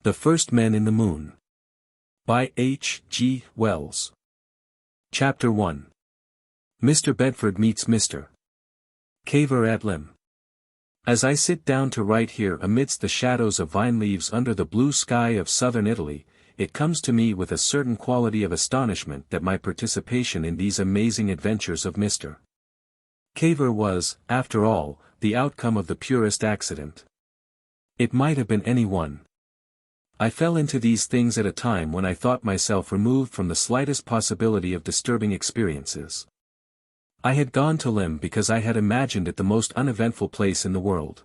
The First Men in the Moon. By H. G. Wells. Chapter 1. Mr. Bedford meets Mr. Cavor at Lympne. As I sit down to write here amidst the shadows of vine leaves under the blue sky of southern Italy, it comes to me with a certain quality of astonishment that my participation in these amazing adventures of Mr. Cavor was, after all, the outcome of the purest accident. It might have been any one. I fell into these things at a time when I thought myself removed from the slightest possibility of disturbing experiences. I had gone to Lympne because I had imagined it the most uneventful place in the world.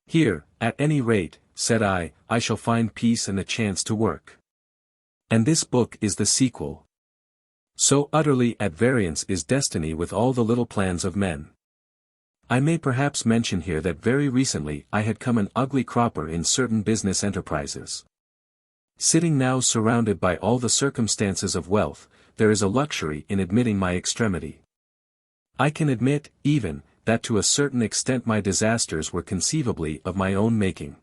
Here, at any rate, said I shall find peace and a chance to work. And this book is the sequel. So utterly at variance is destiny with all the little plans of men. I may perhaps mention here that very recently I had come an ugly cropper in certain business enterprises. Sitting now surrounded by all the circumstances of wealth, there is a luxury in admitting my extremity. I can admit, even, that to a certain extent my disasters were conceivably of my own making.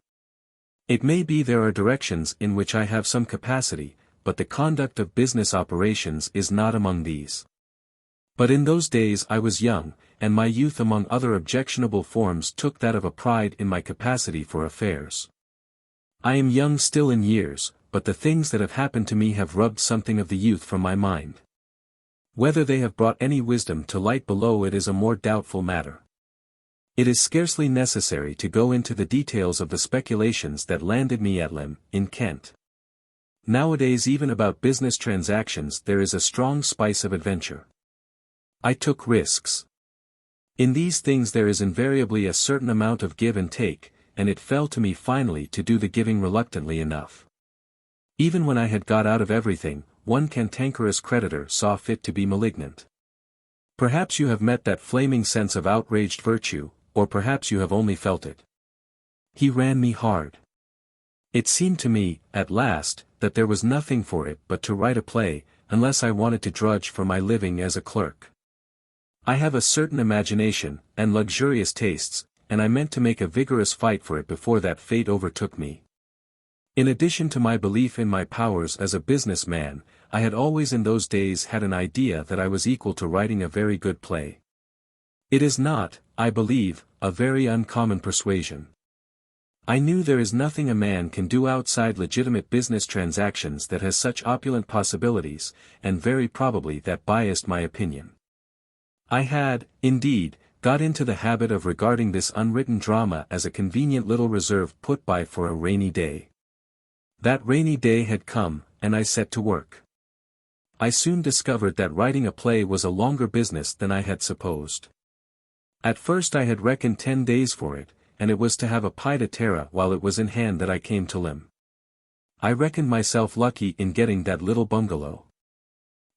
It may be there are directions in which I have some capacity, but the conduct of business operations is not among these. But in those days I was young, and my youth among other objectionable forms took that of a pride in my capacity for affairs. I am young still in years, but the things that have happened to me have rubbed something of the youth from my mind. Whether they have brought any wisdom to light below it is a more doubtful matter. It is scarcely necessary to go into the details of the speculations that landed me at Lympne, in Kent. Nowadays even about business transactions there is a strong spice of adventure. I took risks. In these things there is invariably a certain amount of give and take, and it fell to me finally to do the giving reluctantly enough. Even when I had got out of everything, one cantankerous creditor saw fit to be malignant. Perhaps you have met that flaming sense of outraged virtue, or perhaps you have only felt it. He ran me hard. It seemed to me, at last, that there was nothing for it but to write a play, unless I wanted to drudge for my living as a clerk. I have a certain imagination, and luxurious tastes, and I meant to make a vigorous fight for it before that fate overtook me. In addition to my belief in my powers as a businessman, I had always in those days had an idea that I was equal to writing a very good play. It is not, I believe, a very uncommon persuasion. I knew there is nothing a man can do outside legitimate business transactions that has such opulent possibilities, and very probably that biased my opinion. I had, indeed, got into the habit of regarding this unwritten drama as a convenient little reserve put by for a rainy day. That rainy day had come, and I set to work. I soon discovered that writing a play was a longer business than I had supposed. At first I had reckoned 10 days for it, and it was to have a pied a terre while it was in hand that I came to Lympne. I reckoned myself lucky in getting that little bungalow.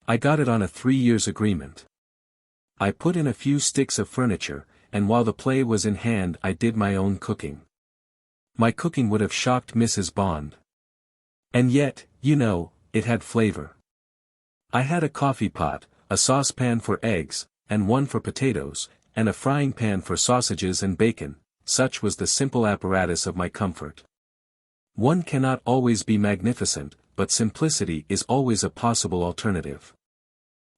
I got it on a 3 years' agreement. I put in a few sticks of furniture, and while the play was in hand I did my own cooking. My cooking would have shocked Mrs. Bond. And yet, you know, it had flavor. I had a coffee pot, a saucepan for eggs, and one for potatoes, and a frying pan for sausages and bacon. Such was the simple apparatus of my comfort. One cannot always be magnificent, but simplicity is always a possible alternative.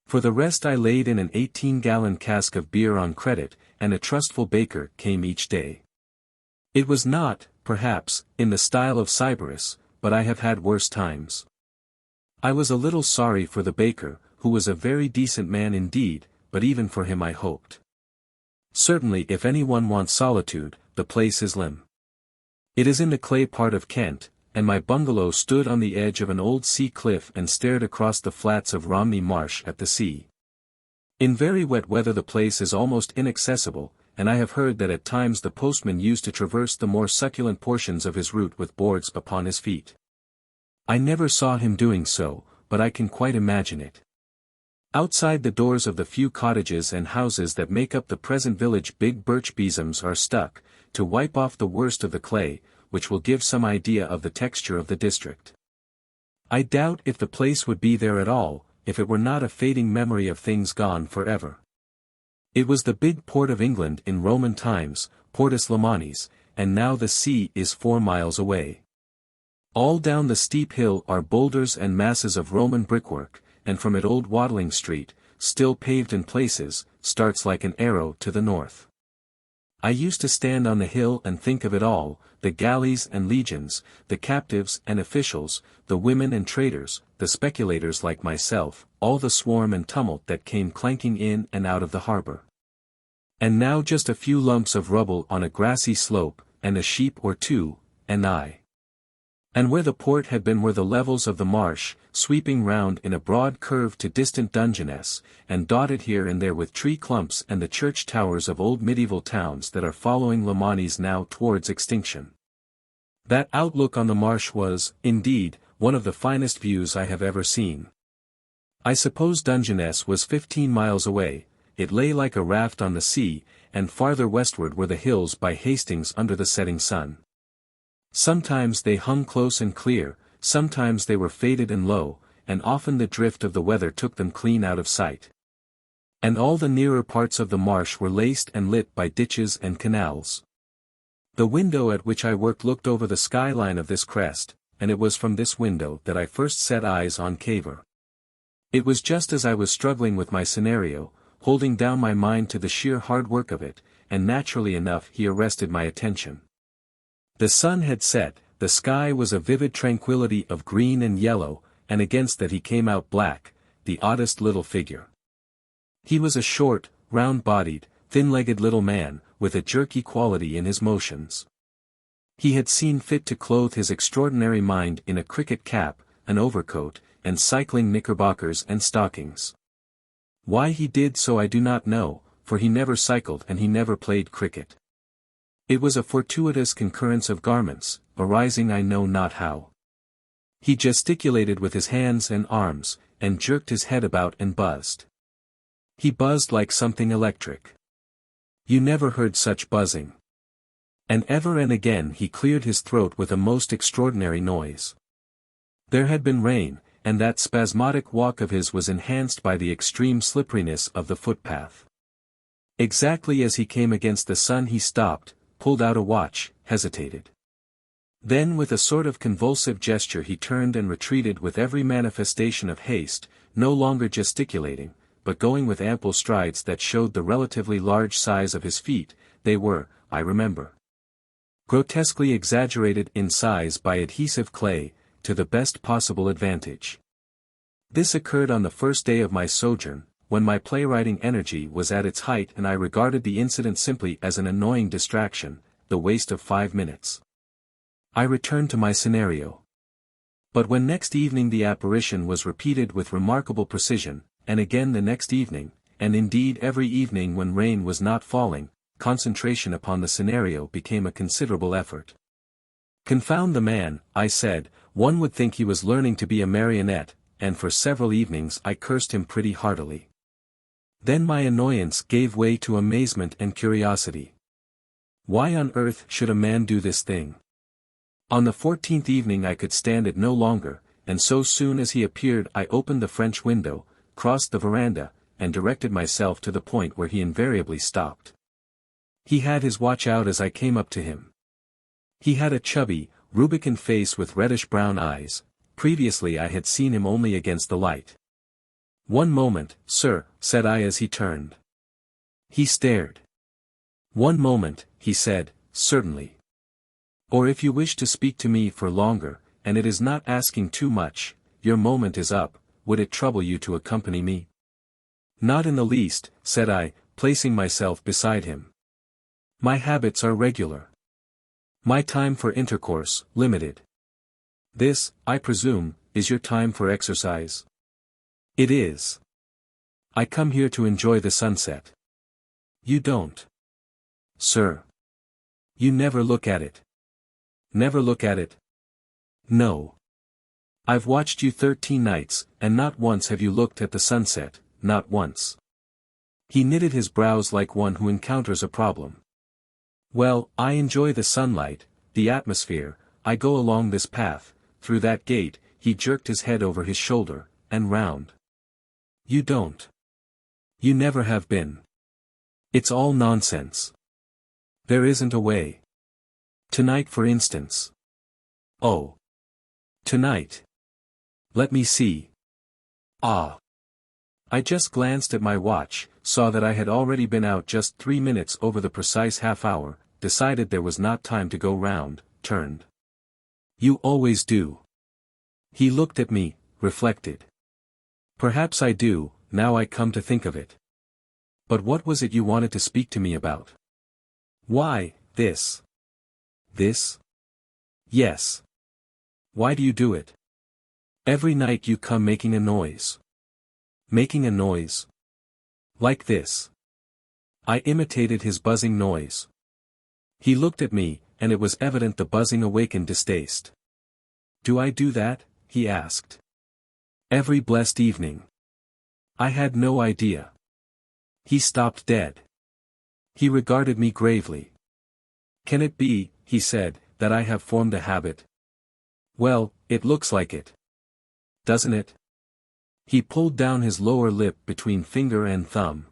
For the rest I laid in an 18-gallon cask of beer on credit, and a trustful baker came each day. It was not, perhaps, in the style of Sybaris, but I have had worse times. I was a little sorry for the baker, who was a very decent man indeed, but even for him I hoped. Certainly if anyone wants solitude, the place is Lympne. It is in the clay part of Kent, and my bungalow stood on the edge of an old sea cliff and stared across the flats of Romney Marsh at the sea. In very wet weather the place is almost inaccessible, and I have heard that at times the postman used to traverse the more succulent portions of his route with boards upon his feet. I never saw him doing so, but I can quite imagine it. Outside the doors of the few cottages and houses that make up the present village big birch besoms are stuck, to wipe off the worst of the clay, which will give some idea of the texture of the district. I doubt if the place would be there at all, if it were not a fading memory of things gone forever. It was the big port of England in Roman times, Portus Limones, and now the sea is 4 miles away. All down the steep hill are boulders and masses of Roman brickwork, and from it old Watling Street, still paved in places, starts like an arrow to the north. I used to stand on the hill and think of it all, the galleys and legions, the captives and officials, the women and traders, the speculators like myself, all the swarm and tumult that came clanking in and out of the harbor. And now just a few lumps of rubble on a grassy slope, and a sheep or two, and I. And where the port had been were the levels of the marsh, sweeping round in a broad curve to distant Dungeness, and dotted here and there with tree clumps and the church towers of old medieval towns that are following Lympne now towards extinction. That outlook on the marsh was, indeed, one of the finest views I have ever seen. I suppose Dungeness was 15 miles away, it lay like a raft on the sea, and farther westward were the hills by Hastings under the setting sun. Sometimes they hung close and clear, sometimes they were faded and low, and often the drift of the weather took them clean out of sight. And all the nearer parts of the marsh were laced and lit by ditches and canals. The window at which I worked looked over the skyline of this crest, and it was from this window that I first set eyes on Cavor. It was just as I was struggling with my scenario, holding down my mind to the sheer hard work of it, and naturally enough he arrested my attention. The sun had set, the sky was a vivid tranquility of green and yellow, and against that he came out black, the oddest little figure. He was a short, round-bodied, thin-legged little man, with a jerky quality in his motions. He had seen fit to clothe his extraordinary mind in a cricket cap, an overcoat, and cycling knickerbockers and stockings. Why he did so I do not know, for he never cycled and he never played cricket. It was a fortuitous concurrence of garments, arising I know not how. He gesticulated with his hands and arms, and jerked his head about and buzzed. He buzzed like something electric. You never heard such buzzing. And ever and again he cleared his throat with a most extraordinary noise. There had been rain, and that spasmodic walk of his was enhanced by the extreme slipperiness of the footpath. Exactly as he came against the sun he stopped, pulled out a watch, hesitated. Then with a sort of convulsive gesture he turned and retreated with every manifestation of haste, no longer gesticulating, but going with ample strides that showed the relatively large size of his feet. They were, I remember, grotesquely exaggerated in size by adhesive clay, to the best possible advantage. This occurred on the first day of my sojourn, when my playwriting energy was at its height and I regarded the incident simply as an annoying distraction, the waste of 5 minutes. I returned to my scenario. But when next evening the apparition was repeated with remarkable precision, and again the next evening, and indeed every evening when rain was not falling, concentration upon the scenario became a considerable effort. Confound the man, I said, one would think he was learning to be a marionette, and for several evenings I cursed him pretty heartily. Then my annoyance gave way to amazement and curiosity. Why on earth should a man do this thing? On the 14th evening I could stand it no longer, and so soon as he appeared I opened the French window, crossed the veranda, and directed myself to the point where he invariably stopped. He had his watch out as I came up to him. He had a chubby, rubicund face with reddish-brown eyes. Previously I had seen him only against the light. "One moment, sir," said I as he turned. He stared. "One moment," he said, "certainly. Or if you wish to speak to me for longer, and it is not asking too much, your moment is up, would it trouble you to accompany me?" "Not in the least," said I, placing myself beside him. "My habits are regular. My time for intercourse, limited. This, I presume, is your time for exercise?" "It is. I come here to enjoy the sunset." "You don't." "Sir. You never look at it." "Never look at it?" "No. I've watched you 13 nights, and not once have you looked at the sunset, not once." He knitted his brows like one who encounters a problem. "Well, I enjoy the sunlight, the atmosphere, I go along this path, through that gate," he jerked his head over his shoulder, "and round." "You don't. You never have been. It's all nonsense. There isn't a way. Tonight for instance." "Oh. Tonight. Let me see. Ah. I just glanced at my watch, saw that I had already been out just 3 minutes over the precise half hour, decided there was not time to go round, turned. You always do. He looked at me, reflected. Perhaps I do, now I come to think of it. But what was it you wanted to speak to me about? Why, this. This? Yes. Why do you do it? Every night you come making a noise. Making a noise? Like this. I imitated his buzzing noise. He looked at me, and it was evident the buzzing awakened distaste. Do I do that? He asked. Every blessed evening. I had no idea. He stopped dead. He regarded me gravely. Can it be, he said, that I have formed a habit? Well, it looks like it. Doesn't it? He pulled down his lower lip between finger and thumb.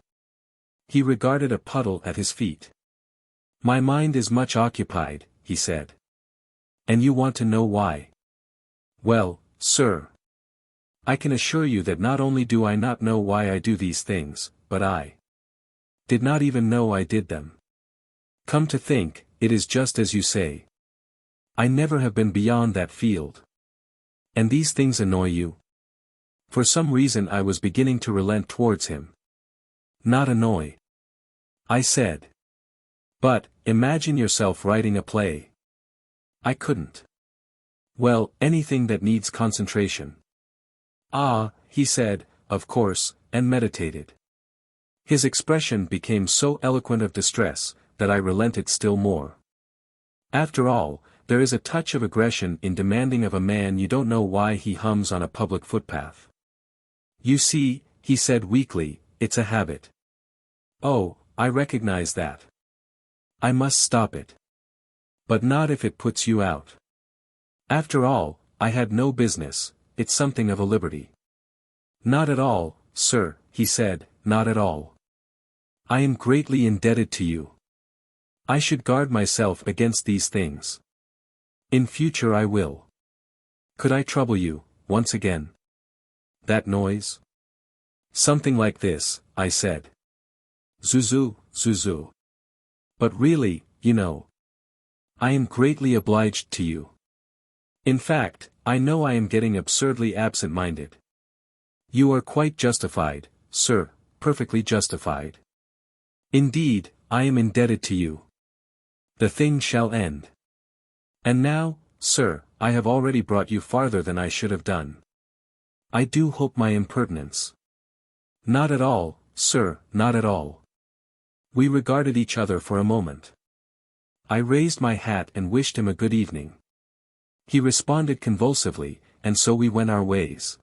He regarded a puddle at his feet. My mind is much occupied, he said. And you want to know why? Well, sir. I can assure you that not only do I not know why I do these things, but I did not even know I did them. Come to think, it is just as you say. I never have been beyond that field. And these things annoy you? For some reason I was beginning to relent towards him. Not annoy. I said. But, imagine yourself writing a play. I couldn't. Well, anything that needs concentration. Ah, he said, of course, and meditated. His expression became so eloquent of distress, that I relented still more. After all, there is a touch of aggression in demanding of a man you don't know why he hums on a public footpath. You see, he said weakly, it's a habit. Oh, I recognize that. I must stop it. But not if it puts you out. After all, I had no business, it's something of a liberty. Not at all, sir, he said, not at all. I am greatly indebted to you. I should guard myself against these things. In future I will. Could I trouble you, once again? That noise? Something like this, I said. Zuzu, zuzu. But really, you know. I am greatly obliged to you. In fact, I know I am getting absurdly absent-minded. You are quite justified, sir, perfectly justified. Indeed, I am indebted to you. The thing shall end. And now, sir, I have already brought you farther than I should have done. I do hope my impertinence. Not at all, sir, not at all. We regarded each other for a moment. I raised my hat and wished him a good evening. He responded convulsively, and so we went our ways.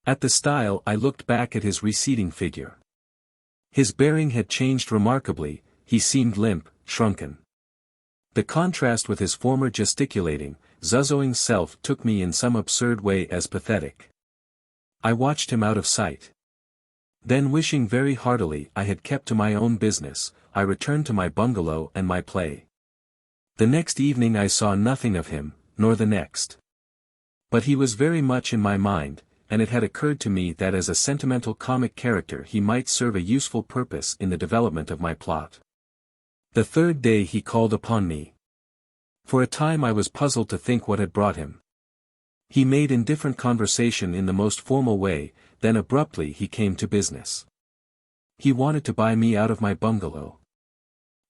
At the stile I looked back at his receding figure. His bearing had changed remarkably, he seemed limp, shrunken. The contrast with his former gesticulating, zuzzoing self took me in some absurd way as pathetic. I watched him out of sight. Then wishing very heartily I had kept to my own business, I returned to my bungalow and my play. The next evening I saw nothing of him, nor the next. But he was very much in my mind, and it had occurred to me that as a sentimental comic character he might serve a useful purpose in the development of my plot. The third day he called upon me. For a time I was puzzled to think what had brought him. He made indifferent conversation in the most formal way, then abruptly he came to business. He wanted to buy me out of my bungalow.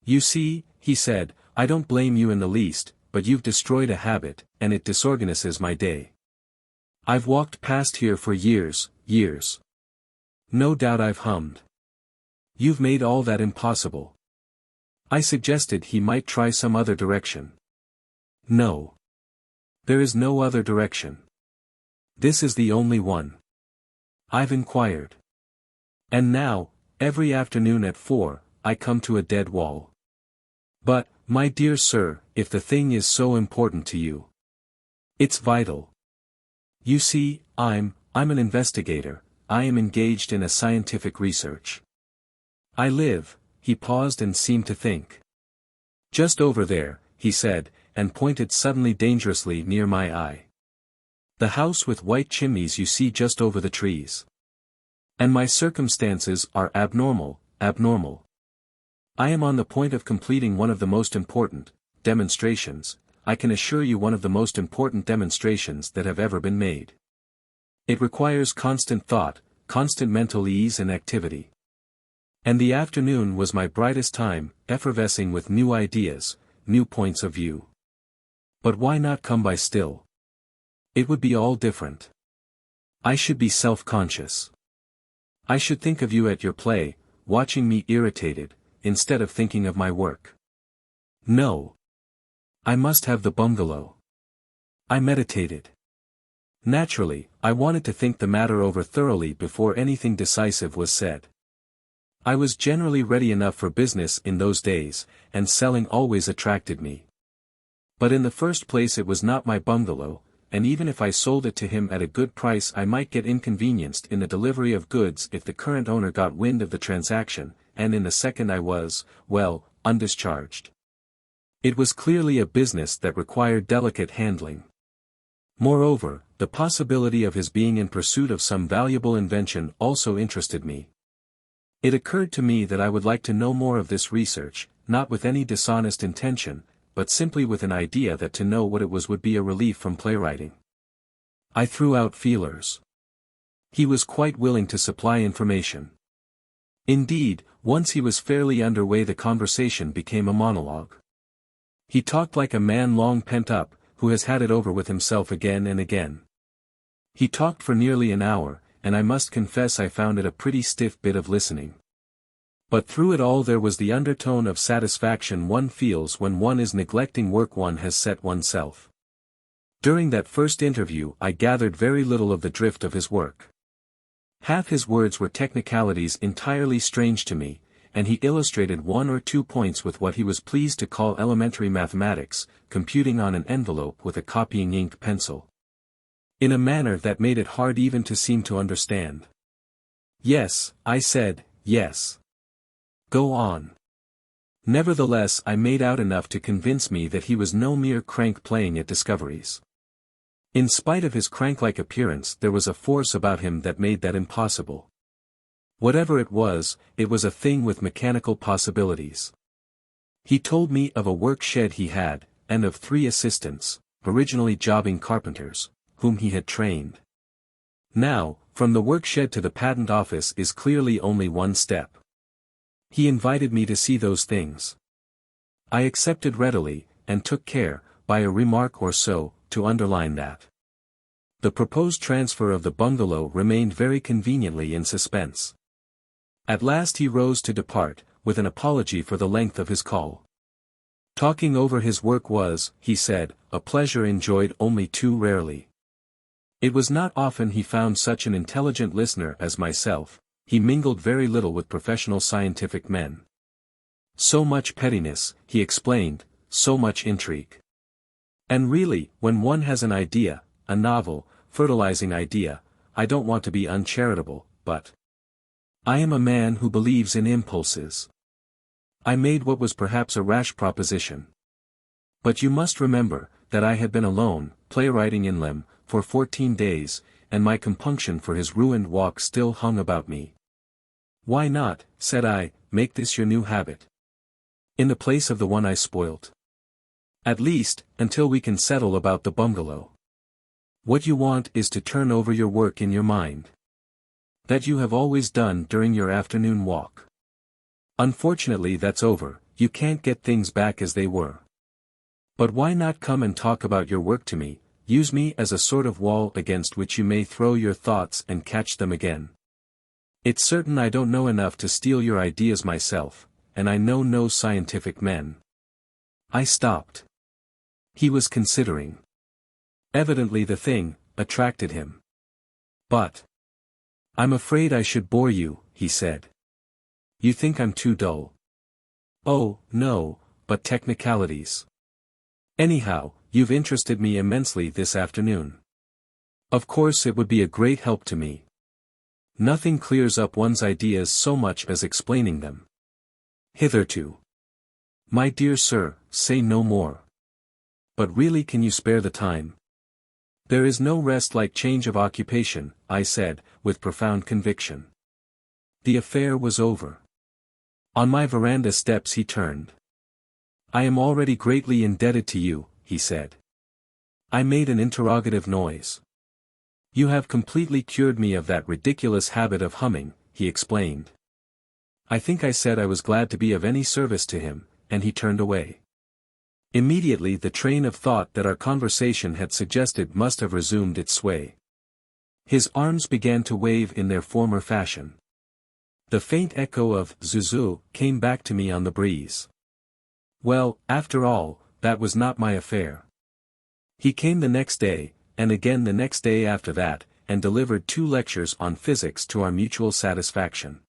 You see, he said, I don't blame you in the least, but you've destroyed a habit, and it disorganizes my day. I've walked past here for years, years. No doubt I've hummed. You've made all that impossible. I suggested he might try some other direction. No. There is no other direction. This is the only one. I've inquired. And now, every afternoon at 4, I come to a dead wall. But, my dear sir, if the thing is so important to you. It's vital. You see, I'm an investigator, I am engaged in a scientific research. I live, he paused and seemed to think. Just over there, he said, and pointed suddenly dangerously near my eye. The house with white chimneys you see just over the trees. And my circumstances are abnormal. I am on the point of completing one of the most important demonstrations, I can assure you one of the most important demonstrations that have ever been made. It requires constant thought, constant mental ease and activity. And the afternoon was my brightest time, effervescing with new ideas, new points of view. But why not come by still? It would be all different. I should be self-conscious. I should think of you at your play, watching me irritated, instead of thinking of my work. No. I must have the bungalow. I meditated. Naturally, I wanted to think the matter over thoroughly before anything decisive was said. I was generally ready enough for business in those days, and selling always attracted me. But in the first place it was not my bungalow, and even if I sold it to him at a good price I might get inconvenienced in the delivery of goods if the current owner got wind of the transaction, and in the second I was, well, undischarged. It was clearly a business that required delicate handling. Moreover, the possibility of his being in pursuit of some valuable invention also interested me. It occurred to me that I would like to know more of this research, not with any dishonest intention, but simply with an idea that to know what it was would be a relief from playwriting. I threw out feelers. He was quite willing to supply information. Indeed, once he was fairly underway the conversation became a monologue. He talked like a man long pent up, who has had it over with himself again and again. He talked for nearly an hour, and I must confess I found it a pretty stiff bit of listening. But through it all there was the undertone of satisfaction one feels when one is neglecting work one has set oneself. During that first interview I gathered very little of the drift of his work. Half his words were technicalities entirely strange to me, and he illustrated 1 or 2 points with what he was pleased to call elementary mathematics, computing on an envelope with a copying ink pencil. In a manner that made it hard even to seem to understand. Yes, I said, yes. Go on. Nevertheless I made out enough to convince me that he was no mere crank playing at discoveries. In spite of his crank-like appearance there was a force about him that made that impossible. Whatever it was a thing with mechanical possibilities. He told me of a work shed he had, and of 3 assistants, originally jobbing carpenters, whom he had trained. Now, from the work shed to the patent office is clearly only one step. He invited me to see those things. I accepted readily, and took care, by a remark or so, to underline that. The proposed transfer of the bungalow remained very conveniently in suspense. At last he rose to depart, with an apology for the length of his call. Talking over his work was, he said, a pleasure enjoyed only too rarely. It was not often he found such an intelligent listener as myself. He mingled very little with professional scientific men. So much pettiness, he explained, so much intrigue. And really, when one has an idea, a novel, fertilizing idea, I don't want to be uncharitable, but I am a man who believes in impulses. I made what was perhaps a rash proposition. But you must remember, that I had been alone, playwriting in Lympne, for 14 days, and my compunction for his ruined walk still hung about me. Why not, said I, make this your new habit? In the place of the one I spoilt. At least, until we can settle about the bungalow. What you want is to turn over your work in your mind. That you have always done during your afternoon walk. Unfortunately that's over, you can't get things back as they were. But why not come and talk about your work to me, use me as a sort of wall against which you may throw your thoughts and catch them again. It's certain I don't know enough to steal your ideas myself, and I know no scientific men. I stopped. He was considering. Evidently the thing attracted him. But I'm afraid I should bore you, he said. You think I'm too dull? Oh, no, but technicalities. Anyhow, you've interested me immensely this afternoon. Of course it would be a great help to me. Nothing clears up one's ideas so much as explaining them. Hitherto. My dear sir, say no more. But really can you spare the time? There is no rest like change of occupation, I said, with profound conviction. The affair was over. On my veranda steps he turned. I am already greatly indebted to you, he said. I made an interrogative noise. You have completely cured me of that ridiculous habit of humming, he explained. I think I said I was glad to be of any service to him, and he turned away. Immediately the train of thought that our conversation had suggested must have resumed its sway. His arms began to wave in their former fashion. The faint echo of "Zuzu" came back to me on the breeze. Well, after all, that was not my affair. He came the next day, and again the next day after that, and delivered 2 lectures on physics to our mutual satisfaction.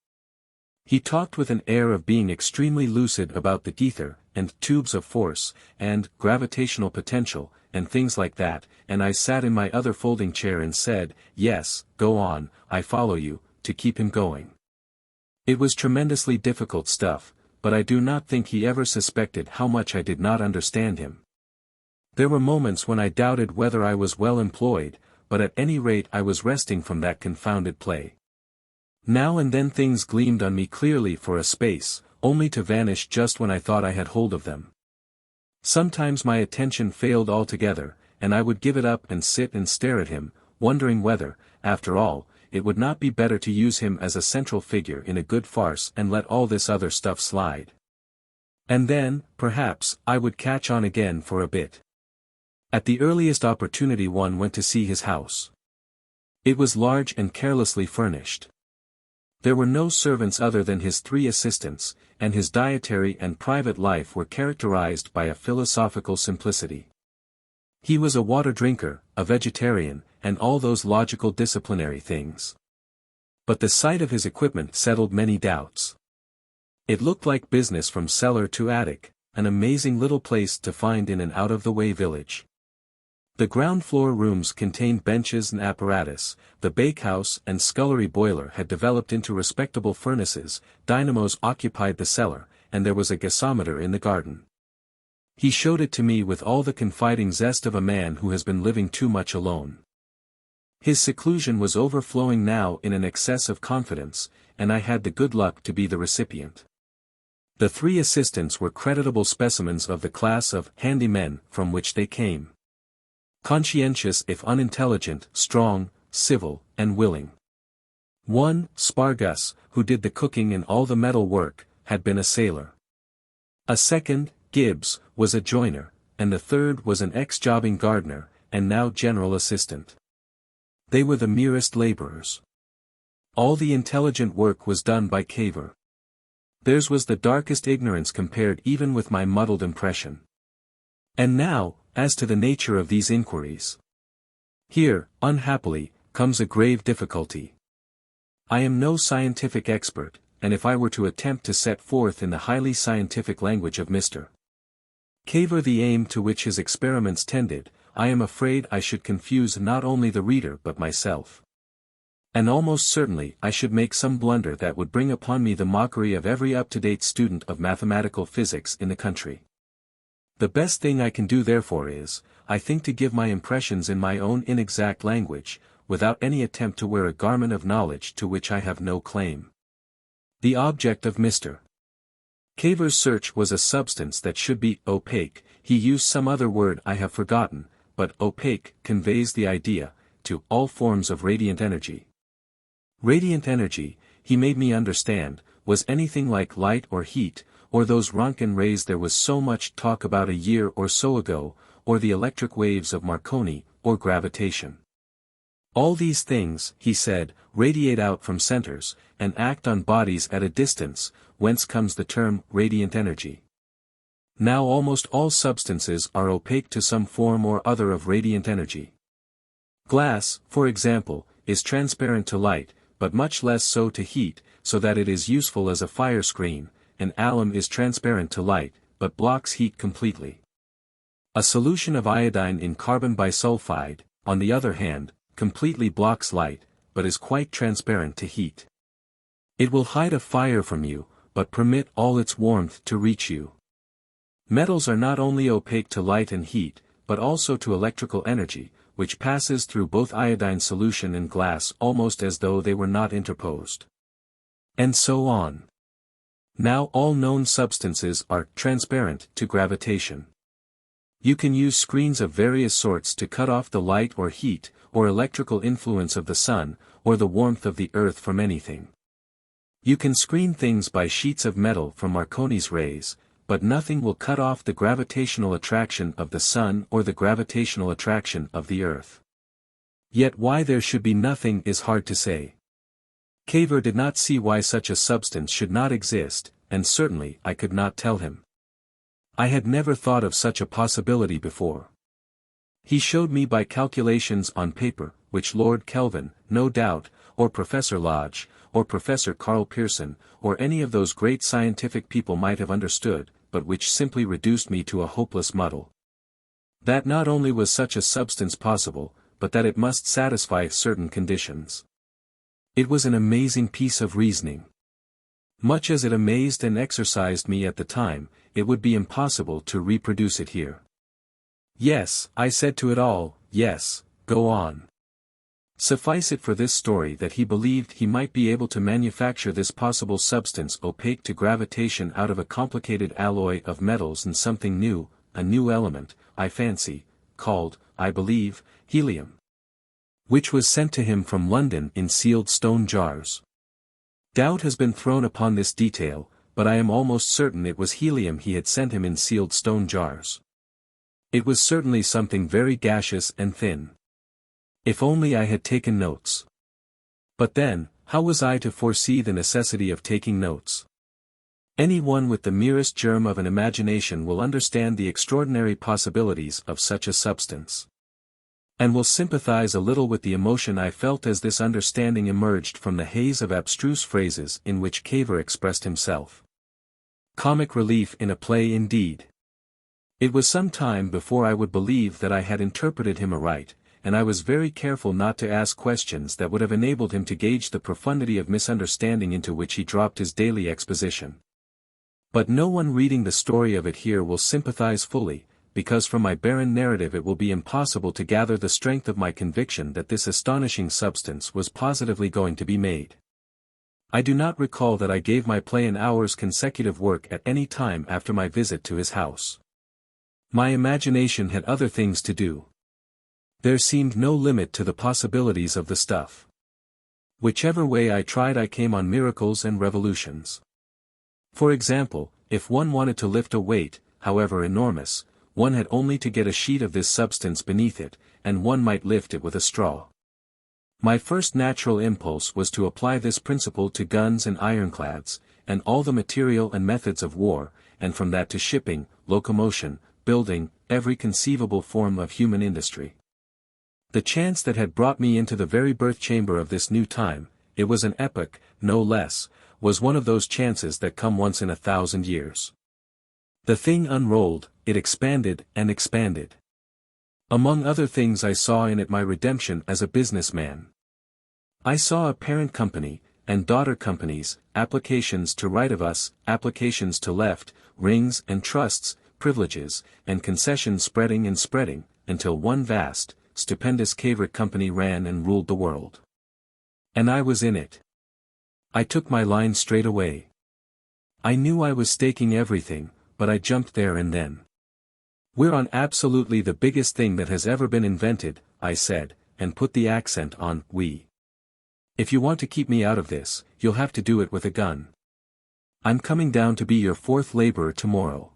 He talked with an air of being extremely lucid about the ether, and tubes of force, and gravitational potential, and things like that, and I sat in my other folding chair and said, "Yes, go on, I follow you," to keep him going. It was tremendously difficult stuff, but I do not think he ever suspected how much I did not understand him. There were moments when I doubted whether I was well employed, but at any rate I was resting from that confounded play. Now and then things gleamed on me clearly for a space, only to vanish just when I thought I had hold of them. Sometimes my attention failed altogether, and I would give it up and sit and stare at him, wondering whether, after all, it would not be better to use him as a central figure in a good farce and let all this other stuff slide. And then, perhaps, I would catch on again for a bit. At the earliest opportunity one went to see his house. It was large and carelessly furnished. There were no servants other than his 3 assistants, and his dietary and private life were characterized by a philosophical simplicity. He was a water drinker, a vegetarian, and all those logical disciplinary things. But the sight of his equipment settled many doubts. It looked like business from cellar to attic, an amazing little place to find in an out-of-the-way village. The ground floor rooms contained benches and apparatus, the bakehouse and scullery boiler had developed into respectable furnaces, dynamos occupied the cellar, and there was a gasometer in the garden. He showed it to me with all the confiding zest of a man who has been living too much alone. His seclusion was overflowing now in an excess of confidence, and I had the good luck to be the recipient. The 3 assistants were creditable specimens of the class of handy men from which they came. Conscientious if unintelligent, strong, civil, and willing. One, Spargus, who did the cooking and all the metal work, had been a sailor. A second, Gibbs, was a joiner, and the third was an ex-jobbing gardener, and now general assistant. They were the merest laborers. All the intelligent work was done by Cavor. Theirs was the darkest ignorance compared even with my muddled impression. And now, as to the nature of these inquiries. Here, unhappily, comes a grave difficulty. I am no scientific expert, and if I were to attempt to set forth in the highly scientific language of Mr. Cavor the aim to which his experiments tended, I am afraid I should confuse not only the reader but myself. And almost certainly I should make some blunder that would bring upon me the mockery of every up-to-date student of mathematical physics in the country. The best thing I can do therefore is, I think, to give my impressions in my own inexact language, without any attempt to wear a garment of knowledge to which I have no claim. The object of Mr. Cavor's search was a substance that should be opaque. He used some other word I have forgotten, but opaque conveys the idea, to all forms of radiant energy. Radiant energy, he made me understand, was anything like light or heat, or those Röntgen rays there was so much talk about a year or so ago, or the electric waves of Marconi, or gravitation. All these things, he said, radiate out from centers, and act on bodies at a distance, whence comes the term radiant energy. Now almost all substances are opaque to some form or other of radiant energy. Glass, for example, is transparent to light, but much less so to heat, so that it is useful as a fire screen, and alum is transparent to light, but blocks heat completely. A solution of iodine in carbon bisulfide, on the other hand, completely blocks light, but is quite transparent to heat. It will hide a fire from you, but permit all its warmth to reach you. Metals are not only opaque to light and heat, but also to electrical energy, which passes through both iodine solution and glass almost as though they were not interposed. And so on. Now all known substances are transparent to gravitation. You can use screens of various sorts to cut off the light or heat, or electrical influence of the sun, or the warmth of the earth from anything. You can screen things by sheets of metal from Marconi's rays, but nothing will cut off the gravitational attraction of the sun or the gravitational attraction of the earth. Yet why there should be nothing is hard to say. Cavor did not see why such a substance should not exist, and certainly I could not tell him. I had never thought of such a possibility before. He showed me by calculations on paper, which Lord Kelvin, no doubt, or Professor Lodge, or Professor Karl Pearson, or any of those great scientific people might have understood, but which simply reduced me to a hopeless muddle. That not only was such a substance possible, but that it must satisfy certain conditions. It was an amazing piece of reasoning. Much as it amazed and exercised me at the time, it would be impossible to reproduce it here. Yes, I said to it all, yes, go on. Suffice it for this story that he believed he might be able to manufacture this possible substance opaque to gravitation out of a complicated alloy of metals and something new, a new element, I fancy, called, I believe, helium. Which was sent to him from London in sealed stone jars. Doubt has been thrown upon this detail, but I am almost certain it was helium he had sent him in sealed stone jars. It was certainly something very gaseous and thin. If only I had taken notes. But then, how was I to foresee the necessity of taking notes? Any one with the merest germ of an imagination will understand the extraordinary possibilities of such a substance. And will sympathize a little with the emotion I felt as this understanding emerged from the haze of abstruse phrases in which Cavor expressed himself. Comic relief in a play indeed. It was some time before I would believe that I had interpreted him aright, and I was very careful not to ask questions that would have enabled him to gauge the profundity of misunderstanding into which he dropped his daily exposition. But no one reading the story of it here will sympathize fully, because from my barren narrative it will be impossible to gather the strength of my conviction that this astonishing substance was positively going to be made. I do not recall that I gave my play an hour's consecutive work at any time after my visit to his house. My imagination had other things to do. There seemed no limit to the possibilities of the stuff. Whichever way I tried I came on miracles and revolutions. For example, if one wanted to lift a weight, however enormous, one had only to get a sheet of this substance beneath it, and one might lift it with a straw. My first natural impulse was to apply this principle to guns and ironclads, and all the material and methods of war, and from that to shipping, locomotion, building, every conceivable form of human industry. The chance that had brought me into the very birth chamber of this new time, it was an epoch, no less, was one of those chances that come once in 1,000 years. The thing unrolled, it expanded and expanded. Among other things I saw in it my redemption as a businessman. I saw a parent company, and daughter companies, applications to right of us, applications to left, rings and trusts, privileges, and concessions spreading and spreading, until one vast, stupendous Cavorite company ran and ruled the world. And I was in it. I took my line straight away. I knew I was staking everything, but I jumped there and then. We're on absolutely the biggest thing that has ever been invented, I said, and put the accent on we. If you want to keep me out of this, you'll have to do it with a gun. I'm coming down to be your fourth laborer tomorrow.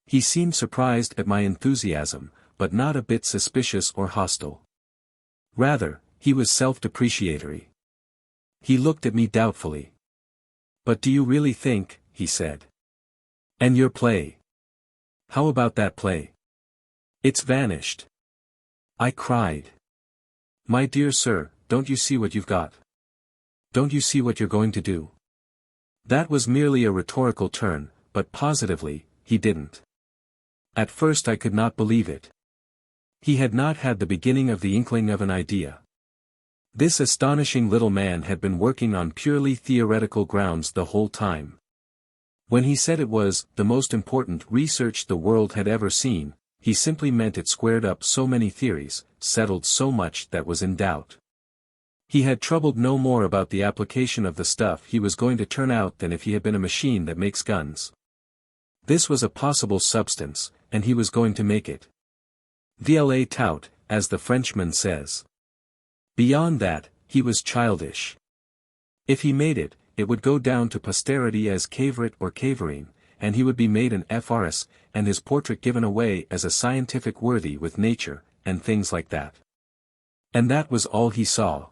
He seemed surprised at my enthusiasm, but not a bit suspicious or hostile. Rather, he was self-depreciatory. He looked at me doubtfully. But do you really think, he said. And your play? How about that play? It's vanished. I cried. My dear sir, don't you see what you've got? Don't you see what you're going to do? That was merely a rhetorical turn, but positively, he didn't. At first I could not believe it. He had not had the beginning of the inkling of an idea. This astonishing little man had been working on purely theoretical grounds the whole time. When he said it was the most important research the world had ever seen, he simply meant it squared up so many theories, settled so much that was in doubt. He had troubled no more about the application of the stuff he was going to turn out than if he had been a machine that makes guns. This was a possible substance, and he was going to make it. Vla tout, as the Frenchman says. Beyond that, he was childish. If he made it, it would go down to posterity as Cavorite or Cavorine, and he would be made an FRS, and his portrait given away as a scientific worthy with nature, and things like that. And that was all he saw.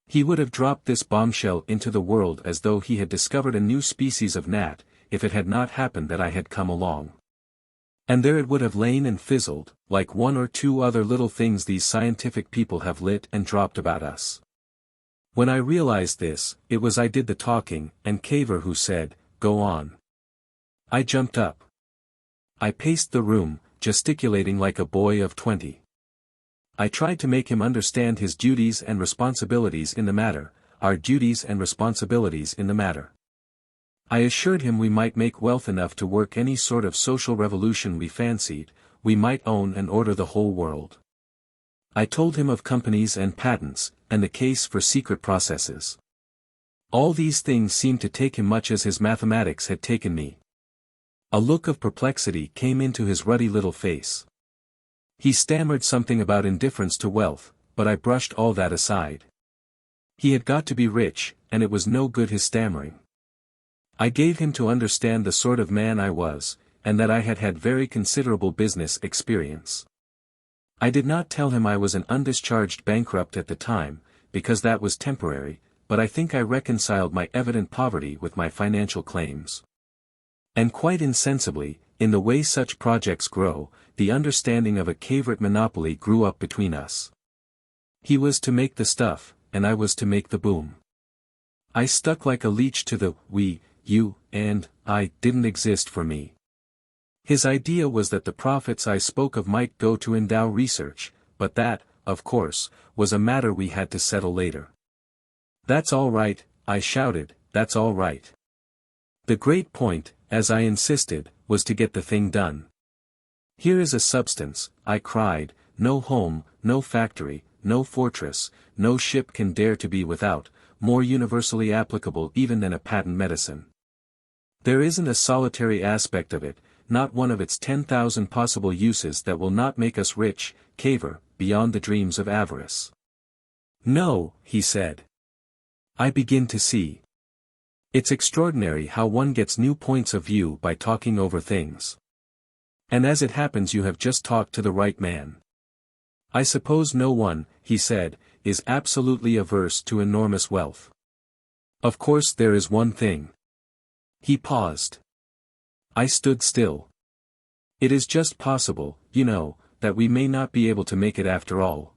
He would have dropped this bombshell into the world as though he had discovered a new species of gnat, if it had not happened that I had come along. And there it would have lain and fizzled, like one or two other little things these scientific people have lit and dropped about us. When I realized this, it was I did the talking, and Cavor who said, "Go on." I jumped up. I paced the room, gesticulating like a boy of 20. I tried to make him understand his duties and responsibilities in the matter, our duties and responsibilities in the matter. I assured him we might make wealth enough to work any sort of social revolution we fancied, we might own and order the whole world. I told him of companies and patents, and the case for secret processes. All these things seemed to take him much as his mathematics had taken me. A look of perplexity came into his ruddy little face. He stammered something about indifference to wealth, but I brushed all that aside. He had got to be rich, and it was no good his stammering. I gave him to understand the sort of man I was, and that I had had very considerable business experience. I did not tell him I was an undischarged bankrupt at the time, because that was temporary, but I think I reconciled my evident poverty with my financial claims. And quite insensibly, in the way such projects grow, the understanding of a Cavorite monopoly grew up between us. He was to make the stuff, and I was to make the boom. I stuck like a leech to the we, you, and I didn't exist for me. His idea was that the profits I spoke of might go to endow research, but that, of course, was a matter we had to settle later. "That's all right," I shouted, "that's all right." The great point, as I insisted, was to get the thing done. "Here is a substance," I cried, "no home, no factory, no fortress, no ship can dare to be without, more universally applicable even than a patent medicine. There isn't a solitary aspect of it, not one of its 10,000 possible uses that will not make us rich, Cavor, beyond the dreams of avarice." "No," he said. "I begin to see. It's extraordinary how one gets new points of view by talking over things. And as it happens you have just talked to the right man. I suppose no one," he said, "is absolutely averse to enormous wealth. Of course there is one thing." He paused. I stood still. "It is just possible, you know, that we may not be able to make it after all.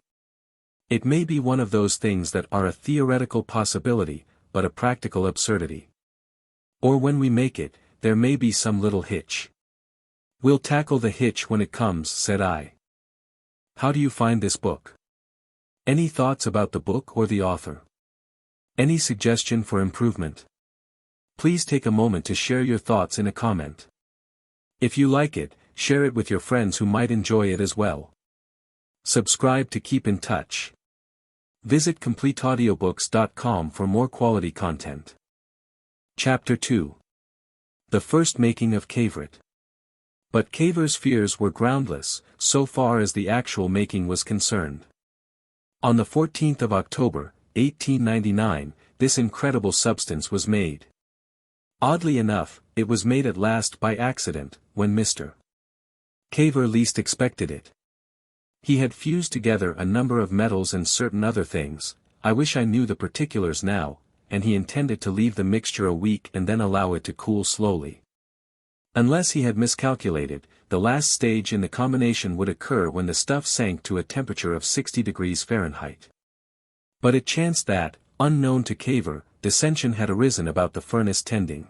It may be one of those things that are a theoretical possibility, but a practical absurdity. Or when we make it, there may be some little hitch." "We'll tackle the hitch when it comes," said I. "How do you find this book? Any thoughts about the book or the author? Any suggestion for improvement? Please take a moment to share your thoughts in a comment. If you like it, share it with your friends who might enjoy it as well. Subscribe to keep in touch. Visit CompleteAudiobooks.com for more quality content. Chapter 2. The First Making of Cavorite. But Cavor's fears were groundless, so far as the actual making was concerned. On the 14th of October, 1899, this incredible substance was made. Oddly enough, it was made at last by accident, when Mr. Cavor least expected it. He had fused together a number of metals and certain other things, I wish I knew the particulars now, and he intended to leave the mixture a week and then allow it to cool slowly. Unless he had miscalculated, the last stage in the combination would occur when the stuff sank to a temperature of 60 degrees Fahrenheit. But it chanced that, unknown to Cavor, dissension had arisen about the furnace tending.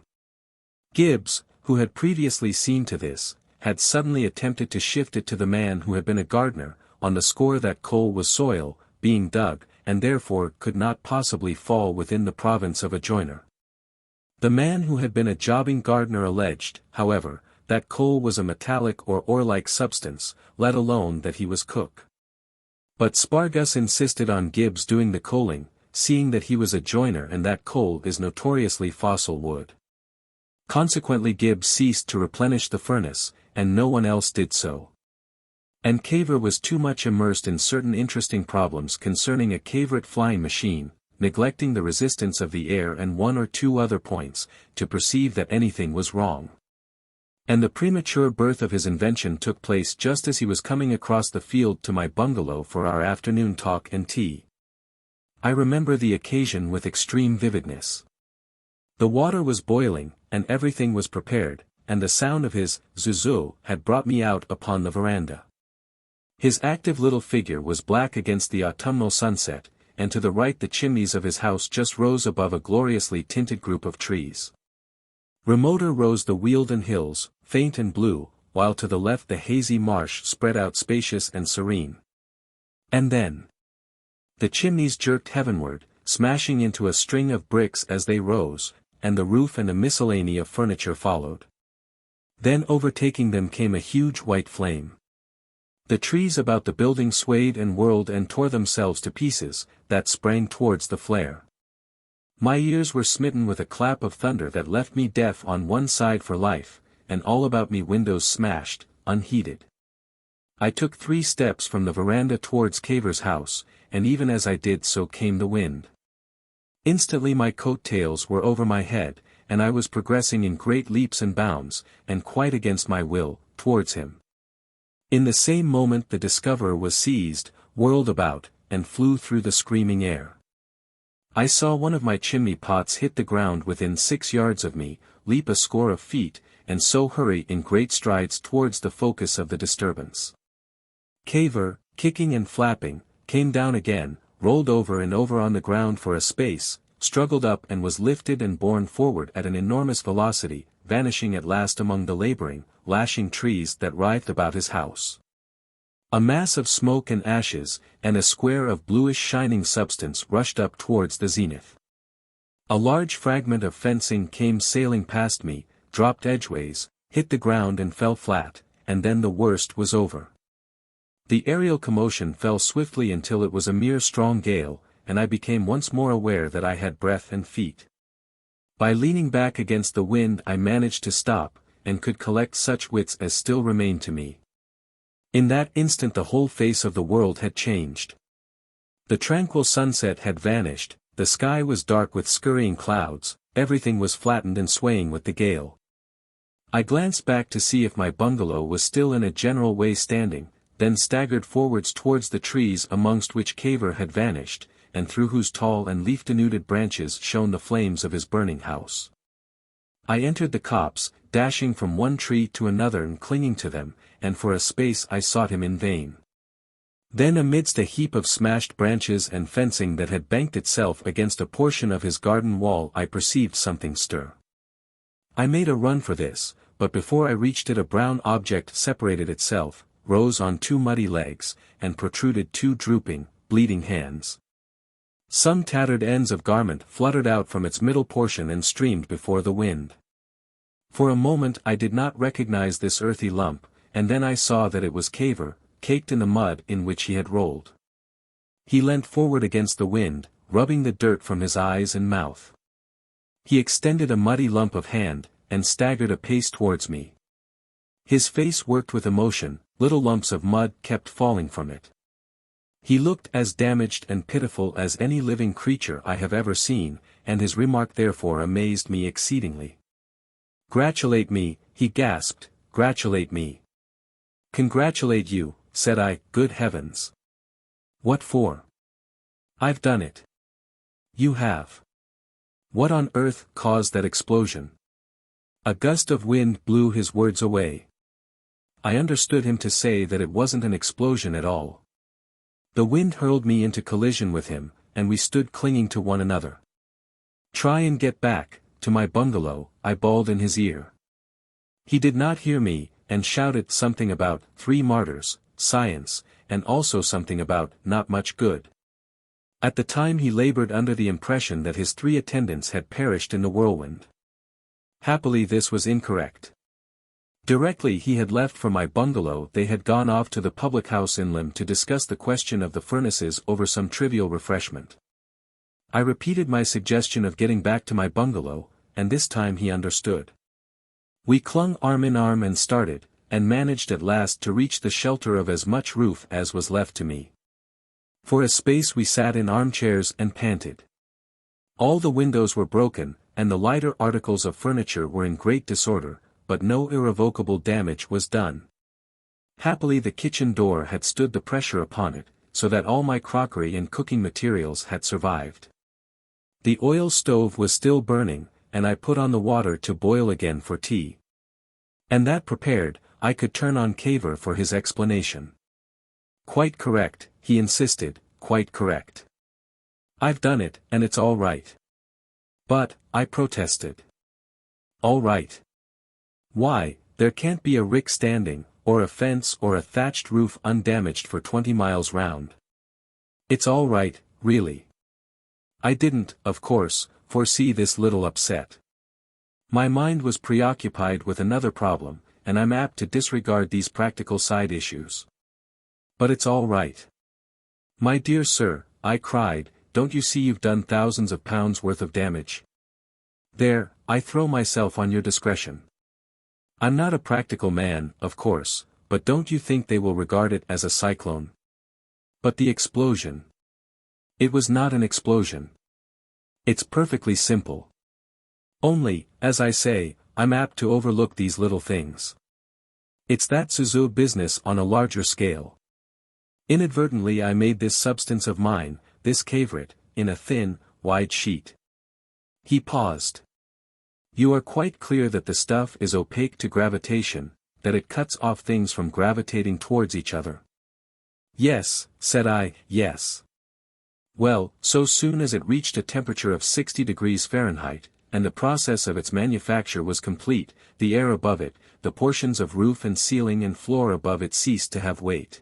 Gibbs, who had previously seen to this, had suddenly attempted to shift it to the man who had been a gardener, on the score that coal was soil, being dug, and therefore could not possibly fall within the province of a joiner. The man who had been a jobbing gardener alleged, however, that coal was a metallic or ore-like substance, let alone that he was cook. But Spargus insisted on Gibbs doing the coaling, seeing that he was a joiner and that coal is notoriously fossil wood. Consequently Gibbs ceased to replenish the furnace, and no one else did so. And Cavor was too much immersed in certain interesting problems concerning a Cavorite flying machine, neglecting the resistance of the air and one or two other points, to perceive that anything was wrong. And the premature birth of his invention took place just as he was coming across the field to my bungalow for our afternoon talk and tea. I remember the occasion with extreme vividness. The water was boiling, and everything was prepared, and the sound of his zuzoo had brought me out upon the veranda. His active little figure was black against the autumnal sunset, and to the right the chimneys of his house just rose above a gloriously tinted group of trees. Remoter rose the Wealden hills, faint and blue, while to the left the hazy marsh spread out spacious and serene. And then the chimneys jerked heavenward, smashing into a string of bricks as they rose, and the roof and a miscellany of furniture followed. Then overtaking them came a huge white flame. The trees about the building swayed and whirled and tore themselves to pieces, that sprang towards the flare. My ears were smitten with a clap of thunder that left me deaf on one side for life, and all about me windows smashed, unheeded. I took 3 steps from the veranda towards Cavor's house, and even as I did so came the wind. Instantly my coat-tails were over my head, and I was progressing in great leaps and bounds, and quite against my will, towards him. In the same moment the discoverer was seized, whirled about, and flew through the screaming air. I saw one of my chimney pots hit the ground within 6 yards of me, leap a score of feet, and so hurry in great strides towards the focus of the disturbance. Cavor, kicking and flapping, came down again, rolled over and over on the ground for a space, struggled up and was lifted and borne forward at an enormous velocity, vanishing at last among the laboring, lashing trees that writhed about his house. A mass of smoke and ashes, and a square of bluish shining substance rushed up towards the zenith. A large fragment of fencing came sailing past me, dropped edgeways, hit the ground and fell flat, and then the worst was over. The aerial commotion fell swiftly until it was a mere strong gale, and I became once more aware that I had breath and feet. By leaning back against the wind I managed to stop, and could collect such wits as still remained to me. In that instant the whole face of the world had changed. The tranquil sunset had vanished, the sky was dark with scurrying clouds, everything was flattened and swaying with the gale. I glanced back to see if my bungalow was still in a general way standing, then staggered forwards towards the trees amongst which Cavor had vanished, and through whose tall and leaf-denuded branches shone the flames of his burning house. I entered the copse, dashing from one tree to another and clinging to them, and for a space I sought him in vain. Then amidst a heap of smashed branches and fencing that had banked itself against a portion of his garden wall I perceived something stir. I made a run for this, but before I reached it a brown object separated itself, rose on 2 muddy legs, and protruded 2 drooping, bleeding hands. Some tattered ends of garment fluttered out from its middle portion and streamed before the wind. For a moment I did not recognize this earthy lump, and then I saw that it was Cavor, caked in the mud in which he had rolled. He leant forward against the wind, rubbing the dirt from his eyes and mouth. He extended a muddy lump of hand, and staggered a pace towards me. His face worked with emotion, little lumps of mud kept falling from it. He looked as damaged and pitiful as any living creature I have ever seen, and his remark therefore amazed me exceedingly. "Gratulate me," he gasped, "gratulate me." "Congratulate you," said I, "good heavens. What for?" "I've done it." "You have. What on earth caused that explosion?" A gust of wind blew his words away. I understood him to say that it wasn't an explosion at all. The wind hurled me into collision with him, and we stood clinging to one another. "Try and get back, to my bungalow," I bawled in his ear. He did not hear me, and shouted something about 3 martyrs, science, and also something about not much good. At the time he labored under the impression that his 3 attendants had perished in the whirlwind. Happily this was incorrect. Directly he had left for my bungalow they had gone off to the public house in Lympne to discuss the question of the furnaces over some trivial refreshment. I repeated my suggestion of getting back to my bungalow, and this time he understood. We clung arm in arm and started, and managed at last to reach the shelter of as much roof as was left to me. For a space we sat in armchairs and panted. All the windows were broken, and the lighter articles of furniture were in great disorder, but no irrevocable damage was done. Happily the kitchen door had stood the pressure upon it, so that all my crockery and cooking materials had survived. The oil stove was still burning, and I put on the water to boil again for tea. And that prepared, I could turn on Cavor for his explanation. "Quite correct," he insisted, "quite correct. I've done it, and it's all right." "But," I protested. "All right. Why, there can't be a rick standing, or a fence or a thatched roof undamaged for 20 miles round. It's all right, really." I didn't, of course, foresee this little upset. My mind was preoccupied with another problem, and I'm apt to disregard these practical side issues. "But it's all right. My dear sir," I cried, "don't you see you've done thousands of pounds worth of damage? There, I throw myself on your discretion. I'm not a practical man, of course, but don't you think they will regard it as a cyclone? But the explosion. It was not an explosion. It's perfectly simple. Only, as I say, I'm apt to overlook these little things. It's that Suzu business on a larger scale. Inadvertently I made this substance of mine, this Cavorite, in a thin, wide sheet." He paused. "You are quite clear that the stuff is opaque to gravitation, that it cuts off things from gravitating towards each other?" "Yes," said I, "yes." "Well, so soon as it reached a temperature of 60 degrees Fahrenheit, and the process of its manufacture was complete, the air above it, the portions of roof and ceiling and floor above it ceased to have weight.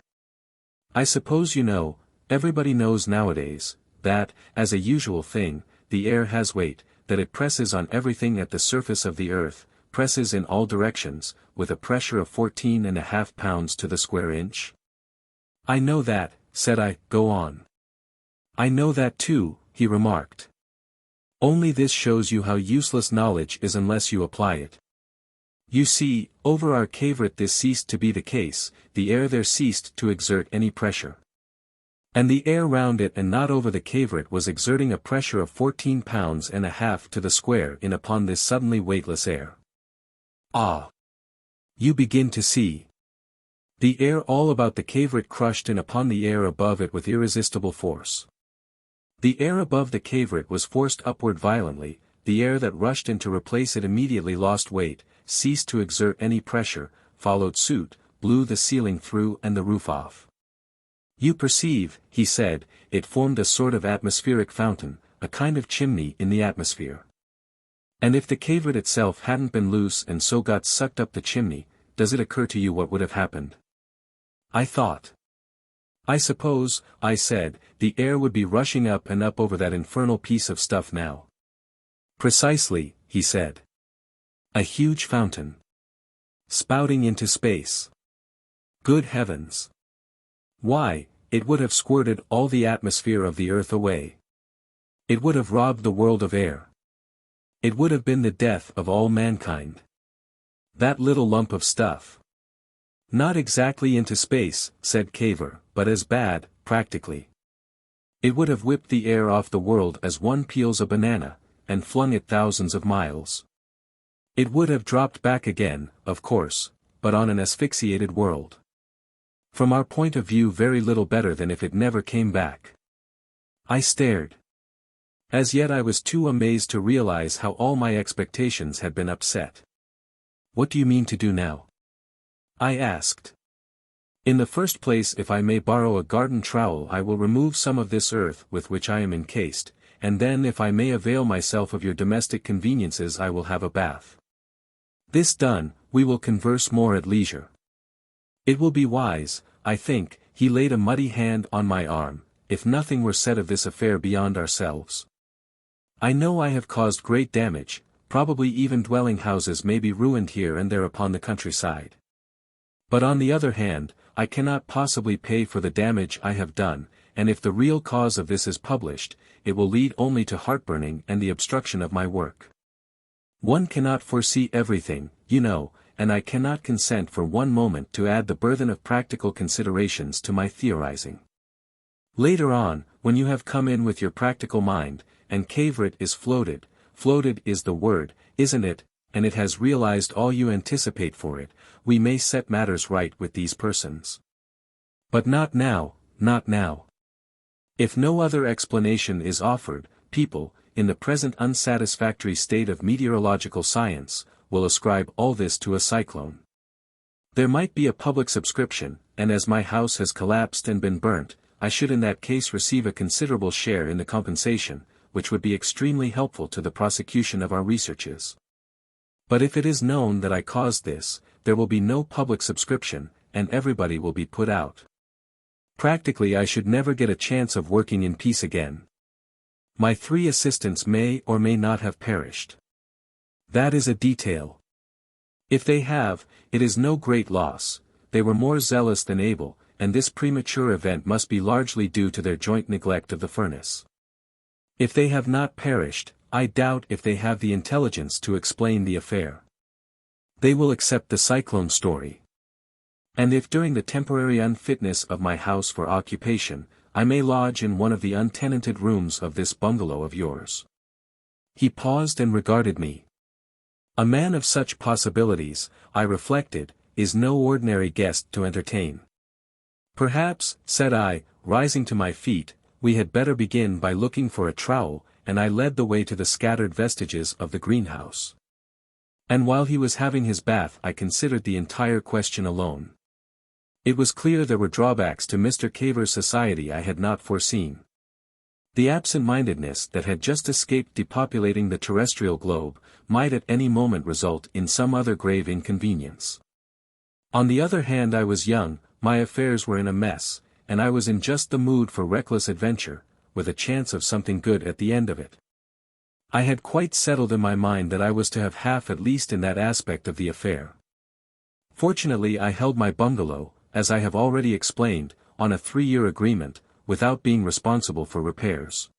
I suppose you know, everybody knows nowadays, that, as a usual thing, the air has weight, that it presses on everything at the surface of the earth, presses in all directions, with a pressure of 14.5 pounds to the square inch?" "I know that," said I, "go on." "I know that too," he remarked. "Only this shows you how useless knowledge is unless you apply it. You see, over our Cavorite this ceased to be the case, the air there ceased to exert any pressure. And the air round it and not over the Cavorite was exerting a pressure of 14.5 pounds to the square in upon this suddenly weightless air. Ah! You begin to see. The air all about the Cavorite crushed in upon the air above it with irresistible force. The air above the Cavorite was forced upward violently, the air that rushed in to replace it immediately lost weight, ceased to exert any pressure, followed suit, blew the ceiling through and the roof off. You perceive," he said, "it formed a sort of atmospheric fountain, a kind of chimney in the atmosphere. And if the Cavorite itself hadn't been loose and so got sucked up the chimney, does it occur to you what would have happened?" I thought. "I suppose," I said, "the air would be rushing up and up over that infernal piece of stuff now." "Precisely," he said. "A huge fountain. Spouting into space. Good heavens! Why, it would have squirted all the atmosphere of the earth away. It would have robbed the world of air. It would have been the death of all mankind. That little lump of stuff." "Not exactly into space," said Cavor, "but as bad, practically. It would have whipped the air off the world as one peels a banana, and flung it thousands of miles. It would have dropped back again, of course, but on an asphyxiated world. From our point of view very little better than if it never came back." I stared. As yet I was too amazed to realize how all my expectations had been upset. "What do you mean to do now?" I asked. "In the first place, if I may borrow a garden trowel, I will remove some of this earth with which I am encased, and then if I may avail myself of your domestic conveniences I will have a bath. This done, we will converse more at leisure. It will be wise, I think," he laid a muddy hand on my arm, "if nothing were said of this affair beyond ourselves. I know I have caused great damage, probably even dwelling houses may be ruined here and there upon the countryside. But on the other hand, I cannot possibly pay for the damage I have done, and if the real cause of this is published, it will lead only to heartburning and the obstruction of my work. One cannot foresee everything, you know, and I cannot consent for one moment to add the burthen of practical considerations to my theorizing. Later on, when you have come in with your practical mind, and Cavorite is floated is the word, isn't it, and it has realized all you anticipate for it, we may set matters right with these persons. But not now, not now. If no other explanation is offered, people, in the present unsatisfactory state of meteorological science, will ascribe all this to a cyclone. There might be a public subscription, and as my house has collapsed and been burnt, I should in that case receive a considerable share in the compensation, which would be extremely helpful to the prosecution of our researches. But if it is known that I caused this, there will be no public subscription, and everybody will be put out. Practically I should never get a chance of working in peace again. My 3 assistants may or may not have perished. That is a detail. If they have, it is no great loss, they were more zealous than able, and this premature event must be largely due to their joint neglect of the furnace. If they have not perished, I doubt if they have the intelligence to explain the affair. They will accept the cyclone story. And if during the temporary unfitness of my house for occupation, I may lodge in one of the untenanted rooms of this bungalow of yours. He paused and regarded me. A man of such possibilities, I reflected, is no ordinary guest to entertain. Perhaps, said I, rising to my feet, we had better begin by looking for a trowel, and I led the way to the scattered vestiges of the greenhouse. And while he was having his bath I considered the entire question alone. It was clear there were drawbacks to Mr. Cavor's society I had not foreseen. The absent-mindedness that had just escaped depopulating the terrestrial globe, might at any moment result in some other grave inconvenience. On the other hand I was young, my affairs were in a mess, and I was in just the mood for reckless adventure, with a chance of something good at the end of it. I had quite settled in my mind that I was to have half at least in that aspect of the affair. Fortunately I held my bungalow, as I have already explained, on a 3-year agreement, without being responsible for repairs.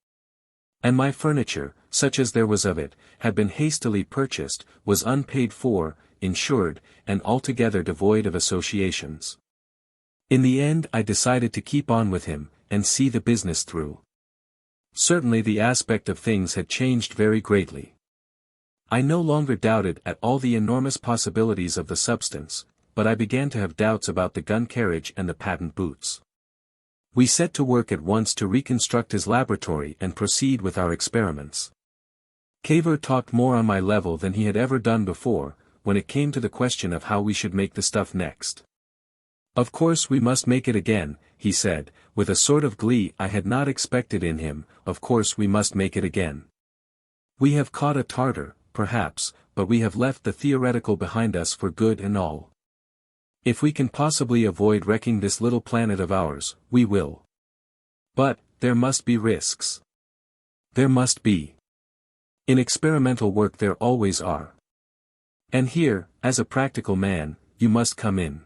And my furniture, such as there was of it, had been hastily purchased, was unpaid for, insured, and altogether devoid of associations. In the end I decided to keep on with him, and see the business through. Certainly the aspect of things had changed very greatly. I no longer doubted at all the enormous possibilities of the substance, but I began to have doubts about the gun carriage and the patent boots. We set to work at once to reconstruct his laboratory and proceed with our experiments. Cavor talked more on my level than he had ever done before, when it came to the question of how we should make the stuff next. Of course we must make it again, he said, with a sort of glee I had not expected in him, of course we must make it again. We have caught a Tartar, perhaps, but we have left the theoretical behind us for good and all. If we can possibly avoid wrecking this little planet of ours, we will. But, there must be risks. There must be. In experimental work there always are. And here, as a practical man, you must come in.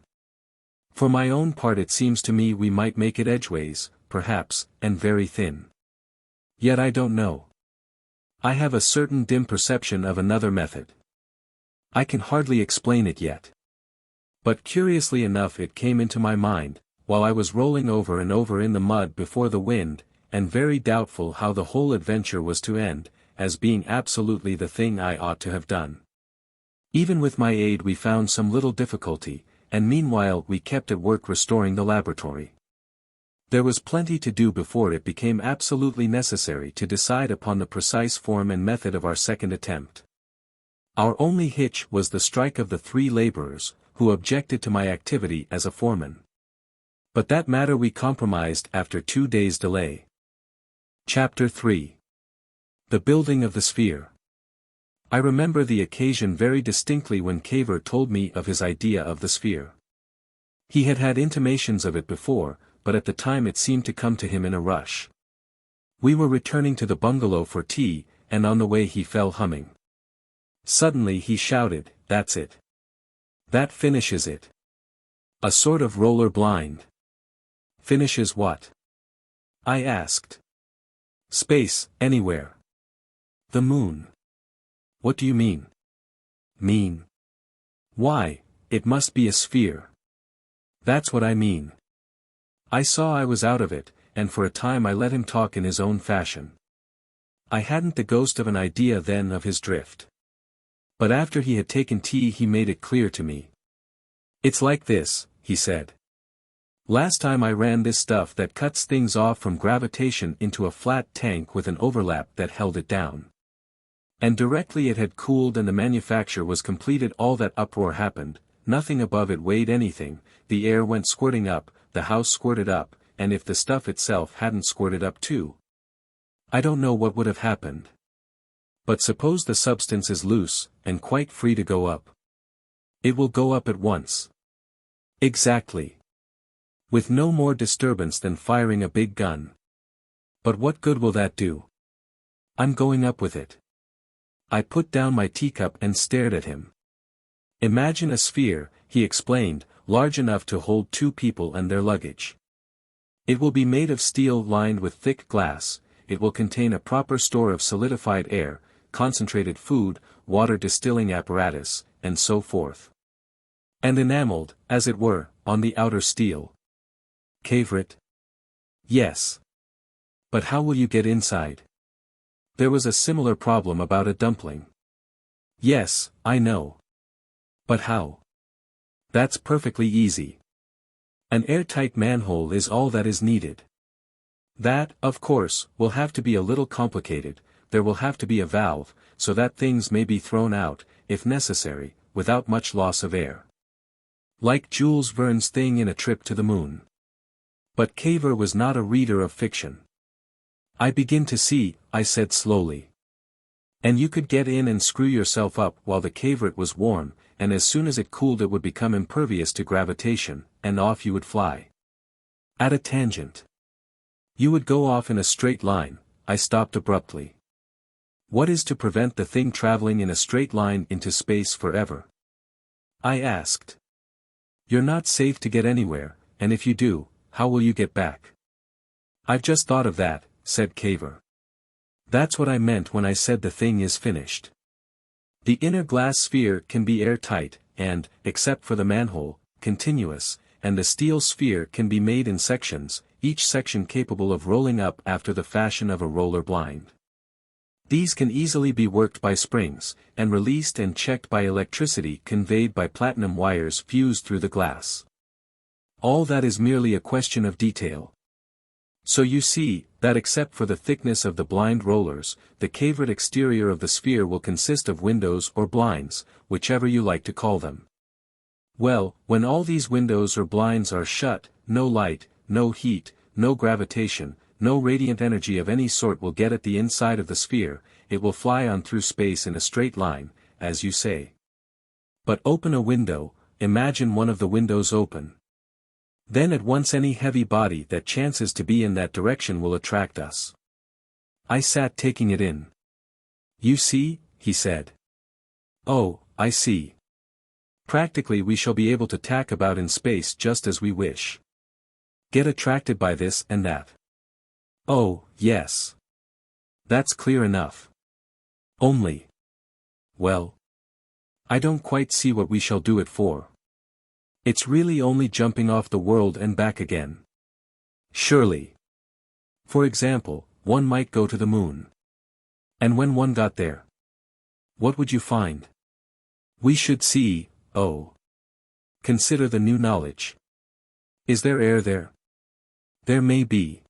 For my own part it seems to me we might make it edgeways, perhaps, and very thin. Yet I don't know. I have a certain dim perception of another method. I can hardly explain it yet. But curiously enough it came into my mind, while I was rolling over and over in the mud before the wind, and very doubtful how the whole adventure was to end, as being absolutely the thing I ought to have done. Even with my aid we found some little difficulty, and meanwhile we kept at work restoring the laboratory. There was plenty to do before it became absolutely necessary to decide upon the precise form and method of our second attempt. Our only hitch was the strike of the 3 laborers, who objected to my activity as a foreman. But that matter we compromised after 2 days' delay. Chapter 3. The Building of the Sphere. I remember the occasion very distinctly when Cavor told me of his idea of the sphere. He had had intimations of it before, but at the time it seemed to come to him in a rush. We were returning to the bungalow for tea, and on the way he fell humming. Suddenly he shouted, "That's it. That finishes it. A sort of roller blind." "Finishes what?" I asked. "Space, anywhere." "The moon." "What do you mean?" "Mean? Why, it must be a sphere." "That's what I mean." I saw I was out of it, and for a time I let him talk in his own fashion. I hadn't the ghost of an idea then of his drift. But after he had taken tea he made it clear to me. "It's like this," he said. "Last time I ran this stuff that cuts things off from gravitation into a flat tank with an overlap that held it down. And directly it had cooled and the manufacture was completed all that uproar happened, nothing above it weighed anything, the air went squirting up, the house squirted up, and if the stuff itself hadn't squirted up too, I don't know what would have happened. But suppose the substance is loose, and quite free to go up. It will go up at once." "Exactly. With no more disturbance than firing a big gun. But what good will that do?" "I'm going up with it." I put down my teacup and stared at him. "Imagine a sphere," he explained, "large enough to hold 2 people and their luggage. It will be made of steel lined with thick glass, it will contain a proper store of solidified air, concentrated food, water distilling apparatus, and so forth. And enameled, as it were, on the outer steel." "Cavorite?" "Yes. But how will you get inside?" "There was a similar problem about a dumpling." "Yes, I know. But how?" "That's perfectly easy. An airtight manhole is all that is needed. That, of course, will have to be a little complicated, there will have to be a valve, so that things may be thrown out, if necessary, without much loss of air. Like Jules Verne's thing in A Trip to the Moon." But Cavor was not a reader of fiction. "I begin to see," I said slowly. "And you could get in and screw yourself up while the Cavorite was warm, and as soon as it cooled it would become impervious to gravitation, and off you would fly. At a tangent. You would go off in a straight line." I stopped abruptly. "What is to prevent the thing traveling in a straight line into space forever?" I asked. "You're not safe to get anywhere, and if you do, how will you get back?" "I've just thought of that," said Cavor. "That's what I meant when I said the thing is finished. The inner glass sphere can be airtight, and, except for the manhole, continuous, and the steel sphere can be made in sections, each section capable of rolling up after the fashion of a roller blind. These can easily be worked by springs, and released and checked by electricity conveyed by platinum wires fused through the glass. All that is merely a question of detail. So you see, that except for the thickness of the blind rollers, the Cavorite exterior of the sphere will consist of windows or blinds, whichever you like to call them. Well, when all these windows or blinds are shut, no light, no heat, no gravitation, no radiant energy of any sort will get at the inside of the sphere, it will fly on through space in a straight line, as you say. But open a window, imagine one of the windows open. Then at once any heavy body that chances to be in that direction will attract us." I sat taking it in. "You see," he said. "Oh, I see. Practically we shall be able to tack about in space just as we wish. Get attracted by this and that." "Oh, yes. That's clear enough. Only. Well. I don't quite see what we shall do it for. It's really only jumping off the world and back again. Surely. For example, one might go to the moon. And when one got there, what would you find? We should see, oh. Consider the new knowledge. Is there air there? There may be.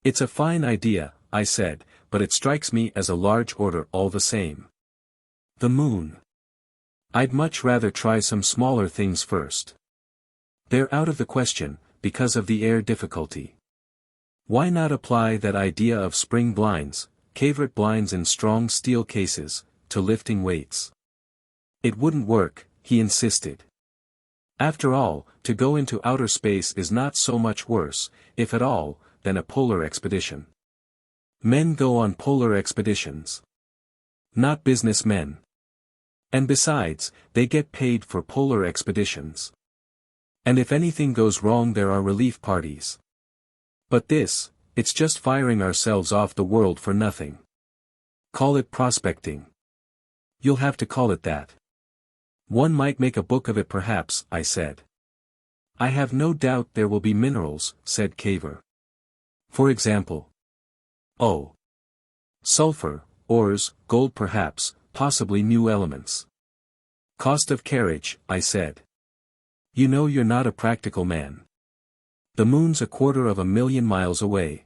It's a fine idea, I said, but it strikes me as a large order all the same. The moon. I'd much rather try some smaller things first. They're out of the question, because of the air difficulty. Why not apply that idea of spring blinds, Cavorite blinds in strong steel cases, to lifting weights? It wouldn't work, he insisted. After all, to go into outer space is not so much worse, if at all, than a polar expedition. Men go on polar expeditions. Not businessmen. And besides, they get paid for polar expeditions. And if anything goes wrong there are relief parties. But this, it's just firing ourselves off the world for nothing. Call it prospecting. You'll have to call it that. One might make a book of it perhaps, I said. I have no doubt there will be minerals, said Cavor. For example. Oh. Sulfur, ores, gold perhaps, possibly new elements. Cost of carriage, I said. You know you're not a practical man. The moon's 250,000 miles away.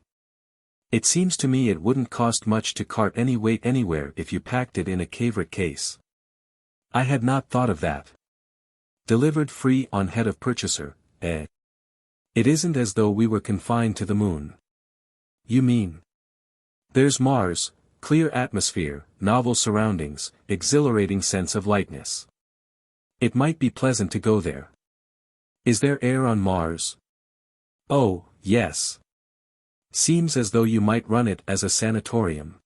It seems to me it wouldn't cost much to cart any weight anywhere if you packed it in a Cavorite case. I had not thought of that. Delivered free on head of purchaser, eh? It isn't as though we were confined to the moon. You mean? There's Mars, clear atmosphere, novel surroundings, exhilarating sense of lightness. It might be pleasant to go there. Is there air on Mars? Oh, yes. Seems as though you might run it as a sanatorium.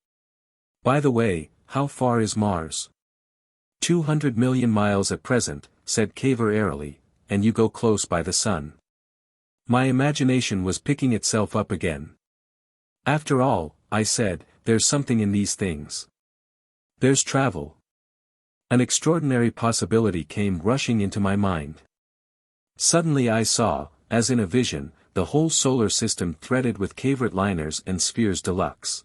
By the way, how far is Mars? 200 million miles at present, said Cavor airily, and you go close by the sun. My imagination was picking itself up again. After all, I said, there's something in these things. There's travel. An extraordinary possibility came rushing into my mind. Suddenly I saw, as in a vision, the whole solar system threaded with Cavorite liners and spheres deluxe.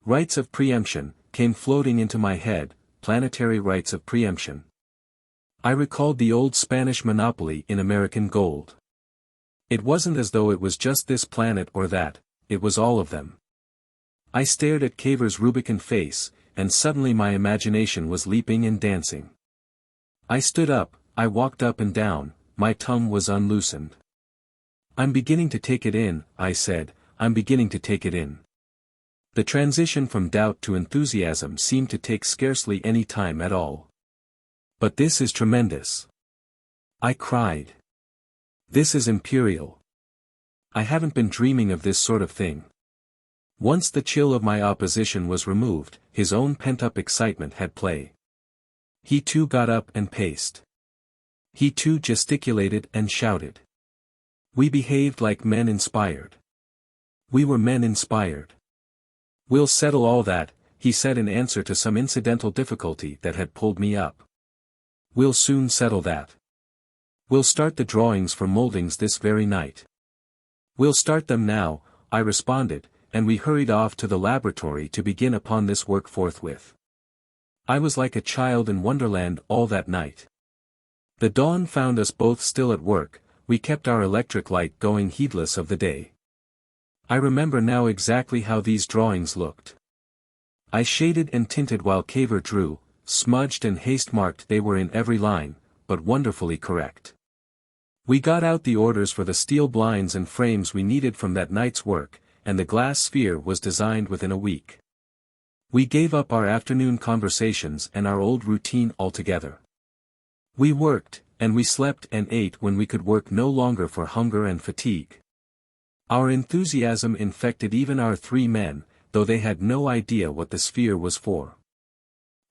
Rights of preemption came floating into my head, planetary rights of preemption. I recalled the old Spanish monopoly in American gold. It wasn't as though it was just this planet or that, it was all of them. I stared at Cavor's Rubicon face, and suddenly my imagination was leaping and dancing. I stood up, I walked up and down, my tongue was unloosened. I'm beginning to take it in, I said, I'm beginning to take it in. The transition from doubt to enthusiasm seemed to take scarcely any time at all. But this is tremendous. I cried. This is imperial. I haven't been dreaming of this sort of thing. Once the chill of my opposition was removed, his own pent-up excitement had play. He too got up and paced. He too gesticulated and shouted. We behaved like men inspired. We were men inspired. We'll settle all that, he said in answer to some incidental difficulty that had pulled me up. We'll soon settle that. We'll start the drawings for moldings this very night. We'll start them now, I responded, and we hurried off to the laboratory to begin upon this work forthwith. I was like a child in Wonderland all that night. The dawn found us both still at work, we kept our electric light going heedless of the day. I remember now exactly how these drawings looked. I shaded and tinted while Cavor drew, smudged and haste-marked they were in every line, but wonderfully correct. We got out the orders for the steel blinds and frames we needed from that night's work, and the glass sphere was designed within a week. We gave up our afternoon conversations and our old routine altogether. We worked, and we slept and ate when we could work no longer for hunger and fatigue. Our enthusiasm infected even our 3 men, though they had no idea what the sphere was for.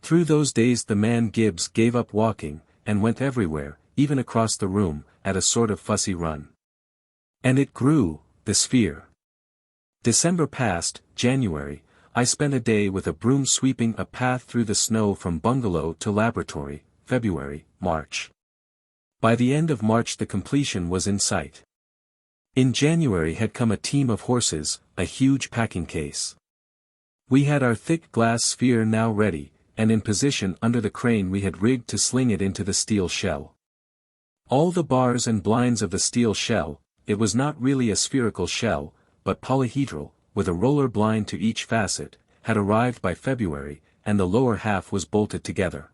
Through those days the man Gibbs gave up walking, and went everywhere, even across the room, at a sort of fussy run. And it grew, the sphere. December passed, January, I spent a day with a broom sweeping a path through the snow from bungalow to laboratory, February, March. By the end of March the completion was in sight. In January had come a team of horses, a huge packing case. We had our thick glass sphere now ready, and in position under the crane we had rigged to sling it into the steel shell. All the bars and blinds of the steel shell, it was not really a spherical shell, but polyhedral, with a roller blind to each facet, had arrived by February, and the lower half was bolted together.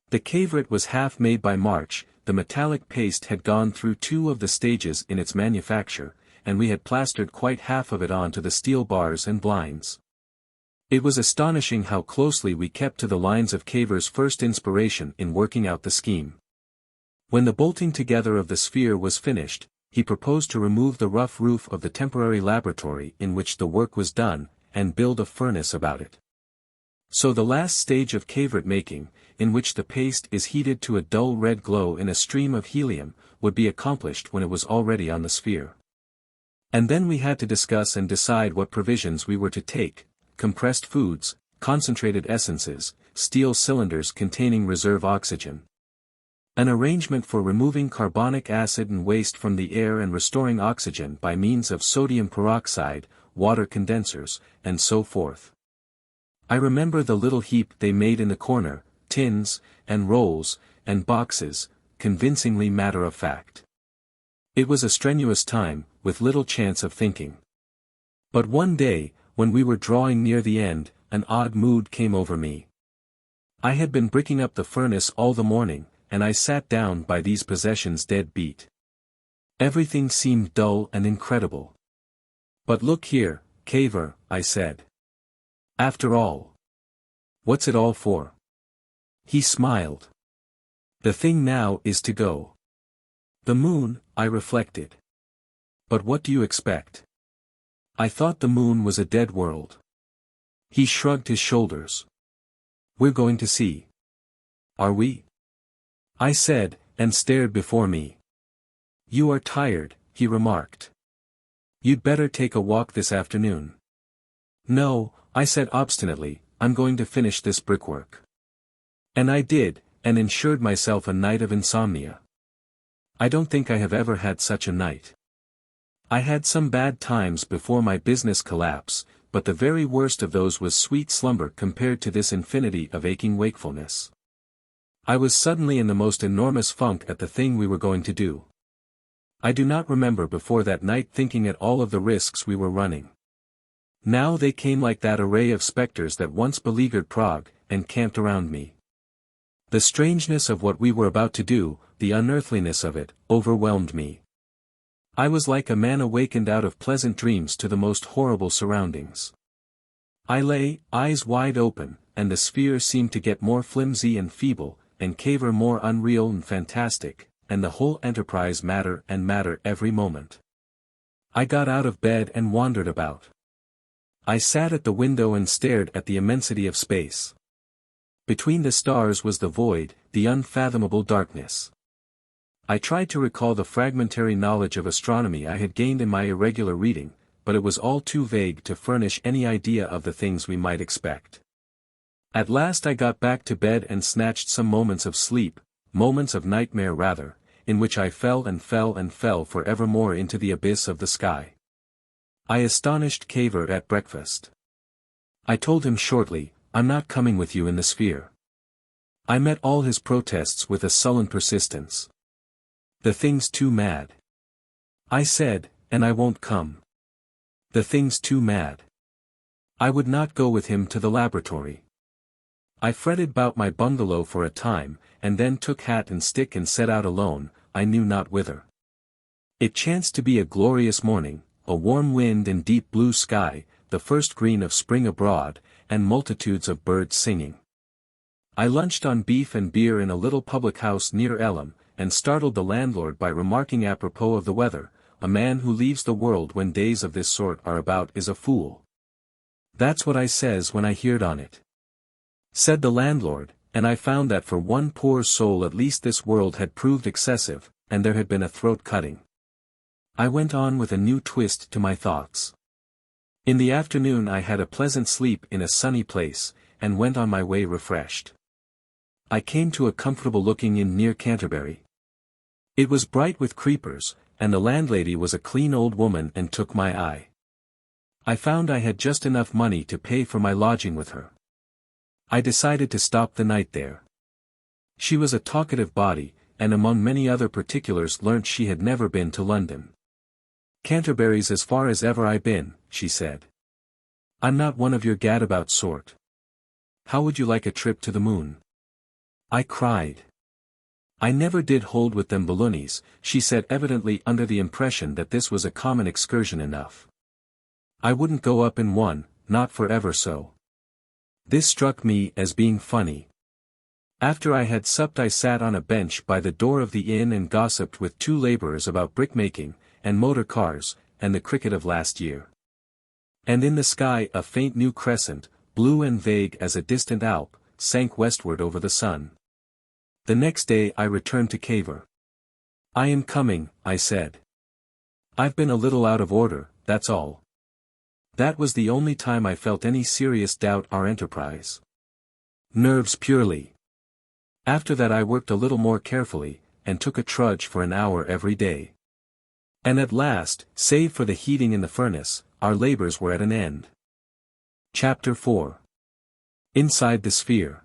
The Cavorite was half made by March, the metallic paste had gone through 2 of the stages in its manufacture, and we had plastered quite half of it onto the steel bars and blinds. It was astonishing how closely we kept to the lines of Cavor's first inspiration in working out the scheme. When the bolting together of the sphere was finished, he proposed to remove the rough roof of the temporary laboratory in which the work was done, and build a furnace about it. So the last stage of Cavorite making, in which the paste is heated to a dull red glow in a stream of helium, would be accomplished when it was already on the sphere. And then we had to discuss and decide what provisions we were to take: compressed foods, concentrated essences, steel cylinders containing reserve oxygen. An arrangement for removing carbonic acid and waste from the air and restoring oxygen by means of sodium peroxide, water condensers, and so forth. I remember the little heap they made in the corner, tins, and rolls, and boxes, convincingly matter-of-fact. It was a strenuous time, with little chance of thinking. But one day, when we were drawing near the end, an odd mood came over me. I had been bricking up the furnace all the morning, and I sat down by these possessions dead beat. Everything seemed dull and incredible. "But look here, Cavor," I said. "After all, what's it all for?" He smiled. "The thing now is to go." "The moon," I reflected. "But what do you expect? I thought the moon was a dead world." He shrugged his shoulders. "We're going to see." "Are we?" I said, and stared before me. "You are tired," he remarked. "You'd better take a walk this afternoon." "No," I said obstinately, "I'm going to finish this brickwork." And I did, and ensured myself a night of insomnia. I don't think I have ever had such a night. I had some bad times before my business collapse, but the very worst of those was sweet slumber compared to this infinity of aching wakefulness. I was suddenly in the most enormous funk at the thing we were going to do. I do not remember before that night thinking at all of the risks we were running. Now they came like that array of specters that once beleaguered Prague, and camped around me. The strangeness of what we were about to do, the unearthliness of it, overwhelmed me. I was like a man awakened out of pleasant dreams to the most horrible surroundings. I lay, eyes wide open, and the sphere seemed to get more flimsy and feeble, and Cavor more unreal and fantastic, and the whole enterprise matter every moment. I got out of bed and wandered about. I sat at the window and stared at the immensity of space. Between the stars was the void, the unfathomable darkness. I tried to recall the fragmentary knowledge of astronomy I had gained in my irregular reading, but it was all too vague to furnish any idea of the things we might expect. At last I got back to bed and snatched some moments of sleep, moments of nightmare rather, in which I fell and fell and fell forevermore into the abyss of the sky. I astonished Cavor at breakfast. I told him shortly, "I'm not coming with you in the sphere." I met all his protests with a sullen persistence. "The thing's too mad," I said, "and I won't come." "The thing's too mad." I would not go with him to the laboratory. I fretted about my bungalow for a time, and then took hat and stick and set out alone, I knew not whither. It chanced to be a glorious morning, a warm wind and deep blue sky, the first green of spring abroad, and multitudes of birds singing. I lunched on beef and beer in a little public house near Elm, and startled the landlord by remarking apropos of the weather, "A man who leaves the world when days of this sort are about is a fool." "That's what I says when I heerd on it," said the landlord, and I found that for one poor soul at least this world had proved excessive, and there had been a throat-cutting. I went on with a new twist to my thoughts. In the afternoon I had a pleasant sleep in a sunny place, and went on my way refreshed. I came to a comfortable-looking inn near Canterbury. It was bright with creepers, and the landlady was a clean old woman and took my eye. I found I had just enough money to pay for my lodging with her. I decided to stop the night there. She was a talkative body, and among many other particulars learnt she had never been to London. "Canterbury's as far as ever I been," she said. "I'm not one of your gadabout sort. How would you like a trip to the moon?" I cried. "I never did hold with them balloonies," she said, evidently under the impression that this was a common excursion enough. "I wouldn't go up in one, not for ever so." This struck me as being funny. After I had supped I sat on a bench by the door of the inn and gossiped with two labourers about brickmaking, and motor cars, and the cricket of last year. And in the sky a faint new crescent, blue and vague as a distant Alp, sank westward over the sun. The next day I returned to Cavor. "I am coming," I said. "I've been a little out of order, that's all." That was the only time I felt any serious doubt our enterprise. Nerves purely. After that I worked a little more carefully, and took a trudge for an hour every day. And at last, save for the heating in the furnace, our labors were at an end. Chapter 4. Inside the Sphere.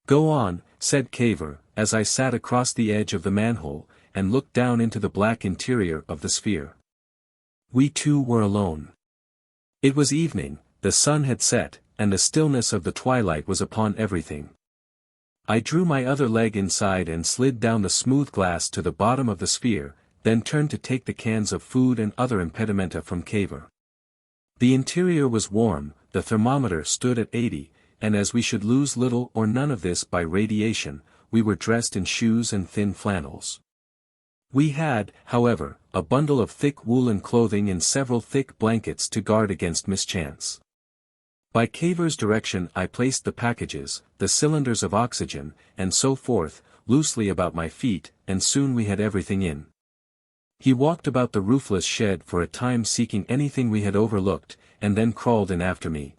"Go on," said Cavor, as I sat across the edge of the manhole, and looked down into the black interior of the sphere. We two were alone. It was evening, the sun had set, and the stillness of the twilight was upon everything. I drew my other leg inside and slid down the smooth glass to the bottom of the sphere, then turned to take the cans of food and other impedimenta from Cavor. The interior was warm, the thermometer stood at 80, and as we should lose little or none of this by radiation, we were dressed in shoes and thin flannels. We had, however, a bundle of thick woolen clothing and several thick blankets to guard against mischance. By Cavor's direction I placed the packages, the cylinders of oxygen, and so forth, loosely about my feet, and soon we had everything in. He walked about the roofless shed for a time seeking anything we had overlooked, and then crawled in after me.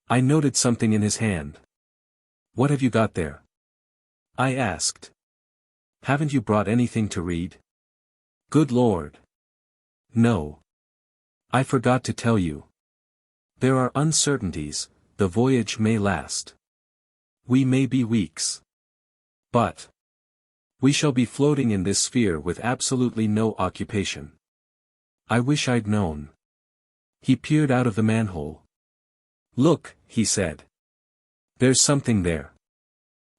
I noted something in his hand. "What have you got there?" I asked. "Haven't you brought anything to read?" "Good Lord. No. I forgot to tell you. There are uncertainties, the voyage may last. We may be weeks. But we shall be floating in this sphere with absolutely no occupation. I wish I'd known." He peered out of the manhole. "Look," he said. "There's something there.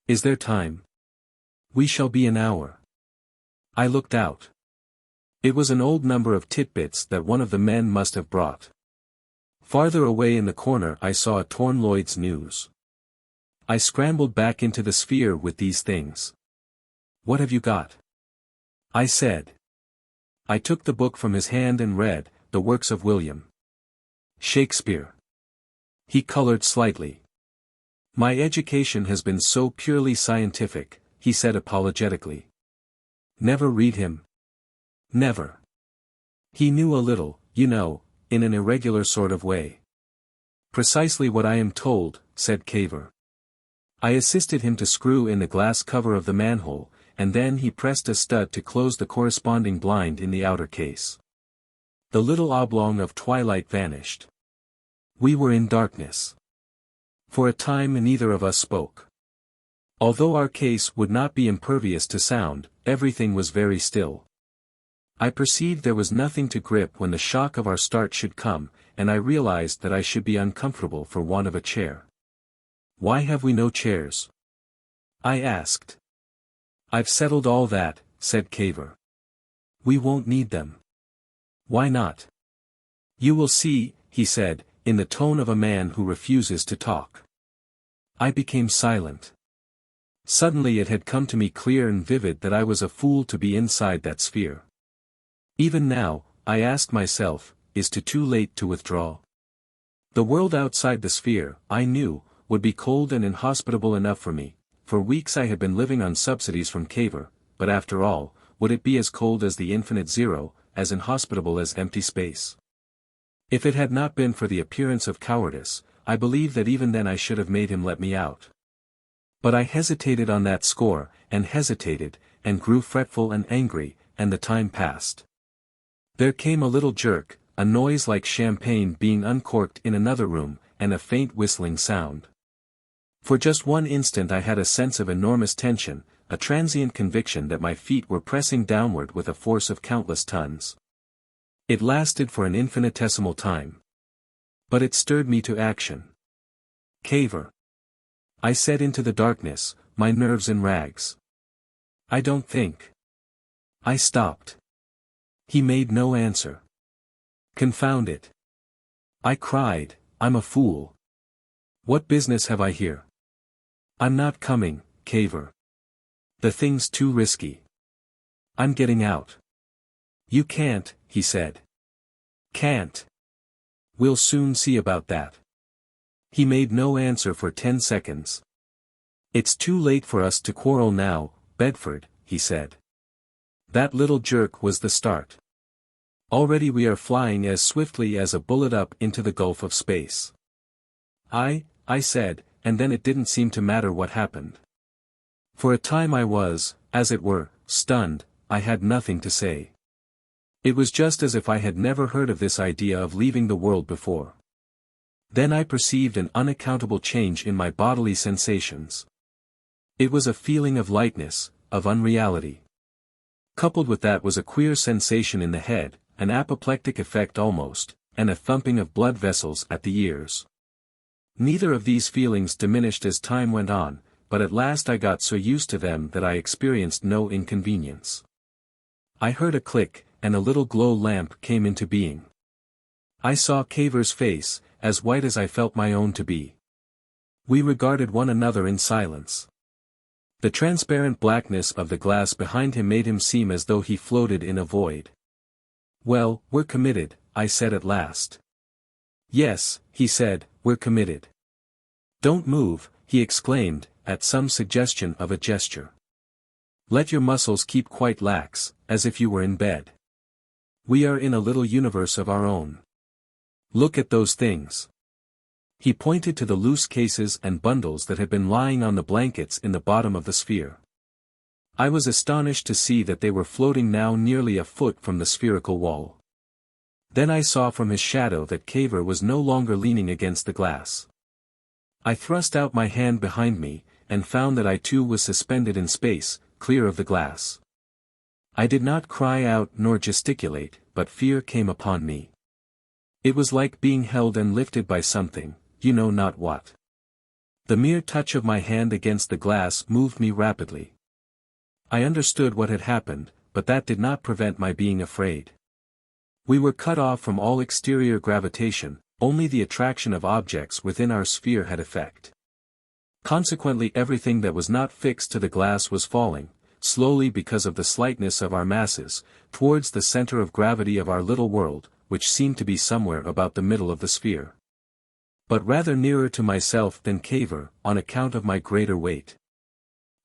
Is there time?" "We shall be an hour." I looked out. It was an old number of titbits that one of the men must have brought. Farther away in the corner I saw a torn Lloyd's News. I scrambled back into the sphere with these things. "What have you got?" I said. I took the book from his hand and read, "The Works of William Shakespeare." He colored slightly. "My education has been so purely scientific," he said apologetically. "Never read him?" "Never." He knew a little, you know, in an irregular sort of way. "Precisely what I am told," said Cavor. I assisted him to screw in the glass cover of the manhole, and then he pressed a stud to close the corresponding blind in the outer case. The little oblong of twilight vanished. We were in darkness. For a time neither of us spoke. Although our case would not be impervious to sound, everything was very still. I perceived there was nothing to grip when the shock of our start should come, and I realized that I should be uncomfortable for want of a chair. "Why have we no chairs?" I asked. "I've settled all that," said Cavor. "We won't need them." "Why not?" "You will see," he said, in the tone of a man who refuses to talk. I became silent. Suddenly it had come to me clear and vivid that I was a fool to be inside that sphere. Even now, I asked myself, is it too late to withdraw? The world outside the sphere, I knew, would be cold and inhospitable enough for me. For weeks I had been living on subsidies from Cavor, but after all, would it be as cold as the infinite zero, as inhospitable as empty space? If it had not been for the appearance of cowardice, I believe that even then I should have made him let me out. But I hesitated on that score, and hesitated, and grew fretful and angry, and the time passed. There came a little jerk, a noise like champagne being uncorked in another room, and a faint whistling sound. For just one instant I had a sense of enormous tension, a transient conviction that my feet were pressing downward with a force of countless tons. It lasted for an infinitesimal time. But it stirred me to action. "Cavor," I said into the darkness, my nerves in rags. "I don't think." I stopped. He made no answer. "Confound it!" I cried, "I'm a fool. What business have I here? I'm not coming, Cavor. The thing's too risky. I'm getting out." "You can't," he said. "Can't? We'll soon see about that." He made no answer for 10 seconds. "It's too late for us to quarrel now, Bedford," he said. That little jerk was the start. Already we are flying as swiftly as a bullet up into the gulf of space. I said, and then it didn't seem to matter what happened. For a time I was, as it were, stunned. I had nothing to say. It was just as if I had never heard of this idea of leaving the world before. Then I perceived an unaccountable change in my bodily sensations. It was a feeling of lightness, of unreality. Coupled with that was a queer sensation in the head, an apoplectic effect almost, and a thumping of blood vessels at the ears. Neither of these feelings diminished as time went on, but at last I got so used to them that I experienced no inconvenience. I heard a click, and a little glow lamp came into being. I saw Cavor's face, as white as I felt my own to be. We regarded one another in silence. The transparent blackness of the glass behind him made him seem as though he floated in a void. "Well, we're committed," I said at last. "Yes," he said, "we're committed." "Don't move," he exclaimed, at some suggestion of a gesture. "Let your muscles keep quite lax, as if you were in bed. We are in a little universe of our own. Look at those things." He pointed to the loose cases and bundles that had been lying on the blankets in the bottom of the sphere. I was astonished to see that they were floating now nearly a foot from the spherical wall. Then I saw from his shadow that Cavor was no longer leaning against the glass. I thrust out my hand behind me, and found that I too was suspended in space, clear of the glass. I did not cry out nor gesticulate, but fear came upon me. It was like being held and lifted by something, you know not what. The mere touch of my hand against the glass moved me rapidly. I understood what had happened, but that did not prevent my being afraid. We were cut off from all exterior gravitation, only the attraction of objects within our sphere had effect. Consequently everything that was not fixed to the glass was falling, slowly because of the slightness of our masses, towards the center of gravity of our little world, which seemed to be somewhere about the middle of the sphere. But rather nearer to myself than Cavor, on account of my greater weight.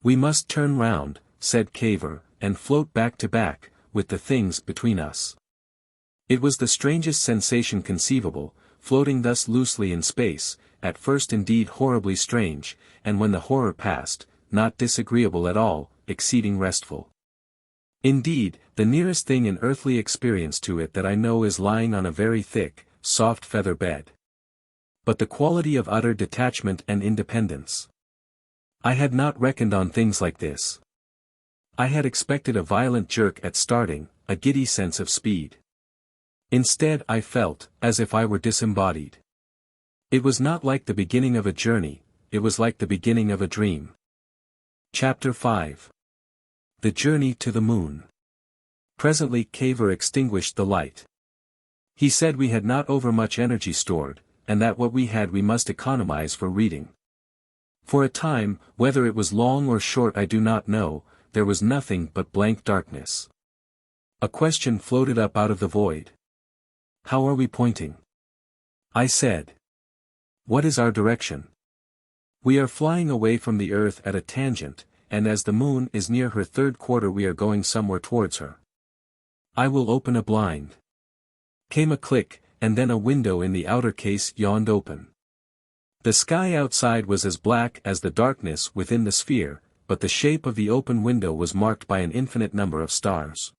"We must turn round," said Cavor, "and float back to back, with the things between us." It was the strangest sensation conceivable, floating thus loosely in space, at first indeed horribly strange, and when the horror passed, not disagreeable at all, exceeding restful. Indeed, the nearest thing in earthly experience to it that I know is lying on a very thick, soft feather bed. But the quality of utter detachment and independence. I had not reckoned on things like this. I had expected a violent jerk at starting, a giddy sense of speed. Instead I felt, as if I were disembodied. It was not like the beginning of a journey, it was like the beginning of a dream. Chapter 5. The Journey to the Moon. Presently Cavor extinguished the light. He said we had not overmuch energy stored, and that what we had we must economize for reading. For a time, whether it was long or short I do not know, there was nothing but blank darkness. A question floated up out of the void. "How are we pointing?" I said. "What is our direction?" "We are flying away from the earth at a tangent, and as the moon is near her third quarter we are going somewhere towards her." "I will open a blind." Came a click, and then a window in the outer case yawned open. The sky outside was as black as the darkness within the sphere, but the shape of the open window was marked by an infinite number of stars.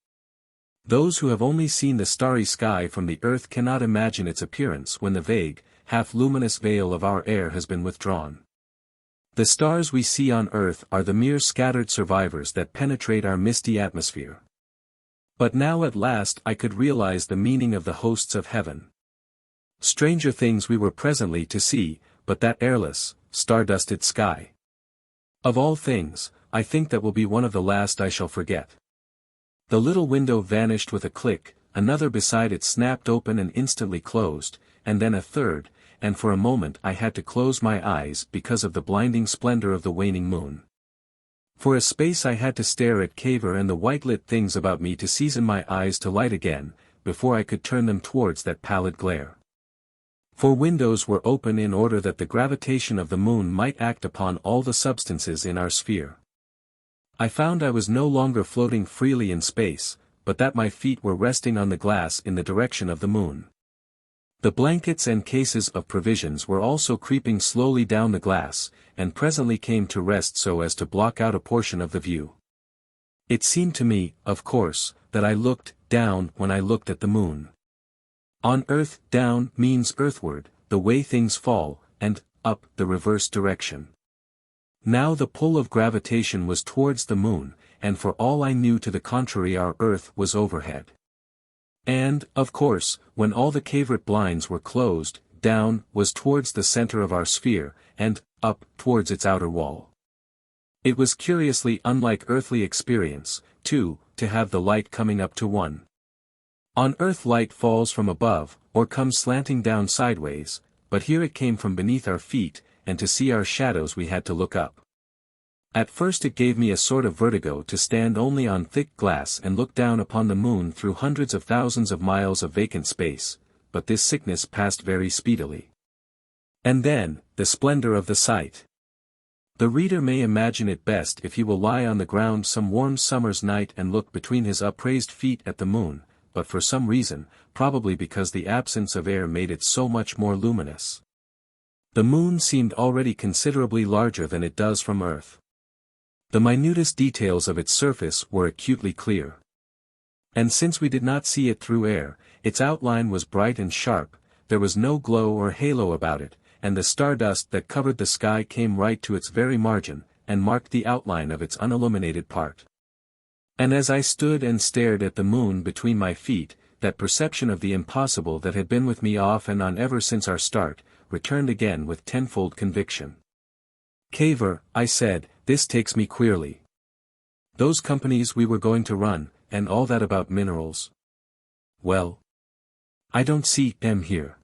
Those who have only seen the starry sky from the earth cannot imagine its appearance when the vague, half-luminous veil of our air has been withdrawn. The stars we see on earth are the mere scattered survivors that penetrate our misty atmosphere. But now at last I could realize the meaning of the hosts of heaven. Stranger things we were presently to see, but that airless, star-dusted sky. Of all things, I think that will be one of the last I shall forget. The little window vanished with a click, another beside it snapped open and instantly closed, and then a third, and for a moment I had to close my eyes because of the blinding splendor of the waning moon. For a space I had to stare at Cavor and the white-lit things about me to season my eyes to light again, before I could turn them towards that pallid glare. For windows were open in order that the gravitation of the moon might act upon all the substances in our sphere. I found I was no longer floating freely in space, but that my feet were resting on the glass in the direction of the moon. The blankets and cases of provisions were also creeping slowly down the glass, and presently came to rest so as to block out a portion of the view. It seemed to me, of course, that I looked down when I looked at the moon. On Earth, down means earthward, the way things fall, and up, the reverse direction. Now the pull of gravitation was towards the moon, and for all I knew to the contrary our Earth was overhead. And, of course, when all the Cavorite blinds were closed, down was towards the center of our sphere, and up towards its outer wall. It was curiously unlike earthly experience, too, to have the light coming up to one. On Earth light falls from above, or comes slanting down sideways, but here it came from beneath our feet, and to see our shadows we had to look up. At first it gave me a sort of vertigo to stand only on thick glass and look down upon the moon through hundreds of thousands of miles of vacant space, but this sickness passed very speedily. And then, the splendor of the sight. The reader may imagine it best if he will lie on the ground some warm summer's night and look between his upraised feet at the moon, but for some reason, probably because the absence of air made it so much more luminous. The moon seemed already considerably larger than it does from Earth. The minutest details of its surface were acutely clear. And since we did not see it through air, its outline was bright and sharp, there was no glow or halo about it, and the stardust that covered the sky came right to its very margin, and marked the outline of its unilluminated part. And as I stood and stared at the moon between my feet, that perception of the impossible that had been with me off and on ever since our start, returned again with tenfold conviction. "Cavor," I said, "this takes me queerly. Those companies we were going to run, and all that about minerals. Well, I don't see them here."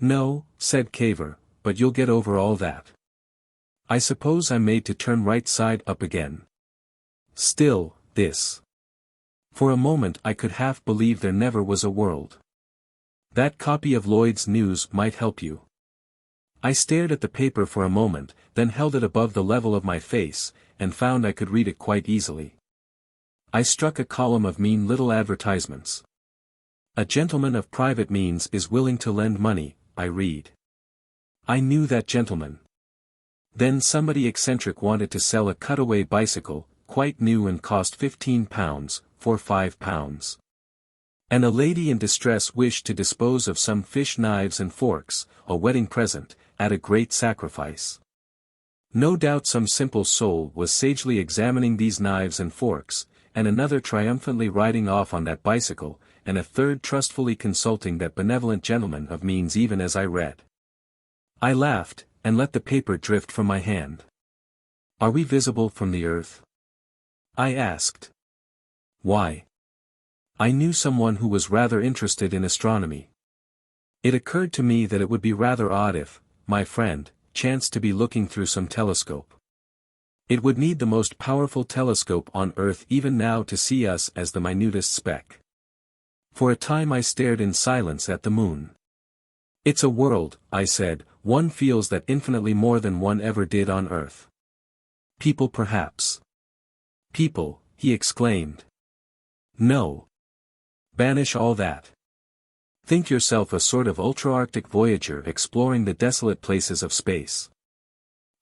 "No," said Cavor, "but you'll get over all that. I suppose I'm made to turn right side up again. Still, this. For a moment I could half believe there never was a world. That copy of Lloyd's News might help you." I stared at the paper for a moment, then held it above the level of my face, and found I could read it quite easily. I struck a column of mean little advertisements. "A gentleman of private means is willing to lend money," I read. I knew that gentleman. Then somebody eccentric wanted to sell a cutaway bicycle, quite new and cost £15, for £5. And a lady in distress wished to dispose of some fish knives and forks, a wedding present, at a great sacrifice. No doubt some simple soul was sagely examining these knives and forks, and another triumphantly riding off on that bicycle, and a third trustfully consulting that benevolent gentleman of means even as I read. I laughed, and let the paper drift from my hand. "Are we visible from the Earth?" I asked. "Why?" I knew someone who was rather interested in astronomy. It occurred to me that it would be rather odd if, my friend, chanced to be looking through some telescope. It would need the most powerful telescope on Earth even now to see us as the minutest speck. For a time I stared in silence at the moon. "It's a world," I said, "one feels that infinitely more than one ever did on Earth." "People perhaps." "People," he exclaimed. "No. Banish all that. Think yourself a sort of ultra-Arctic voyager exploring the desolate places of space.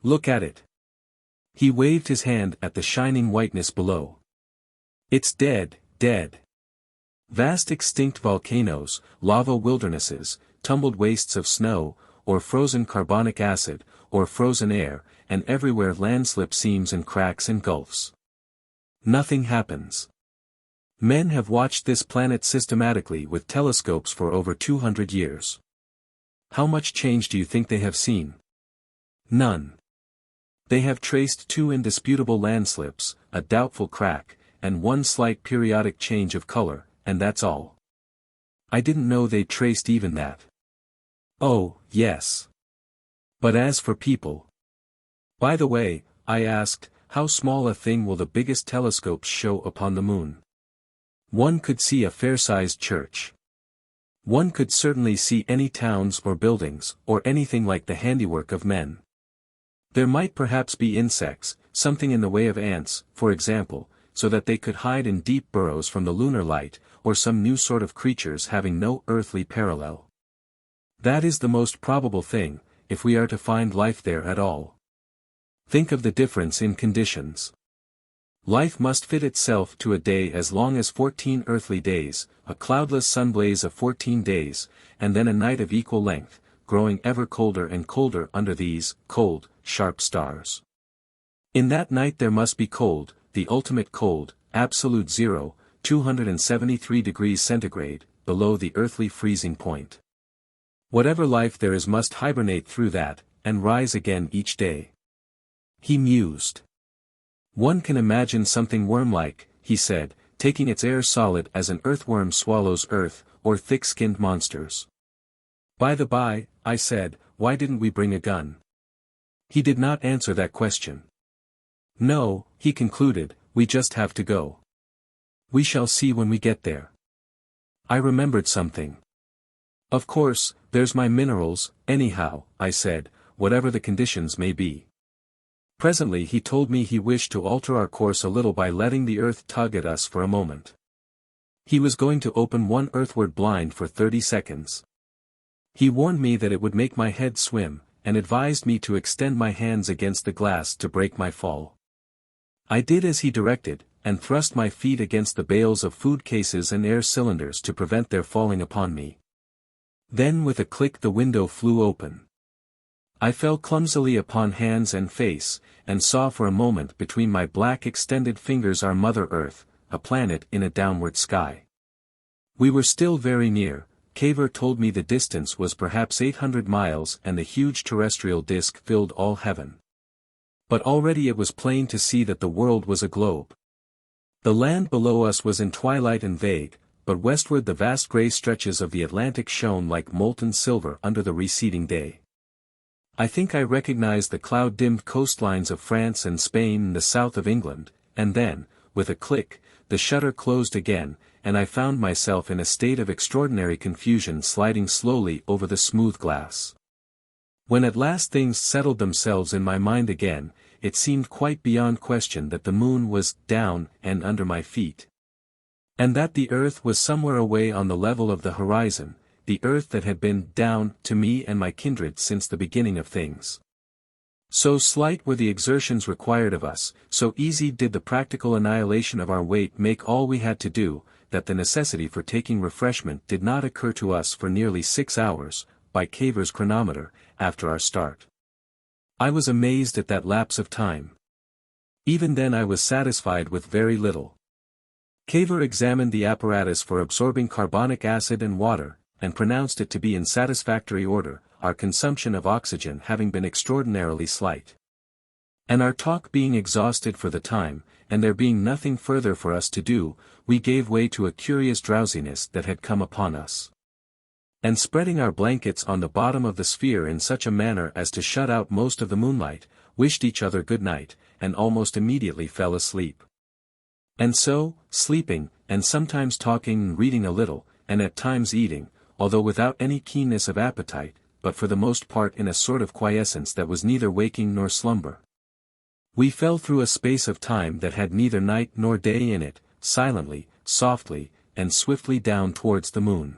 Look at it." He waved his hand at the shining whiteness below. "It's dead, dead. Vast extinct volcanoes, lava wildernesses, tumbled wastes of snow, or frozen carbonic acid, or frozen air, and everywhere landslip seams and cracks and gulfs. Nothing happens. Men have watched this planet systematically with telescopes for over 200 years. How much change do you think they have seen? None. They have traced 2 indisputable landslips, a doubtful crack, and 1 slight periodic change of color, and that's all. I didn't know they traced even that." "Oh, yes. But as for people—" "By the way," I asked, "how small a thing will the biggest telescopes show upon the moon?" "One could see a fair-sized church." One could certainly see any towns or buildings, or anything like the handiwork of men. There might perhaps be insects, something in the way of ants, for example, so that they could hide in deep burrows from the lunar light, or some new sort of creatures having no earthly parallel. That is the most probable thing, if we are to find life there at all. Think of the difference in conditions. Life must fit itself to a day as long as 14 earthly days, a cloudless sunblaze of 14 days, and then a night of equal length, growing ever colder and colder under these, cold, sharp stars. In that night there must be cold, the ultimate cold, absolute zero, 273 degrees centigrade, below the earthly freezing point. Whatever life there is must hibernate through that, and rise again each day. He mused. One can imagine something worm-like, he said, taking its air solid as an earthworm swallows earth, or thick-skinned monsters. By the by, I said, why didn't we bring a gun? He did not answer that question. No, he concluded, we just have to go. We shall see when we get there. I remembered something. Of course, there's my minerals, anyhow, I said, whatever the conditions may be. Presently he told me he wished to alter our course a little by letting the earth tug at us for a moment. He was going to open one earthward blind for 30 seconds. He warned me that it would make my head swim, and advised me to extend my hands against the glass to break my fall. I did as he directed, and thrust my feet against the bales of food cases and air cylinders to prevent their falling upon me. Then with a click the window flew open. I fell clumsily upon hands and face, and saw for a moment between my black extended fingers our Mother Earth, a planet in a downward sky. We were still very near. Cavor told me the distance was perhaps 800 miles and the huge terrestrial disk filled all heaven. But already it was plain to see that the world was a globe. The land below us was in twilight and vague, but westward the vast grey stretches of the Atlantic shone like molten silver under the receding day. I think I recognized the cloud-dimmed coastlines of France and Spain and the south of England, and then, with a click, the shutter closed again, and I found myself in a state of extraordinary confusion sliding slowly over the smooth glass. When at last things settled themselves in my mind again, it seemed quite beyond question that the moon was down and under my feet. And that the earth was somewhere away on the level of the horizon, the earth that had been down to me and my kindred since the beginning of things. So slight were the exertions required of us, so easy did the practical annihilation of our weight make all we had to do, that the necessity for taking refreshment did not occur to us for nearly 6 hours, by Cavor's chronometer, after our start. I was amazed at that lapse of time. Even then I was satisfied with very little. Cavor examined the apparatus for absorbing carbonic acid and water, and pronounced it to be in satisfactory order, our consumption of oxygen having been extraordinarily slight. And our talk being exhausted for the time, and there being nothing further for us to do, we gave way to a curious drowsiness that had come upon us. And spreading our blankets on the bottom of the sphere in such a manner as to shut out most of the moonlight, wished each other good night, and almost immediately fell asleep. And so, sleeping, and sometimes talking and reading a little, and at times eating, although without any keenness of appetite, but for the most part in a sort of quiescence that was neither waking nor slumber. We fell through a space of time that had neither night nor day in it, silently, softly, and swiftly down towards the moon.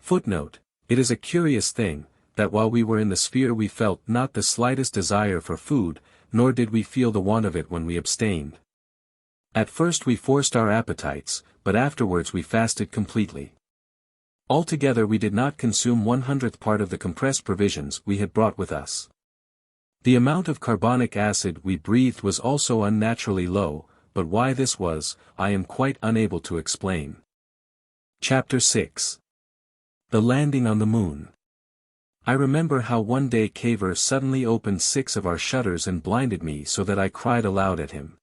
Footnote: It is a curious thing, that while we were in the sphere we felt not the slightest desire for food, nor did we feel the want of it when we abstained. At first we forced our appetites, but afterwards we fasted completely. Altogether we did not consume 1/100th part of the compressed provisions we had brought with us. The amount of carbonic acid we breathed was also unnaturally low, but why this was, I am quite unable to explain. Chapter 6. The Landing on the Moon. I remember how one day Cavor suddenly opened 6 of our shutters and blinded me so that I cried aloud at him.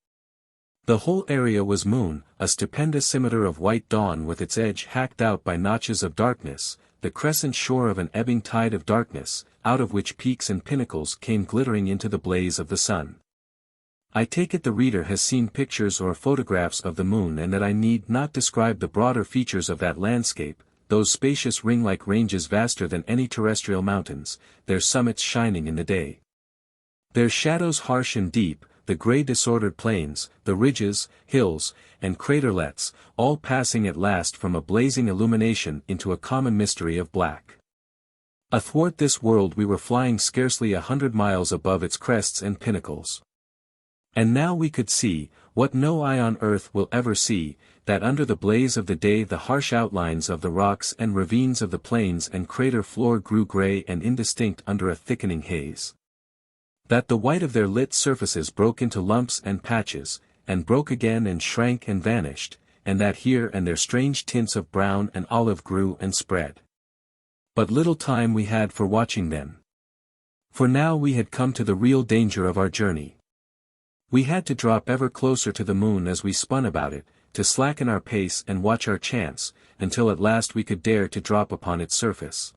The whole area was moon, a stupendous scimitar of white dawn with its edge hacked out by notches of darkness, the crescent shore of an ebbing tide of darkness, out of which peaks and pinnacles came glittering into the blaze of the sun. I take it the reader has seen pictures or photographs of the moon and that I need not describe the broader features of that landscape, those spacious ring-like ranges vaster than any terrestrial mountains, their summits shining in the day. Their shadows harsh and deep, the grey disordered plains, the ridges, hills, and craterlets, all passing at last from a blazing illumination into a common mystery of black. Athwart this world we were flying scarcely 100 miles above its crests and pinnacles. And now we could see, what no eye on earth will ever see, that under the blaze of the day the harsh outlines of the rocks and ravines of the plains and crater floor grew grey and indistinct under a thickening haze. That the white of their lit surfaces broke into lumps and patches, and broke again and shrank and vanished, and that here and there strange tints of brown and olive grew and spread. But little time we had for watching then. For now we had come to the real danger of our journey. We had to drop ever closer to the moon as we spun about it, to slacken our pace and watch our chance, until at last we could dare to drop upon its surface.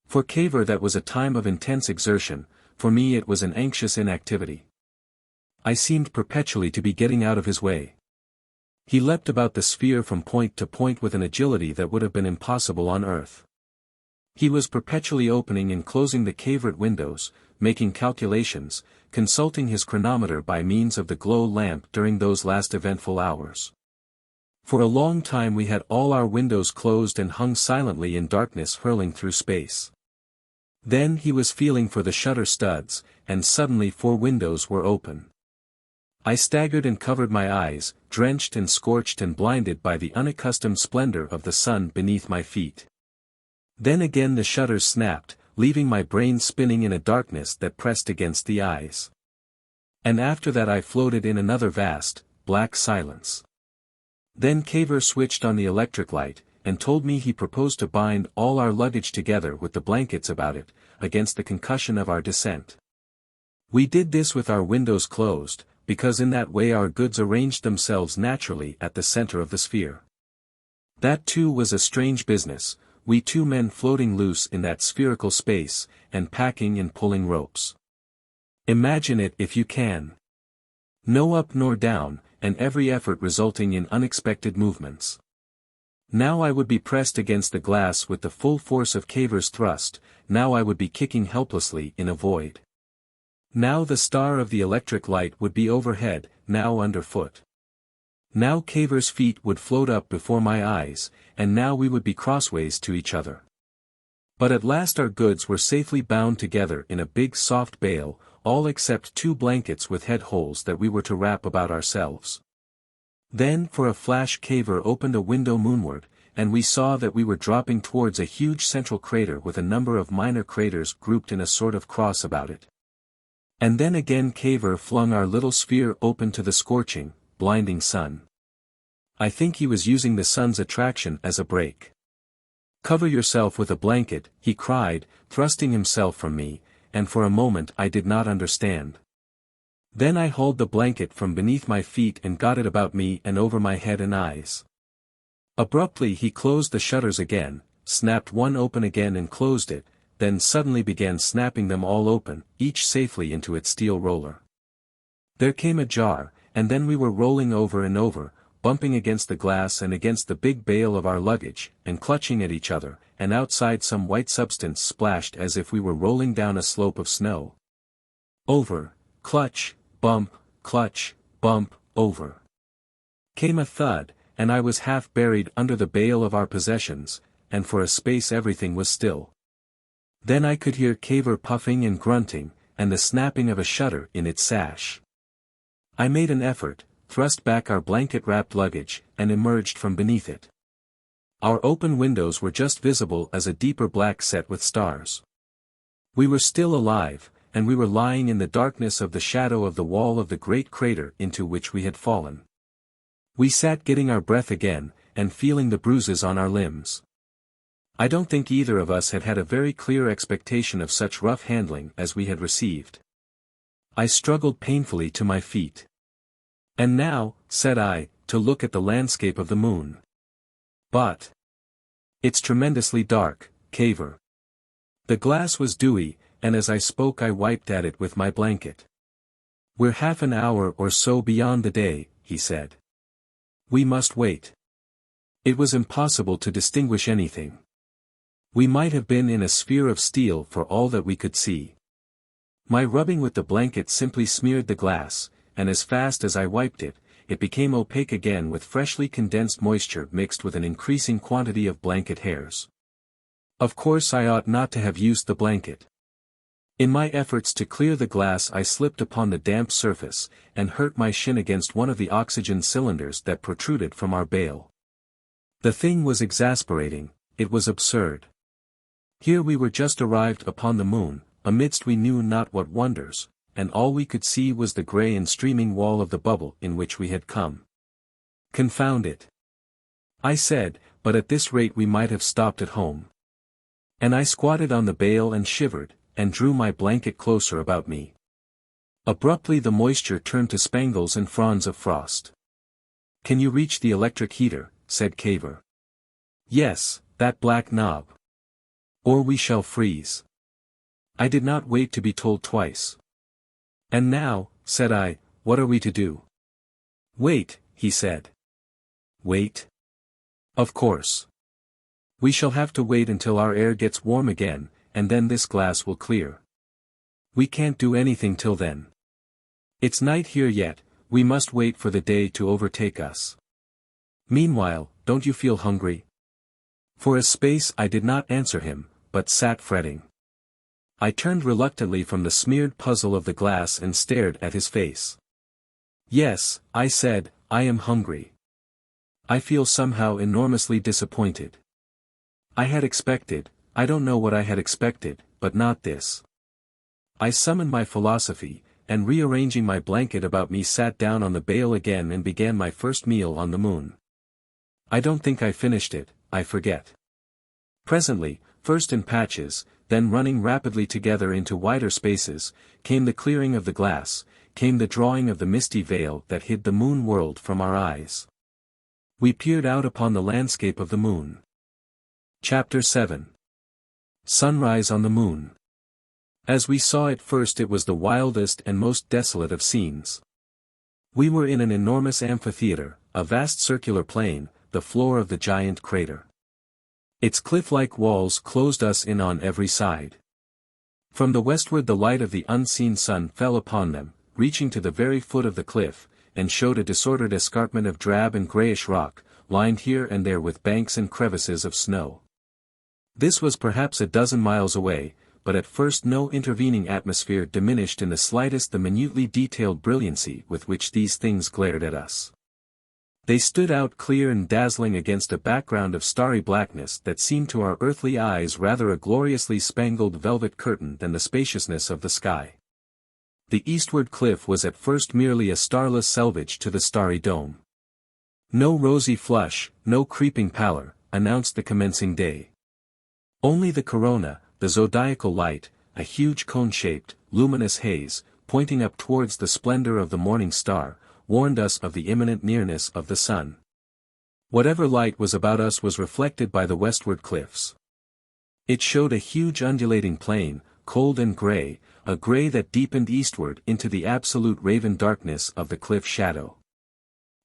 For Cavor that was a time of intense exertion, for me it was an anxious inactivity. I seemed perpetually to be getting out of his way. He leapt about the sphere from point to point with an agility that would have been impossible on Earth. He was perpetually opening and closing the Cavorite windows, making calculations, consulting his chronometer by means of the glow lamp during those last eventful hours. For a long time we had all our windows closed and hung silently in darkness hurling through space. Then he was feeling for the shutter studs, and suddenly 4 windows were open. I staggered and covered my eyes, drenched and scorched and blinded by the unaccustomed splendor of the sun beneath my feet. Then again the shutters snapped, leaving my brain spinning in a darkness that pressed against the eyes. And after that I floated in another vast, black silence. Then Cavor switched on the electric light, and told me he proposed to bind all our luggage together with the blankets about it, against the concussion of our descent. We did this with our windows closed, because in that way our goods arranged themselves naturally at the center of the sphere. That too was a strange business, we 2 men floating loose in that spherical space, and packing and pulling ropes. Imagine it if you can. No up nor down, and every effort resulting in unexpected movements. Now I would be pressed against the glass with the full force of Cavor's thrust, now I would be kicking helplessly in a void. Now the star of the electric light would be overhead, now underfoot. Now Cavor's feet would float up before my eyes, and now we would be crossways to each other. But at last our goods were safely bound together in a big soft bale, all except 2 blankets with head holes that we were to wrap about ourselves. Then for a flash Cavor opened a window moonward, and we saw that we were dropping towards a huge central crater with a number of minor craters grouped in a sort of cross about it. And then again Cavor flung our little sphere open to the scorching, blinding sun. I think he was using the sun's attraction as a brake. "Cover yourself with a blanket," he cried, thrusting himself from me, and for a moment I did not understand. Then I hauled the blanket from beneath my feet and got it about me and over my head and eyes. Abruptly he closed the shutters again, snapped one open again and closed it, then suddenly began snapping them all open, each safely into its steel roller. There came a jar, and then we were rolling over and over, bumping against the glass and against the big bale of our luggage, and clutching at each other, and outside some white substance splashed as if we were rolling down a slope of snow. Over, clutch, bump, over. Came a thud, and I was half buried under the bale of our possessions, and for a space everything was still. Then I could hear Cavor puffing and grunting, and the snapping of a shutter in its sash. I made an effort, thrust back our blanket-wrapped luggage, and emerged from beneath it. Our open windows were just visible as a deeper black set with stars. We were still alive, and we were lying in the darkness of the shadow of the wall of the great crater into which we had fallen. We sat getting our breath again, and feeling the bruises on our limbs. I don't think either of us had had a very clear expectation of such rough handling as we had received. I struggled painfully to my feet. "And now," said I, "to look at the landscape of the moon. But it's tremendously dark, Cavor." The glass was dewy, and as I spoke I wiped at it with my blanket. "We're half an hour or so beyond the day," he said. "We must wait. It was impossible to distinguish anything. We might have been in a sphere of steel for all that we could see. My rubbing with the blanket simply smeared the glass, and as fast as I wiped it, it became opaque again with freshly condensed moisture mixed with an increasing quantity of blanket hairs. Of course I ought not to have used the blanket. In my efforts to clear the glass I slipped upon the damp surface, and hurt my shin against one of the oxygen cylinders that protruded from our bale. The thing was exasperating, it was absurd. Here we were just arrived upon the moon, amidst we knew not what wonders, and all we could see was the grey and streaming wall of the bubble in which we had come. Confound it! I said, but at this rate we might have stopped at home. And I squatted on the bale and shivered, and drew my blanket closer about me. Abruptly the moisture turned to spangles and fronds of frost. "Can you reach the electric heater?" said Cavor. "Yes, that black knob. Or we shall freeze." I did not wait to be told twice. "And now," said I, "what are we to do?" "Wait," he said. "Wait? Of course. We shall have to wait until our air gets warm again, and then this glass will clear. We can't do anything till then. It's night here yet, we must wait for the day to overtake us. Meanwhile, don't you feel hungry?" For a space I did not answer him, but sat fretting. I turned reluctantly from the smeared puzzle of the glass and stared at his face. "Yes," I said, "I am hungry. I feel somehow enormously disappointed. I had expected, I don't know what I had expected, but not this." I summoned my philosophy, and rearranging my blanket about me sat down on the bale again and began my first meal on the moon. I don't think I finished it, I forget. Presently, first in patches, then running rapidly together into wider spaces, came the clearing of the glass, came the drawing of the misty veil that hid the moon world from our eyes. We peered out upon the landscape of the moon. Chapter 7. Sunrise on the Moon. As we saw it first it was the wildest and most desolate of scenes. We were in an enormous amphitheater, a vast circular plain, the floor of the giant crater. Its cliff-like walls closed us in on every side. From the westward the light of the unseen sun fell upon them, reaching to the very foot of the cliff, and showed a disordered escarpment of drab and greyish rock, lined here and there with banks and crevices of snow. This was perhaps a dozen miles away, but at first no intervening atmosphere diminished in the slightest the minutely detailed brilliancy with which these things glared at us. They stood out clear and dazzling against a background of starry blackness that seemed to our earthly eyes rather a gloriously spangled velvet curtain than the spaciousness of the sky. The eastward cliff was at first merely a starless selvage to the starry dome. No rosy flush, no creeping pallor, announced the commencing day. Only the corona, the zodiacal light, a huge cone-shaped, luminous haze, pointing up towards the splendor of the morning star, warned us of the imminent nearness of the sun. Whatever light was about us was reflected by the westward cliffs. It showed a huge undulating plain, cold and grey, a grey that deepened eastward into the absolute raven darkness of the cliff shadow.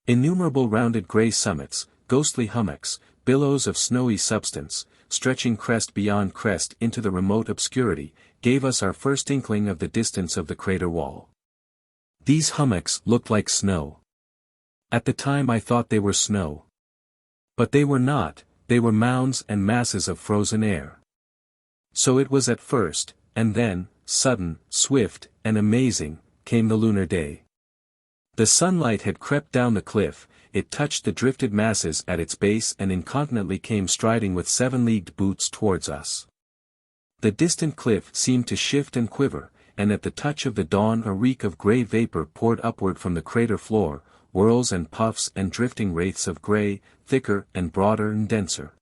Innumerable rounded grey summits, ghostly hummocks, billows of snowy substance, stretching crest beyond crest into the remote obscurity, gave us our first inkling of the distance of the crater wall. These hummocks looked like snow. At the time I thought they were snow. But they were not, they were mounds and masses of frozen air. So it was at first, and then, sudden, swift, and amazing, came the lunar day. The sunlight had crept down the cliff, it touched the drifted masses at its base and incontinently came striding with 7-leagued boots towards us. The distant cliff seemed to shift and quiver, and at the touch of the dawn a reek of grey vapour poured upward from the crater floor, whirls and puffs and drifting wraiths of grey, thicker and broader and denser.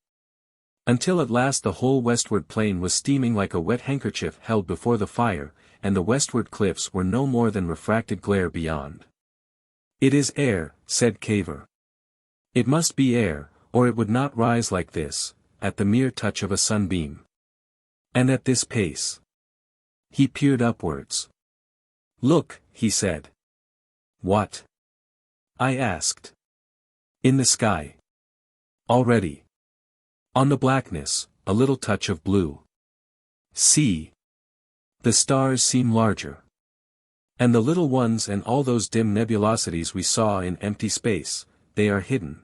Until at last the whole westward plain was steaming like a wet handkerchief held before the fire, and the westward cliffs were no more than refracted glare beyond. "It is air," said Cavor. "It must be air, or it would not rise like this, at the mere touch of a sunbeam. And at this pace." He peered upwards. "Look," he said. "What?" I asked. "In the sky. Already. On the blackness, a little touch of blue. See. The stars seem larger. And the little ones and all those dim nebulosities we saw in empty space, they are hidden.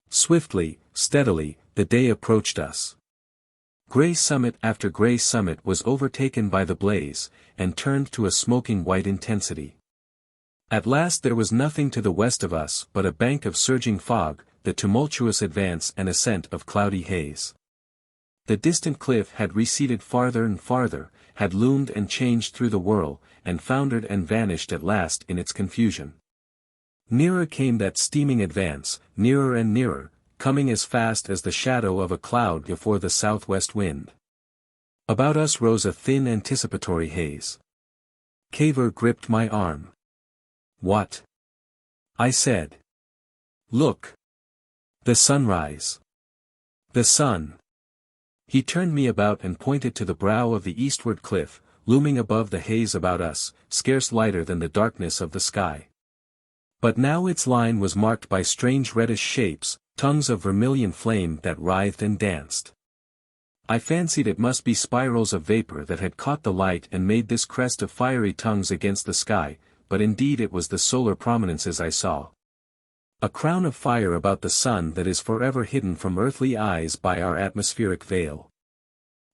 Swiftly, steadily, the day approached us. Gray summit after gray summit was overtaken by the blaze, and turned to a smoking white intensity. At last there was nothing to the west of us but a bank of surging fog, the tumultuous advance and ascent of cloudy haze. The distant cliff had receded farther and farther, had loomed and changed through the whirl, and foundered and vanished at last in its confusion. Nearer came that steaming advance, nearer and nearer, coming as fast as the shadow of a cloud before the southwest wind. About us rose a thin anticipatory haze. Cavor gripped my arm. "What?" I said. "Look. The sunrise. The sun." He turned me about and pointed to the brow of the eastward cliff, looming above the haze about us, scarce lighter than the darkness of the sky. But now its line was marked by strange reddish shapes, tongues of vermilion flame that writhed and danced. I fancied it must be spirals of vapor that had caught the light and made this crest of fiery tongues against the sky, but indeed it was the solar prominences I saw. A crown of fire about the sun that is forever hidden from earthly eyes by our atmospheric veil.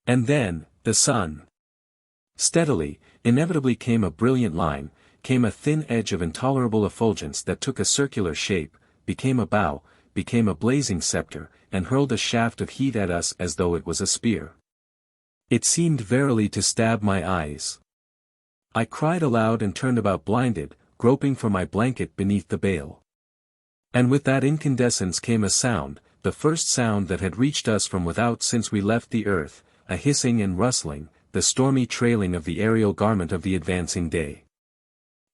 And then, the sun. Steadily, inevitably came a brilliant line, came a thin edge of intolerable effulgence that took a circular shape, became a bow, became a blazing scepter, and hurled a shaft of heat at us as though it was a spear. It seemed verily to stab my eyes. I cried aloud and turned about blinded, groping for my blanket beneath the bale. And with that incandescence came a sound, the first sound that had reached us from without since we left the earth, a hissing and rustling, the stormy trailing of the aerial garment of the advancing day.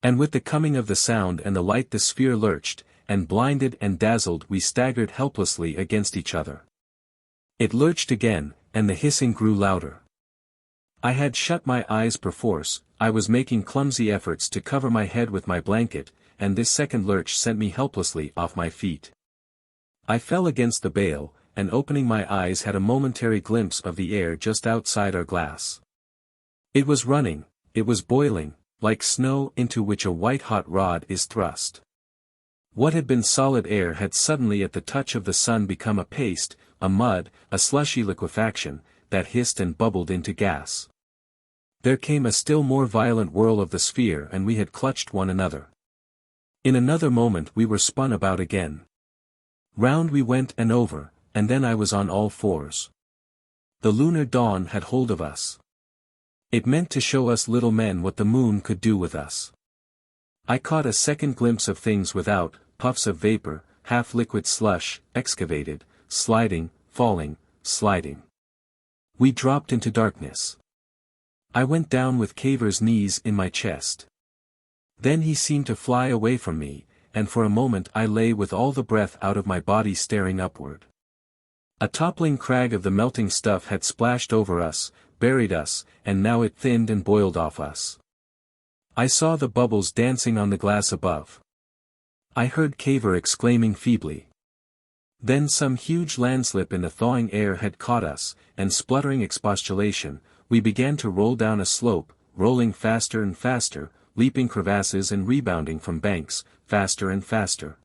And with the coming of the sound and the light the sphere lurched, and blinded and dazzled we staggered helplessly against each other. It lurched again, and the hissing grew louder. I had shut my eyes perforce, I was making clumsy efforts to cover my head with my blanket, and this second lurch sent me helplessly off my feet. I fell against the bale, and opening my eyes had a momentary glimpse of the air just outside our glass. It was running, it was boiling, like snow into which a white-hot rod is thrust. What had been solid air had suddenly at the touch of the sun become a paste, a mud, a slushy liquefaction, that hissed and bubbled into gas. There came a still more violent whirl of the sphere and we had clutched one another. In another moment we were spun about again. Round we went and over, and then I was on all fours. The lunar dawn had hold of us. It meant to show us little men what the moon could do with us. I caught a second glimpse of things without, puffs of vapor, half-liquid slush, excavated, sliding, falling, sliding. We dropped into darkness. I went down with Cavor's knees in my chest. Then he seemed to fly away from me, and for a moment I lay with all the breath out of my body staring upward. A toppling crag of the melting stuff had splashed over us, buried us, and now it thinned and boiled off us. I saw the bubbles dancing on the glass above. I heard Cavor exclaiming feebly. Then some huge landslip in the thawing air had caught us, and spluttering expostulation, we began to roll down a slope, rolling faster and faster, leaping crevasses and rebounding from banks, faster and faster.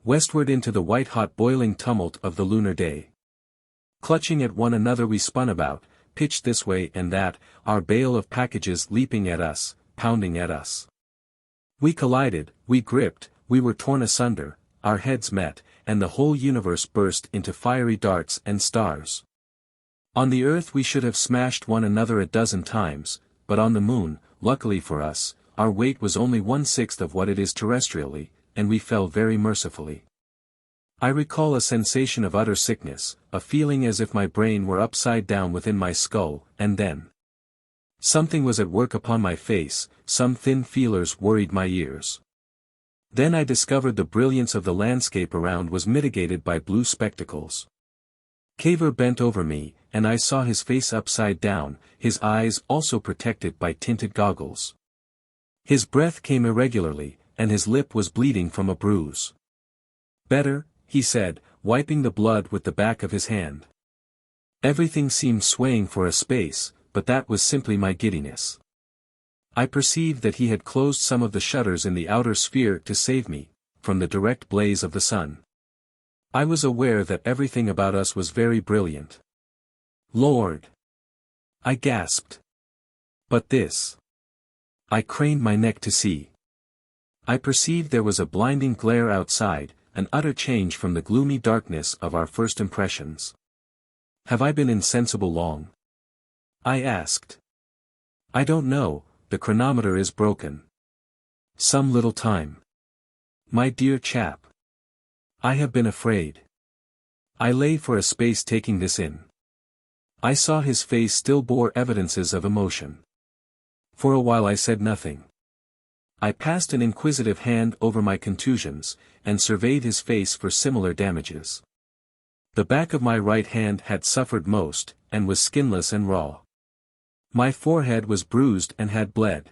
Westward into the white-hot boiling tumult of the lunar day. Clutching at one another we spun about, pitched this way and that, our bale of packages leaping at us, pounding at us. We collided, we gripped, we were torn asunder, our heads met, and the whole universe burst into fiery darts and stars. On the earth we should have smashed one another a dozen times, but on the moon, luckily for us, our weight was only 1/6 of what it is terrestrially, and we fell very mercifully. I recall a sensation of utter sickness, a feeling as if my brain were upside down within my skull, and then something was at work upon my face, some thin feelers worried my ears. Then I discovered the brilliance of the landscape around was mitigated by blue spectacles. Cavor bent over me, and I saw his face upside down, his eyes also protected by tinted goggles. His breath came irregularly, and his lip was bleeding from a bruise. "Better," he said, wiping the blood with the back of his hand. Everything seemed swaying for a space, but that was simply my giddiness. I perceived that he had closed some of the shutters in the outer sphere to save me from the direct blaze of the sun. I was aware that everything about us was very brilliant. Lord! I gasped. But this. I craned my neck to see. I perceived there was a blinding glare outside, an utter change from the gloomy darkness of our first impressions. Have I been insensible long? I asked. I don't know, the chronometer is broken. Some little time. My dear chap. I have been afraid. I lay for a space taking this in. I saw his face still bore evidences of emotion. For a while I said nothing. I passed an inquisitive hand over my contusions, and surveyed his face for similar damages. The back of my right hand had suffered most, and was skinless and raw. My forehead was bruised and had bled.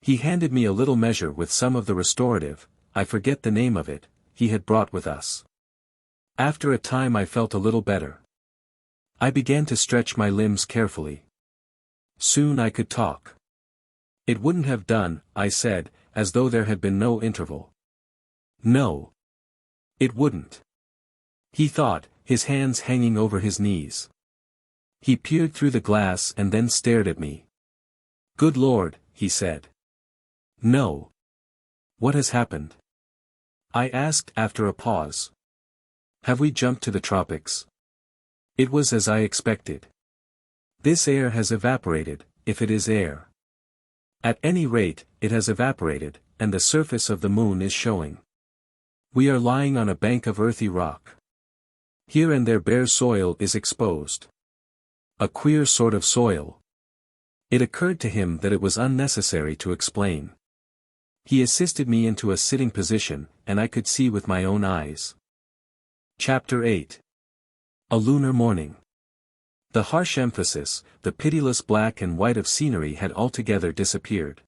He handed me a little measure with some of the restorative, I forget the name of it, he had brought with us. After a time I felt a little better. I began to stretch my limbs carefully. Soon I could talk. It wouldn't have done, I said, as though there had been no interval. No. It wouldn't. He thought, his hands hanging over his knees. He peered through the glass and then stared at me. Good Lord, he said. No. What has happened? I asked after a pause. Have we jumped to the tropics? It was as I expected. This air has evaporated, if it is air. At any rate, it has evaporated, and the surface of the moon is showing. We are lying on a bank of earthy rock. Here and there bare soil is exposed. A queer sort of soil. It occurred to him that it was unnecessary to explain. He assisted me into a sitting position, and I could see with my own eyes. Chapter 8. A lunar morning. The harsh emphasis, the pitiless black and white of scenery had altogether disappeared.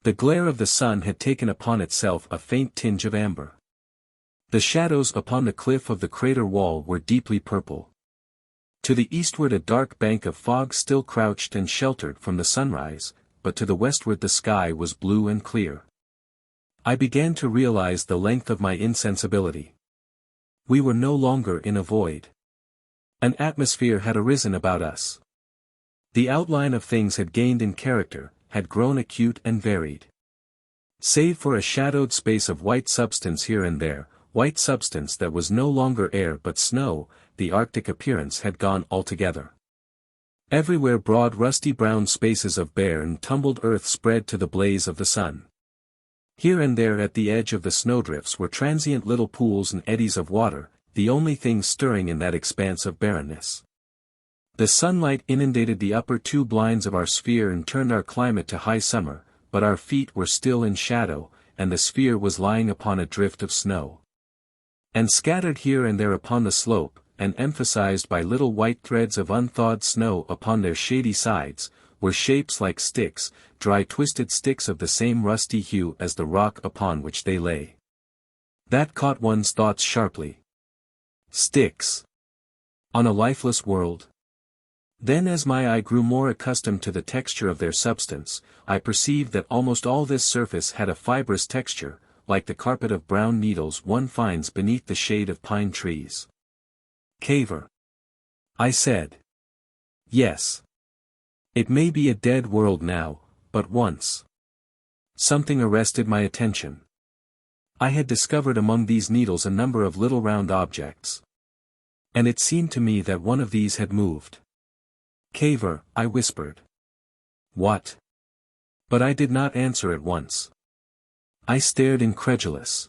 The glare of the sun had taken upon itself a faint tinge of amber. The shadows upon the cliff of the crater wall were deeply purple. To the eastward a dark bank of fog still crouched and sheltered from the sunrise, but to the westward the sky was blue and clear. I began to realize the length of my insensibility. We were no longer in a void. An atmosphere had arisen about us. The outline of things had gained in character, had grown acute and varied. Save for a shadowed space of white substance here and there, white substance that was no longer air but snow, the Arctic appearance had gone altogether. Everywhere broad rusty brown spaces of bare and tumbled earth spread to the blaze of the sun. Here and there at the edge of the snowdrifts were transient little pools and eddies of water, the only things stirring in that expanse of barrenness. The sunlight inundated the upper two blinds of our sphere and turned our climate to high summer, but our feet were still in shadow, and the sphere was lying upon a drift of snow. And scattered here and there upon the slope, and emphasized by little white threads of unthawed snow upon their shady sides, were shapes like sticks, dry twisted sticks of the same rusty hue as the rock upon which they lay. That caught one's thoughts sharply. Sticks. On a lifeless world? Then as my eye grew more accustomed to the texture of their substance, I perceived that almost all this surface had a fibrous texture, like the carpet of brown needles one finds beneath the shade of pine trees. Cavor. I said. Yes. It may be a dead world now, but once. Something arrested my attention. I had discovered among these needles a number of little round objects. And it seemed to me that one of these had moved. Cavor, I whispered. What? But I did not answer at once. I stared incredulous.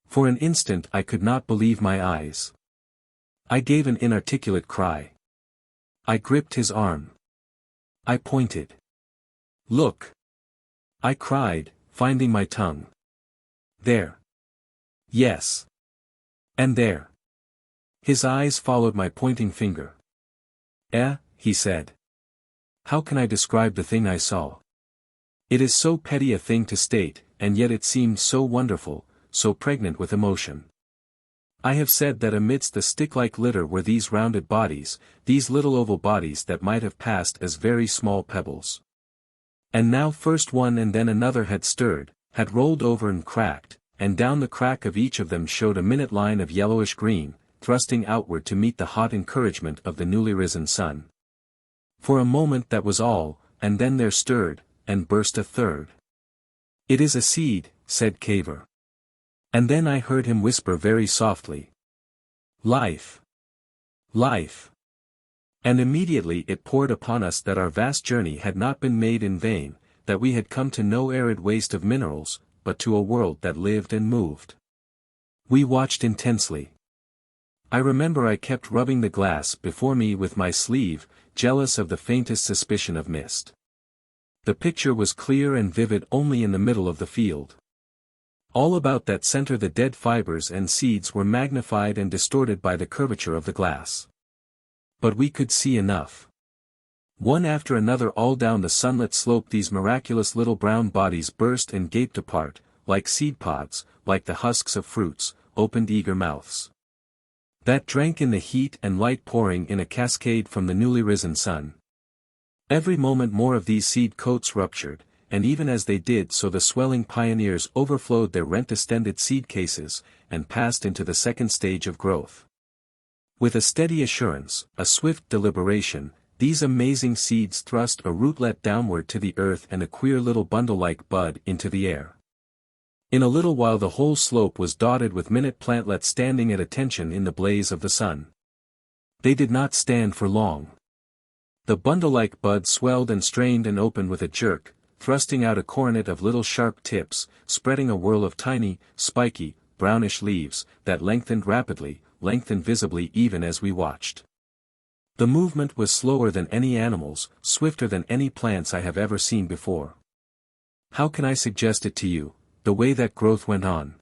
For an instant I could not believe my eyes. I gave an inarticulate cry. I gripped his arm. I pointed. Look! I cried, finding my tongue. There. Yes. And there. His eyes followed my pointing finger. He said. How can I describe the thing I saw? It is so petty a thing to state, and yet it seemed so wonderful, so pregnant with emotion. I have said that amidst the stick-like litter were these rounded bodies, these little oval bodies that might have passed as very small pebbles. And now first one and then another had stirred, had rolled over and cracked, and down the crack of each of them showed a minute line of yellowish green, thrusting outward to meet the hot encouragement of the newly risen sun. For a moment that was all, and then there stirred, and burst a third. "It is a seed," said Cavor. And then I heard him whisper very softly, "Life! Life!" And immediately it poured upon us that our vast journey had not been made in vain, that we had come to no arid waste of minerals, but to a world that lived and moved. We watched intensely. I remember I kept rubbing the glass before me with my sleeve, jealous of the faintest suspicion of mist. The picture was clear and vivid only in the middle of the field. All about that center the dead fibers and seeds were magnified and distorted by the curvature of the glass. But we could see enough. One after another all down the sunlit slope these miraculous little brown bodies burst and gaped apart, like seed pods, like the husks of fruits, opened eager mouths. That drank in the heat and light pouring in a cascade from the newly risen sun. Every moment more of these seed coats ruptured, and even as they did so the swelling pioneers overflowed their rent-distended seed cases, and passed into the second stage of growth. With a steady assurance, a swift deliberation, these amazing seeds thrust a rootlet downward to the earth and a queer little bundle-like bud into the air. In a little while the whole slope was dotted with minute plantlets standing at attention in the blaze of the sun. They did not stand for long. The bundle-like bud swelled and strained and opened with a jerk, thrusting out a coronet of little sharp tips, spreading a whirl of tiny, spiky, brownish leaves, that lengthened rapidly, lengthened visibly even as we watched. The movement was slower than any animal's, swifter than any plant's I have ever seen before. How can I suggest it to you, the way that growth went on?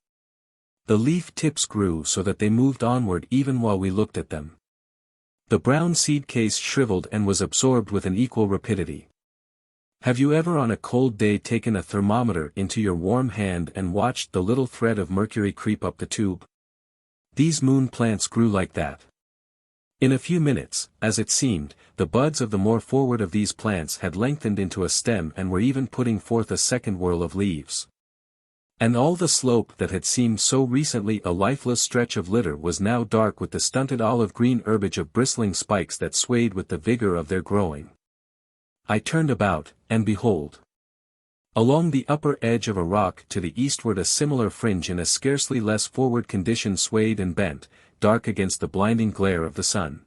The leaf tips grew so that they moved onward even while we looked at them. The brown seed case shriveled and was absorbed with an equal rapidity. Have you ever on a cold day taken a thermometer into your warm hand and watched the little thread of mercury creep up the tube? These moon plants grew like that. In a few minutes, as it seemed, the buds of the more forward of these plants had lengthened into a stem and were even putting forth a second whirl of leaves. And all the slope that had seemed so recently a lifeless stretch of litter was now dark with the stunted olive-green herbage of bristling spikes that swayed with the vigor of their growing. I turned about, and behold! Along the upper edge of a rock to the eastward a similar fringe in a scarcely less forward condition swayed and bent, dark against the blinding glare of the sun.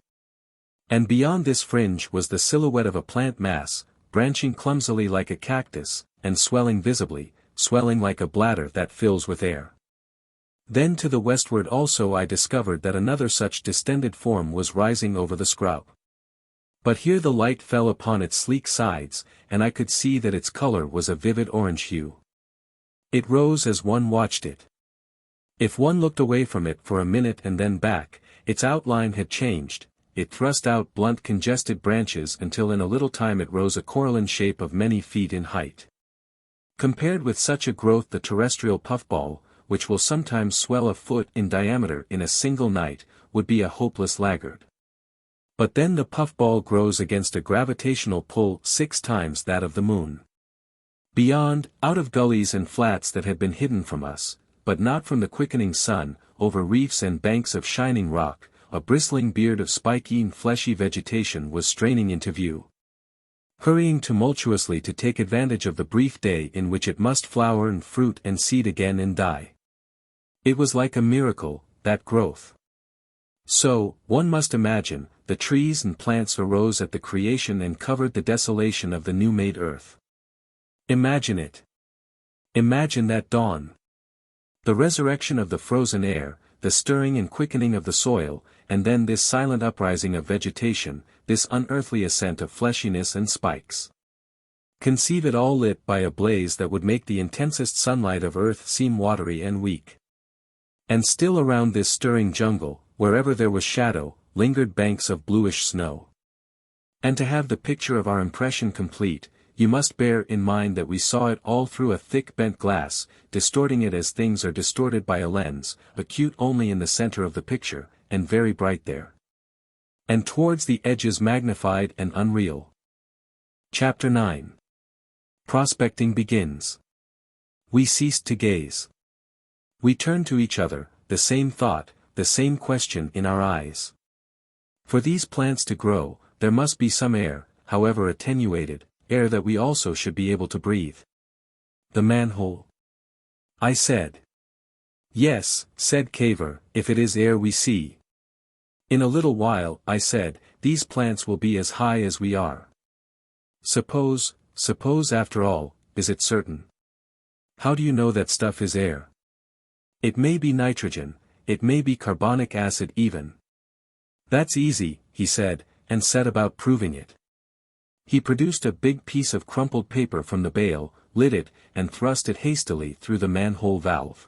And beyond this fringe was the silhouette of a plant mass, branching clumsily like a cactus, and swelling visibly, swelling like a bladder that fills with air. Then to the westward also I discovered that another such distended form was rising over the scrub. But here the light fell upon its sleek sides, and I could see that its color was a vivid orange hue. It rose as one watched it. If one looked away from it for a minute and then back, its outline had changed, it thrust out blunt congested branches until in a little time it rose a coralline shape of many feet in height. Compared with such a growth the terrestrial puffball, which will sometimes swell a foot in diameter in a single night, would be a hopeless laggard. But then the puffball grows against a gravitational pull 6 times that of the moon. Beyond, out of gullies and flats that had been hidden from us, but not from the quickening sun, over reefs and banks of shining rock, a bristling beard of spiky and fleshy vegetation was straining into view. Hurrying tumultuously to take advantage of the brief day in which it must flower and fruit and seed again and die. It was like a miracle, that growth. So, one must imagine, the trees and plants arose at the creation and covered the desolation of the new-made earth. Imagine it. Imagine that dawn. The resurrection of the frozen air, the stirring and quickening of the soil, and then this silent uprising of vegetation, this unearthly ascent of fleshiness and spikes. Conceive it all lit by a blaze that would make the intensest sunlight of earth seem watery and weak. And still around this stirring jungle, wherever there was shadow, lingered banks of bluish snow. And to have the picture of our impression complete, you must bear in mind that we saw it all through a thick bent glass, distorting it as things are distorted by a lens, acute only in the center of the picture, and very bright there. And towards the edges magnified and unreal. Chapter 9. Prospecting begins. We ceased to gaze. We turned to each other, the same thought, the same question in our eyes. For these plants to grow, there must be some air, however attenuated, air that we also should be able to breathe. The manhole? I said. Yes, said Cavor, if it is air we see. In a little while, I said, these plants will be as high as we are. Suppose after all, is it certain? How do you know that stuff is air? It may be nitrogen, it may be carbonic acid even. That's easy, he said, and set about proving it. He produced a big piece of crumpled paper from the bale, lit it, and thrust it hastily through the manhole valve.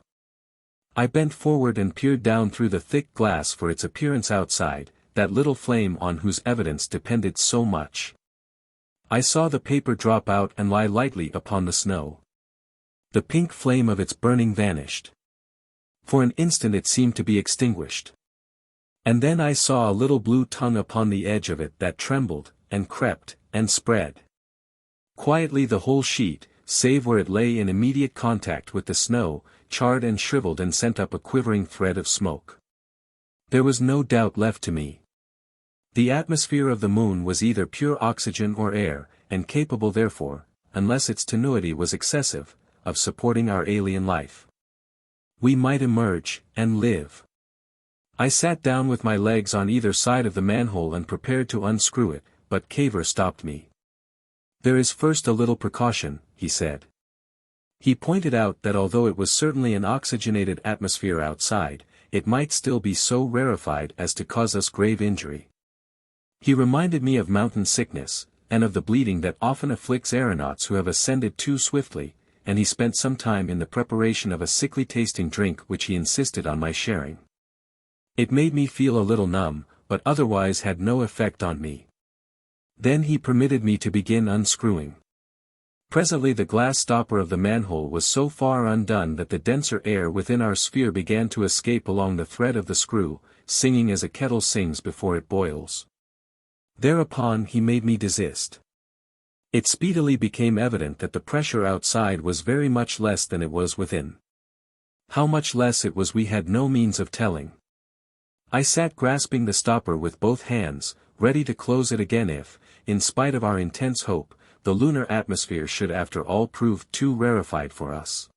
I bent forward and peered down through the thick glass for its appearance outside, that little flame on whose evidence depended so much. I saw the paper drop out and lie lightly upon the snow. The pink flame of its burning vanished. For an instant it seemed to be extinguished. And then I saw a little blue tongue upon the edge of it that trembled, and crept, and spread. Quietly the whole sheet, save where it lay in immediate contact with the snow, charred and shriveled and sent up a quivering thread of smoke. There was no doubt left to me. The atmosphere of the moon was either pure oxygen or air, and capable therefore, unless its tenuity was excessive, of supporting our alien life. We might emerge, and live. I sat down with my legs on either side of the manhole and prepared to unscrew it, but Cavor stopped me. There is first a little precaution, he said. He pointed out that although it was certainly an oxygenated atmosphere outside, it might still be so rarefied as to cause us grave injury. He reminded me of mountain sickness, and of the bleeding that often afflicts aeronauts who have ascended too swiftly, and he spent some time in the preparation of a sickly-tasting drink which he insisted on my sharing. It made me feel a little numb, but otherwise had no effect on me. Then he permitted me to begin unscrewing. Presently the glass stopper of the manhole was so far undone that the denser air within our sphere began to escape along the thread of the screw, singing as a kettle sings before it boils. Thereupon he made me desist. It speedily became evident that the pressure outside was very much less than it was within. How much less it was we had no means of telling. I sat grasping the stopper with both hands, ready to close it again if, in spite of our intense hope, the lunar atmosphere should after all prove too rarefied for us.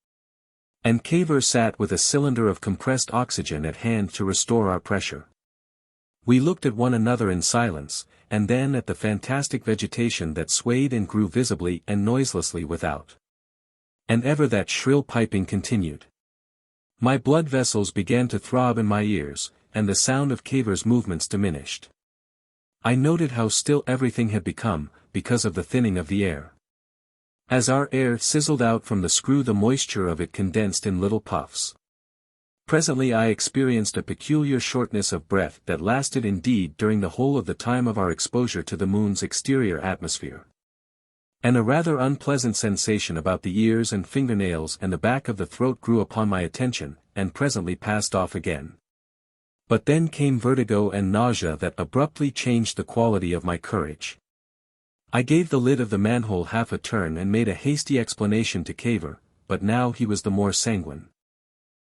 And Cavor sat with a cylinder of compressed oxygen at hand to restore our pressure. We looked at one another in silence, and then at the fantastic vegetation that swayed and grew visibly and noiselessly without. And ever that shrill piping continued. My blood vessels began to throb in my ears, and the sound of Cavor's movements diminished. I noted how still everything had become, because of the thinning of the air. As our air sizzled out from the screw, the moisture of it condensed in little puffs. Presently I experienced a peculiar shortness of breath that lasted indeed during the whole of the time of our exposure to the moon's exterior atmosphere. And a rather unpleasant sensation about the ears and fingernails and the back of the throat grew upon my attention, and presently passed off again. But then came vertigo and nausea that abruptly changed the quality of my courage. I gave the lid of the manhole half a turn and made a hasty explanation to Cavor, but now he was the more sanguine.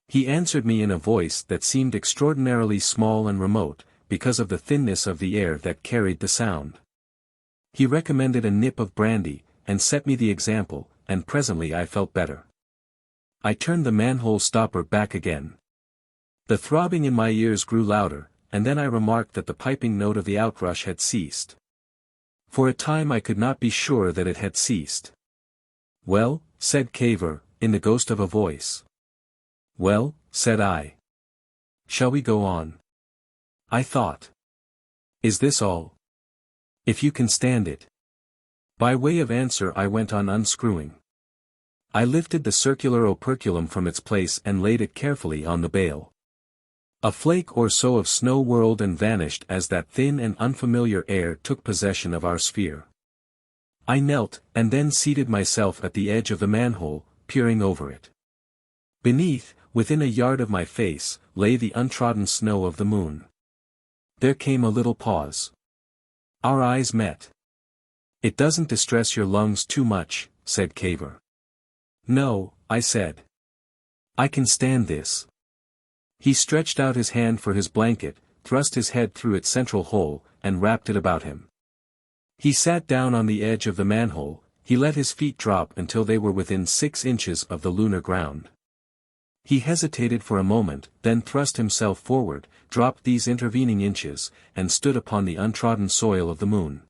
He answered me in a voice that seemed extraordinarily small and remote, because of the thinness of the air that carried the sound. He recommended a nip of brandy, and set me the example, and presently I felt better. I turned the manhole stopper back again. The throbbing in my ears grew louder, and then I remarked that the piping note of the outrush had ceased. For a time I could not be sure that it had ceased. "Well," said Cavor, in the ghost of a voice. "Well," said I. "Shall we go on?" I thought. "Is this all? If you can stand it." By way of answer I went on unscrewing. I lifted the circular operculum from its place and laid it carefully on the bale. A flake or so of snow whirled and vanished as that thin and unfamiliar air took possession of our sphere. I knelt, and then seated myself at the edge of the manhole, peering over it. Beneath, within a yard of my face, lay the untrodden snow of the moon. There came a little pause. Our eyes met. "It doesn't distress your lungs too much," said Cavor. "No," I said. "I can stand this." He stretched out his hand for his blanket, thrust his head through its central hole, and wrapped it about him. He sat down on the edge of the manhole. He let his feet drop until they were within 6 inches of the lunar ground. He hesitated for a moment, then thrust himself forward, dropped these intervening inches, and stood upon the untrodden soil of the moon.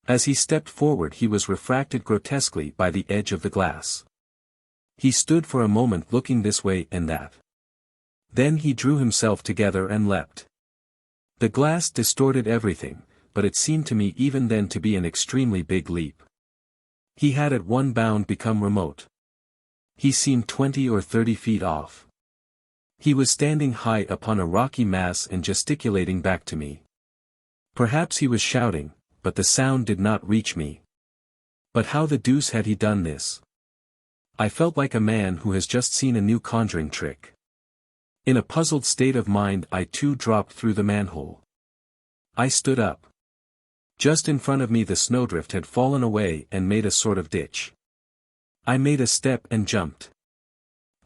As he stepped forward he was refracted grotesquely by the edge of the glass. He stood for a moment looking this way and that. Then he drew himself together and leapt. The glass distorted everything, but it seemed to me even then to be an extremely big leap. He had at one bound become remote. He seemed 20 or 30 feet off. He was standing high upon a rocky mass and gesticulating back to me. Perhaps he was shouting, but the sound did not reach me. But how the deuce had he done this? I felt like a man who has just seen a new conjuring trick. In a puzzled state of mind I too dropped through the manhole. I stood up. Just in front of me the snowdrift had fallen away and made a sort of ditch. I made a step and jumped.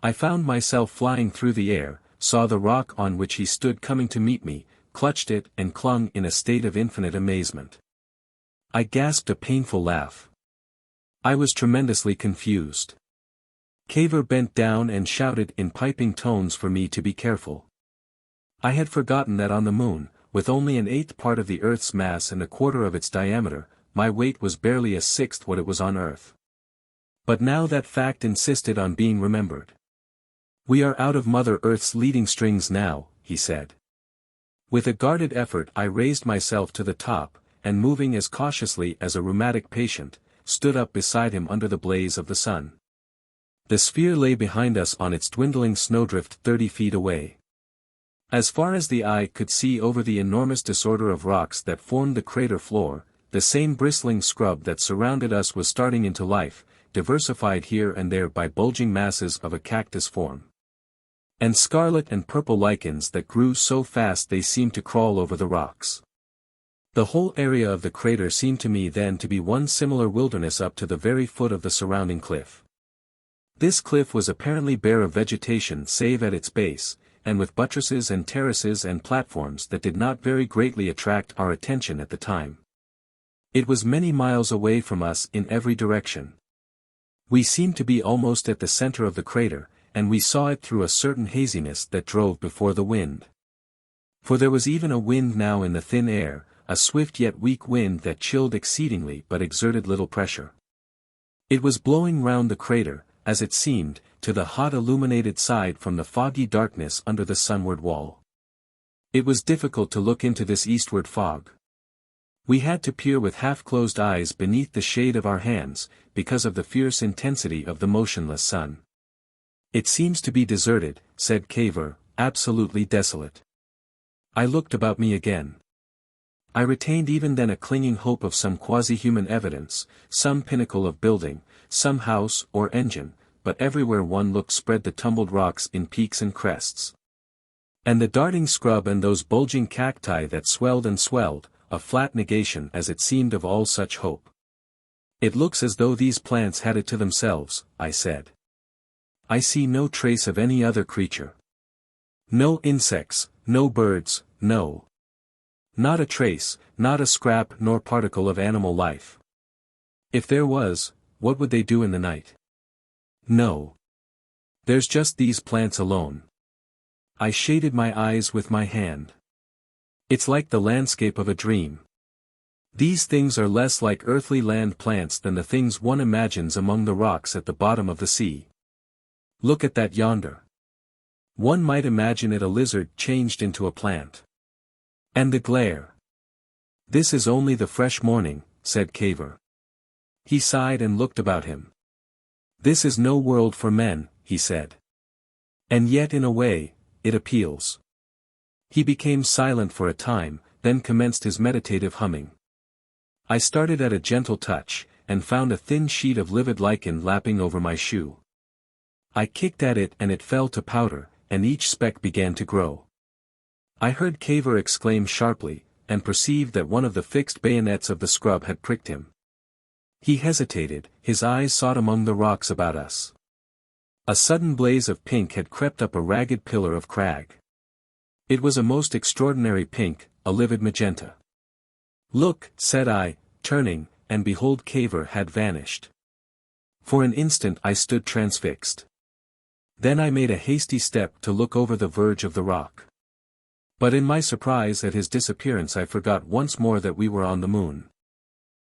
I found myself flying through the air, saw the rock on which he stood coming to meet me, clutched it and clung in a state of infinite amazement. I gasped a painful laugh. I was tremendously confused. Cavor bent down and shouted in piping tones for me to be careful. I had forgotten that on the moon, with only an eighth part of the Earth's mass and a quarter of its diameter, my weight was barely a sixth what it was on Earth. But now that fact insisted on being remembered. "We are out of Mother Earth's leading strings now," he said. With a guarded effort I raised myself to the top, and moving as cautiously as a rheumatic patient, stood up beside him under the blaze of the sun. The sphere lay behind us on its dwindling snowdrift 30 feet away. As far as the eye could see over the enormous disorder of rocks that formed the crater floor, the same bristling scrub that surrounded us was starting into life, diversified here and there by bulging masses of a cactus form. And scarlet and purple lichens that grew so fast they seemed to crawl over the rocks. The whole area of the crater seemed to me then to be one similar wilderness up to the very foot of the surrounding cliff. This cliff was apparently bare of vegetation save at its base, and with buttresses and terraces and platforms that did not very greatly attract our attention at the time. It was many miles away from us in every direction. We seemed to be almost at the center of the crater, and we saw it through a certain haziness that drove before the wind. For there was even a wind now in the thin air, a swift yet weak wind that chilled exceedingly but exerted little pressure. It was blowing round the crater, as it seemed, to the hot illuminated side from the foggy darkness under the sunward wall. It was difficult to look into this eastward fog. We had to peer with half-closed eyes beneath the shade of our hands, because of the fierce intensity of the motionless sun. "It seems to be deserted," said Cavor, "absolutely desolate." I looked about me again. I retained even then a clinging hope of some quasi-human evidence, some pinnacle of building, some house or engine, but everywhere one looked spread the tumbled rocks in peaks and crests. And the darting scrub and those bulging cacti that swelled and swelled, a flat negation as it seemed of all such hope. "It looks as though these plants had it to themselves," I said. "I see no trace of any other creature. No insects, no birds, no. Not a trace, not a scrap nor particle of animal life. If there was, what would they do in the night? No. There's just these plants alone." I shaded my eyes with my hand. "It's like the landscape of a dream. These things are less like earthly land plants than the things one imagines among the rocks at the bottom of the sea. Look at that yonder. One might imagine it a lizard changed into a plant. And the glare. This is only the fresh morning," said Cavor. He sighed and looked about him. "This is no world for men," he said. "And yet in a way, it appeals." He became silent for a time, then commenced his meditative humming. I started at a gentle touch, and found a thin sheet of livid lichen lapping over my shoe. I kicked at it and it fell to powder, and each speck began to grow. I heard Cavor exclaim sharply, and perceived that one of the fixed bayonets of the scrub had pricked him. He hesitated, his eyes sought among the rocks about us. A sudden blaze of pink had crept up a ragged pillar of crag. It was a most extraordinary pink, a livid magenta. "Look," said I, turning, and behold Cavor had vanished. For an instant I stood transfixed. Then I made a hasty step to look over the verge of the rock. But in my surprise at his disappearance I forgot once more that we were on the moon.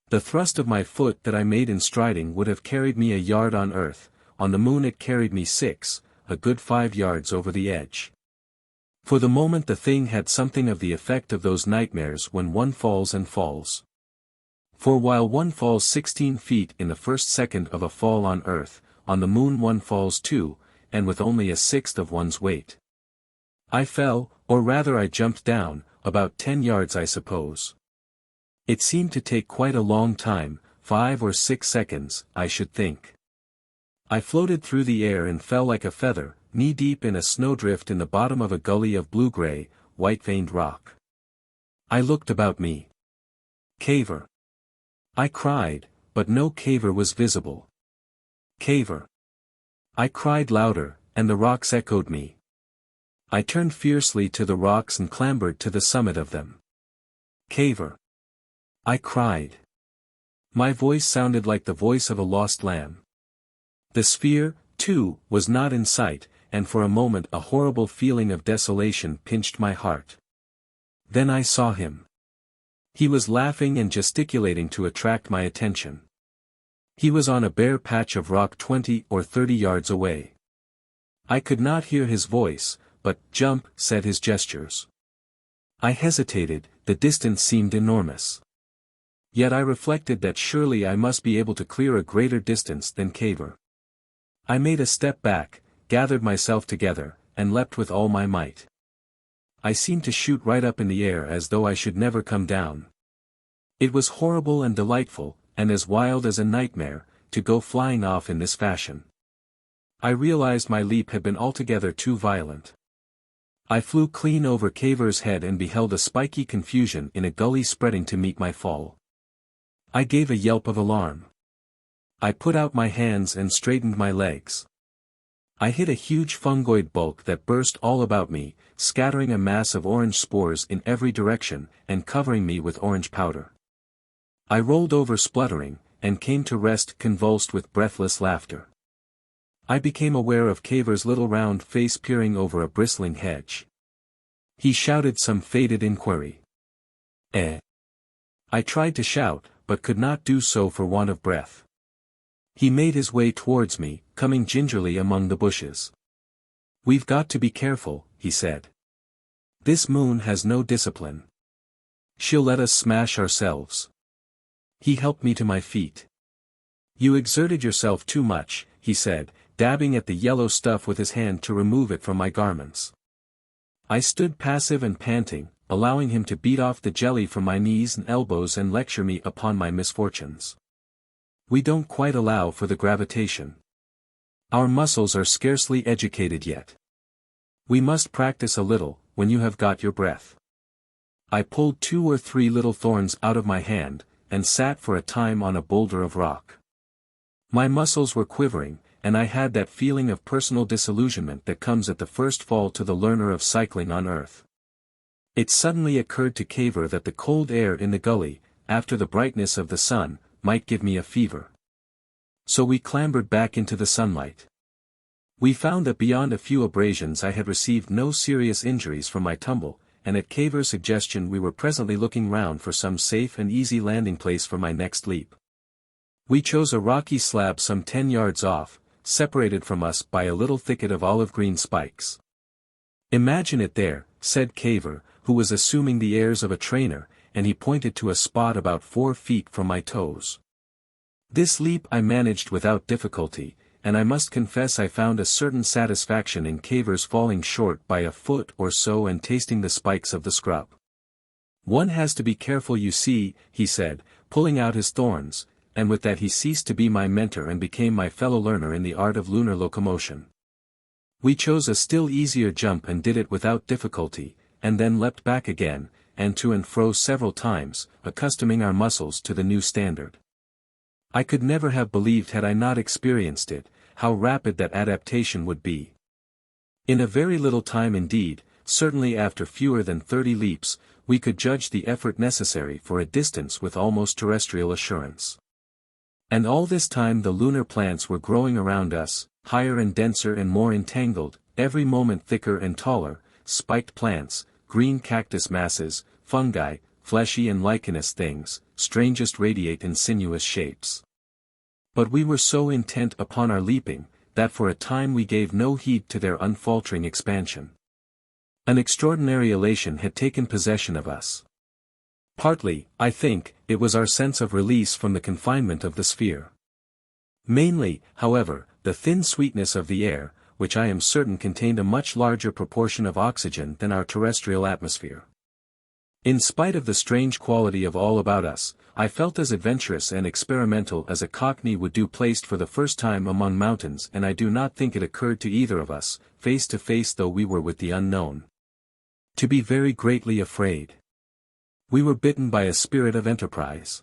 The thrust of my foot that I made in striding would have carried me a yard on earth, on the moon it carried me 6, a good 5 yards over the edge. For the moment the thing had something of the effect of those nightmares when one falls and falls. For while one falls 16 feet in the first second of a fall on earth, on the moon one falls 2, and with only a sixth of one's weight. I fell, or rather I jumped down, about 10 yards I suppose. It seemed to take quite a long time, 5 or 6 seconds, I should think. I floated through the air and fell like a feather, knee-deep in a snowdrift in the bottom of a gully of blue-gray, white-veined rock. I looked about me. "Cavor!" I cried, but no Cavor was visible. "Cavor!" I cried louder, and the rocks echoed me. I turned fiercely to the rocks and clambered to the summit of them. "Cavor!" I cried. My voice sounded like the voice of a lost lamb. The sphere, too, was not in sight, and for a moment a horrible feeling of desolation pinched my heart. Then I saw him. He was laughing and gesticulating to attract my attention. He was on a bare patch of rock 20 or 30 yards away. I could not hear his voice, but "jump" said his gestures. I hesitated, the distance seemed enormous. Yet I reflected that surely I must be able to clear a greater distance than Cavor. I made a step back, gathered myself together, and leapt with all my might. I seemed to shoot right up in the air as though I should never come down. It was horrible and delightful, and as wild as a nightmare, to go flying off in this fashion. I realized my leap had been altogether too violent. I flew clean over Cavor's head and beheld a spiky confusion in a gully spreading to meet my fall. I gave a yelp of alarm. I put out my hands and straightened my legs. I hit a huge fungoid bulk that burst all about me, scattering a mass of orange spores in every direction, and covering me with orange powder. I rolled over spluttering, and came to rest convulsed with breathless laughter. I became aware of Cavor's little round face peering over a bristling hedge. He shouted some faded inquiry. "Eh?" I tried to shout, but could not do so for want of breath. He made his way towards me, coming gingerly among the bushes. "We've got to be careful," he said. "This moon has no discipline. She'll let us smash ourselves." He helped me to my feet. "You exerted yourself too much," he said, dabbing at the yellow stuff with his hand to remove it from my garments. I stood passive and panting, allowing him to beat off the jelly from my knees and elbows and lecture me upon my misfortunes. "We don't quite allow for the gravitation. Our muscles are scarcely educated yet. We must practice a little, when you have got your breath." I pulled 2 or 3 little thorns out of my hand, and sat for a time on a boulder of rock. My muscles were quivering, and I had that feeling of personal disillusionment that comes at the first fall to the learner of cycling on earth. It suddenly occurred to Cavor that the cold air in the gully, after the brightness of the sun, might give me a fever. So we clambered back into the sunlight. We found that beyond a few abrasions I had received no serious injuries from my tumble, and at Cavor's suggestion we were presently looking round for some safe and easy landing place for my next leap. We chose a rocky slab some 10 yards off, separated from us by a little thicket of olive-green spikes. "Imagine it there," said Cavor, who was assuming the airs of a trainer, and he pointed to a spot about 4 feet from my toes. This leap I managed without difficulty, and I must confess I found a certain satisfaction in Cavor's falling short by a foot or so and tasting the spikes of the scrub. "One has to be careful, you see," he said, pulling out his thorns, and with that he ceased to be my mentor and became my fellow learner in the art of lunar locomotion. We chose a still easier jump and did it without difficulty, and then leapt back again, and to and fro several times, accustoming our muscles to the new standard. I could never have believed had I not experienced it, how rapid that adaptation would be. In a very little time indeed, certainly after fewer than 30 leaps, we could judge the effort necessary for a distance with almost terrestrial assurance. And all this time the lunar plants were growing around us, higher and denser and more entangled, every moment thicker and taller, spiked plants, green cactus masses, fungi, fleshy and lichenous things, strangest radiate and sinuous shapes. But we were so intent upon our leaping, that for a time we gave no heed to their unfaltering expansion. An extraordinary elation had taken possession of us. Partly, I think, it was our sense of release from the confinement of the sphere. Mainly, however, the thin sweetness of the air, which I am certain contained a much larger proportion of oxygen than our terrestrial atmosphere. In spite of the strange quality of all about us, I felt as adventurous and experimental as a cockney would do placed for the first time among mountains, and I do not think it occurred to either of us, face to face though we were with the unknown, to be very greatly afraid. We were bitten by a spirit of enterprise.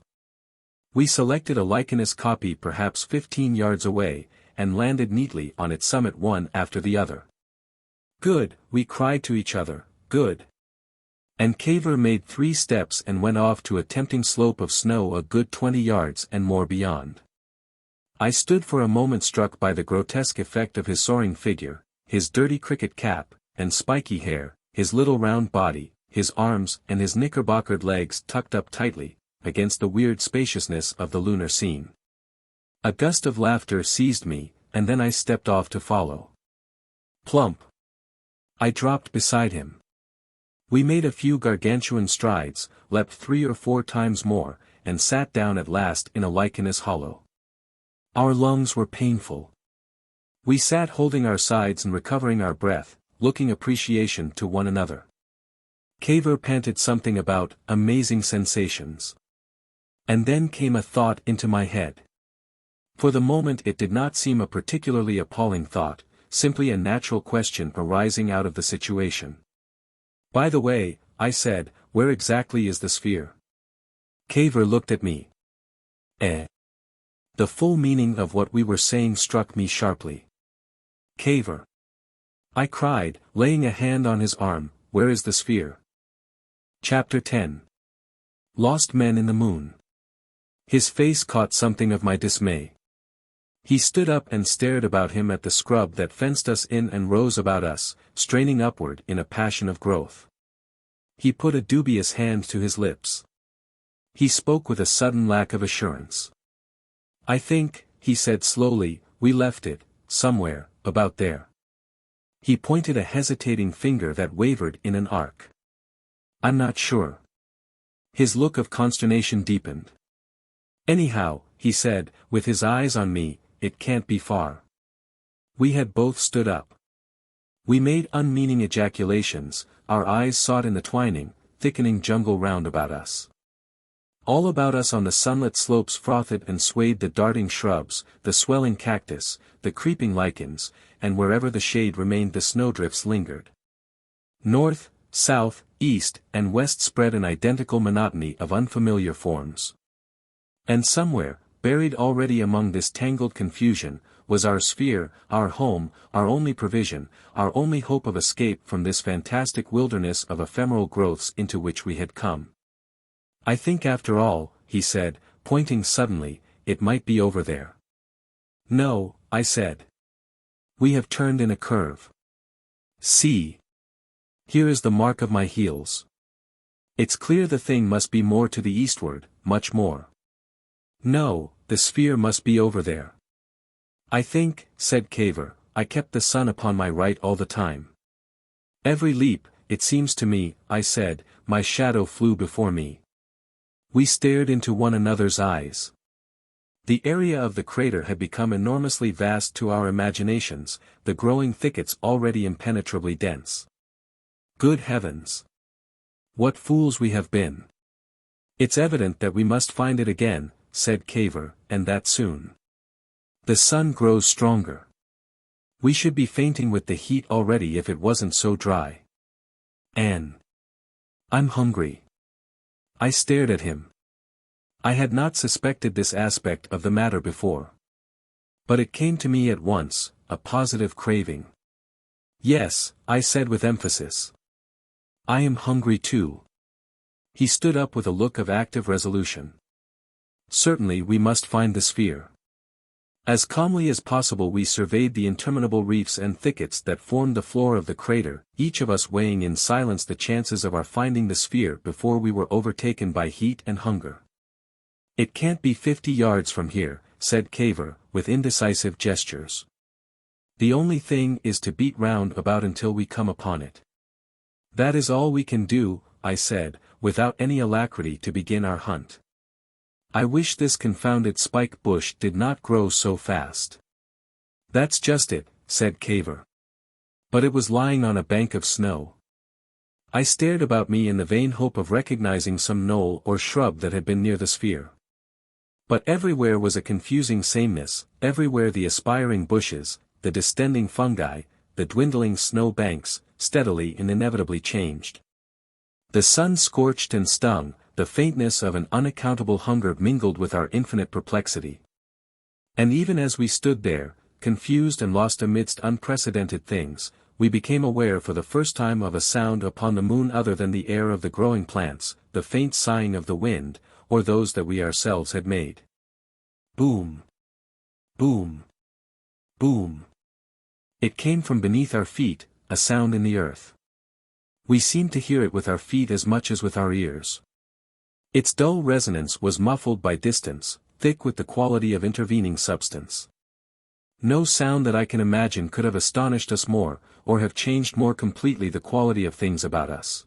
We selected a lichenous kopje perhaps 15 yards away, and landed neatly on its summit one after the other. Good, we cried to each other, good. And Cavor made 3 steps and went off to a tempting slope of snow a good 20 yards and more beyond. I stood for a moment struck by the grotesque effect of his soaring figure, his dirty cricket cap, and spiky hair, his little round body, his arms and his knickerbockered legs tucked up tightly, against the weird spaciousness of the lunar scene. A gust of laughter seized me, and then I stepped off to follow. Plump! I dropped beside him. We made a few gargantuan strides, leapt 3 or 4 times more, and sat down at last in a lichenous hollow. Our lungs were painful. We sat holding our sides and recovering our breath, looking appreciation to one another. Cavor panted something about amazing sensations. And then came a thought into my head. For the moment it did not seem a particularly appalling thought, simply a natural question arising out of the situation. By the way, I said, where exactly is the sphere? Cavor looked at me. The full meaning of what we were saying struck me sharply. Cavor! I cried, laying a hand on his arm, where is the sphere? Chapter 10. Lost Men in the Moon. His face caught something of my dismay. He stood up and stared about him at the scrub that fenced us in and rose about us, straining upward in a passion of growth. He put a dubious hand to his lips. He spoke with a sudden lack of assurance. I think, he said slowly, we left it, somewhere, about there. He pointed a hesitating finger that wavered in an arc. I'm not sure. His look of consternation deepened. Anyhow, he said, with his eyes on me, it can't be far. We had both stood up. We made unmeaning ejaculations, our eyes sought in the twining, thickening jungle round about us. All about us on the sunlit slopes frothed and swayed the darting shrubs, the swelling cactus, the creeping lichens, and wherever the shade remained the snowdrifts lingered. North, south, east, and west spread an identical monotony of unfamiliar forms. And somewhere, buried already among this tangled confusion, was our sphere, our home, our only provision, our only hope of escape from this fantastic wilderness of ephemeral growths into which we had come. I think after all, he said, pointing suddenly, it might be over there. No, I said. We have turned in a curve. See. Here is the mark of my heels. It's clear the thing must be more to the eastward, much more. No, the sphere must be over there. I think, said Cavor, I kept the sun upon my right all the time. Every leap, it seems to me, I said, my shadow flew before me. We stared into one another's eyes. The area of the crater had become enormously vast to our imaginations, the growing thickets already impenetrably dense. Good heavens! What fools we have been! It's evident that we must find it again, said Cavor, and that soon. The sun grows stronger. We should be fainting with the heat already if it wasn't so dry. Anne. I'm hungry. I stared at him. I had not suspected this aspect of the matter before. But it came to me at once, a positive craving. Yes, I said with emphasis. I am hungry too. He stood up with a look of active resolution. Certainly we must find the sphere. As calmly as possible we surveyed the interminable reefs and thickets that formed the floor of the crater, each of us weighing in silence the chances of our finding the sphere before we were overtaken by heat and hunger. It can't be 50 yards from here, said Cavor, with indecisive gestures. The only thing is to beat round about until we come upon it. That is all we can do, I said, without any alacrity to begin our hunt. I wish this confounded spike bush did not grow so fast. That's just it, said Cavor. But it was lying on a bank of snow. I stared about me in the vain hope of recognizing some knoll or shrub that had been near the sphere. But everywhere was a confusing sameness, everywhere the aspiring bushes, the distending fungi, the dwindling snow banks, steadily and inevitably changed. The sun scorched and stung, the faintness of an unaccountable hunger mingled with our infinite perplexity. And even as we stood there, confused and lost amidst unprecedented things, we became aware for the first time of a sound upon the moon other than the air of the growing plants, the faint sighing of the wind, or those that we ourselves had made. Boom! Boom! Boom! It came from beneath our feet, a sound in the earth. We seemed to hear it with our feet as much as with our ears. Its dull resonance was muffled by distance, thick with the quality of intervening substance. No sound that I can imagine could have astonished us more, or have changed more completely the quality of things about us.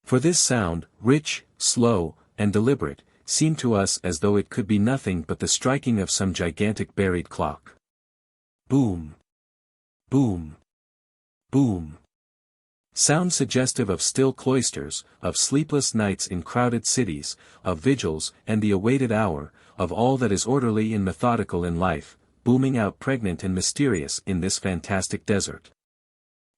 For this sound, rich, slow, and deliberate, seemed to us as though it could be nothing but the striking of some gigantic buried clock. Boom! Boom! Boom! Sound suggestive of still cloisters, of sleepless nights in crowded cities, of vigils and the awaited hour, of all that is orderly and methodical in life, booming out pregnant and mysterious in this fantastic desert.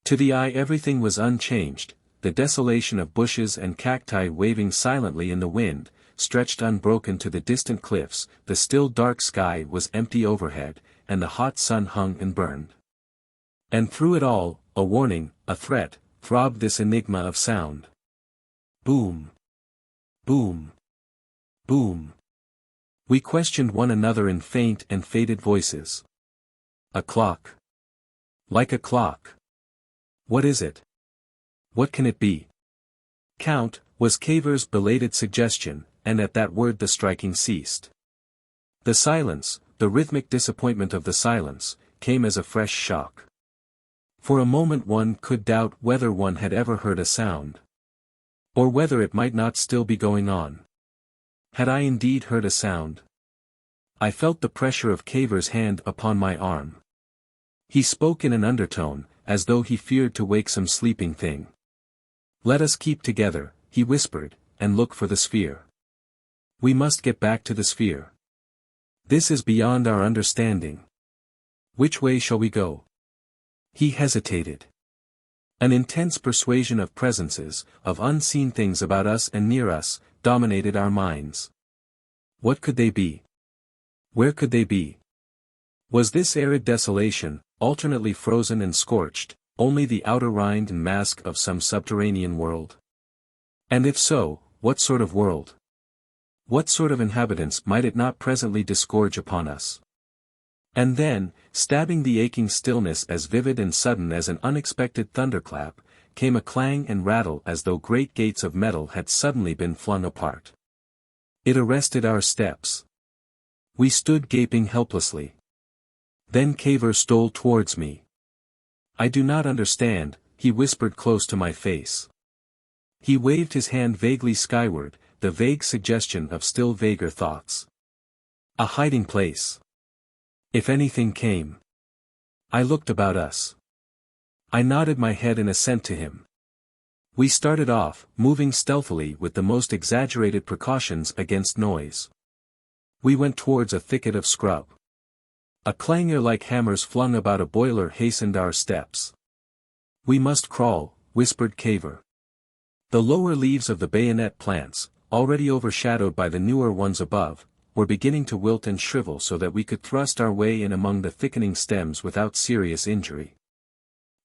To the eye everything was unchanged, the desolation of bushes and cacti waving silently in the wind, stretched unbroken to the distant cliffs, the still dark sky was empty overhead, and the hot sun hung and burned. And through it all, a warning, a threat, throbbed this enigma of sound. Boom! Boom! Boom! We questioned one another in faint and faded voices. A clock. Like a clock. What is it? What can it be? Count, was Cavor's belated suggestion, and at that word the striking ceased. The silence, the rhythmic disappointment of the silence, came as a fresh shock. For a moment one could doubt whether one had ever heard a sound. Or whether it might not still be going on. Had I indeed heard a sound? I felt the pressure of Cavor's hand upon my arm. He spoke in an undertone, as though he feared to wake some sleeping thing. Let us keep together, he whispered, and look for the sphere. We must get back to the sphere. This is beyond our understanding. Which way shall we go? He hesitated. An intense persuasion of presences, of unseen things about us and near us, dominated our minds. What could they be? Where could they be? Was this arid desolation, alternately frozen and scorched, only the outer rind and mask of some subterranean world? And if so, what sort of world? What sort of inhabitants might it not presently disgorge upon us? And then, stabbing the aching stillness as vivid and sudden as an unexpected thunderclap, came a clang and rattle as though great gates of metal had suddenly been flung apart. It arrested our steps. We stood gaping helplessly. Then Cavor stole towards me. I do not understand, he whispered close to my face. He waved his hand vaguely skyward, the vague suggestion of still vaguer thoughts. A hiding place. If anything came. I looked about us. I nodded my head in assent to him. We started off, moving stealthily with the most exaggerated precautions against noise. We went towards a thicket of scrub. A clangor like hammers flung about a boiler hastened our steps. "We must crawl," whispered Cavor. The lower leaves of the bayonet plants, already overshadowed by the newer ones above, were beginning to wilt and shrivel so that we could thrust our way in among the thickening stems without serious injury.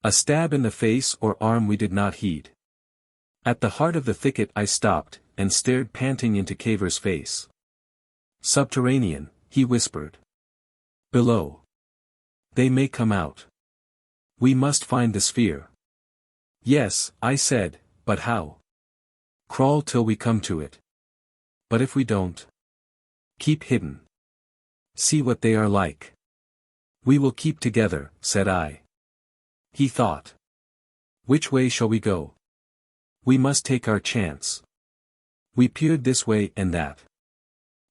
A stab in the face or arm we did not heed. At the heart of the thicket I stopped, and stared panting into Cavor's face. "Subterranean," he whispered. "Below. They may come out. We must find the sphere." "Yes," I said, "but how?" "Crawl till we come to it." "But if we don't?" "Keep hidden. See what they are like." "We will keep together," said I. He thought. "Which way shall we go?" "We must take our chance." We peered this way and that.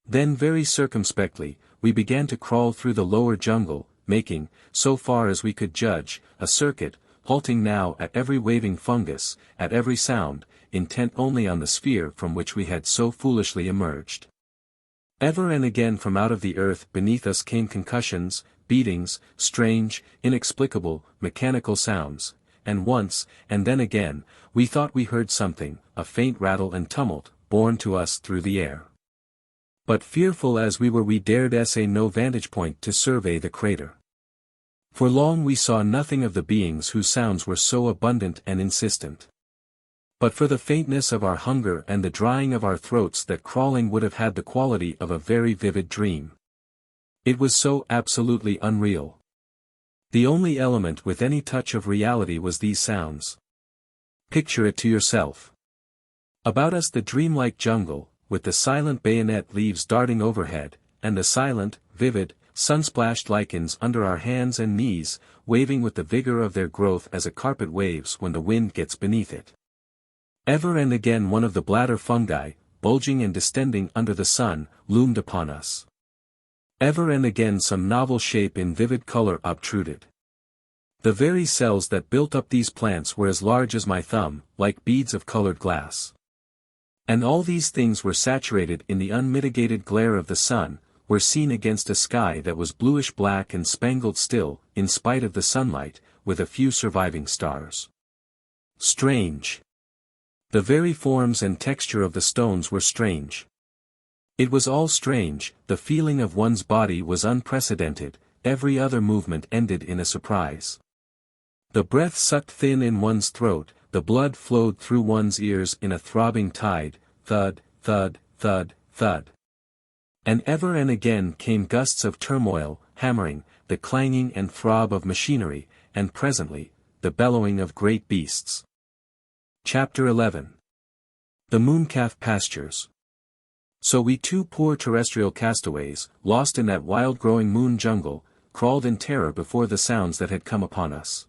Then very circumspectly, we began to crawl through the lower jungle, making, so far as we could judge, a circuit, halting now at every waving fungus, at every sound, intent only on the sphere from which we had so foolishly emerged. Ever and again from out of the earth beneath us came concussions, beatings, strange, inexplicable, mechanical sounds, and once, and then again, we thought we heard something, a faint rattle and tumult, borne to us through the air. But fearful as we were we dared essay no vantage point to survey the crater. For long we saw nothing of the beings whose sounds were so abundant and insistent. But for the faintness of our hunger and the drying of our throats that crawling would have had the quality of a very vivid dream. It was so absolutely unreal. The only element with any touch of reality was these sounds. Picture it to yourself. About us the dreamlike jungle, with the silent bayonet leaves darting overhead, and the silent, vivid, sun-splashed lichens under our hands and knees, waving with the vigor of their growth as a carpet waves when the wind gets beneath it. Ever and again one of the bladder fungi, bulging and distending under the sun, loomed upon us. Ever and again some novel shape in vivid color obtruded. The very cells that built up these plants were as large as my thumb, like beads of colored glass. And all these things were saturated in the unmitigated glare of the sun, were seen against a sky that was bluish-black and spangled still, in spite of the sunlight, with a few surviving stars. Strange. The very forms and texture of the stones were strange. It was all strange, the feeling of one's body was unprecedented, every other movement ended in a surprise. The breath sucked thin in one's throat, the blood flowed through one's ears in a throbbing tide, thud, thud, thud, thud. And ever and again came gusts of turmoil, hammering, the clanging and throb of machinery, and presently, the bellowing of great beasts. Chapter 11. The Mooncalf Pastures. So we two poor terrestrial castaways, lost in that wild-growing moon jungle, crawled in terror before the sounds that had come upon us.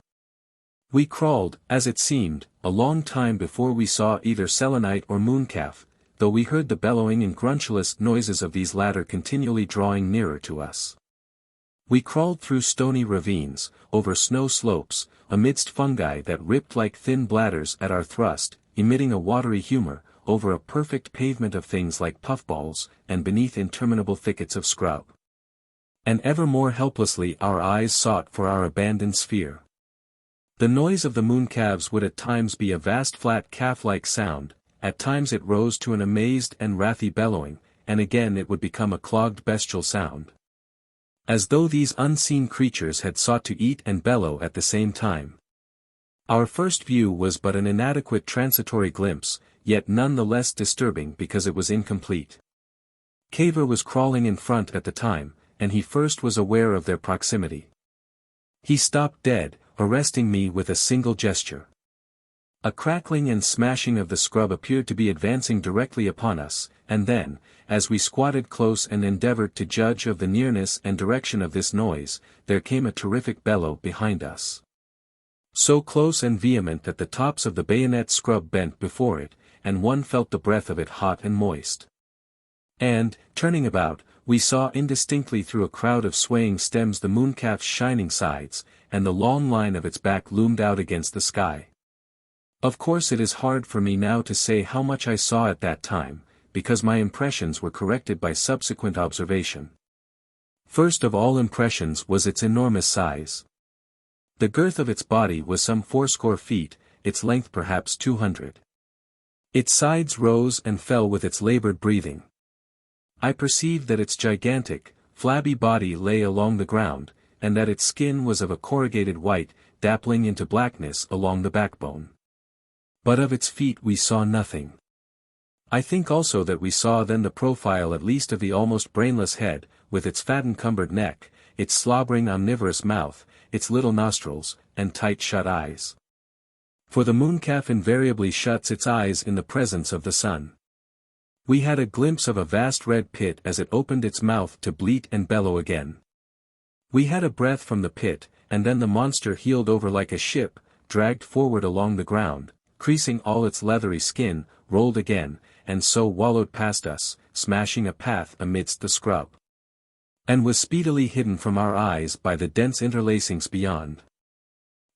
We crawled, as it seemed, a long time before we saw either Selenite or Mooncalf, though we heard the bellowing and gruntulous noises of these latter continually drawing nearer to us. We crawled through stony ravines, over snow slopes, amidst fungi that ripped like thin bladders at our thrust, emitting a watery humor, over a perfect pavement of things like puffballs, and beneath interminable thickets of scrub. And ever more helplessly our eyes sought for our abandoned sphere. The noise of the mooncalves would at times be a vast flat calf-like sound, at times it rose to an amazed and wrathy bellowing, and again it would become a clogged bestial sound. As though these unseen creatures had sought to eat and bellow at the same time. Our first view was but an inadequate transitory glimpse, yet none the less disturbing because it was incomplete. Cavor was crawling in front at the time, and he first was aware of their proximity. He stopped dead, arresting me with a single gesture. A crackling and smashing of the scrub appeared to be advancing directly upon us, and then, as we squatted close and endeavored to judge of the nearness and direction of this noise, there came a terrific bellow behind us. So close and vehement that the tops of the bayonet scrub bent before it, and one felt the breath of it hot and moist. And, turning about, we saw indistinctly through a crowd of swaying stems the mooncalf's shining sides, and the long line of its back loomed out against the sky. Of course it is hard for me now to say how much I saw at that time, because my impressions were corrected by subsequent observation. First of all impressions was its enormous size. The girth of its body was some 80 feet, its length perhaps 200. Its sides rose and fell with its labored breathing. I perceived that its gigantic, flabby body lay along the ground, and that its skin was of a corrugated white, dappling into blackness along the backbone. But of its feet we saw nothing. I think also that we saw then the profile at least of the almost brainless head, with its fat encumbered neck, its slobbering omnivorous mouth, its little nostrils, and tight-shut eyes. For the mooncalf invariably shuts its eyes in the presence of the sun. We had a glimpse of a vast red pit as it opened its mouth to bleat and bellow again. We had a breath from the pit, and then the monster heeled over like a ship, dragged forward along the ground, creasing all its leathery skin, rolled again, and so wallowed past us, smashing a path amidst the scrub. And was speedily hidden from our eyes by the dense interlacings beyond.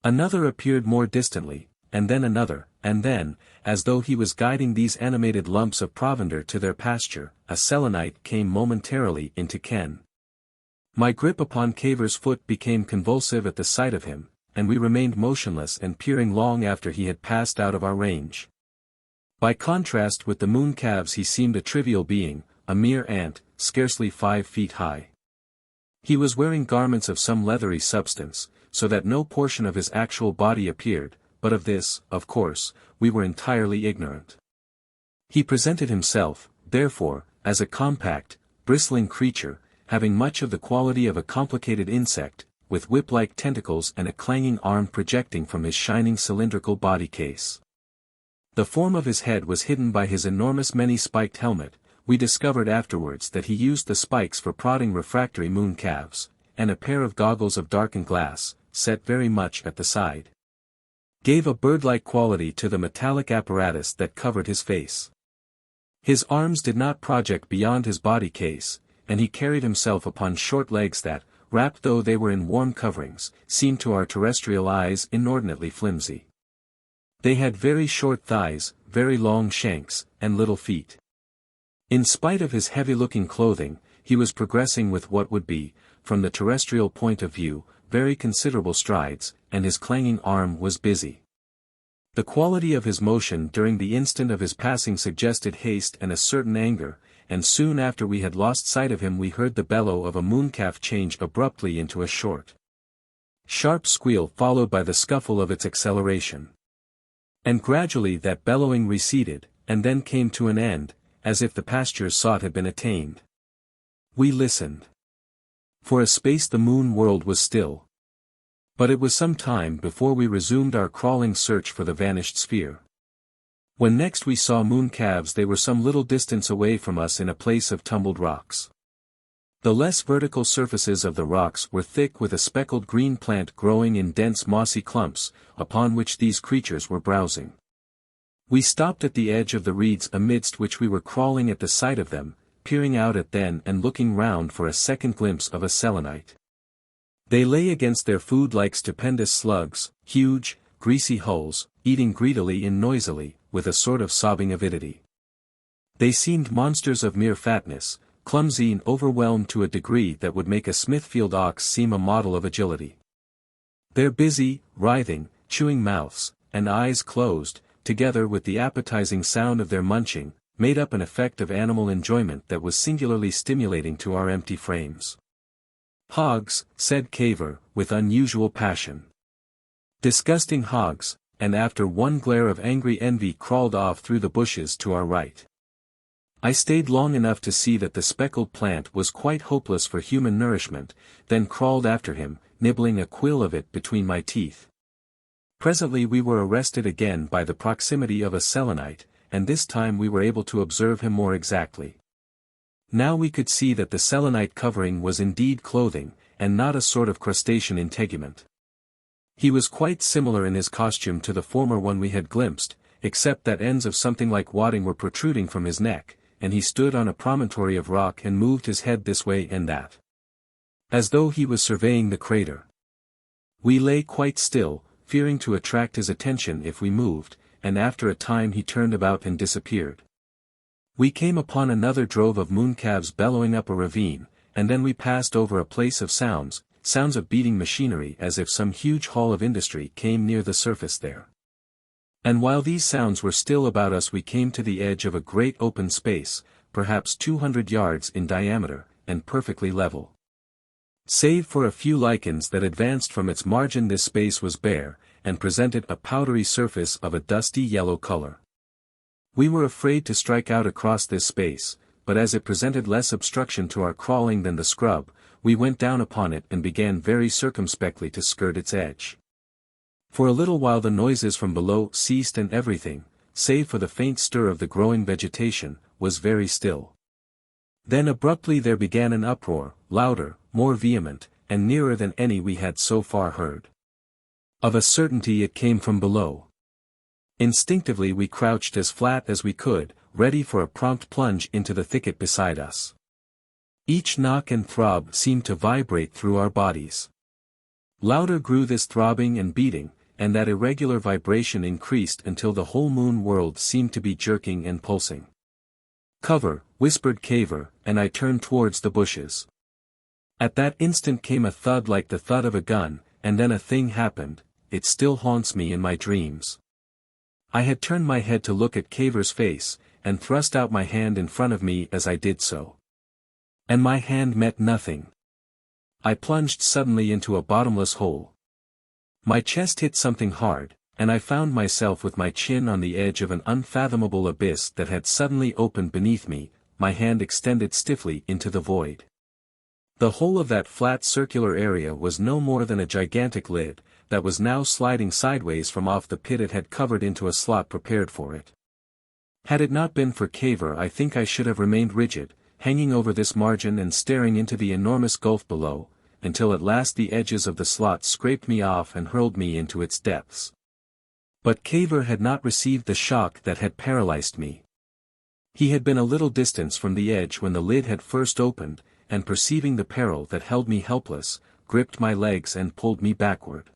Another appeared more distantly, and then another, and then, as though he was guiding these animated lumps of provender to their pasture, a Selenite came momentarily into ken. My grip upon Cavor's foot became convulsive at the sight of him, and we remained motionless and peering long after he had passed out of our range. By contrast with the mooncalves he seemed a trivial being, a mere ant, scarcely 5 feet high. He was wearing garments of some leathery substance, so that no portion of his actual body appeared, but of this, of course, we were entirely ignorant. He presented himself, therefore, as a compact, bristling creature, having much of the quality of a complicated insect, with whip-like tentacles and a clanging arm projecting from his shining cylindrical body case. The form of his head was hidden by his enormous many-spiked helmet. We discovered afterwards that he used the spikes for prodding refractory mooncalves, and a pair of goggles of darkened glass, set very much at the side, gave a bird-like quality to the metallic apparatus that covered his face. His arms did not project beyond his body case, and he carried himself upon short legs that, wrapped though they were in warm coverings, seemed to our terrestrial eyes inordinately flimsy. They had very short thighs, very long shanks, and little feet. In spite of his heavy-looking clothing, he was progressing with what would be, from the terrestrial point of view, very considerable strides, and his clanging arm was busy. The quality of his motion during the instant of his passing suggested haste and a certain anger, and soon after we had lost sight of him we heard the bellow of a mooncalf change abruptly into a short, sharp squeal followed by the scuffle of its acceleration. And gradually that bellowing receded, and then came to an end, as if the pastures sought had been attained. We listened. For a space the moon world was still. But it was some time before we resumed our crawling search for the vanished sphere. When next we saw mooncalves they were some little distance away from us in a place of tumbled rocks. The less vertical surfaces of the rocks were thick with a speckled green plant growing in dense mossy clumps, upon which these creatures were browsing. We stopped at the edge of the reeds amidst which we were crawling at the sight of them, peering out at them and looking round for a second glimpse of a Selenite. They lay against their food like stupendous slugs, huge, greasy hulls, eating greedily and noisily, with a sort of sobbing avidity. They seemed monsters of mere fatness, clumsy and overwhelmed to a degree that would make a Smithfield ox seem a model of agility. Their busy, writhing, chewing mouths, and eyes closed, together with the appetizing sound of their munching, made up an effect of animal enjoyment that was singularly stimulating to our empty frames. "Hogs," said Cavor, with unusual passion. "Disgusting hogs," and after one glare of angry envy crawled off through the bushes to our right. I stayed long enough to see that the speckled plant was quite hopeless for human nourishment, then crawled after him, nibbling a quill of it between my teeth. Presently we were arrested again by the proximity of a Selenite, and this time we were able to observe him more exactly. Now we could see that the Selenite covering was indeed clothing, and not a sort of crustacean integument. He was quite similar in his costume to the former one we had glimpsed, except that ends of something like wadding were protruding from his neck, and he stood on a promontory of rock and moved his head this way and that, as though he was surveying the crater. We lay quite still, fearing to attract his attention if we moved, and after a time he turned about and disappeared. We came upon another drove of mooncalves bellowing up a ravine, and then we passed over a place of sounds of beating machinery as if some huge hall of industry came near the surface there. And while these sounds were still about us we came to the edge of a great open space, perhaps 200 yards in diameter, and perfectly level. Save for a few lichens that advanced from its margin this space was bare, and presented a powdery surface of a dusty yellow color. We were afraid to strike out across this space, but as it presented less obstruction to our crawling than the scrub, we went down upon it and began very circumspectly to skirt its edge. For a little while the noises from below ceased and everything, save for the faint stir of the growing vegetation, was very still. Then abruptly there began an uproar, louder, more vehement, and nearer than any we had so far heard. Of a certainty it came from below. Instinctively we crouched as flat as we could, ready for a prompt plunge into the thicket beside us. Each knock and throb seemed to vibrate through our bodies. Louder grew this throbbing and beating, and that irregular vibration increased until the whole moon world seemed to be jerking and pulsing. "Cover," whispered Cavor, and I turned towards the bushes. At that instant came a thud like the thud of a gun, and then a thing happened. It still haunts me in my dreams. I had turned my head to look at Cavor's face, and thrust out my hand in front of me as I did so. And my hand met nothing. I plunged suddenly into a bottomless hole. My chest hit something hard, and I found myself with my chin on the edge of an unfathomable abyss that had suddenly opened beneath me, my hand extended stiffly into the void. The whole of that flat circular area was no more than a gigantic lid, that was now sliding sideways from off the pit it had covered into a slot prepared for it. Had it not been for Cavor I think I should have remained rigid, hanging over this margin and staring into the enormous gulf below, until at last the edges of the slot scraped me off and hurled me into its depths. But Cavor had not received the shock that had paralyzed me. He had been a little distance from the edge when the lid had first opened, and perceiving the peril that held me helpless, gripped my legs and pulled me backward.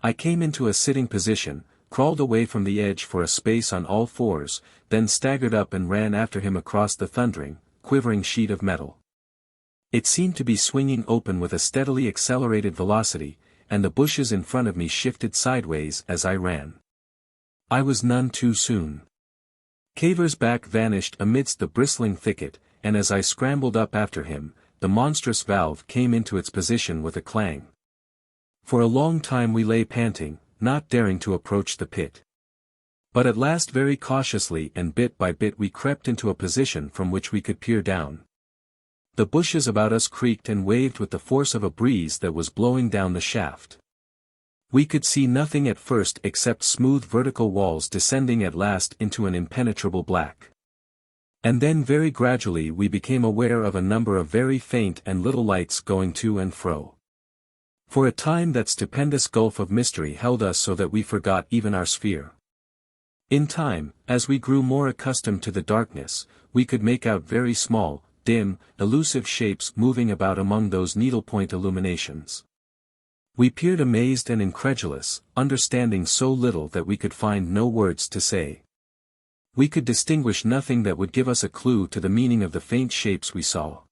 I came into a sitting position, crawled away from the edge for a space on all fours, then staggered up and ran after him across the thundering, quivering sheet of metal. It seemed to be swinging open with a steadily accelerated velocity, and the bushes in front of me shifted sideways as I ran. I was none too soon. Cavor's back vanished amidst the bristling thicket, and as I scrambled up after him, the monstrous valve came into its position with a clang. For a long time we lay panting, not daring to approach the pit. But at last very cautiously and bit by bit we crept into a position from which we could peer down. The bushes about us creaked and waved with the force of a breeze that was blowing down the shaft. We could see nothing at first except smooth vertical walls descending at last into an impenetrable black. And then very gradually we became aware of a number of very faint and little lights going to and fro. For a time that stupendous gulf of mystery held us so that we forgot even our sphere. In time, as we grew more accustomed to the darkness, we could make out very small, dim, elusive shapes moving about among those needlepoint illuminations. We peered amazed and incredulous, understanding so little that we could find no words to say. We could distinguish nothing that would give us a clue to the meaning of the faint shapes we saw.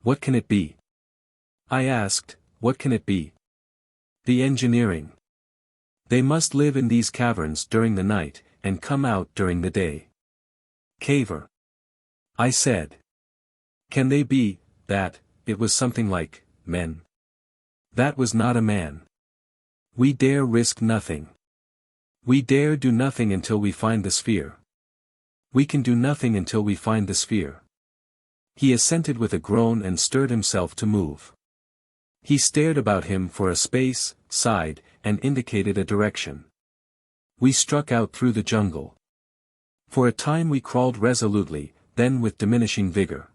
"What can it be?" I asked. "What can it be?" "The engineering. They must live in these caverns during the night, and come out during the day." "Cavor," I said. "Can they be, that?" It was something like, "men." That was not a man. "We dare risk nothing. We dare do nothing until we find the sphere. We can do nothing until we find the sphere." He assented with a groan and stirred himself to move. He stared about him for a space, sighed, and indicated a direction. We struck out through the jungle. For a time we crawled resolutely, then with diminishing vigor.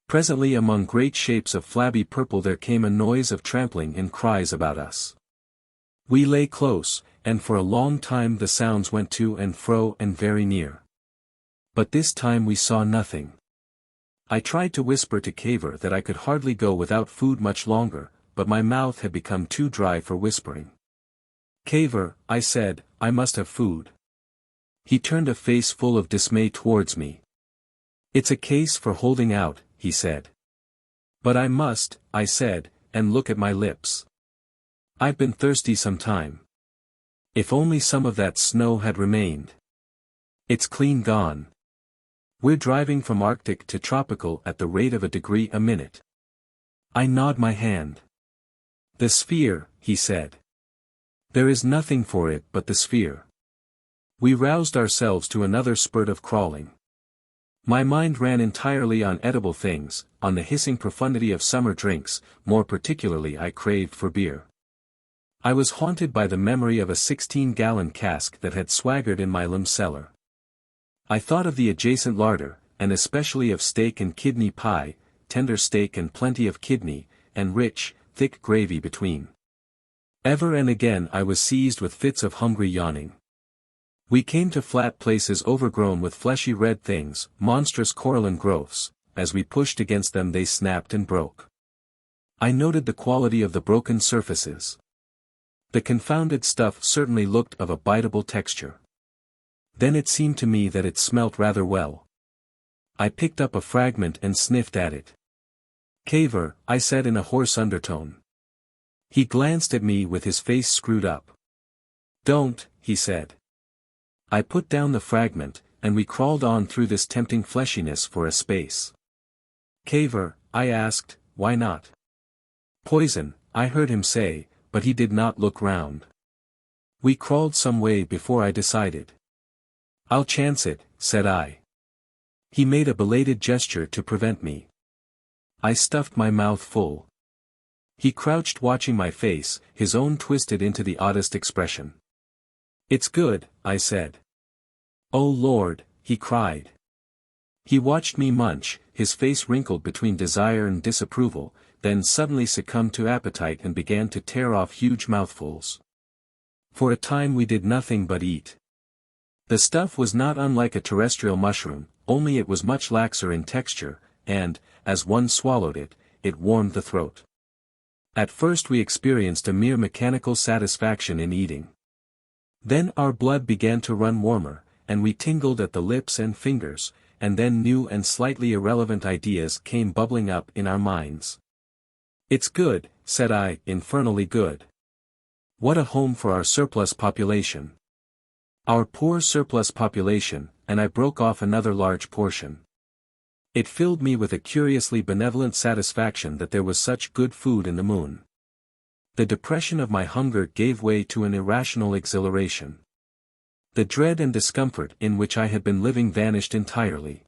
Presently among great shapes of flabby purple there came a noise of trampling and cries about us. We lay close, and for a long time the sounds went to and fro and very near. But this time we saw nothing. I tried to whisper to Cavor that I could hardly go without food much longer, but my mouth had become too dry for whispering. "Cavor," I said, "I must have food." He turned a face full of dismay towards me. It's a case for holding out, he said. But I must, I said, and look at my lips. I've been thirsty some time. If only some of that snow had remained. It's clean gone. We're driving from Arctic to tropical at the rate of a degree a minute. I nod my hand. The sphere, he said. There is nothing for it but the sphere. We roused ourselves to another spurt of crawling. My mind ran entirely on edible things, on the hissing profundity of summer drinks, more particularly I craved for beer. I was haunted by the memory of a 16-gallon cask that had swaggered in my Lympne cellar. I thought of the adjacent larder, and especially of steak and kidney pie, tender steak and plenty of kidney, and rich, thick gravy between. Ever and again I was seized with fits of hungry yawning. We came to flat places overgrown with fleshy red things, monstrous coralline growths. As we pushed against them they snapped and broke. I noted the quality of the broken surfaces. The confounded stuff certainly looked of a biteable texture. Then it seemed to me that it smelt rather well. I picked up a fragment and sniffed at it. Cavor, I said in a hoarse undertone. He glanced at me with his face screwed up. Don't, he said. I put down the fragment, and we crawled on through this tempting fleshiness for a space. Cavor, I asked, why not? Poison, I heard him say, but he did not look round. We crawled some way before I decided. I'll chance it, said I. He made a belated gesture to prevent me. I stuffed my mouth full. He crouched watching my face, his own twisted into the oddest expression. It's good, I said. Oh Lord, he cried. He watched me munch, his face wrinkled between desire and disapproval, then suddenly succumbed to appetite and began to tear off huge mouthfuls. For a time we did nothing but eat. The stuff was not unlike a terrestrial mushroom, only it was much laxer in texture, and, as one swallowed it, it warmed the throat. At first we experienced a mere mechanical satisfaction in eating. Then our blood began to run warmer, and we tingled at the lips and fingers, and then new and slightly irrelevant ideas came bubbling up in our minds. It's good, said I, infernally good. What a home for our surplus population. Our poor surplus population, and I broke off another large portion. It filled me with a curiously benevolent satisfaction that there was such good food in the moon. The depression of my hunger gave way to an irrational exhilaration. The dread and discomfort in which I had been living vanished entirely.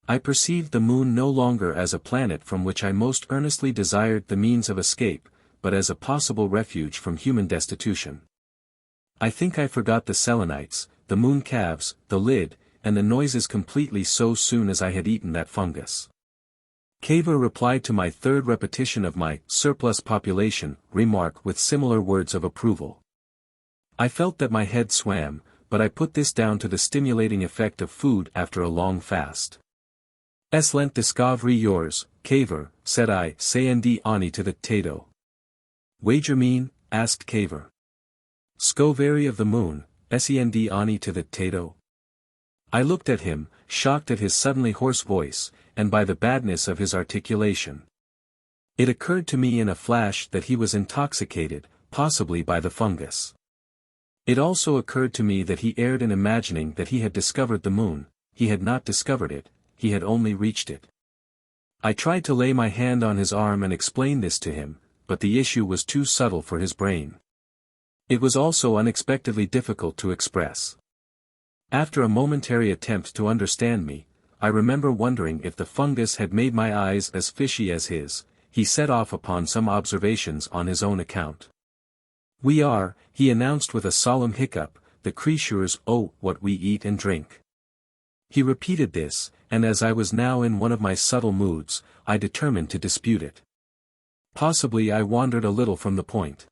I perceived the moon no longer as a planet from which I most earnestly desired the means of escape, but as a possible refuge from human destitution. I think I forgot the Selenites, the Mooncalves, the lid, and the noises completely so soon as I had eaten that fungus. Cavor replied to my third repetition of my surplus population remark with similar words of approval. I felt that my head swam, but I put this down to the stimulating effect of food after a long fast. Excellent discovery yours, Cavor, said I, sayandi ani to the tato. Wager mean? Asked Cavor. Scovary of the moon, send ani to the tato. I looked at him, shocked at his suddenly hoarse voice, and by the badness of his articulation. It occurred to me in a flash that he was intoxicated, possibly by the fungus. It also occurred to me that he erred in imagining that he had discovered the moon. He had not discovered it, he had only reached it. I tried to lay my hand on his arm and explain this to him, but the issue was too subtle for his brain. It was also unexpectedly difficult to express. After a momentary attempt to understand me, I remember wondering if the fungus had made my eyes as fishy as his. He set off upon some observations on his own account. We are, he announced with a solemn hiccup, the creatures owe what we eat and drink. He repeated this, and as I was now in one of my subtle moods, I determined to dispute it. Possibly I wandered a little from the point.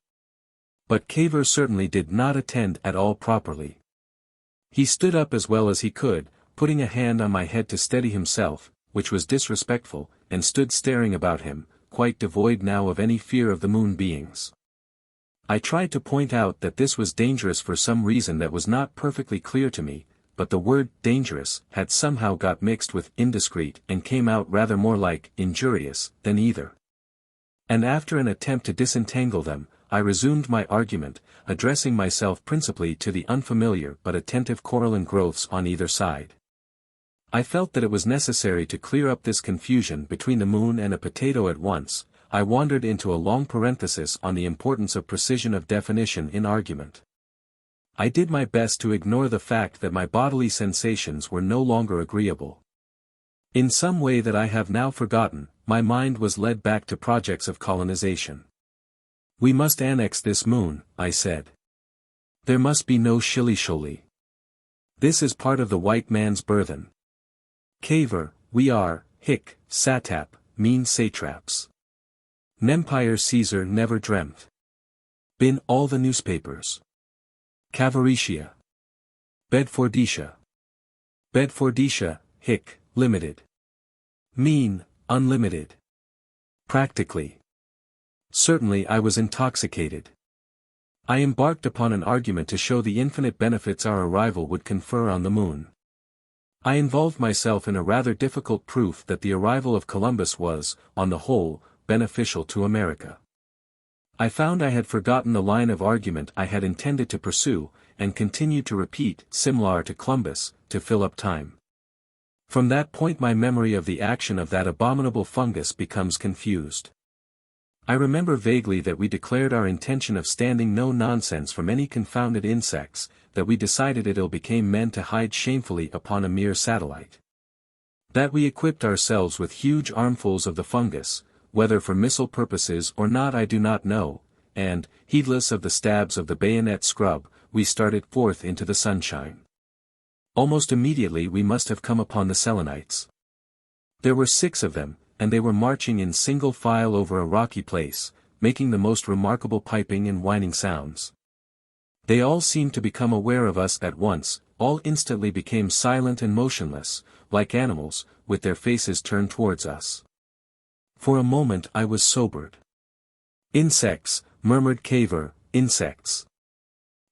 But Cavor certainly did not attend at all properly. He stood up as well as he could, putting a hand on my head to steady himself, which was disrespectful, and stood staring about him, quite devoid now of any fear of the moon beings. I tried to point out that this was dangerous for some reason that was not perfectly clear to me, but the word dangerous had somehow got mixed with indiscreet and came out rather more like injurious than either. And after an attempt to disentangle them, I resumed my argument, addressing myself principally to the unfamiliar but attentive coralline growths on either side. I felt that it was necessary to clear up this confusion between the moon and a potato at once. I wandered into a long parenthesis on the importance of precision of definition in argument. I did my best to ignore the fact that my bodily sensations were no longer agreeable. In some way that I have now forgotten, my mind was led back to projects of colonization. "We must annex this moon," I said. "There must be no shilly-sholly. This is part of the white man's burthen. Cavor, we are, satap, mean satraps. N'empire Caesar never dreamt. Been all the newspapers. Cavoritia. Bedforditia. Bedforditia, limited. Mean, unlimited. Practically. Certainly I was intoxicated. I embarked upon an argument to show the infinite benefits our arrival would confer on the moon. I involved myself in a rather difficult proof that the arrival of Columbus was, on the whole, beneficial to America. I found I had forgotten the line of argument I had intended to pursue, and continued to repeat similar to Columbus, to fill up time. From that point my memory of the action of that abominable fungus becomes confused. I remember vaguely that we declared our intention of standing no nonsense from any confounded insects, that we decided it ill became men to hide shamefully upon a mere satellite. That we equipped ourselves with huge armfuls of the fungus, whether for missile purposes or not I do not know, and, heedless of the stabs of the bayonet scrub, we started forth into the sunshine. Almost immediately we must have come upon the Selenites. There were 6 of them, and they were marching in single file over a rocky place, making the most remarkable piping and whining sounds. They all seemed to become aware of us at once, all instantly became silent and motionless, like animals, with their faces turned towards us. For a moment I was sobered. "Insects," murmured Cavor, "insects.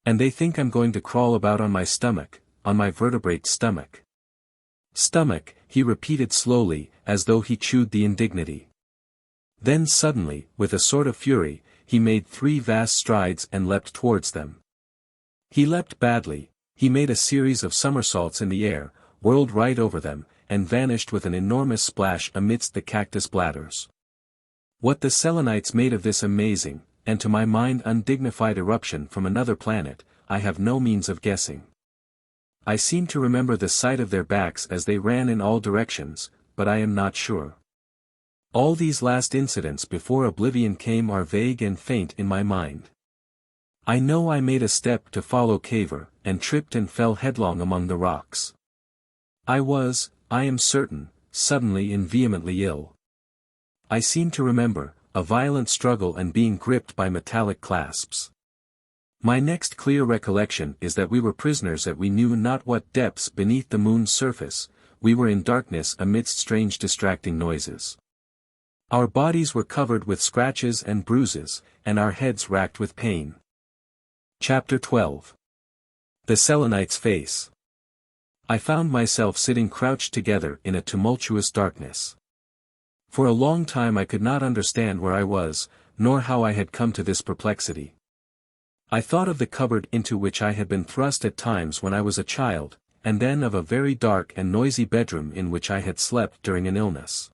And they think I'm going to crawl about on my stomach, on my vertebrate stomach." "Stomach," he repeated slowly, as though he chewed the indignity. Then suddenly, with a sort of fury, he made 3 vast strides and leapt towards them. He leapt badly, he made a series of somersaults in the air, whirled right over them, and vanished with an enormous splash amidst the cactus bladders. What the Selenites made of this amazing, and to my mind undignified eruption from another planet, I have no means of guessing. I seem to remember the sight of their backs as they ran in all directions, but I am not sure. All these last incidents before oblivion came are vague and faint in my mind. I know I made a step to follow Cavor, and tripped and fell headlong among the rocks. I was, I am certain, suddenly and vehemently ill. I seem to remember, a violent struggle and being gripped by metallic clasps. My next clear recollection is that we were prisoners at we knew not what depths beneath the moon's surface, we were in darkness amidst strange distracting noises. Our bodies were covered with scratches and bruises, and our heads racked with pain. Chapter 12. The Selenites' Face. I found myself sitting crouched together in a tumultuous darkness. For a long time I could not understand where I was, nor how I had come to this perplexity. I thought of the cupboard into which I had been thrust at times when I was a child, and then of a very dark and noisy bedroom in which I had slept during an illness.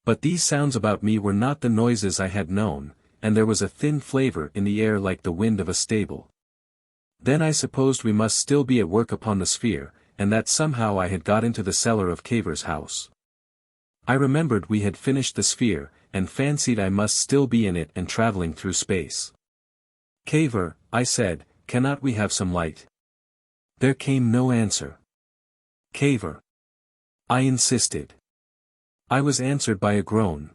But these sounds about me were not the noises I had known, and there was a thin flavor in the air like the wind of a stable. Then I supposed we must still be at work upon the sphere, and that somehow I had got into the cellar of Cavor's house. I remembered we had finished the sphere, and fancied I must still be in it and traveling through space. "Cavor," I said, "cannot we have some light?" There came no answer. "Cavor," I insisted. I was answered by a groan.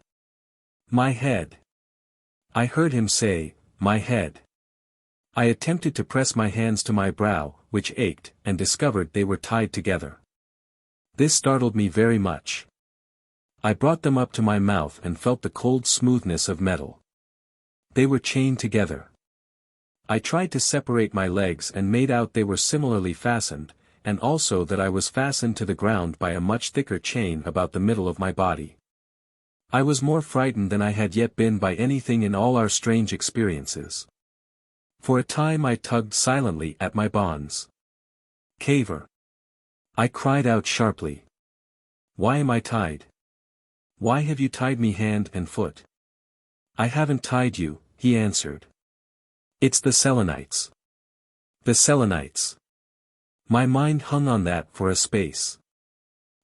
"My head." I heard him say, "My head." I attempted to press my hands to my brow, which ached, and discovered they were tied together. This startled me very much. I brought them up to my mouth and felt the cold smoothness of metal. They were chained together. I tried to separate my legs and made out they were similarly fastened, and also that I was fastened to the ground by a much thicker chain about the middle of my body. I was more frightened than I had yet been by anything in all our strange experiences. For a time I tugged silently at my bonds. "Cavor!" I cried out sharply. "Why am I tied? Why have you tied me hand and foot?" "I haven't tied you," he answered. "It's the Selenites. The Selenites." My mind hung on that for a space.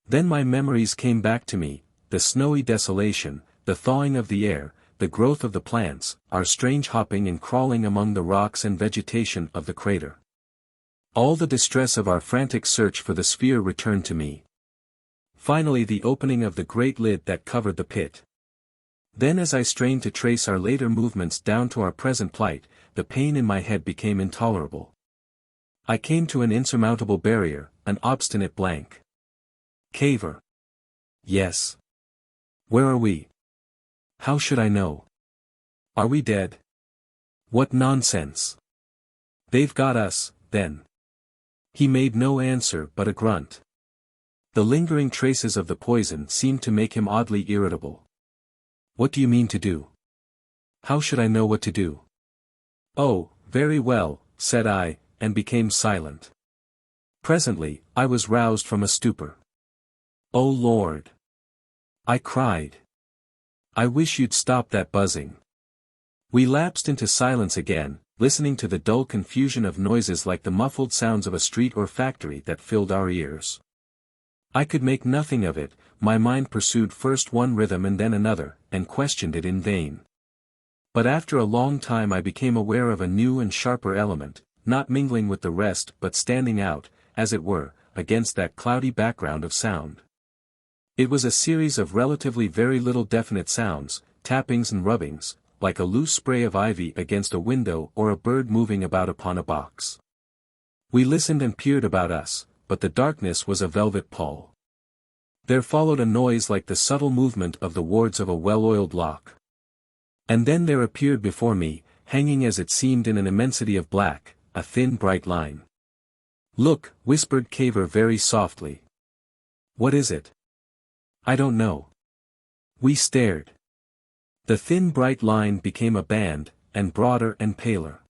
Then my memories came back to me, the snowy desolation, the thawing of the air, the growth of the plants, our strange hopping and crawling among the rocks and vegetation of the crater. All the distress of our frantic search for the sphere returned to me. Finally the opening of the great lid that covered the pit. Then as I strained to trace our later movements down to our present plight, the pain in my head became intolerable. I came to an insurmountable barrier, an obstinate blank. "Cavor." "Yes." "Where are we? How should I know? Are we dead?" "What nonsense! They've got us, then." He made no answer but a grunt. The lingering traces of the poison seemed to make him oddly irritable. "What do you mean to do?" "How should I know what to do?" "Oh, very well," said I, and became silent. Presently, I was roused from a stupor. "Oh Lord!" I cried. "I wish you'd stop that buzzing." We lapsed into silence again, listening to the dull confusion of noises like the muffled sounds of a street or factory that filled our ears. I could make nothing of it, my mind pursued first one rhythm and then another, and questioned it in vain. But after a long time I became aware of a new and sharper element, not mingling with the rest but standing out, as it were, against that cloudy background of sound. It was a series of relatively very little definite sounds, tappings and rubbings, like a loose spray of ivy against a window or a bird moving about upon a box. We listened and peered about us, but the darkness was a velvet pall. There followed a noise like the subtle movement of the wards of a well-oiled lock. And then there appeared before me, hanging as it seemed in an immensity of black, a thin bright line. "Look," whispered Cavor very softly. "What is it?" "I don't know." We stared. The thin bright line became a band, and broader and paler.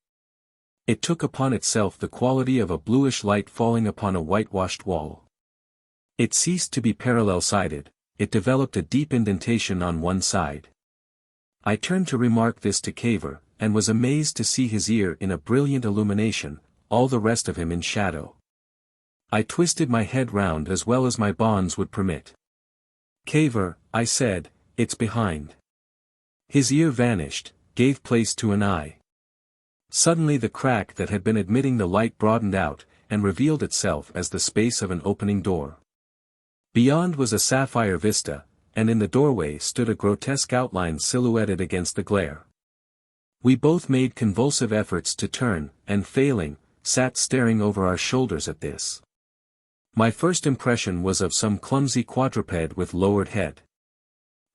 It took upon itself the quality of a bluish light falling upon a whitewashed wall. It ceased to be parallel-sided, it developed a deep indentation on one side. I turned to remark this to Cavor, and was amazed to see his ear in a brilliant illumination, all the rest of him in shadow. I twisted my head round as well as my bonds would permit. "Cavor," I said, "it's behind." His ear vanished, gave place to an eye. Suddenly the crack that had been admitting the light broadened out, and revealed itself as the space of an opening door. Beyond was a sapphire vista, and in the doorway stood a grotesque outline silhouetted against the glare. We both made convulsive efforts to turn, and failing, sat staring over our shoulders at this. My first impression was of some clumsy quadruped with lowered head.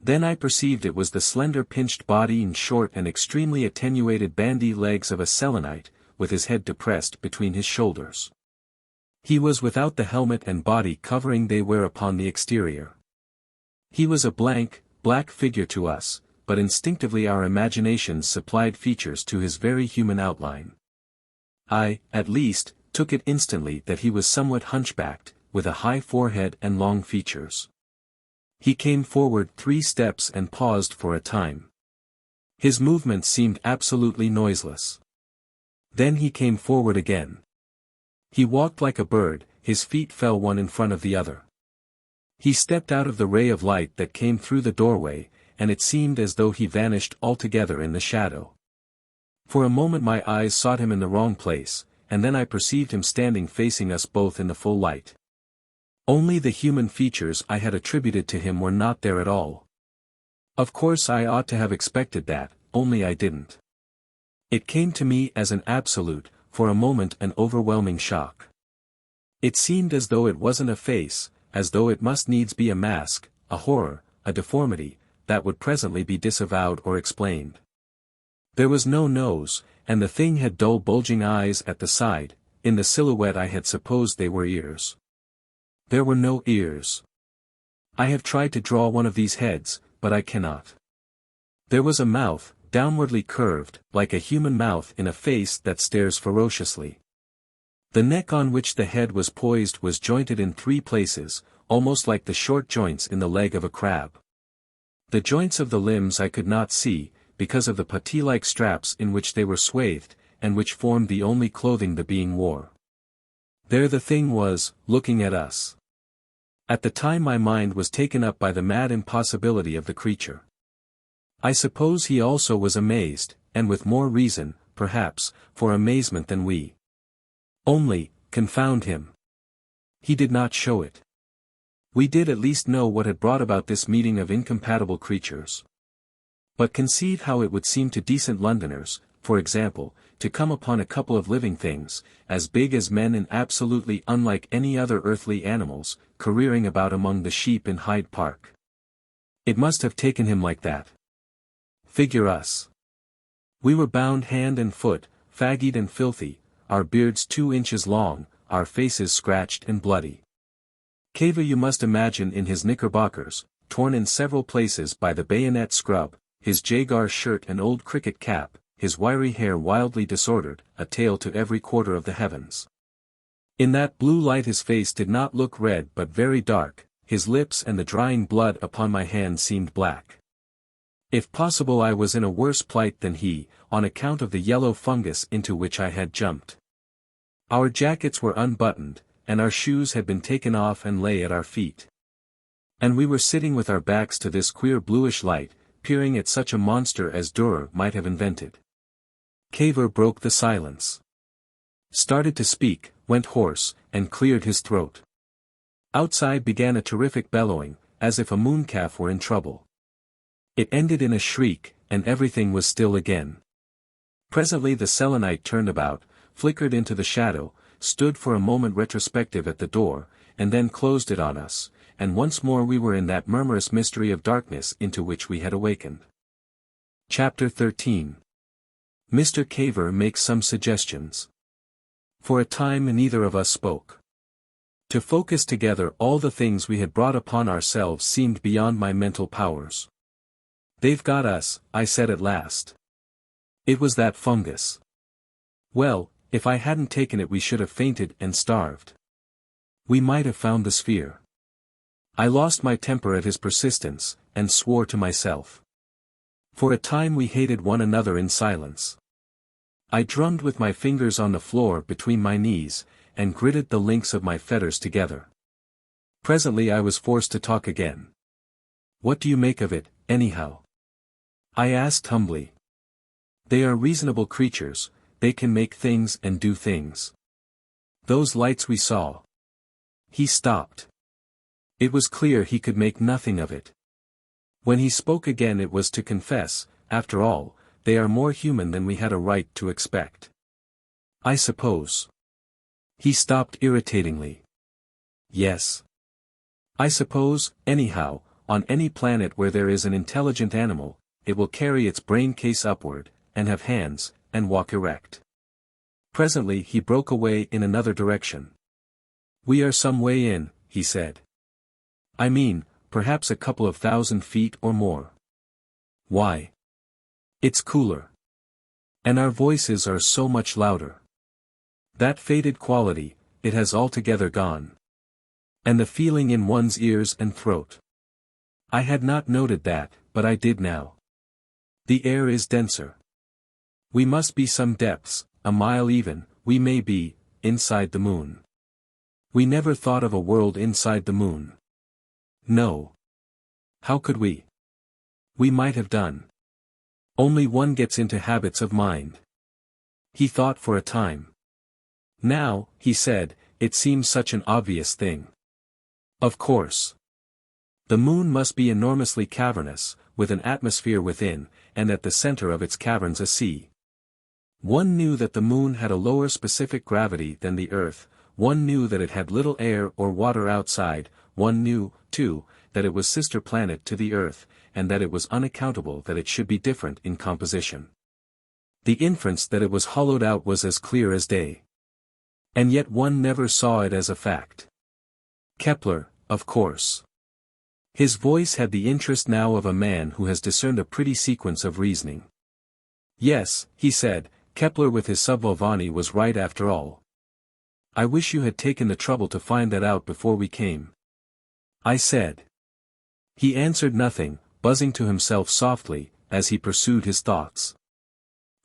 Then I perceived it was the slender pinched body and short and extremely attenuated bandy legs of a Selenite, with his head depressed between his shoulders. He was without the helmet and body covering they wear upon the exterior. He was a blank, black figure to us, but instinctively our imaginations supplied features to his very human outline. I, at least, took it instantly that he was somewhat hunchbacked, with a high forehead and long features. He came forward 3 steps and paused for a time. His movements seemed absolutely noiseless. Then he came forward again. He walked like a bird, his feet fell one in front of the other. He stepped out of the ray of light that came through the doorway, and it seemed as though he vanished altogether in the shadow. For a moment my eyes sought him in the wrong place, and then I perceived him standing facing us both in the full light. Only the human features I had attributed to him were not there at all. Of course I ought to have expected that, only I didn't. It came to me as an absolute, for a moment an overwhelming shock. It seemed as though it wasn't a face, as though it must needs be a mask, a horror, a deformity, that would presently be disavowed or explained. There was no nose, and the thing had dull bulging eyes at the side, in the silhouette I had supposed they were ears. There were no ears. I have tried to draw one of these heads, but I cannot. There was a mouth, downwardly curved, like a human mouth in a face that stares ferociously. The neck on which the head was poised was jointed in 3 places, almost like the short joints in the leg of a crab. The joints of the limbs I could not see, because of the puttee-like straps in which they were swathed, and which formed the only clothing the being wore. There the thing was, looking at us. At the time my mind was taken up by the mad impossibility of the creature. I suppose he also was amazed, and with more reason, perhaps, for amazement than we. Only, confound him, he did not show it. We did at least know what had brought about this meeting of incompatible creatures. But conceive how it would seem to decent Londoners, for example, to come upon a couple of living things, as big as men and absolutely unlike any other earthly animals, careering about among the sheep in Hyde Park. It must have taken him like that. Figure us. We were bound hand and foot, faggied and filthy, our beards 2 inches long, our faces scratched and bloody. Cavor you must imagine in his knickerbockers, torn in several places by the bayonet scrub, his jagar shirt and old cricket cap, his wiry hair wildly disordered, a tail to every quarter of the heavens. In that blue light his face did not look red but very dark, his lips and the drying blood upon my hand seemed black. If possible I was in a worse plight than he, on account of the yellow fungus into which I had jumped. Our jackets were unbuttoned, and our shoes had been taken off and lay at our feet. And we were sitting with our backs to this queer bluish light, peering at such a monster as Dürer might have invented. Cavor broke the silence. Started to speak, went hoarse, and cleared his throat. Outside began a terrific bellowing, as if a mooncalf were in trouble. It ended in a shriek, and everything was still again. Presently the Selenite turned about, flickered into the shadow, stood for a moment retrospective at the door, and then closed it on us, and once more we were in that murmurous mystery of darkness into which we had awakened. Chapter 13. Mr. Cavor makes some suggestions. For a time neither of us spoke. To focus together all the things we had brought upon ourselves seemed beyond my mental powers. "They've got us," I said at last. "It was that fungus. Well, if I hadn't taken it we should have fainted and starved. We might have found the sphere." I lost my temper at his persistence, and swore to myself. For a time we hated one another in silence. I drummed with my fingers on the floor between my knees, and gritted the links of my fetters together. Presently I was forced to talk again. "What do you make of it, anyhow?" I asked humbly. "They are reasonable creatures, they can make things and do things. Those lights we saw." He stopped. It was clear he could make nothing of it. When he spoke again it was to confess, after all, they are more human than we had a right to expect. "I suppose." He stopped irritatingly. "Yes. I suppose, anyhow, on any planet where there is an intelligent animal, it will carry its brain case upward, and have hands, and walk erect." Presently he broke away in another direction. "We are some way in," he said. "I mean, perhaps a couple of 1,000 feet or more." "Why?" "It's cooler. And our voices are so much louder. That faded quality, it has altogether gone. And the feeling in one's ears and throat. I had not noted that, but I did now. The air is denser. We must be some depths, a mile even, we may be, inside the moon. We never thought of a world inside the moon. No. How could we? We might have done. Only one gets into habits of mind." He thought for a time. "Now," he said, "it seems such an obvious thing. Of course. The moon must be enormously cavernous, with an atmosphere within, and at the center of its caverns a sea. One knew that the moon had a lower specific gravity than the earth, one knew that it had little air or water outside, one knew, too, that it was sister planet to the earth, and that it was unaccountable that it should be different in composition. The inference that it was hollowed out was as clear as day. And yet one never saw it as a fact. Kepler, of course. His voice had the interest now of a man who has discerned a pretty sequence of reasoning. Yes, he said, Kepler with his subvolvani was right after all. I wish you had taken the trouble to find that out before we came. I said. He answered nothing, buzzing to himself softly, as he pursued his thoughts.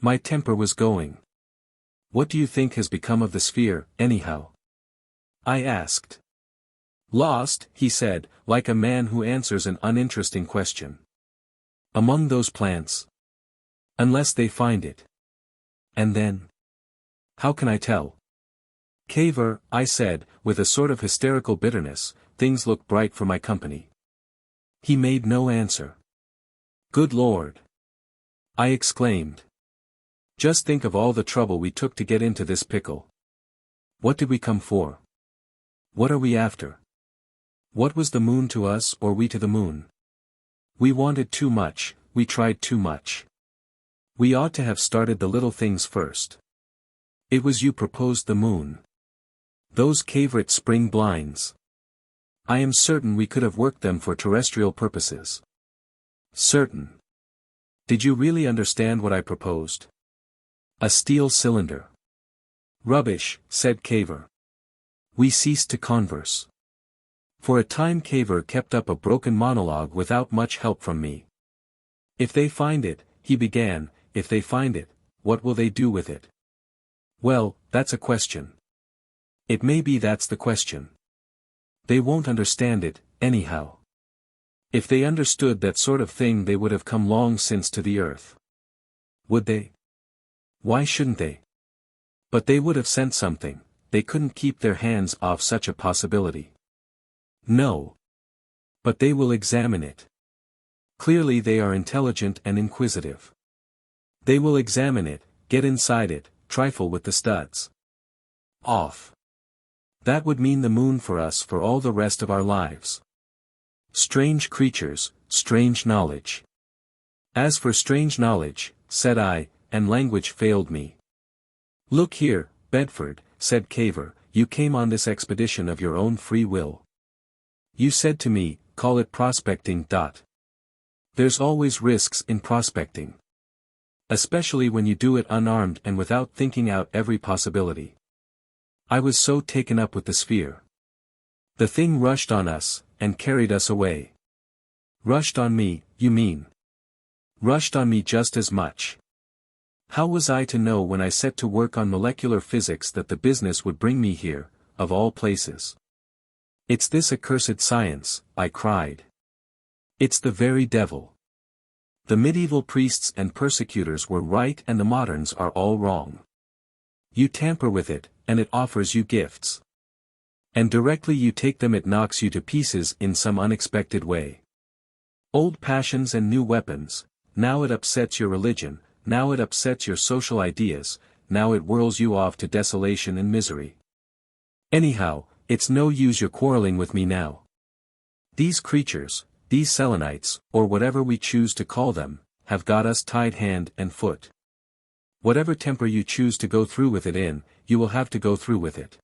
My temper was going. What do you think has become of the sphere, anyhow? I asked. Lost, he said, like a man who answers an uninteresting question. Among those plants. Unless they find it. And then? How can I tell? Cavor, I said, with a sort of hysterical bitterness, things look bright for my company. He made no answer. Good Lord! I exclaimed. Just think of all the trouble we took to get into this pickle. What did we come for? What are we after? What was the moon to us or we to the moon? We wanted too much, we tried too much. We ought to have started the little things first. It was you proposed the moon. Those Cavorite spring blinds. I am certain we could have worked them for terrestrial purposes. Certain. Did you really understand what I proposed? A steel cylinder. Rubbish, said Cavor. We ceased to converse. For a time Cavor kept up a broken monologue without much help from me. If they find it, he began, if they find it, what will they do with it? Well, that's a question. It may be that's the question. They won't understand it, anyhow. If they understood that sort of thing they would have come long since to the earth. Would they? Why shouldn't they? But they would have sent something, they couldn't keep their hands off such a possibility. No. But they will examine it. Clearly they are intelligent and inquisitive. They will examine it, get inside it, trifle with the studs. Off. That would mean the moon for us for all the rest of our lives. Strange creatures, strange knowledge. As for strange knowledge, said I, and language failed me. Look here, Bedford, said Cavor, you came on this expedition of your own free will. You said to me, call it prospecting. There's always risks in prospecting. Especially when you do it unarmed and without thinking out every possibility. I was so taken up with the sphere. The thing rushed on us, and carried us away. Rushed on me, you mean? Rushed on me just as much. How was I to know when I set to work on molecular physics that the business would bring me here, of all places? It's this accursed science, I cried. It's the very devil. The medieval priests and persecutors were right and the moderns are all wrong. You tamper with it, and it offers you gifts. And directly you take them it knocks you to pieces in some unexpected way. Old passions and new weapons, now it upsets your religion, now it upsets your social ideas, now it whirls you off to desolation and misery. Anyhow, it's no use your quarreling with me now. These creatures, these Selenites, or whatever we choose to call them, have got us tied hand and foot. Whatever temper you choose to go through with it in, you will have to go through with it.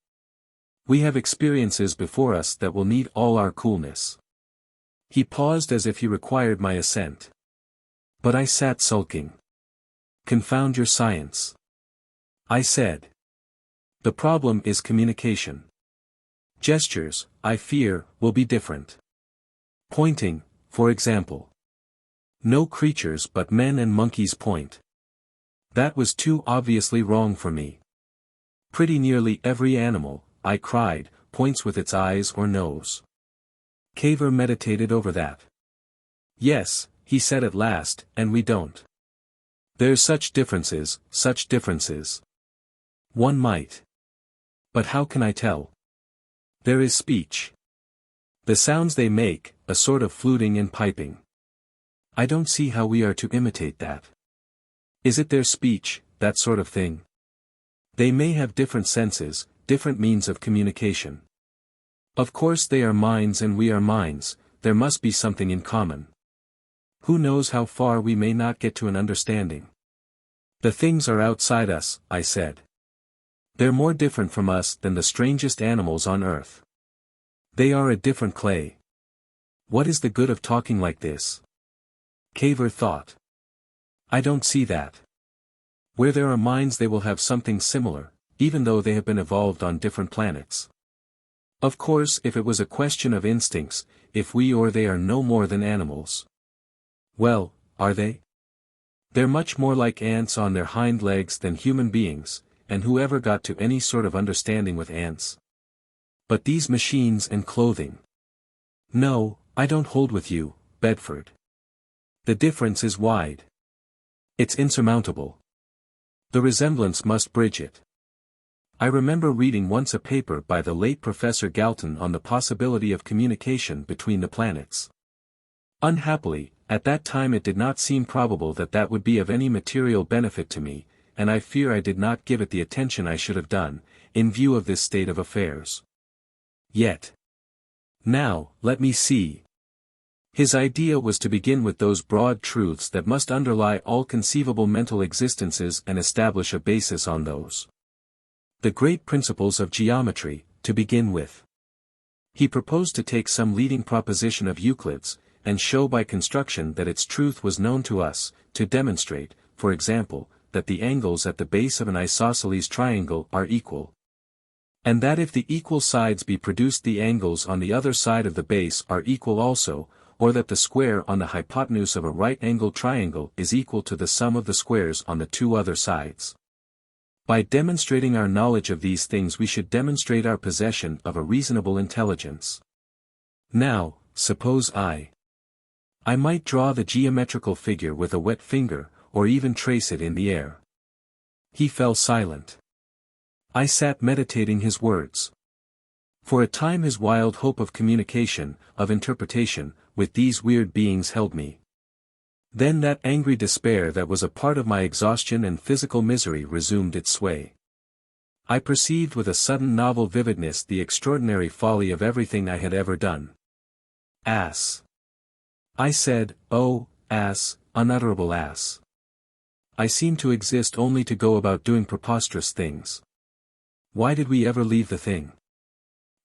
We have experiences before us that will need all our coolness. He paused as if he required my assent. But I sat sulking. Confound your science. I said. The problem is communication. Gestures, I fear, will be different. Pointing, for example. No creatures but men and monkeys point. That was too obviously wrong for me. Pretty nearly every animal, I cried, points with its eyes or nose. Cavor meditated over that. Yes, he said at last, and we don't. There's such differences, such differences. One might. But how can I tell? There is speech. The sounds they make, a sort of fluting and piping. I don't see how we are to imitate that. Is it their speech, that sort of thing? They may have different senses, different means of communication. Of course they are minds and we are minds, there must be something in common. Who knows how far we may not get to an understanding. The things are outside us, I said. They're more different from us than the strangest animals on earth. They are a different clay. What is the good of talking like this? Cavor thought. I don't see that. Where there are minds they will have something similar, even though they have been evolved on different planets. Of course, if it was a question of instincts, if we or they are no more than animals. Well, are they? They're much more like ants on their hind legs than human beings, and whoever got to any sort of understanding with ants? But these machines and clothing. No, I don't hold with you, Bedford. The difference is wide. It's insurmountable. The resemblance must bridge it. I remember reading once a paper by the late Professor Galton on the possibility of communication between the planets. Unhappily, at that time it did not seem probable that that would be of any material benefit to me, and I fear I did not give it the attention I should have done, in view of this state of affairs. Yet. Now, let me see. His idea was to begin with those broad truths that must underlie all conceivable mental existences and establish a basis on those. The great principles of geometry, to begin with. He proposed to take some leading proposition of Euclid's, and show by construction that its truth was known to us, to demonstrate, for example, that the angles at the base of an isosceles triangle are equal. And that if the equal sides be produced the angles on the other side of the base are equal also, or that the square on the hypotenuse of a right-angled triangle is equal to the sum of the squares on the two other sides. By demonstrating our knowledge of these things we should demonstrate our possession of a reasonable intelligence. Now, suppose I might draw the geometrical figure with a wet finger, or even trace it in the air. He fell silent. I sat meditating his words. For a time his wild hope of communication, of interpretation, with these weird beings held me. Then that angry despair that was a part of my exhaustion and physical misery resumed its sway. I perceived with a sudden novel vividness the extraordinary folly of everything I had ever done. Ass! I said, oh, ass, unutterable ass. I seem to exist only to go about doing preposterous things. Why did we ever leave the thing?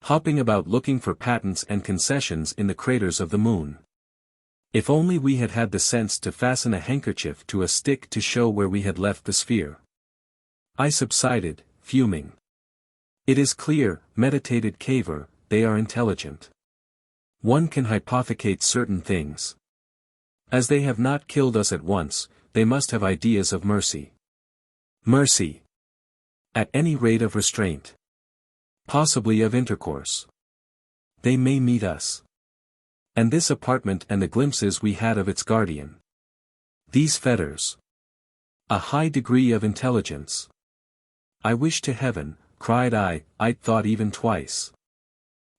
Hopping about looking for patents and concessions in the craters of the moon. If only we had had the sense to fasten a handkerchief to a stick to show where we had left the sphere. I subsided, fuming. It is clear, meditated Cavor, they are intelligent. One can hypothecate certain things. As they have not killed us at once, they must have ideas of mercy. Mercy. At any rate of restraint. Possibly of intercourse. They may meet us. And this apartment and the glimpses we had of its guardian. These fetters. A high degree of intelligence. I wish to heaven, cried I'd thought even twice.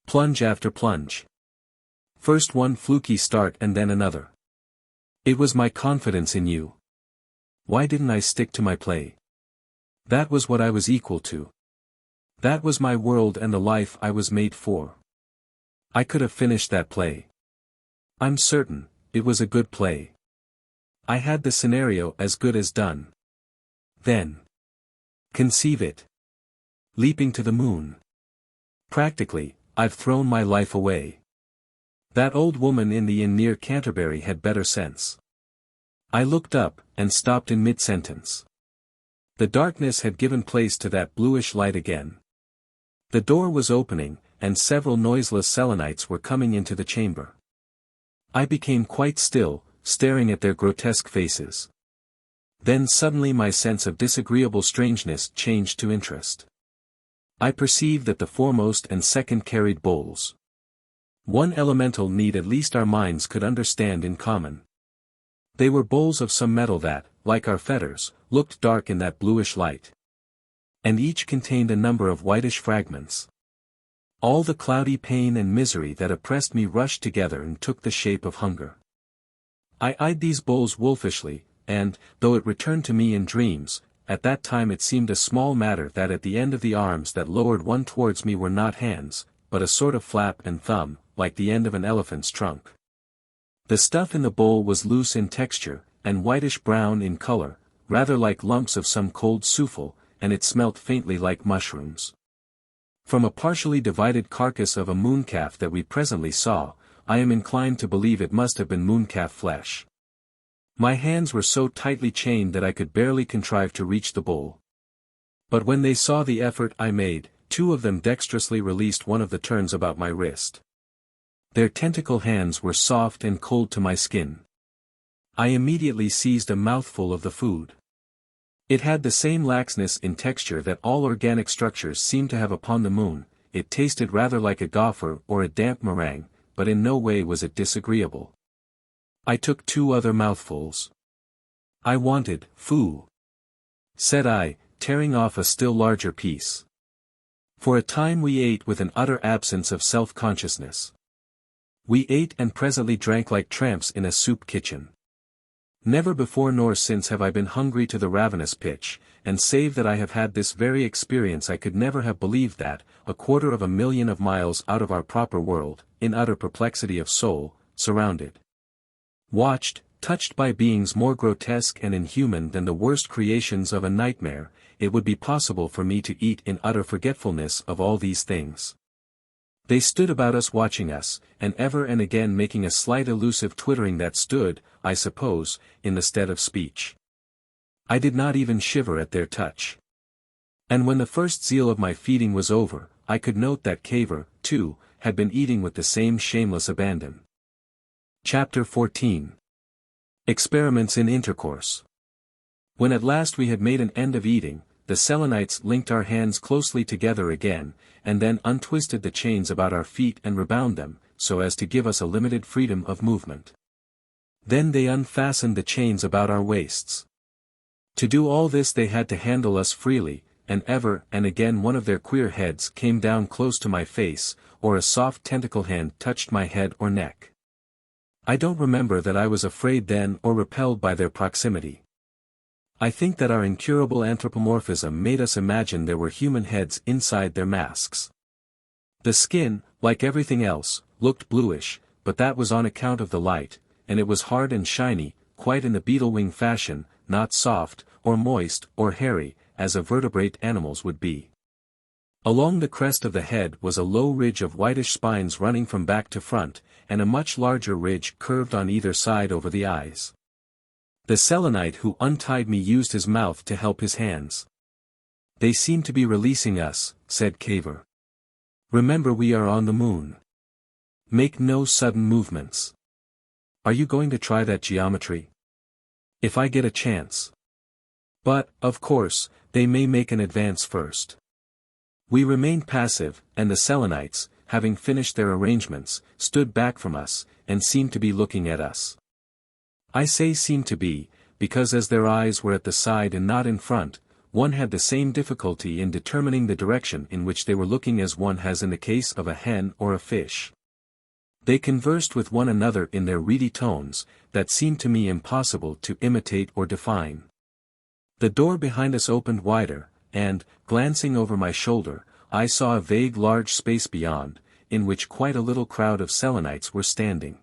Plunge after plunge. First one fluky start and then another. It was my confidence in you. Why didn't I stick to my play? That was what I was equal to. That was my world and the life I was made for. I could have finished that play. I'm certain, it was a good play. I had the scenario as good as done. Then. Conceive it. Leaping to the moon. Practically, I've thrown my life away. That old woman in the inn near Canterbury had better sense. I looked up, and stopped in mid-sentence. The darkness had given place to that bluish light again. The door was opening, and several noiseless Selenites were coming into the chamber. I became quite still, staring at their grotesque faces. Then suddenly my sense of disagreeable strangeness changed to interest. I perceived that the foremost and second carried bowls. One elemental need at least our minds could understand in common. They were bowls of some metal that, like our fetters, looked dark in that bluish light. And each contained a number of whitish fragments. All the cloudy pain and misery that oppressed me rushed together and took the shape of hunger. I eyed these bowls wolfishly, and, though it returned to me in dreams, at that time it seemed a small matter that at the end of the arms that lowered one towards me were not hands, but a sort of flap and thumb, like the end of an elephant's trunk. The stuff in the bowl was loose in texture, and whitish-brown in color, rather like lumps of some cold souffle, and it smelt faintly like mushrooms. From a partially divided carcass of a mooncalf that we presently saw, I am inclined to believe it must have been mooncalf flesh. My hands were so tightly chained that I could barely contrive to reach the bull. But when they saw the effort I made, two of them dexterously released one of the turns about my wrist. Their tentacle hands were soft and cold to my skin. I immediately seized a mouthful of the food. It had the same laxness in texture that all organic structures seem to have upon the moon. It tasted rather like a gopher or a damp meringue, but in no way was it disagreeable. I took 2 other mouthfuls. "I wanted, foo," said I, tearing off a still larger piece. For a time we ate with an utter absence of self-consciousness. We ate and presently drank like tramps in a soup kitchen. Never before nor since have I been hungry to the ravenous pitch, and save that I have had this very experience I could never have believed that, 250,000 of miles out of our proper world, in utter perplexity of soul, surrounded, watched, touched by beings more grotesque and inhuman than the worst creations of a nightmare, it would be possible for me to eat in utter forgetfulness of all these things. They stood about us watching us, and ever and again making a slight elusive twittering that stood, I suppose, in the stead of speech. I did not even shiver at their touch. And when the first zeal of my feeding was over, I could note that Cavor, too, had been eating with the same shameless abandon. Chapter 14. Experiments in Intercourse. When at last we had made an end of eating, the Selenites linked our hands closely together again, and then untwisted the chains about our feet and rebound them, so as to give us a limited freedom of movement. Then they unfastened the chains about our waists. To do all this they had to handle us freely, and ever and again one of their queer heads came down close to my face, or a soft tentacle hand touched my head or neck. I don't remember that I was afraid then or repelled by their proximity. I think that our incurable anthropomorphism made us imagine there were human heads inside their masks. The skin, like everything else, looked bluish, but that was on account of the light, and it was hard and shiny, quite in the beetle-wing fashion, not soft, or moist, or hairy, as a vertebrate animal's would be. Along the crest of the head was a low ridge of whitish spines running from back to front, and a much larger ridge curved on either side over the eyes. The Selenite who untied me used his mouth to help his hands. "They seem to be releasing us," said Cavor. "Remember we are on the moon. Make no sudden movements. Are you going to try that geometry?" "If I get a chance. But, of course, they may make an advance first." We remained passive, and the Selenites, having finished their arrangements, stood back from us, and seemed to be looking at us. I say seemed to be, because as their eyes were at the side and not in front, one had the same difficulty in determining the direction in which they were looking as one has in the case of a hen or a fish. They conversed with one another in their reedy tones, that seemed to me impossible to imitate or define. The door behind us opened wider, and, glancing over my shoulder, I saw a vague large space beyond, in which quite a little crowd of Selenites were standing.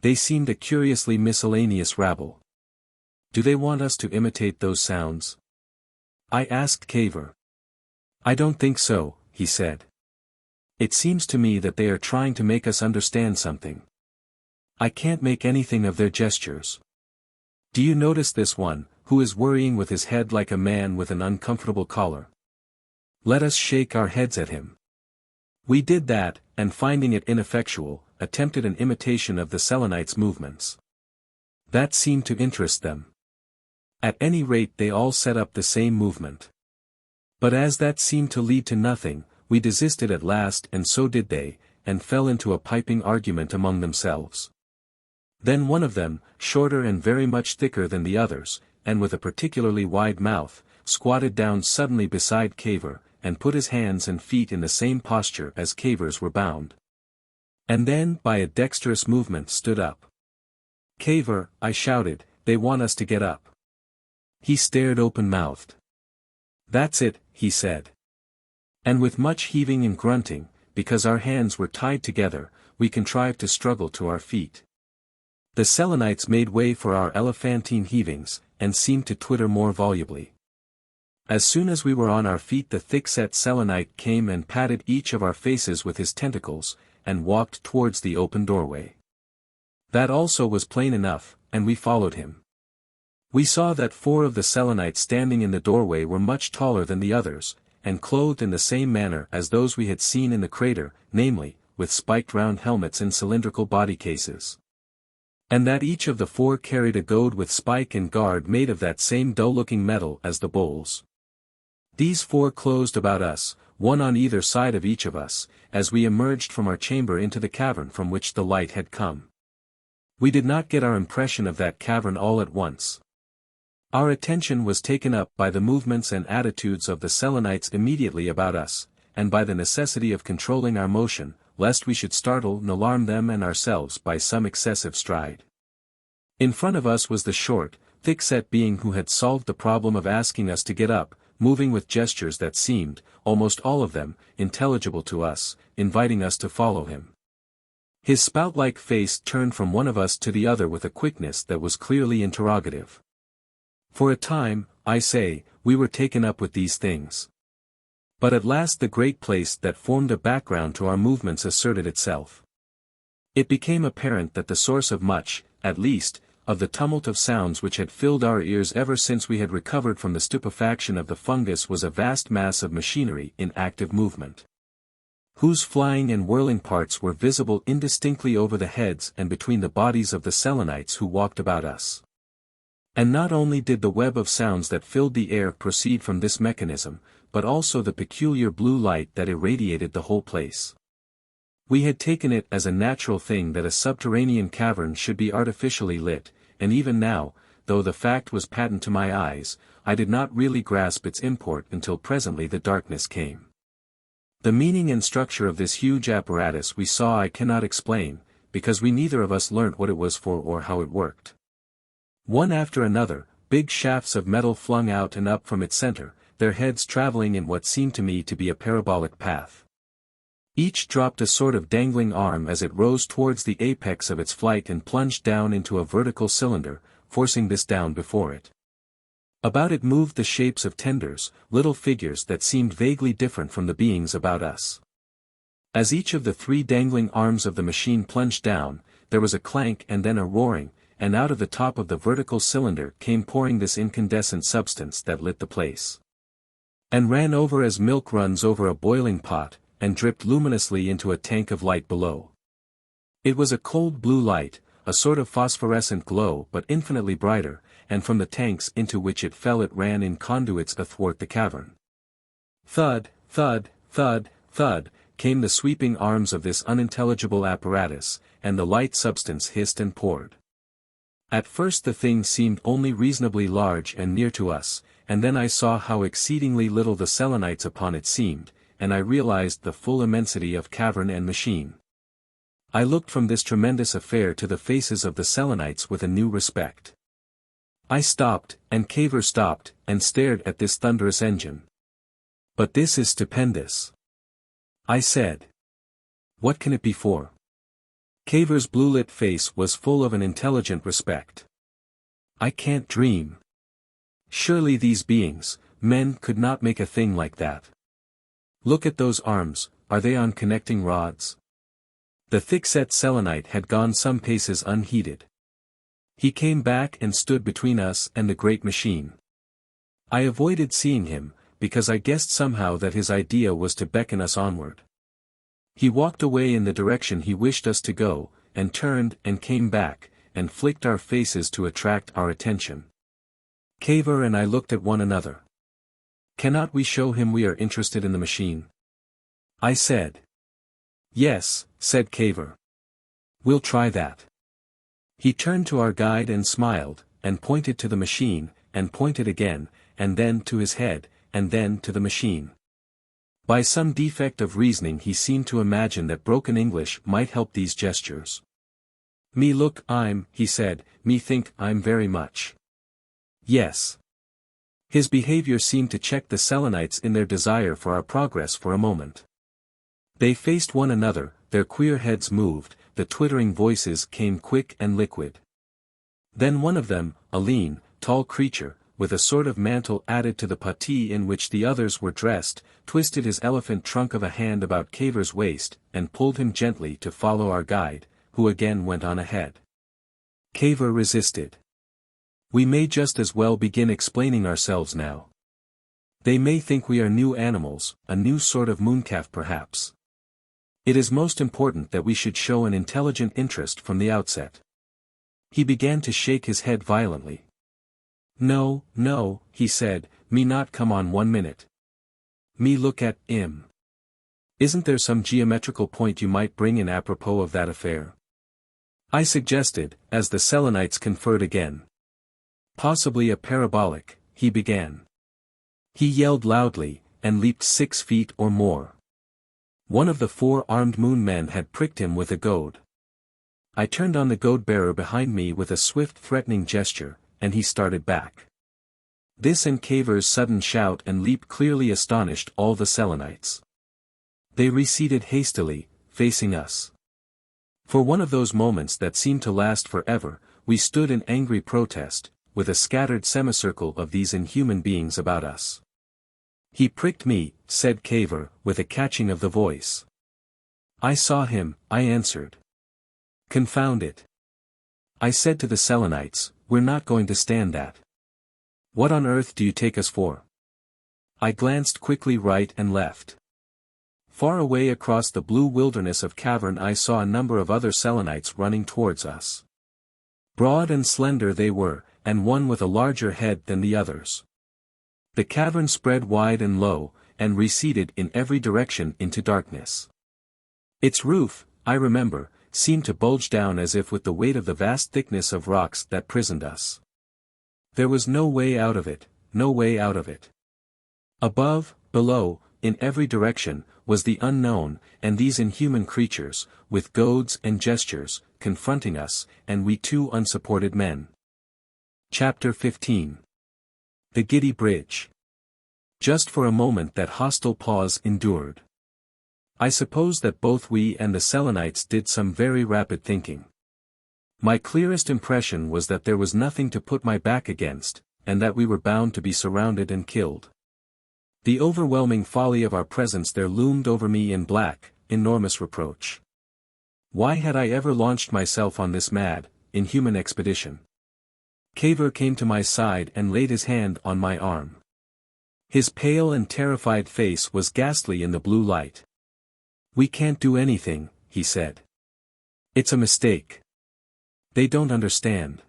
They seemed a curiously miscellaneous rabble. "Do they want us to imitate those sounds?" I asked Cavor. "I don't think so," he said. "It seems to me that they are trying to make us understand something. I can't make anything of their gestures. Do you notice this one, who is worrying with his head like a man with an uncomfortable collar? Let us shake our heads at him." We did that, and finding it ineffectual, attempted an imitation of the Selenites' movements. That seemed to interest them. At any rate they all set up the same movement. But as that seemed to lead to nothing, we desisted at last, and so did they, and fell into a piping argument among themselves. Then one of them, shorter and very much thicker than the others, and with a particularly wide mouth, squatted down suddenly beside Cavor, and put his hands and feet in the same posture as Cavor's were bound. And then by a dexterous movement stood up. "Cavor," I shouted, "they want us to get up." He stared open-mouthed. "That's it," he said. And with much heaving and grunting, because our hands were tied together, we contrived to struggle to our feet. The Selenites made way for our elephantine heavings, and seemed to twitter more volubly. As soon as we were on our feet, the thick-set Selenite came and patted each of our faces with his tentacles, and walked towards the open doorway. That also was plain enough, and we followed him. We saw that 4 of the Selenites standing in the doorway were much taller than the others, and clothed in the same manner as those we had seen in the crater, namely, with spiked round helmets and cylindrical body cases. And that each of the 4 carried a goad with spike and guard made of that same dull-looking metal as the bowls. These 4 closed about us, one on either side of each of us, as we emerged from our chamber into the cavern from which the light had come. We did not get our impression of that cavern all at once. Our attention was taken up by the movements and attitudes of the Selenites immediately about us, and by the necessity of controlling our motion, lest we should startle and alarm them and ourselves by some excessive stride. In front of us was the short, thick-set being who had solved the problem of asking us to get up, moving with gestures that seemed, almost all of them, intelligible to us, inviting us to follow him. His spout-like face turned from one of us to the other with a quickness that was clearly interrogative. For a time, I say, we were taken up with these things. But at last the great place that formed a background to our movements asserted itself. It became apparent that the source of much, at least, of the tumult of sounds which had filled our ears ever since we had recovered from the stupefaction of the fungus was a vast mass of machinery in active movement, whose flying and whirling parts were visible indistinctly over the heads and between the bodies of the Selenites who walked about us. And not only did the web of sounds that filled the air proceed from this mechanism, but also the peculiar blue light that irradiated the whole place. We had taken it as a natural thing that a subterranean cavern should be artificially lit, and even now, though the fact was patent to my eyes, I did not really grasp its import until presently the darkness came. The meaning and structure of this huge apparatus we saw I cannot explain, because we neither of us learnt what it was for or how it worked. One after another, big shafts of metal flung out and up from its center, their heads traveling in what seemed to me to be a parabolic path. Each dropped a sort of dangling arm as it rose towards the apex of its flight and plunged down into a vertical cylinder, forcing this down before it. About it moved the shapes of tenders, little figures that seemed vaguely different from the beings about us. As each of the 3 dangling arms of the machine plunged down, there was a clank and then a roaring, and out of the top of the vertical cylinder came pouring this incandescent substance that lit the place, and ran over as milk runs over a boiling pot, and dripped luminously into a tank of light below. It was a cold blue light, a sort of phosphorescent glow but infinitely brighter, and from the tanks into which it fell it ran in conduits athwart the cavern. Thud, thud, thud, thud, came the sweeping arms of this unintelligible apparatus, and the light substance hissed and poured. At first the thing seemed only reasonably large and near to us, and then I saw how exceedingly little the Selenites upon it seemed, and I realized the full immensity of cavern and machine. I looked from this tremendous affair to the faces of the Selenites with a new respect. I stopped, and Cavor stopped, and stared at this thunderous engine. "But this is stupendous," I said. "What can it be for?" Cavor's blue-lit face was full of an intelligent respect. "I can't dream. Surely these beings, men, could not make a thing like that. Look at those arms, are they on connecting rods?" The thick-set Selenite had gone some paces unheeded. He came back and stood between us and the great machine. I avoided seeing him, because I guessed somehow that his idea was to beckon us onward. He walked away in the direction he wished us to go, and turned and came back, and flicked our faces to attract our attention. Cavor and I looked at one another. "Cannot we show him we are interested in the machine?" I said. "Yes," said Cavor. "We'll try that." He turned to our guide and smiled, and pointed to the machine, and pointed again, and then to his head, and then to the machine. By some defect of reasoning he seemed to imagine that broken English might help these gestures. "Me look I'm," he said, "me think I'm very much." "Yes." His behavior seemed to check the Selenites in their desire for our progress for a moment. They faced one another, their queer heads moved, the twittering voices came quick and liquid. Then one of them, a lean, tall creature, with a sort of mantle added to the puttee in which the others were dressed, twisted his elephant trunk of a hand about Cavor's waist, and pulled him gently to follow our guide, who again went on ahead. Cavor resisted. "We may just as well begin explaining ourselves now. They may think we are new animals, a new sort of mooncalf perhaps. It is most important that we should show an intelligent interest from the outset." He began to shake his head violently. "No, no," he said, "me not come on 1 minute. Me look at 'im. Isn't there some geometrical point you might bring in apropos of that affair?" I suggested, as the Selenites conferred again. "Possibly a parabolic," he began. He yelled loudly, and leaped 6 feet or more. One of the 4 armed moon men had pricked him with a goad. I turned on the goad-bearer behind me with a swift threatening gesture, and he started back. This and Cavor's sudden shout and leap clearly astonished all the Selenites. They receded hastily, facing us. For one of those moments that seemed to last forever, we stood in angry protest, with a scattered semicircle of these inhuman beings about us. "He pricked me," said Cavor, with a catching of the voice. "I saw him," I answered. "Confound it. I said to the Selenites, we're not going to stand that. What on earth do you take us for?" I glanced quickly right and left. Far away across the blue wilderness of cavern I saw a number of other Selenites running towards us. Broad and slender they were, and one with a larger head than the others. The cavern spread wide and low, and receded in every direction into darkness. Its roof, I remember, seemed to bulge down as if with the weight of the vast thickness of rocks that prisoned us. There was no way out of it, no way out of it. Above, below, in every direction, was the unknown, and these inhuman creatures, with goads and gestures, confronting us, and we 2 unsupported men. Chapter 15. The Giddy Bridge. Just for a moment that hostile pause endured. I suppose that both we and the Selenites did some very rapid thinking. My clearest impression was that there was nothing to put my back against, and that we were bound to be surrounded and killed. The overwhelming folly of our presence there loomed over me in black, enormous reproach. Why had I ever launched myself on this mad, inhuman expedition? Cavor came to my side and laid his hand on my arm. His pale and terrified face was ghastly in the blue light. "We can't do anything," he said. "It's a mistake. They don't understand.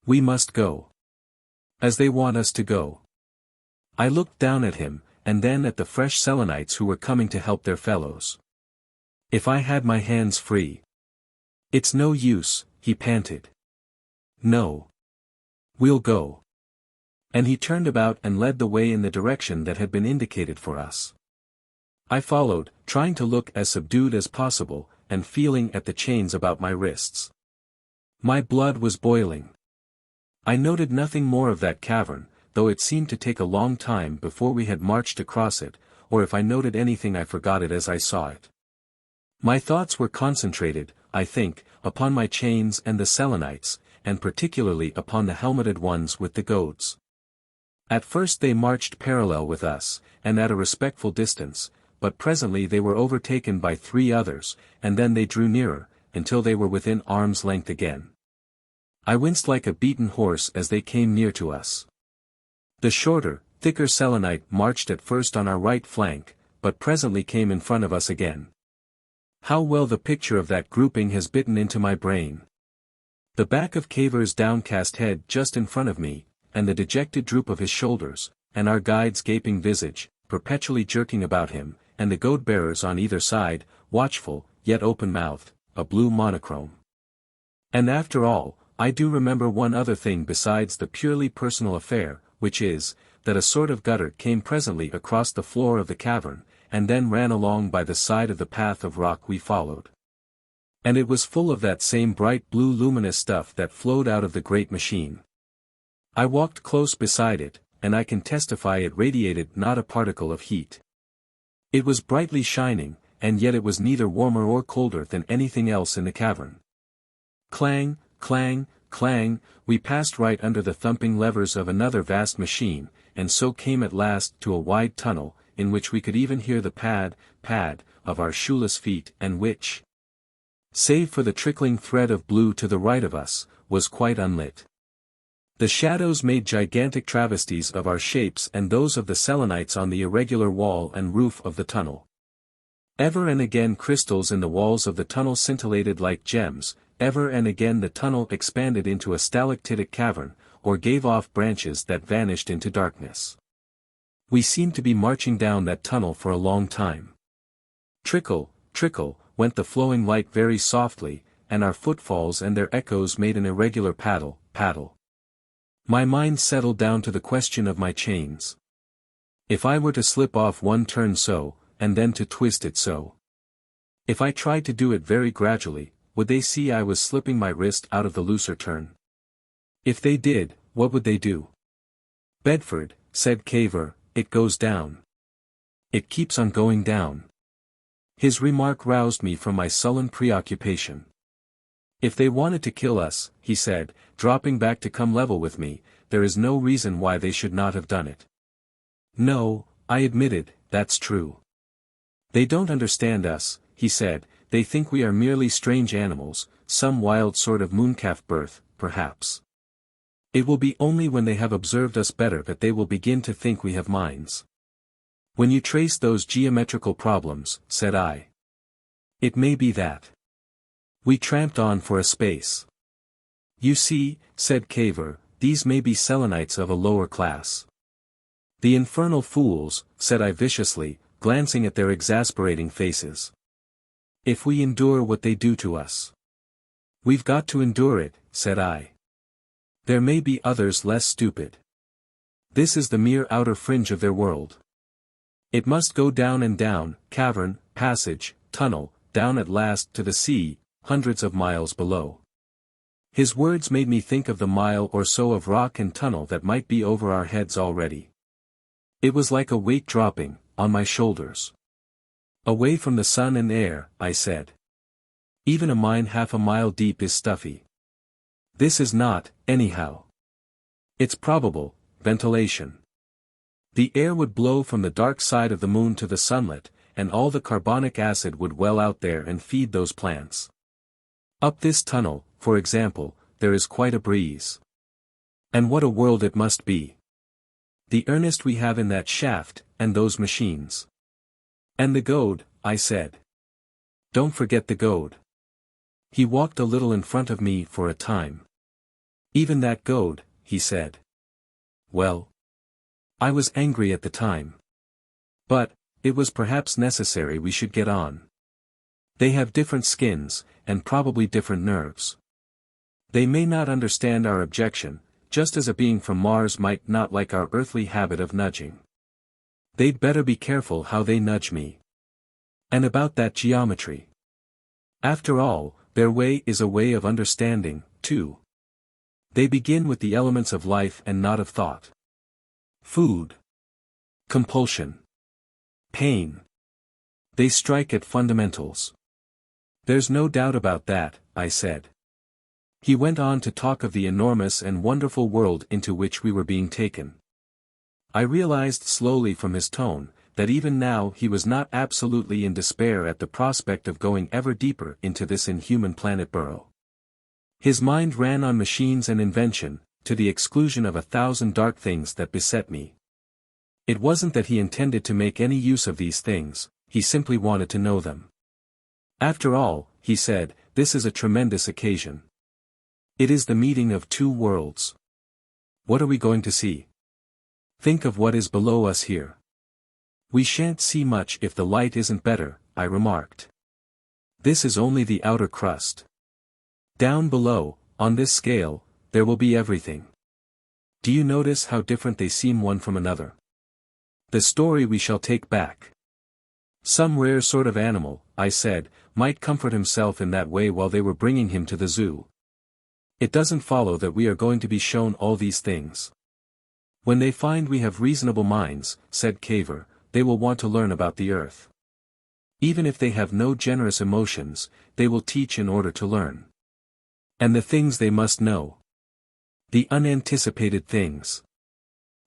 We must go. As they want us to go." I looked down at him, and then at the fresh Selenites who were coming to help their fellows. "If I had my hands free." "It's no use," he panted. "No. We'll go." And he turned about and led the way in the direction that had been indicated for us. I followed, trying to look as subdued as possible, and feeling at the chains about my wrists. My blood was boiling. I noted nothing more of that cavern, though it seemed to take a long time before we had marched across it, or if I noted anything I forgot it as I saw it. My thoughts were concentrated, I think, upon my chains and the Selenites, and particularly upon the helmeted ones with the goads. At first they marched parallel with us, and at a respectful distance, but presently they were overtaken by 3 others, and then they drew nearer, until they were within arm's length again. I winced like a beaten horse as they came near to us. The shorter, thicker Selenite marched at first on our right flank, but presently came in front of us again. How well the picture of that grouping has bitten into my brain. The back of Cavor's downcast head just in front of me, and the dejected droop of his shoulders, and our guide's gaping visage, perpetually jerking about him, and the goad-bearers on either side, watchful, yet open-mouthed, a blue monochrome. And after all, I do remember one other thing besides the purely personal affair, which is, that a sort of gutter came presently across the floor of the cavern, and then ran along by the side of the path of rock we followed. And it was full of that same bright blue luminous stuff that flowed out of the great machine. I walked close beside it, and I can testify it radiated not a particle of heat. It was brightly shining, and yet it was neither warmer or colder than anything else in the cavern. Clang, clang, clang, we passed right under the thumping levers of another vast machine, and so came at last to a wide tunnel, in which we could even hear the pad, pad, of our shoeless feet and which, save for the trickling thread of blue to the right of us, was quite unlit. The shadows made gigantic travesties of our shapes and those of the Selenites on the irregular wall and roof of the tunnel. Ever and again crystals in the walls of the tunnel scintillated like gems, ever and again the tunnel expanded into a stalactitic cavern, or gave off branches that vanished into darkness. We seemed to be marching down that tunnel for a long time. Trickle, trickle, went the flowing light very softly, and our footfalls and their echoes made an irregular paddle, paddle. My mind settled down to the question of my chains. If I were to slip off one turn so, and then to twist it so. If I tried to do it very gradually, would they see I was slipping my wrist out of the looser turn? If they did, what would they do? Bedford, said Cavor, it goes down. It keeps on going down. His remark roused me from my sullen preoccupation. If they wanted to kill us, he said, dropping back to come level with me, there is no reason why they should not have done it. No, I admitted, that's true. They don't understand us, he said, they think we are merely strange animals, some wild sort of Mooncalf birth, perhaps. It will be only when they have observed us better that they will begin to think we have minds. When you trace those geometrical problems, said I. It may be that. We tramped on for a space. You see, said Cavor, these may be Selenites of a lower class. The infernal fools, said I viciously, glancing at their exasperating faces. If we endure what they do to us. We've got to endure it, said I. There may be others less stupid. This is the mere outer fringe of their world. It must go down and down, cavern, passage, tunnel, down at last to the sea, hundreds of miles below. His words made me think of the mile or so of rock and tunnel that might be over our heads already. It was like a weight dropping, on my shoulders. Away from the sun and air, I said. Even a mine half a mile deep is stuffy. This is not, anyhow. It's probable, ventilation. The air would blow from the dark side of the moon to the sunlit, and all the carbonic acid would well out there and feed those plants. Up this tunnel, for example, there is quite a breeze. And what a world it must be. The earnest we have in that shaft, and those machines. And the goad, I said. Don't forget the goad. He walked a little in front of me for a time. Even that goad, he said. Well. I was angry at the time. But, it was perhaps necessary we should get on. They have different skins, and probably different nerves. They may not understand our objection, just as a being from Mars might not like our earthly habit of nudging. They'd better be careful how they nudge me. And about that geometry. After all, their way is a way of understanding, too. They begin with the elements of life and not of thought. Food. Compulsion. Pain. They strike at fundamentals. There's no doubt about that, I said. He went on to talk of the enormous and wonderful world into which we were being taken. I realized slowly from his tone, that even now he was not absolutely in despair at the prospect of going ever deeper into this inhuman planet burrow. His mind ran on machines and invention, to the exclusion of 1,000 dark things that beset me. It wasn't that he intended to make any use of these things, he simply wanted to know them. After all, he said, this is a tremendous occasion. It is the meeting of two worlds. What are we going to see? Think of what is below us here. We shan't see much if the light isn't better, I remarked. This is only the outer crust. Down below, on this scale, there will be everything. Do you notice how different they seem one from another? The story we shall take back. Some rare sort of animal, I said, might comfort himself in that way while they were bringing him to the zoo. It doesn't follow that we are going to be shown all these things. When they find we have reasonable minds, said Cavor, they will want to learn about the earth. Even if they have no generous emotions, they will teach in order to learn. And the things they must know. The unanticipated things.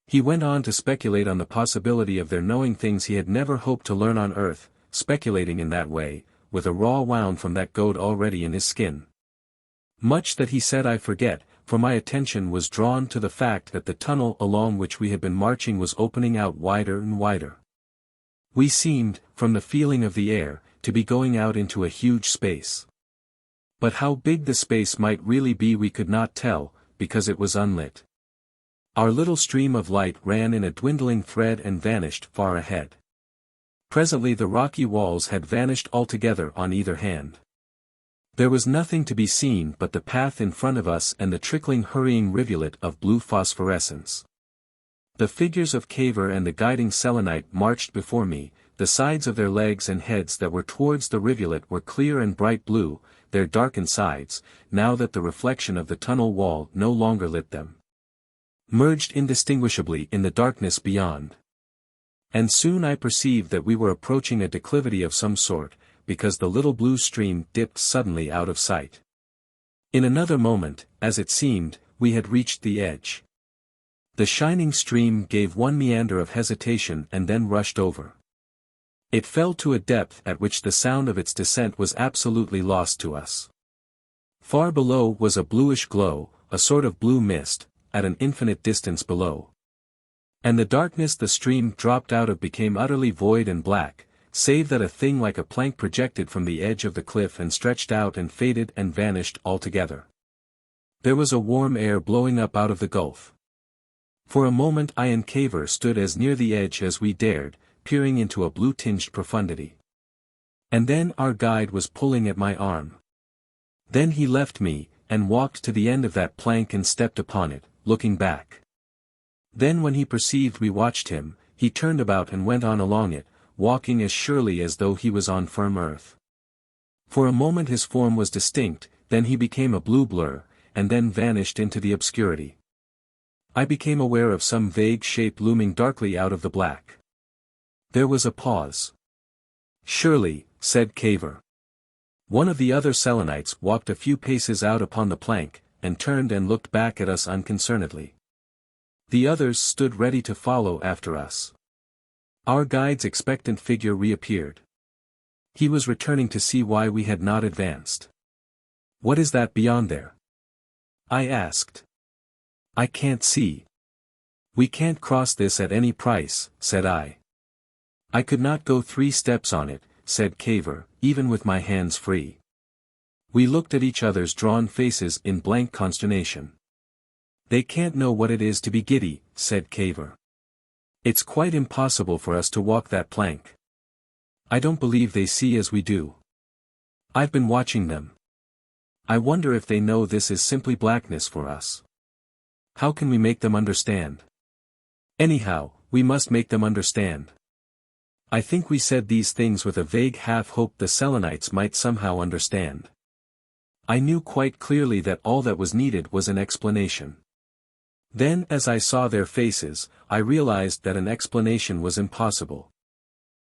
He went on to speculate on the possibility of their knowing things he had never hoped to learn on Earth, speculating in that way, with a raw wound from that goad already in his skin. Much that he said I forget, for my attention was drawn to the fact that the tunnel along which we had been marching was opening out wider and wider. We seemed, from the feeling of the air, to be going out into a huge space. But how big the space might really be we could not tell, because it was unlit. Our little stream of light ran in a dwindling thread and vanished far ahead. Presently the rocky walls had vanished altogether on either hand. There was nothing to be seen but the path in front of us and the trickling hurrying rivulet of blue phosphorescence. The figures of Cavor and the guiding Selenite marched before me, the sides of their legs and heads that were towards the rivulet were clear and bright blue, their darkened sides, now that the reflection of the tunnel wall no longer lit them, merged indistinguishably in the darkness beyond. And soon I perceived that we were approaching a declivity of some sort, because the little blue stream dipped suddenly out of sight. In another moment, as it seemed, we had reached the edge. The shining stream gave one meander of hesitation and then rushed over. It fell to a depth at which the sound of its descent was absolutely lost to us. Far below was a bluish glow, a sort of blue mist, at an infinite distance below. And the darkness the stream dropped out of became utterly void and black, save that a thing like a plank projected from the edge of the cliff and stretched out and faded and vanished altogether. There was a warm air blowing up out of the gulf. For a moment I and Cavor stood as near the edge as we dared, peering into a blue-tinged profundity. And then our guide was pulling at my arm. Then he left me, and walked to the end of that plank and stepped upon it, looking back. Then when he perceived we watched him, he turned about and went on along it, walking as surely as though he was on firm earth. For a moment his form was distinct, then he became a blue blur, and then vanished into the obscurity. I became aware of some vague shape looming darkly out of the black. There was a pause. "Surely," said Cavor. One of the other Selenites walked a few paces out upon the plank, and turned and looked back at us unconcernedly. The others stood ready to follow after us. Our guide's expectant figure reappeared. He was returning to see why we had not advanced. "What is that beyond there?" I asked. "I can't see." "We can't cross this at any price," said I. "I could not go 3 steps on it," said Cavor, "even with my hands free." We looked at each other's drawn faces in blank consternation. "They can't know what it is to be giddy," said Cavor. "It's quite impossible for us to walk that plank. I don't believe they see as we do. I've been watching them. I wonder if they know this is simply blackness for us. How can we make them understand? Anyhow, we must make them understand." I think we said these things with a vague half-hope the Selenites might somehow understand. I knew quite clearly that all that was needed was an explanation. Then as I saw their faces, I realized that an explanation was impossible.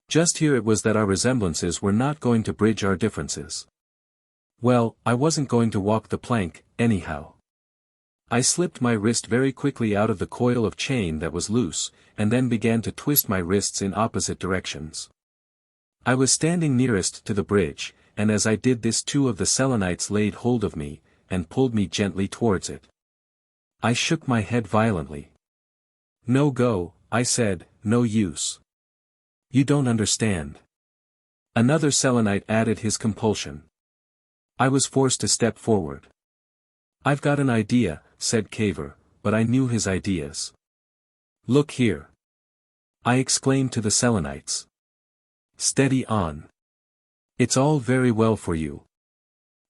Just here it was that our resemblances were not going to bridge our differences. Well, I wasn't going to walk the plank, anyhow. I slipped my wrist very quickly out of the coil of chain that was loose, and then began to twist my wrists in opposite directions. I was standing nearest to the bridge, and as I did this 2 of the Selenites laid hold of me, and pulled me gently towards it. I shook my head violently. "No go," I said, "no use. You don't understand." Another Selenite added his compulsion. I was forced to step forward. "I've got an idea," said Cavor, but I knew his ideas. "Look here," I exclaimed to the Selenites. "Steady on. It's all very well for you."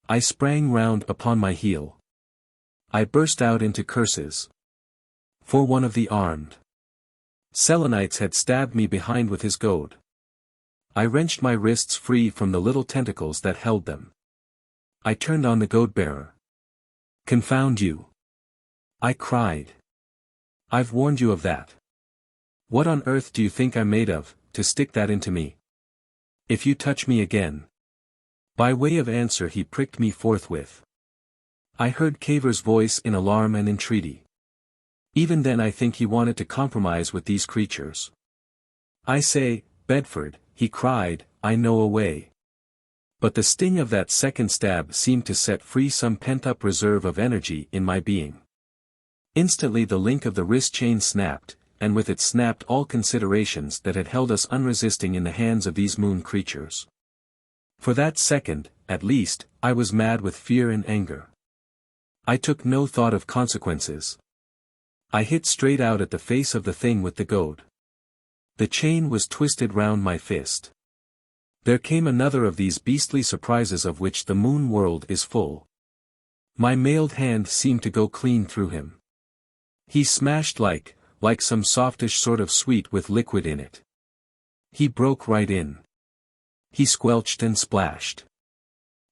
I sprang round upon my heel. I burst out into curses. For one of the armed Selenites had stabbed me behind with his goad. I wrenched my wrists free from the little tentacles that held them. I turned on the goad-bearer. "Confound you!" I cried. "I've warned you of that. What on earth do you think I'm made of, to stick that into me? If you touch me again." By way of answer he pricked me forthwith. I heard Cavor's voice in alarm and entreaty. Even then I think he wanted to compromise with these creatures. "I say, Bedford," he cried, "I know a way." But the sting of that second stab seemed to set free some pent-up reserve of energy in my being. Instantly the link of the wrist chain snapped, and with it snapped all considerations that had held us unresisting in the hands of these moon creatures. For that second, at least, I was mad with fear and anger. I took no thought of consequences. I hit straight out at the face of the thing with the goad. The chain was twisted round my fist. There came another of these beastly surprises of which the moon world is full. My mailed hand seemed to go clean through him. He smashed like some softish sort of sweet with liquid in it. He broke right in. He squelched and splashed.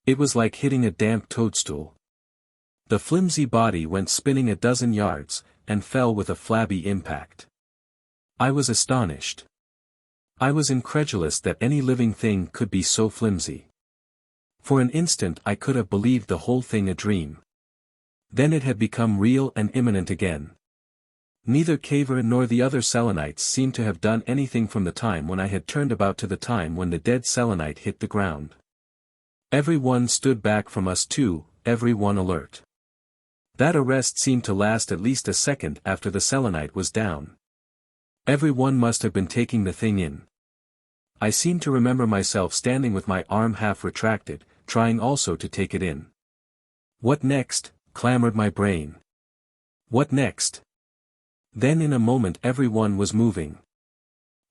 It was like hitting a damp toadstool. The flimsy body went spinning a dozen yards, and fell with a flabby impact. I was astonished. I was incredulous that any living thing could be so flimsy. For an instant I could have believed the whole thing a dream. Then it had become real and imminent again. Neither Cavor nor the other Selenites seemed to have done anything from the time when I had turned about to the time when the dead Selenite hit the ground. Every one stood back from us too, every one alert. That arrest seemed to last at least a second after the Selenite was down. Every one must have been taking the thing in. I seem to remember myself standing with my arm half retracted, trying also to take it in. What next? Clamored my brain. What next? Then in a moment every one was moving.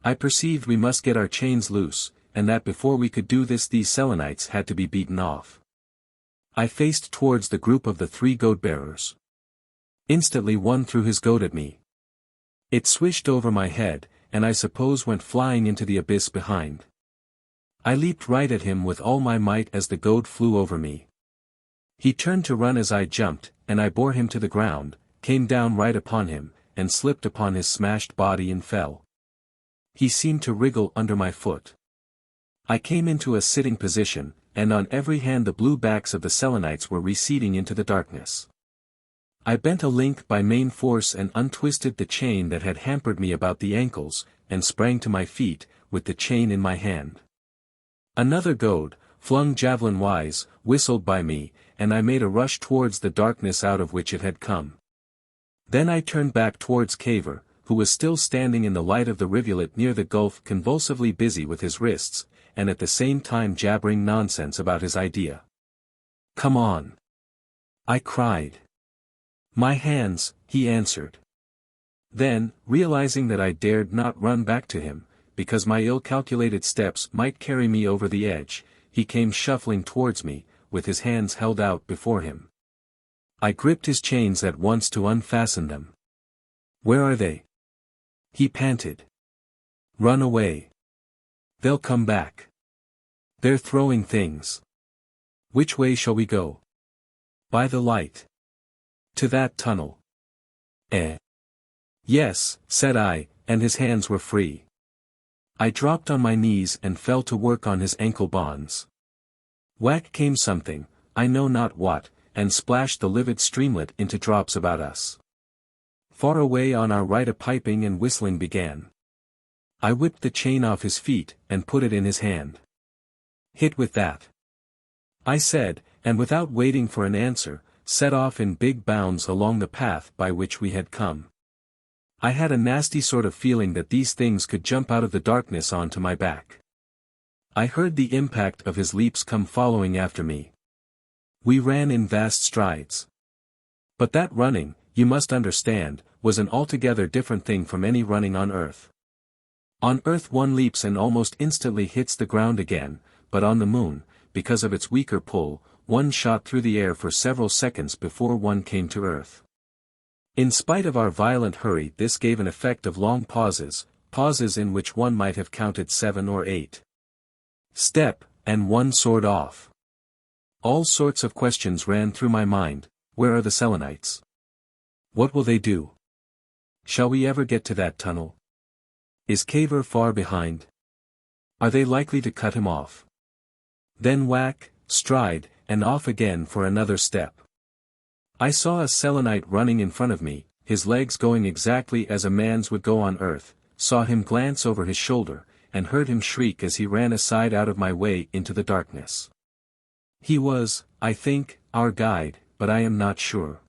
I perceived we must get our chains loose, and that before we could do this these Selenites had to be beaten off. I faced towards the group of the 3 goad-bearers. Instantly one threw his goad at me. It swished over my head, and I suppose went flying into the abyss behind. I leaped right at him with all my might as the goad flew over me. He turned to run as I jumped, and I bore him to the ground, came down right upon him, and slipped upon his smashed body and fell. He seemed to wriggle under my foot. I came into a sitting position, and on every hand the blue backs of the Selenites were receding into the darkness. I bent a link by main force and untwisted the chain that had hampered me about the ankles, and sprang to my feet, with the chain in my hand. Another goad, flung javelin-wise, whistled by me, and I made a rush towards the darkness out of which it had come. Then I turned back towards Cavor, who was still standing in the light of the rivulet near the gulf convulsively busy with his wrists, and at the same time jabbering nonsense about his idea. "Come on!" I cried. "My hands," he answered. Then, realizing that I dared not run back to him, because my ill-calculated steps might carry me over the edge, he came shuffling towards me, with his hands held out before him. I gripped his chains at once to unfasten them. "Where are they?" he panted. "Run away. They'll come back. They're throwing things. Which way shall we go?" "By the light. To that tunnel." "Eh?" "Yes," said I, and his hands were free. I dropped on my knees and fell to work on his ankle bonds. Whack came something, I know not what, and splashed the livid streamlet into drops about us. Far away on our right a piping and whistling began. I whipped the chain off his feet, and put it in his hand. "Hit with that," I said, and without waiting for an answer, set off in big bounds along the path by which we had come. I had a nasty sort of feeling that these things could jump out of the darkness onto my back. I heard the impact of his leaps come following after me. We ran in vast strides. But that running, you must understand, was an altogether different thing from any running on Earth. On Earth one leaps and almost instantly hits the ground again, but on the moon, because of its weaker pull, one shot through the air for several seconds before one came to Earth. In spite of our violent hurry this gave an effect of long pauses, pauses in which one might have counted 7 or 8. Step, and one soared off. All sorts of questions ran through my mind. Where are the Selenites? What will they do? Shall we ever get to that tunnel? Is Cavor far behind? Are they likely to cut him off? Then whack, stride, and off again for another step. I saw a Selenite running in front of me, his legs going exactly as a man's would go on earth, saw him glance over his shoulder, and heard him shriek as he ran aside out of my way into the darkness. He was, I think, our guide, but I am not sure.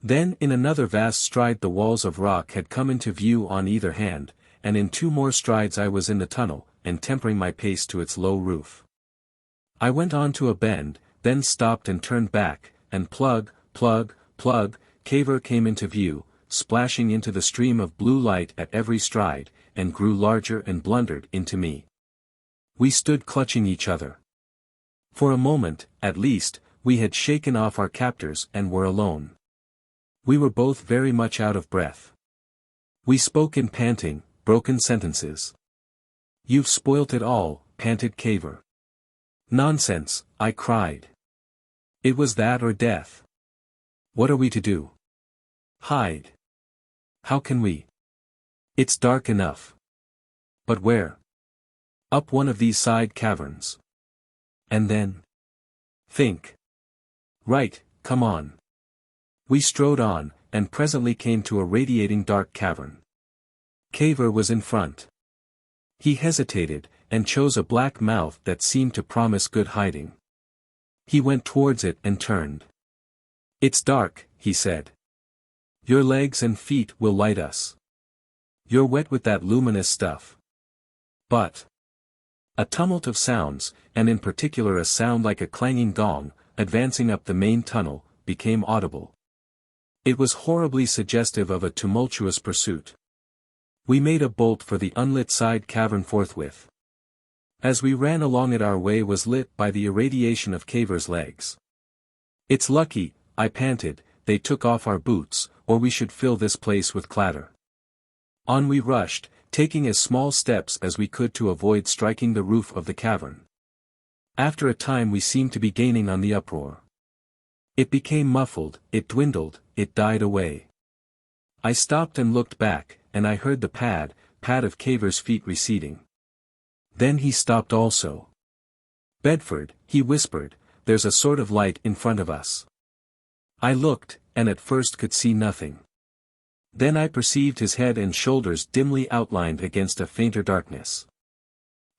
Then in another vast stride the walls of rock had come into view on either hand, and in 2 more strides I was in the tunnel, and tempering my pace to its low roof. I went on to a bend, then stopped and turned back, and plug, Cavor came into view, splashing into the stream of blue light at every stride, and grew larger and blundered into me. We stood clutching each other. For a moment, at least, we had shaken off our captors and were alone. We were both very much out of breath. We spoke in panting, broken sentences. "You've spoilt it all," panted Cavor. "Nonsense," I cried. "It was that or death. What are we to do? Hide. How can we? It's dark enough. But where? Up one of these side caverns. And then? Think. Right, come on." We strode on, and presently came to a radiating dark cavern. Cavor was in front. He hesitated, and chose a black mouth that seemed to promise good hiding. He went towards it and turned. "It's dark," he said. "Your legs and feet will light us. You're wet with that luminous stuff." But a tumult of sounds, and in particular a sound like a clanging gong, advancing up the main tunnel, became audible. It was horribly suggestive of a tumultuous pursuit. We made a bolt for the unlit side cavern forthwith. As we ran along it our way was lit by the irradiation of Cavor's legs. "It's lucky," I panted, "they took off our boots, or we should fill this place with clatter." On we rushed, taking as small steps as we could to avoid striking the roof of the cavern. After a time we seemed to be gaining on the uproar. It became muffled, it dwindled, it died away. I stopped and looked back, and I heard the pad of Cavor's feet receding. Then he stopped also. "Bedford," he whispered, "there's a sort of light in front of us." I looked, and at first could see nothing. Then I perceived his head and shoulders dimly outlined against a fainter darkness.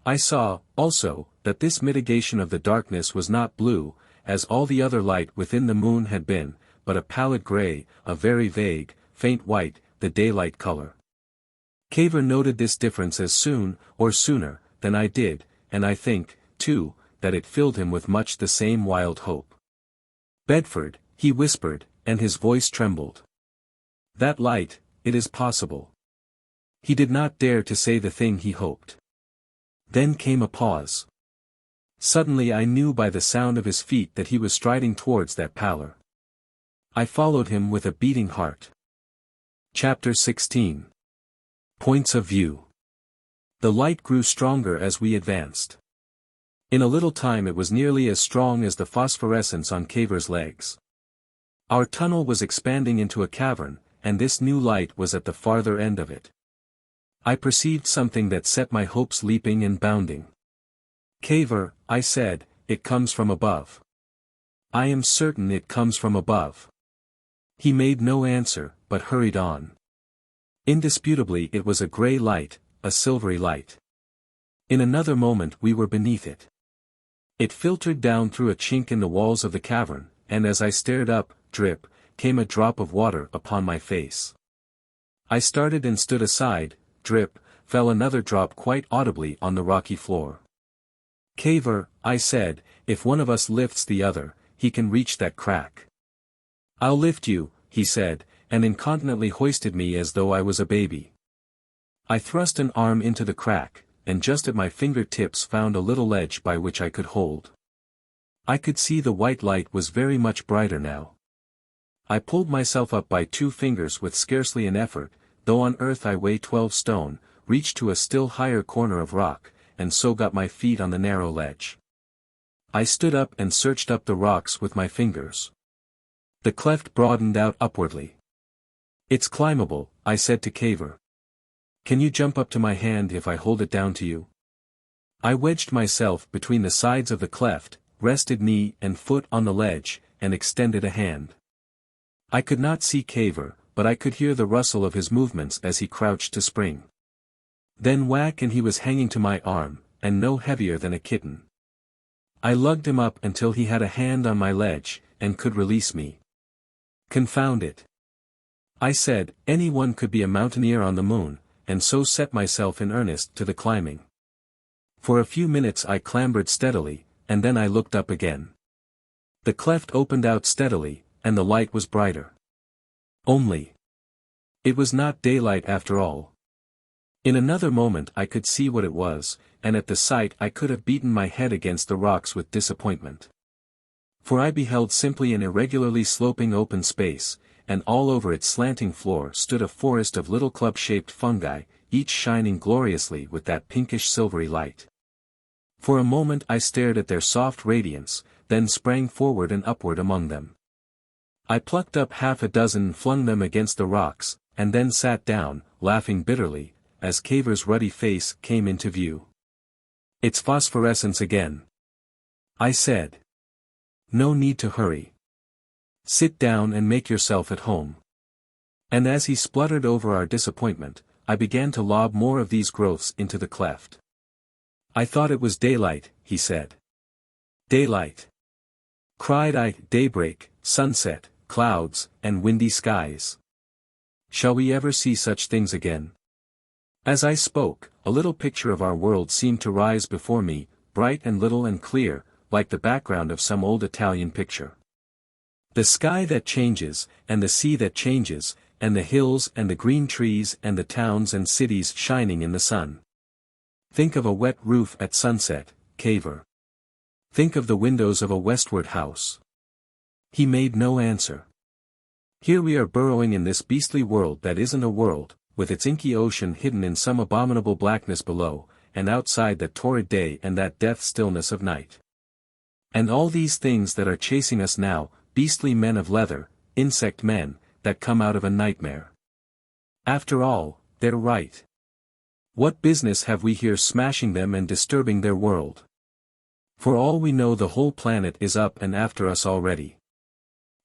I saw, also, that this mitigation of the darkness was not blue, as all the other light within the moon had been, but a pallid gray, a very vague, faint white, the daylight color. Cavor noted this difference as soon, or sooner, than I did, and I think, too, that it filled him with much the same wild hope. "Bedford," he whispered, and his voice trembled. "That light, it is possible." He did not dare to say the thing he hoped. Then came a pause. Suddenly I knew by the sound of his feet that he was striding towards that pallor. I followed him with a beating heart. Chapter 16. Points of View. The light grew stronger as we advanced. In a little time it was nearly as strong as the phosphorescence on Cavor's legs. Our tunnel was expanding into a cavern, and this new light was at the farther end of it. I perceived something that set my hopes leaping and bounding. "Cavor," I said, "it comes from above. I am certain it comes from above." He made no answer, but hurried on. Indisputably it was a grey light, a silvery light. In another moment we were beneath it. It filtered down through a chink in the walls of the cavern, and as I stared up, drip, came a drop of water upon my face. I started and stood aside, drip, fell another drop quite audibly on the rocky floor. "Cavor," I said, "if one of us lifts the other, he can reach that crack." "I'll lift you," he said, and incontinently hoisted me as though I was a baby. I thrust an arm into the crack, and just at my fingertips found a little ledge by which I could hold. I could see the white light was very much brighter now. I pulled myself up by 2 fingers with scarcely an effort, though on earth I weigh 12 stone, reached to a still higher corner of rock, and so got my feet on the narrow ledge. I stood up and searched up the rocks with my fingers. The cleft broadened out upwardly. "It's climbable," I said to Cavor. "Can you jump up to my hand if I hold it down to you?" I wedged myself between the sides of the cleft, rested knee and foot on the ledge, and extended a hand. I could not see Cavor, but I could hear the rustle of his movements as he crouched to spring. Then whack and he was hanging to my arm, and no heavier than a kitten. I lugged him up until he had a hand on my ledge, and could release me. Confound it. I said, anyone could be a mountaineer on the moon, and so set myself in earnest to the climbing. For a few minutes I clambered steadily, and then I looked up again. The cleft opened out steadily, and the light was brighter. Only. It was not daylight after all. In another moment I could see what it was, and at the sight I could have beaten my head against the rocks with disappointment. For I beheld simply an irregularly sloping open space, and all over its slanting floor stood a forest of little club-shaped fungi, each shining gloriously with that pinkish silvery light. For a moment I stared at their soft radiance, then sprang forward and upward among them. I plucked up half a dozen and flung them against the rocks, and then sat down, laughing bitterly, as Cavor's ruddy face came into view. It's phosphorescence again. I said. No need to hurry. Sit down and make yourself at home. And as he spluttered over our disappointment, I began to lob more of these growths into the cleft. I thought it was daylight, he said. Daylight. Cried I, daybreak, sunset, clouds, and windy skies. Shall we ever see such things again? As I spoke, a little picture of our world seemed to rise before me, bright and little and clear, like the background of some old Italian picture. The sky that changes, and the sea that changes, and the hills and the green trees and the towns and cities shining in the sun. Think of a wet roof at sunset, Cavor. Think of the windows of a westward house. He made no answer. Here we are burrowing in this beastly world that isn't a world, with its inky ocean hidden in some abominable blackness below, and outside that torrid day and that death stillness of night. And all these things that are chasing us now, beastly men of leather, insect men, that come out of a nightmare. After all, they're right. What business have we here smashing them and disturbing their world? For all we know the whole planet is up and after us already.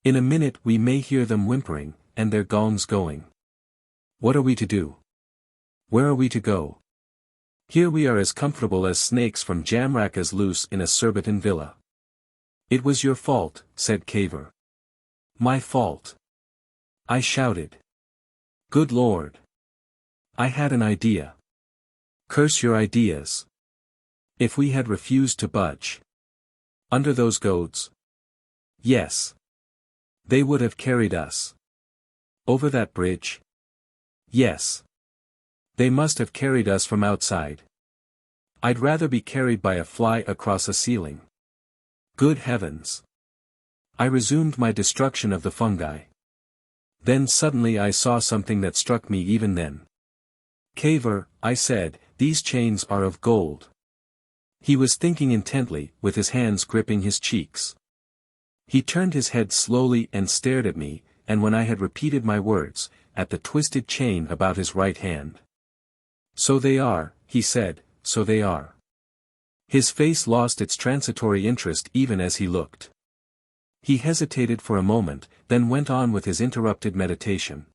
In a minute we may hear them whimpering, and their gongs going. What are we to do? Where are we to go? Here we are as comfortable as snakes from Jamraka's loose in a Surbiton villa. It was your fault, said Cavor. My fault. I shouted. Good Lord. I had an idea. Curse your ideas. If we had refused to budge. Under those goads. Yes. They would have carried us. Over that bridge. Yes. They must have carried us from outside. I'd rather be carried by a fly across a ceiling. Good heavens. I resumed my destruction of the fungi. Then suddenly I saw something that struck me even then. Cavor, I said, these chains are of gold. He was thinking intently, with his hands gripping his cheeks. He turned his head slowly and stared at me, and when I had repeated my words, at the twisted chain about his right hand. So they are, he said, so they are. His face lost its transitory interest even as he looked. He hesitated for a moment, then went on with his interrupted meditation.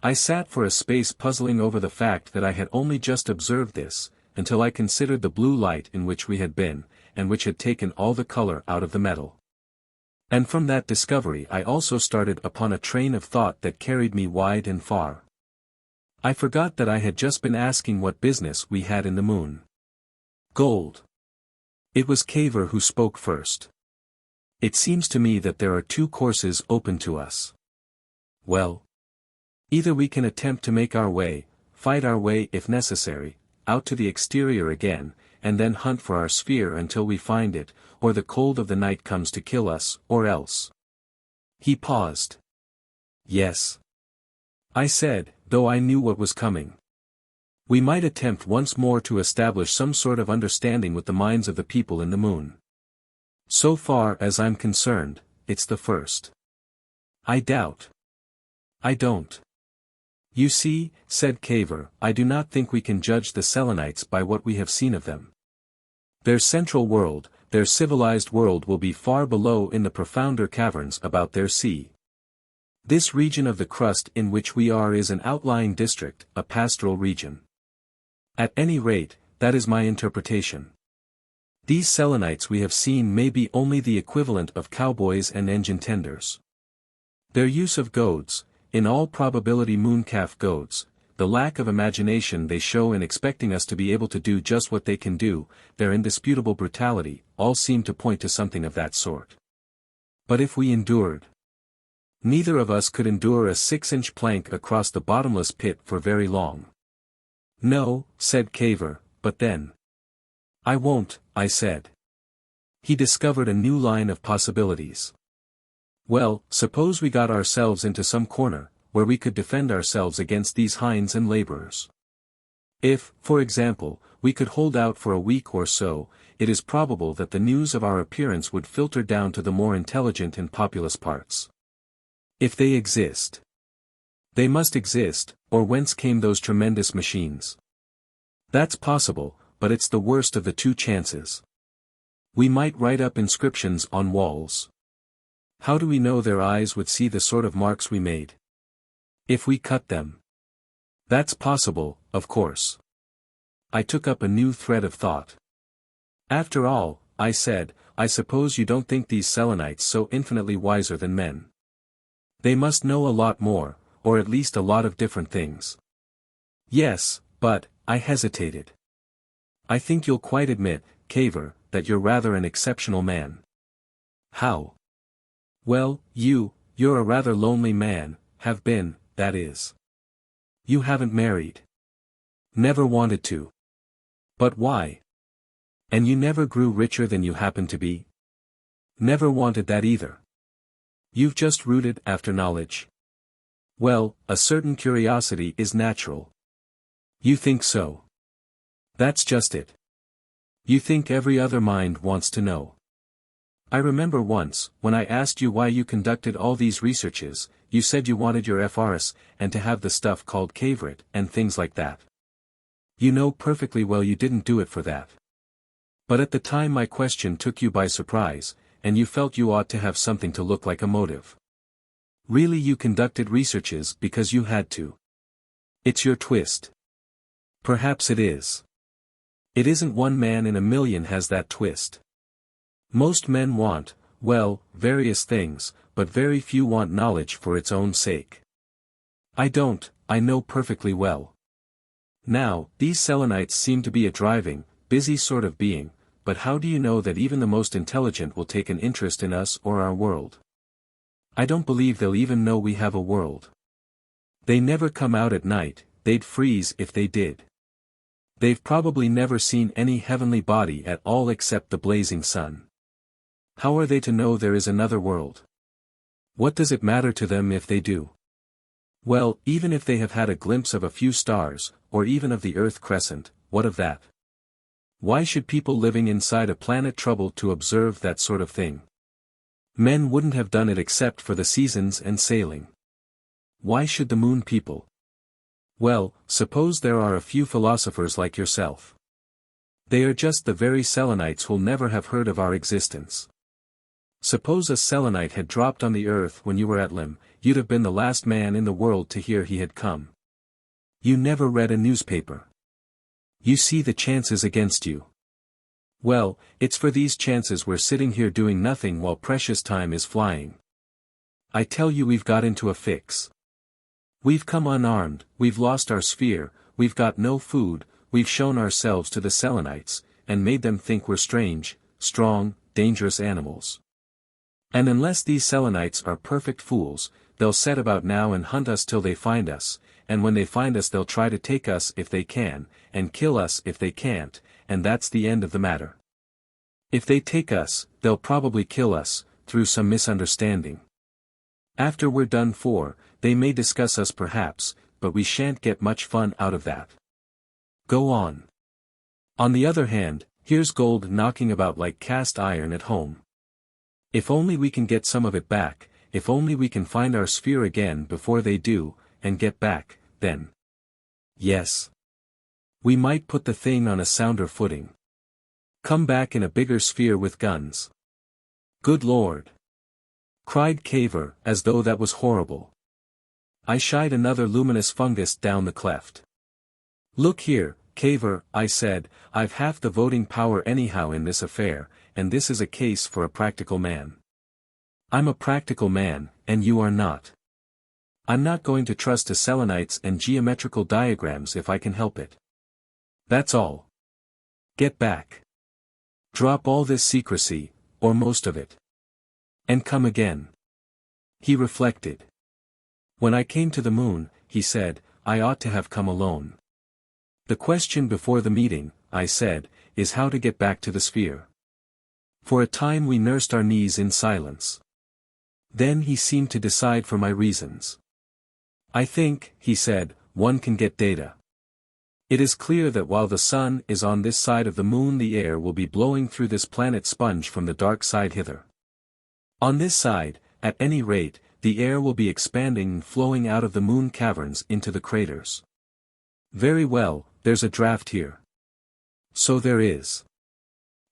I sat for a space puzzling over the fact that I had only just observed this, until I considered the blue light in which we had been, and which had taken all the color out of the metal. And from that discovery I also started upon a train of thought that carried me wide and far. I forgot that I had just been asking what business we had in the moon. Gold. It was Cavor who spoke first. It seems to me that there are two courses open to us. Well. Either we can attempt to make our way, fight our way if necessary, out to the exterior again, and then hunt for our sphere until we find it, or the cold of the night comes to kill us, or else. He paused. Yes. I said, though I knew what was coming. We might attempt once more to establish some sort of understanding with the minds of the people in the moon. So far as I'm concerned, it's the first. I doubt. I don't. You see, said Cavor, I do not think we can judge the Selenites by what we have seen of them. Their central world, their civilized world will be far below in the profounder caverns about their sea. This region of the crust in which we are is an outlying district, a pastoral region. At any rate, that is my interpretation. These Selenites we have seen may be only the equivalent of cowboys and engine tenders. Their use of goads, in all probability Mooncalf goads, the lack of imagination they show in expecting us to be able to do just what they can do, their indisputable brutality, all seem to point to something of that sort. But if we endured, neither of us could endure a 6-inch plank across the bottomless pit for very long. No, said Cavor, but then. I won't, I said. He discovered a new line of possibilities. Well, suppose we got ourselves into some corner, where we could defend ourselves against these hinds and laborers. If, for example, we could hold out for a week or so, it is probable that the news of our appearance would filter down to the more intelligent and populous parts. If they exist. They must exist, or whence came those tremendous machines? That's possible, but it's the worst of the two chances. We might write up inscriptions on walls. How do we know their eyes would see the sort of marks we made? If we cut them. That's possible, of course. I took up a new thread of thought. After all, I said, I suppose you don't think these Selenites so infinitely wiser than men. They must know a lot more, or at least a lot of different things. Yes, but, I hesitated. I think you'll quite admit, Cavor, that you're rather an exceptional man. How? Well, you're a rather lonely man, have been, that is. You haven't married. Never wanted to. But why? And you never grew richer than you happen to be? Never wanted that either. You've just rooted after knowledge. Well, a certain curiosity is natural. You think so? That's just it. You think every other mind wants to know. I remember once, when I asked you why you conducted all these researches, you said you wanted your FRS, and to have the stuff called Cavorite, and things like that. You know perfectly well you didn't do it for that. But at the time my question took you by surprise, and you felt you ought to have something to look like a motive. Really you conducted researches because you had to. It's your twist. Perhaps it is. It isn't one man in a million has that twist. Most men want, well, various things, but very few want knowledge for its own sake. I don't, I know perfectly well. Now, these Selenites seem to be a driving, busy sort of being, but how do you know that even the most intelligent will take an interest in us or our world? I don't believe they'll even know we have a world. They never come out at night, they'd freeze if they did. They've probably never seen any heavenly body at all except the blazing sun. How are they to know there is another world? What does it matter to them if they do? Well, even if they have had a glimpse of a few stars, or even of the Earth crescent, what of that? Why should people living inside a planet trouble to observe that sort of thing? Men wouldn't have done it except for the seasons and sailing. Why should the moon people? Well, suppose there are a few philosophers like yourself. They are just the very Selenites who'll never have heard of our existence. Suppose a Selenite had dropped on the earth when you were at Lympne, you'd have been the last man in the world to hear he had come. You never read a newspaper. You see the chances against you. Well, it's for these chances we're sitting here doing nothing while precious time is flying. I tell you we've got into a fix. We've come unarmed, we've lost our sphere, we've got no food, we've shown ourselves to the Selenites, and made them think we're strange, strong, dangerous animals. And unless these Selenites are perfect fools, they'll set about now and hunt us till they find us, and when they find us they'll try to take us if they can, and kill us if they can't, and that's the end of the matter. If they take us, they'll probably kill us, through some misunderstanding. After we're done for, they may discuss us perhaps, but we shan't get much fun out of that. Go on. On the other hand, here's gold knocking about like cast iron at home. If only we can get some of it back, if only we can find our sphere again before they do, and get back, then. Yes. We might put the thing on a sounder footing. Come back in a bigger sphere with guns. Good Lord. cried Cavor, as though that was horrible. I shied another luminous fungus down the cleft. Look here, Cavor, I said, I've half the voting power anyhow in this affair, and this is a case for a practical man. I'm a practical man, and you are not. I'm not going to trust to Selenites and geometrical diagrams if I can help it. That's all. Get back. Drop all this secrecy, or most of it. And come again. He reflected. When I came to the moon, he said, I ought to have come alone. The question before the meeting, I said, is how to get back to the sphere. For a time we nursed our knees in silence. Then he seemed to decide for my reasons. I think, he said, one can get data. It is clear that while the sun is on this side of the moon, the air will be blowing through this planet sponge from the dark side hither. On this side, at any rate, the air will be expanding and flowing out of the moon caverns into the craters. Very well, there's a draft here. So there is.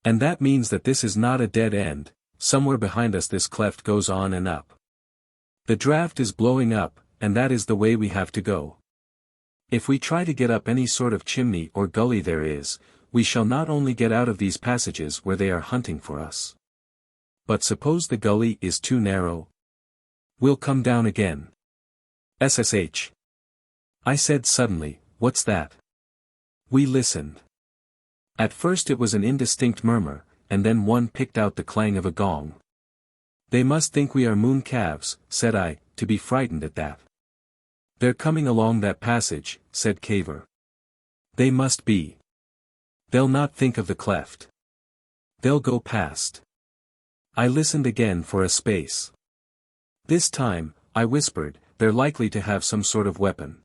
And that means that this is not a dead end, somewhere behind us this cleft goes on and up. The draft is blowing up, and that is the way we have to go. If we try to get up any sort of chimney or gully there is, we shall not only get out of these passages where they are hunting for us. But suppose the gully is too narrow? We'll come down again. SSH. I said suddenly, what's that? We listened. At first it was an indistinct murmur, and then one picked out the clang of a gong. They must think we are mooncalves, said I, to be frightened at that. They're coming along that passage, said Cavor. They must be. They'll not think of the cleft. They'll go past. I listened again for a space. This time, I whispered, they're likely to have some sort of weapon.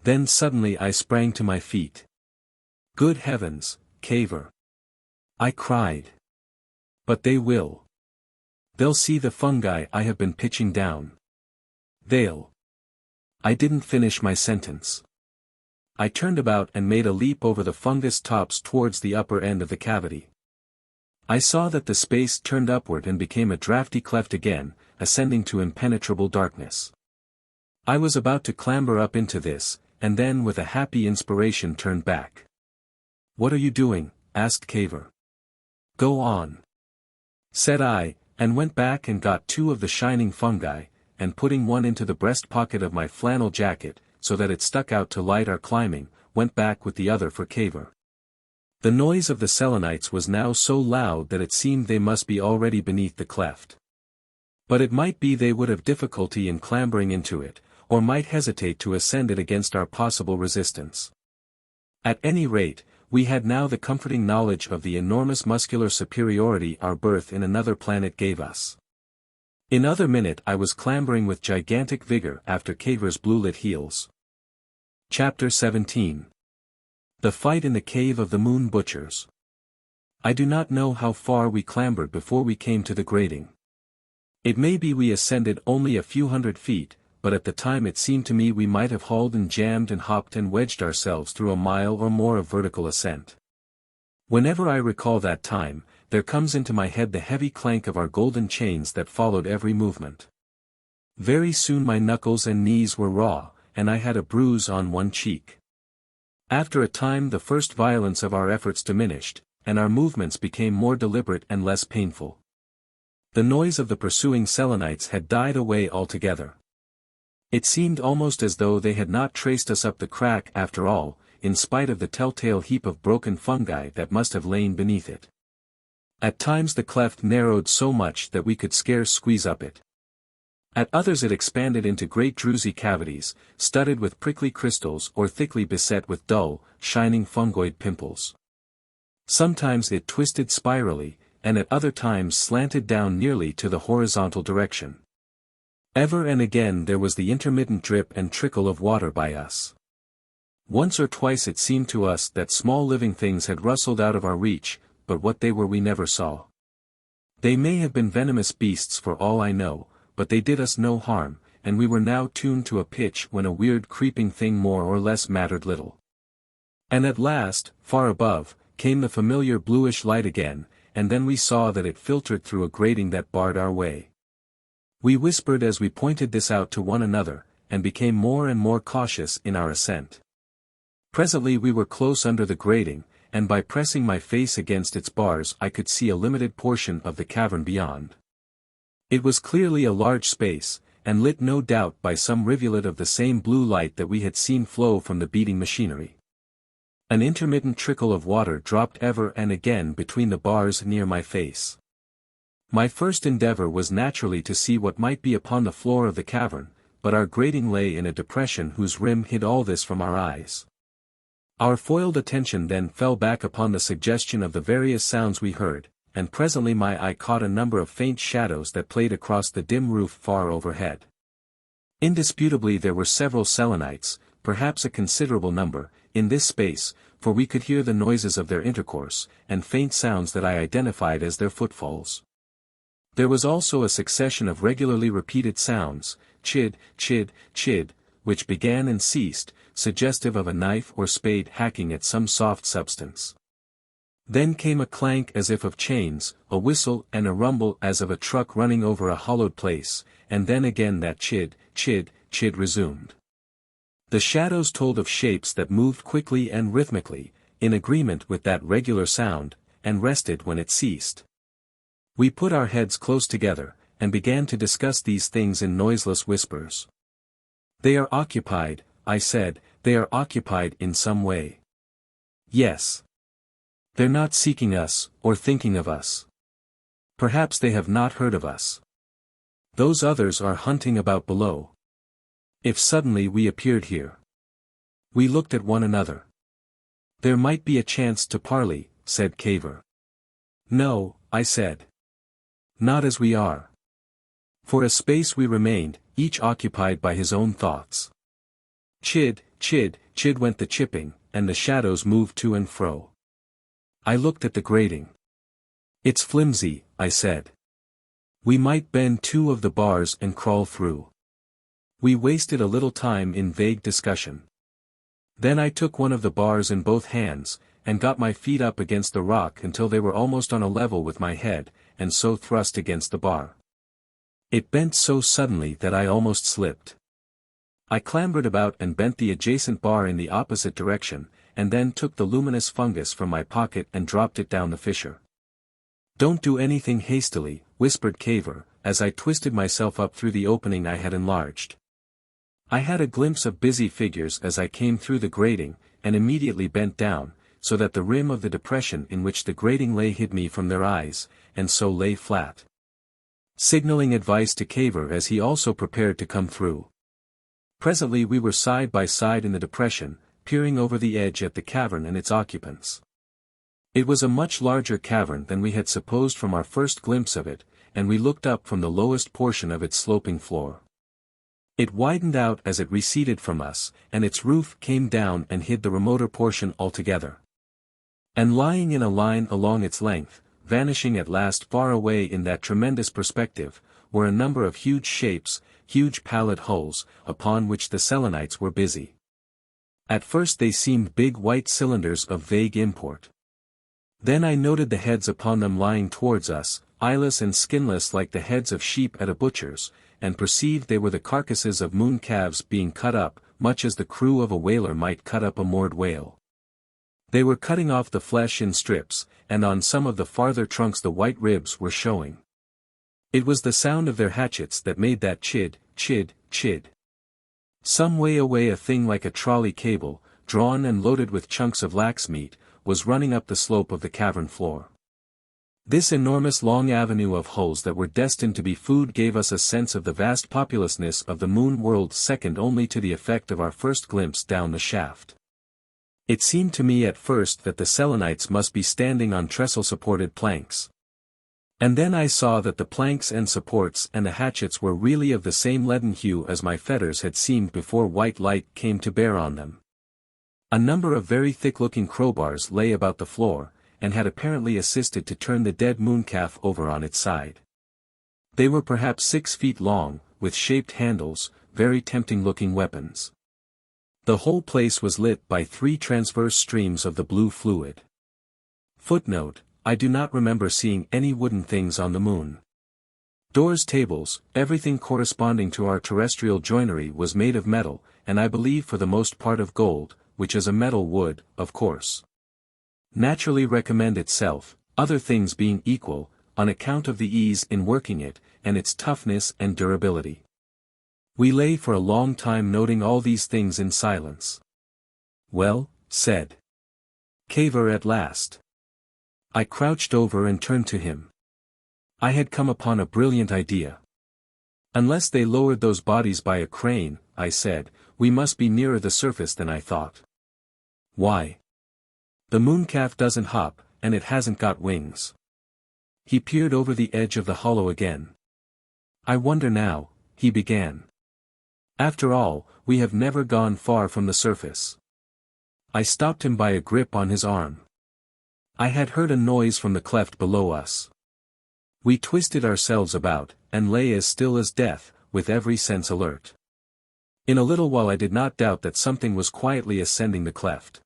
Then suddenly I sprang to my feet. Good heavens, Cavor! I cried. But they will. They'll see the fungi I have been pitching down. I didn't finish my sentence. I turned about and made a leap over the fungus tops towards the upper end of the cavity. I saw that the space turned upward and became a drafty cleft again, ascending to impenetrable darkness. I was about to clamber up into this, and then with a happy inspiration turned back. What are you doing? Asked Cavor. Go on. Said I, and went back and got two of the shining fungi, and putting one into the breast pocket of my flannel jacket, so that it stuck out to light our climbing, went back with the other for Cavor. The noise of the Selenites was now so loud that it seemed they must be already beneath the cleft. But it might be they would have difficulty in clambering into it, or might hesitate to ascend it against our possible resistance. At any rate, we had now the comforting knowledge of the enormous muscular superiority our birth in another planet gave us. In another minute I was clambering with gigantic vigor after Cavor's blue-lit heels. Chapter 17. The Fight in the Cave of the Moon Butchers. I do not know how far we clambered before we came to the grating. It may be we ascended only a few hundred feet, but at the time it seemed to me we might have hauled and jammed and hopped and wedged ourselves through a mile or more of vertical ascent. Whenever I recall that time, there comes into my head the heavy clank of our golden chains that followed every movement. Very soon my knuckles and knees were raw, and I had a bruise on one cheek. After a time the first violence of our efforts diminished, and our movements became more deliberate and less painful. The noise of the pursuing Selenites had died away altogether. It seemed almost as though they had not traced us up the crack after all, in spite of the telltale heap of broken fungi that must have lain beneath it. At times the cleft narrowed so much that we could scarce squeeze up it. At others it expanded into great druzy cavities, studded with prickly crystals or thickly beset with dull, shining fungoid pimples. Sometimes it twisted spirally, and at other times slanted down nearly to the horizontal direction. Ever and again there was the intermittent drip and trickle of water by us. Once or twice it seemed to us that small living things had rustled out of our reach, but what they were we never saw. They may have been venomous beasts for all I know, but they did us no harm, and we were now tuned to a pitch when a weird creeping thing more or less mattered little. And at last, far above, came the familiar bluish light again, and then we saw that it filtered through a grating that barred our way. We whispered as we pointed this out to one another, and became more and more cautious in our ascent. Presently we were close under the grating, and by pressing my face against its bars I could see a limited portion of the cavern beyond. It was clearly a large space, and lit no doubt by some rivulet of the same blue light that we had seen flow from the beating machinery. An intermittent trickle of water dropped ever and again between the bars near my face. My first endeavor was naturally to see what might be upon the floor of the cavern, but our grating lay in a depression whose rim hid all this from our eyes. Our foiled attention then fell back upon the suggestion of the various sounds we heard, and presently my eye caught a number of faint shadows that played across the dim roof far overhead. Indisputably there were several Selenites, perhaps a considerable number, in this space, for we could hear the noises of their intercourse, and faint sounds that I identified as their footfalls. There was also a succession of regularly repeated sounds, chid, chid, chid, which began and ceased, suggestive of a knife or spade hacking at some soft substance. Then came a clank as if of chains, a whistle and a rumble as of a truck running over a hollowed place, and then again that chid, chid, chid resumed. The shadows told of shapes that moved quickly and rhythmically, in agreement with that regular sound, and rested when it ceased. We put our heads close together, and began to discuss these things in noiseless whispers. "They are occupied," I said, "they are occupied in some way. Yes. They're not seeking us, or thinking of us. Perhaps they have not heard of us. Those others are hunting about below. If suddenly we appeared here." We looked at one another. "There might be a chance to parley," said Cavor. "No," I said. "Not as we are." For a space we remained, each occupied by his own thoughts. Chid, chid, chid went the chipping, and the shadows moved to and fro. I looked at the grating. "It's flimsy," I said. "We might bend two of the bars and crawl through." We wasted a little time in vague discussion. Then I took one of the bars in both hands, and got my feet up against the rock until they were almost on a level with my head, and so thrust against the bar. It bent so suddenly that I almost slipped. I clambered about and bent the adjacent bar in the opposite direction, and then took the luminous fungus from my pocket and dropped it down the fissure. "Don't do anything hastily," whispered Cavor, as I twisted myself up through the opening I had enlarged. I had a glimpse of busy figures as I came through the grating, and immediately bent down, so that the rim of the depression in which the grating lay hid me from their eyes, and so lay flat. Signaling advice to Cavor as he also prepared to come through. Presently we were side by side in the depression, peering over the edge at the cavern and its occupants. It was a much larger cavern than we had supposed from our first glimpse of it, and we looked up from the lowest portion of its sloping floor. It widened out as it receded from us, and its roof came down and hid the remoter portion altogether. And lying in a line along its length, vanishing at last far away in that tremendous perspective, were a number of huge shapes, huge pallid hulls, upon which the Selenites were busy. At first they seemed big white cylinders of vague import. Then I noted the heads upon them lying towards us, eyeless and skinless like the heads of sheep at a butcher's, and perceived they were the carcasses of moon calves being cut up, much as the crew of a whaler might cut up a moored whale. They were cutting off the flesh in strips, and on some of the farther trunks the white ribs were showing. It was the sound of their hatchets that made that chid, chid, chid. Some way away a thing like a trolley cable, drawn and loaded with chunks of lax meat, was running up the slope of the cavern floor. This enormous long avenue of hulls that were destined to be food gave us a sense of the vast populousness of the moon world second only to the effect of our first glimpse down the shaft. It seemed to me at first that the Selenites must be standing on trestle-supported planks. And then I saw that the planks and supports and the hatchets were really of the same leaden hue as my fetters had seemed before white light came to bear on them. A number of very thick-looking crowbars lay about the floor, and had apparently assisted to turn the dead mooncalf over on its side. They were perhaps 6 feet long, with shaped handles, very tempting-looking weapons. The whole place was lit by 3 transverse streams of the blue fluid. Footnote: I do not remember seeing any wooden things on the moon. Doors, tables, everything corresponding to our terrestrial joinery was made of metal, and I believe for the most part of gold, which as a metal would, of course, naturally recommend itself, other things being equal, on account of the ease in working it, and its toughness and durability. We lay for a long time noting all these things in silence. "Well," said Cavor at last. I crouched over and turned to him. I had come upon a brilliant idea. "Unless they lowered those bodies by a crane," I said, "we must be nearer the surface than I thought." "Why? The Mooncalf doesn't hop, and it hasn't got wings." He peered over the edge of the hollow again. "I wonder now," he began. "After all, we have never gone far from the surface." I stopped him by a grip on his arm. I had heard a noise from the cleft below us. We twisted ourselves about, and lay as still as death, with every sense alert. In a little while I did not doubt that something was quietly ascending the cleft.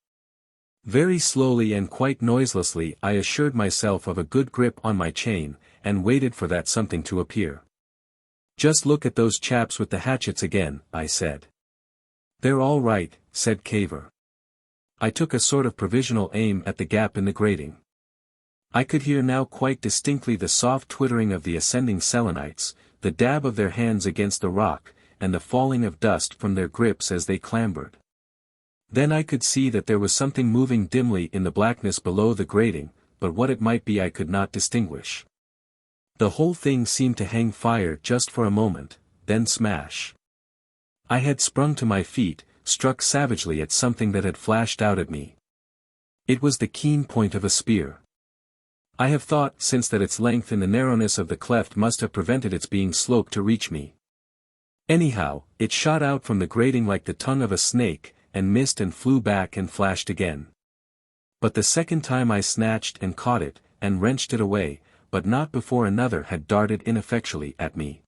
Very slowly and quite noiselessly I assured myself of a good grip on my chain, and waited for that something to appear. "Just look at those chaps with the hatchets again," I said. "They're all right," said Cavor. I took a sort of provisional aim at the gap in the grating. I could hear now quite distinctly the soft twittering of the ascending Selenites, the dab of their hands against the rock, and the falling of dust from their grips as they clambered. Then I could see that there was something moving dimly in the blackness below the grating, but what it might be I could not distinguish. The whole thing seemed to hang fire just for a moment, then smash. I had sprung to my feet, struck savagely at something that had flashed out at me. It was the keen point of a spear. I have thought since that its length and the narrowness of the cleft must have prevented its being sloped to reach me. Anyhow, it shot out from the grating like the tongue of a snake, and missed and flew back and flashed again. But the second time I snatched and caught it, and wrenched it away, but not before another had darted ineffectually at me.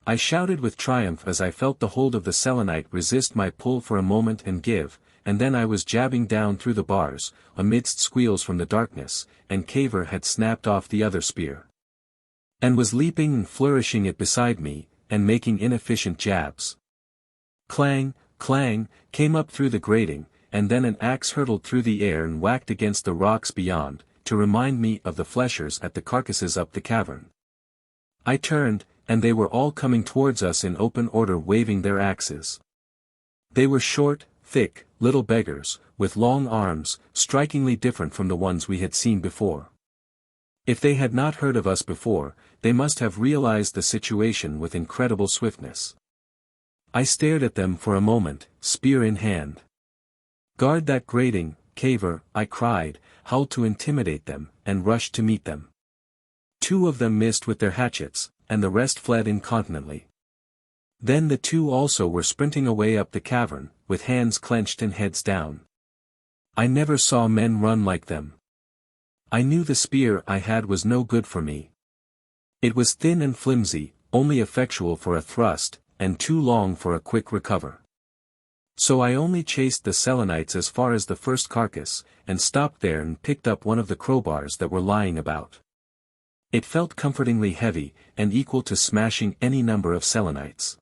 I shouted with triumph as I felt the hold of the Selenite resist my pull for a moment and give, and then I was jabbing down through the bars, amidst squeals from the darkness, and Cavor had snapped off the other spear, and was leaping and flourishing it beside me, and making inefficient jabs. Clang, clang, came up through the grating, and then an axe hurtled through the air and whacked against the rocks beyond, to remind me of the fleshers at the carcasses up the cavern. I turned, and they were all coming towards us in open order waving their axes. They were short, thick, little beggars, with long arms, strikingly different from the ones we had seen before. If they had not heard of us before, they must have realized the situation with incredible swiftness. I stared at them for a moment, spear in hand. "Guard that grating, Cavor," I cried, howled to intimidate them, and rushed to meet them. 2 of them missed with their hatchets, and the rest fled incontinently. Then the 2 also were sprinting away up the cavern, with hands clenched and heads down. I never saw men run like them. I knew the spear I had was no good for me. It was thin and flimsy, only effectual for a thrust, and too long for a quick recover. So I only chased the Selenites as far as the first carcass, and stopped there and picked up one of the crowbars that were lying about. It felt comfortingly heavy, and equal to smashing any number of Selenites.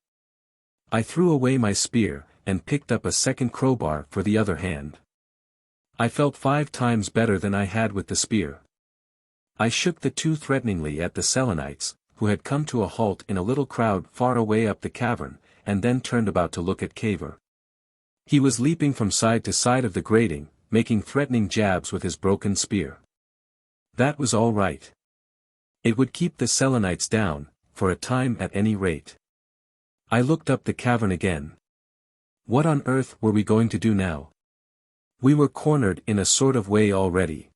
I threw away my spear, and picked up a second crowbar for the other hand. I felt 5 times better than I had with the spear. I shook the 2 threateningly at the Selenites, who had come to a halt in a little crowd far away up the cavern, and then turned about to look at Cavor. He was leaping from side to side of the grating, making threatening jabs with his broken spear. That was all right. It would keep the Selenites down, for a time at any rate. I looked up the cavern again. What on earth were we going to do now? We were cornered in a sort of way already.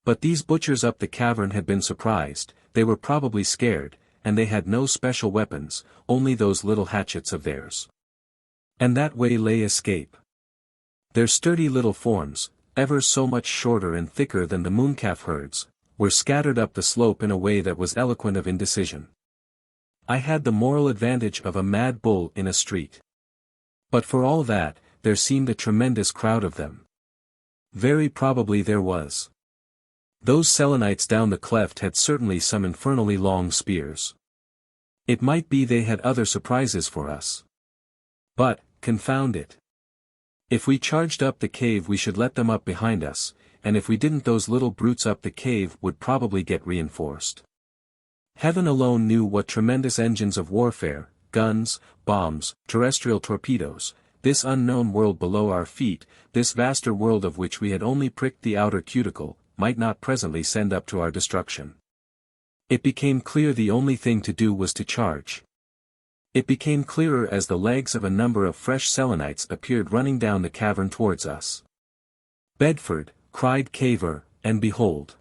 But these butchers up the cavern had been surprised, they were probably scared, and they had no special weapons, only those little hatchets of theirs. And that way lay escape. Their sturdy little forms, ever so much shorter and thicker than the Mooncalf herds, were scattered up the slope in a way that was eloquent of indecision. I had the moral advantage of a mad bull in a street. But for all that, there seemed a tremendous crowd of them. Very probably there was. Those Selenites down the cleft had certainly some infernally long spears. It might be they had other surprises for us. But, confound it. If we charged up the cave we should let them up behind us, and if we didn't those little brutes up the cave would probably get reinforced. Heaven alone knew what tremendous engines of warfare, guns, bombs, terrestrial torpedoes, this unknown world below our feet, this vaster world of which we had only pricked the outer cuticle, might not presently send up to our destruction. It became clear the only thing to do was to charge. It became clearer as the legs of a number of fresh Selenites appeared running down the cavern towards us. "Bedford," cried Cavor, and behold.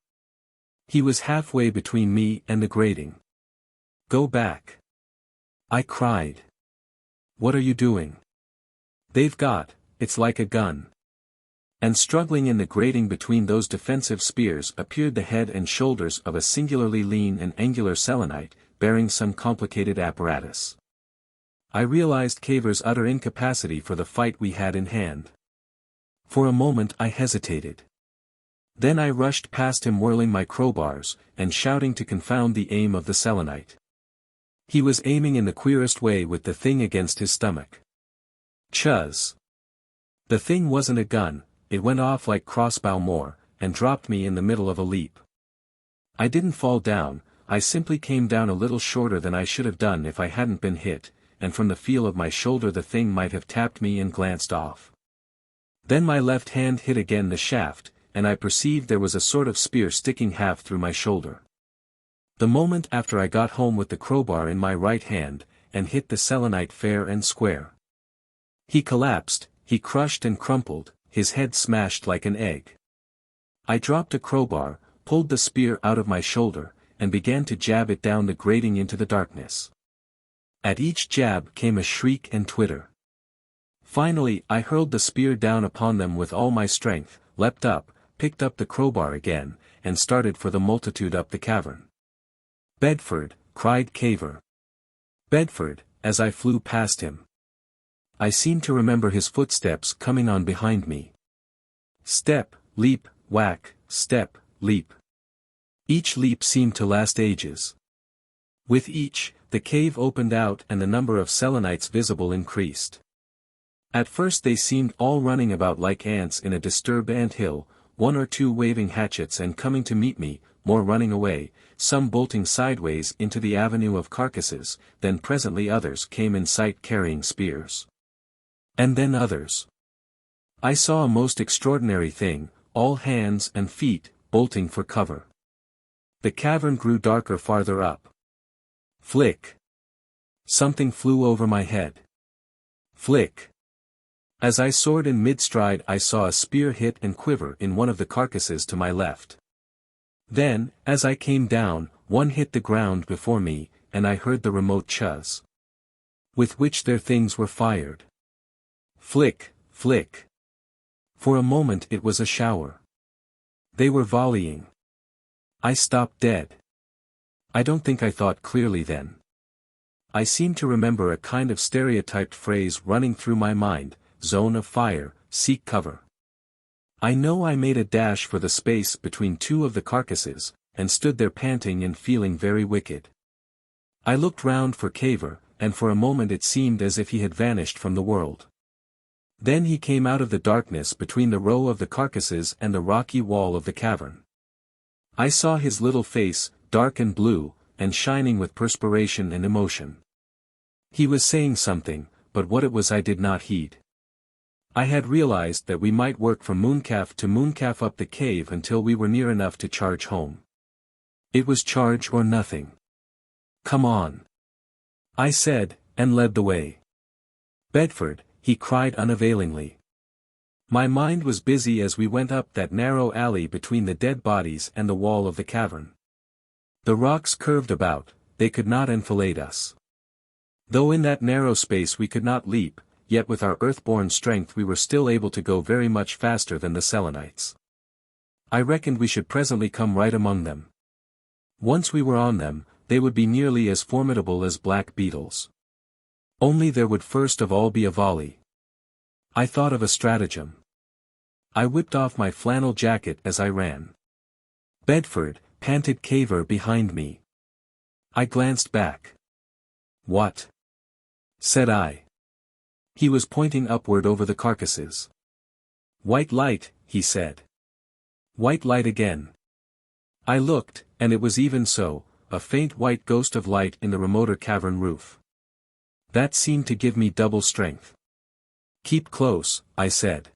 He was halfway between me and the grating. "Go back," I cried. "What are you doing?" "They've got, it's like a gun." And struggling in the grating between those defensive spears appeared the head and shoulders of a singularly lean and angular Selenite, bearing some complicated apparatus. I realized Cavor's utter incapacity for the fight we had in hand. For a moment I hesitated. Then I rushed past him whirling my crowbars, and shouting to confound the aim of the Selenite. He was aiming in the queerest way with the thing against his stomach. Chuzz! The thing wasn't a gun, it went off like crossbow more, and dropped me in the middle of a leap. I didn't fall down, I simply came down a little shorter than I should have done if I hadn't been hit, and from the feel of my shoulder the thing might have tapped me and glanced off. Then my left hand hit again the shaft, and I perceived there was a sort of spear sticking half through my shoulder. The moment after I got home with the crowbar in my right hand, and hit the Selenite fair and square. He collapsed, he crushed and crumpled, his head smashed like an egg. I dropped a crowbar, pulled the spear out of my shoulder, and began to jab it down the grating into the darkness. At each jab came a shriek and twitter. Finally I hurled the spear down upon them with all my strength, leapt up, picked up the crowbar again, and started for the multitude up the cavern. "Bedford," cried Cavor. "Bedford," as I flew past him. I seemed to remember his footsteps coming on behind me. Step, leap, whack, step, leap. Each leap seemed to last ages. With each, the cave opened out and the number of Selenites visible increased. At first they seemed all running about like ants in a disturbed ant-hill, one or two waving hatchets and coming to meet me, more running away, some bolting sideways into the avenue of carcasses, then presently others came in sight carrying spears. And then others. I saw a most extraordinary thing, all hands and feet, bolting for cover. The cavern grew darker farther up. Flick! Something flew over my head. Flick! As I soared in mid-stride I saw a spear hit and quiver in one of the carcasses to my left. Then, as I came down, one hit the ground before me, and I heard the remote chuzz with which their things were fired. Flick, flick. For a moment it was a shower. They were volleying. I stopped dead. I don't think I thought clearly then. I seem to remember a kind of stereotyped phrase running through my mind, "Zone of fire, seek cover." I know I made a dash for the space between two of the carcasses, and stood there panting and feeling very wicked. I looked round for Cavor, and for a moment it seemed as if he had vanished from the world. Then he came out of the darkness between the row of the carcasses and the rocky wall of the cavern. I saw his little face, dark and blue, and shining with perspiration and emotion. He was saying something, but what it was I did not heed. I had realized that we might work from Mooncalf to Mooncalf up the cave until we were near enough to charge home. It was charge or nothing. "Come on," I said, and led the way. "Bedford," he cried unavailingly. My mind was busy as we went up that narrow alley between the dead bodies and the wall of the cavern. The rocks curved about, they could not enfilade us. Though in that narrow space we could not leap, yet with our earth-born strength we were still able to go very much faster than the Selenites. I reckoned we should presently come right among them. Once we were on them, they would be nearly as formidable as black beetles. Only there would first of all be a volley. I thought of a stratagem. I whipped off my flannel jacket as I ran. "Bedford," panted Cavor behind me. I glanced back. What? Said I. He was pointing upward over the carcasses. White light, he said. White light again. I looked, and it was even so, a faint white ghost of light in the remoter cavern roof. That seemed to give me double strength. Keep close, I said.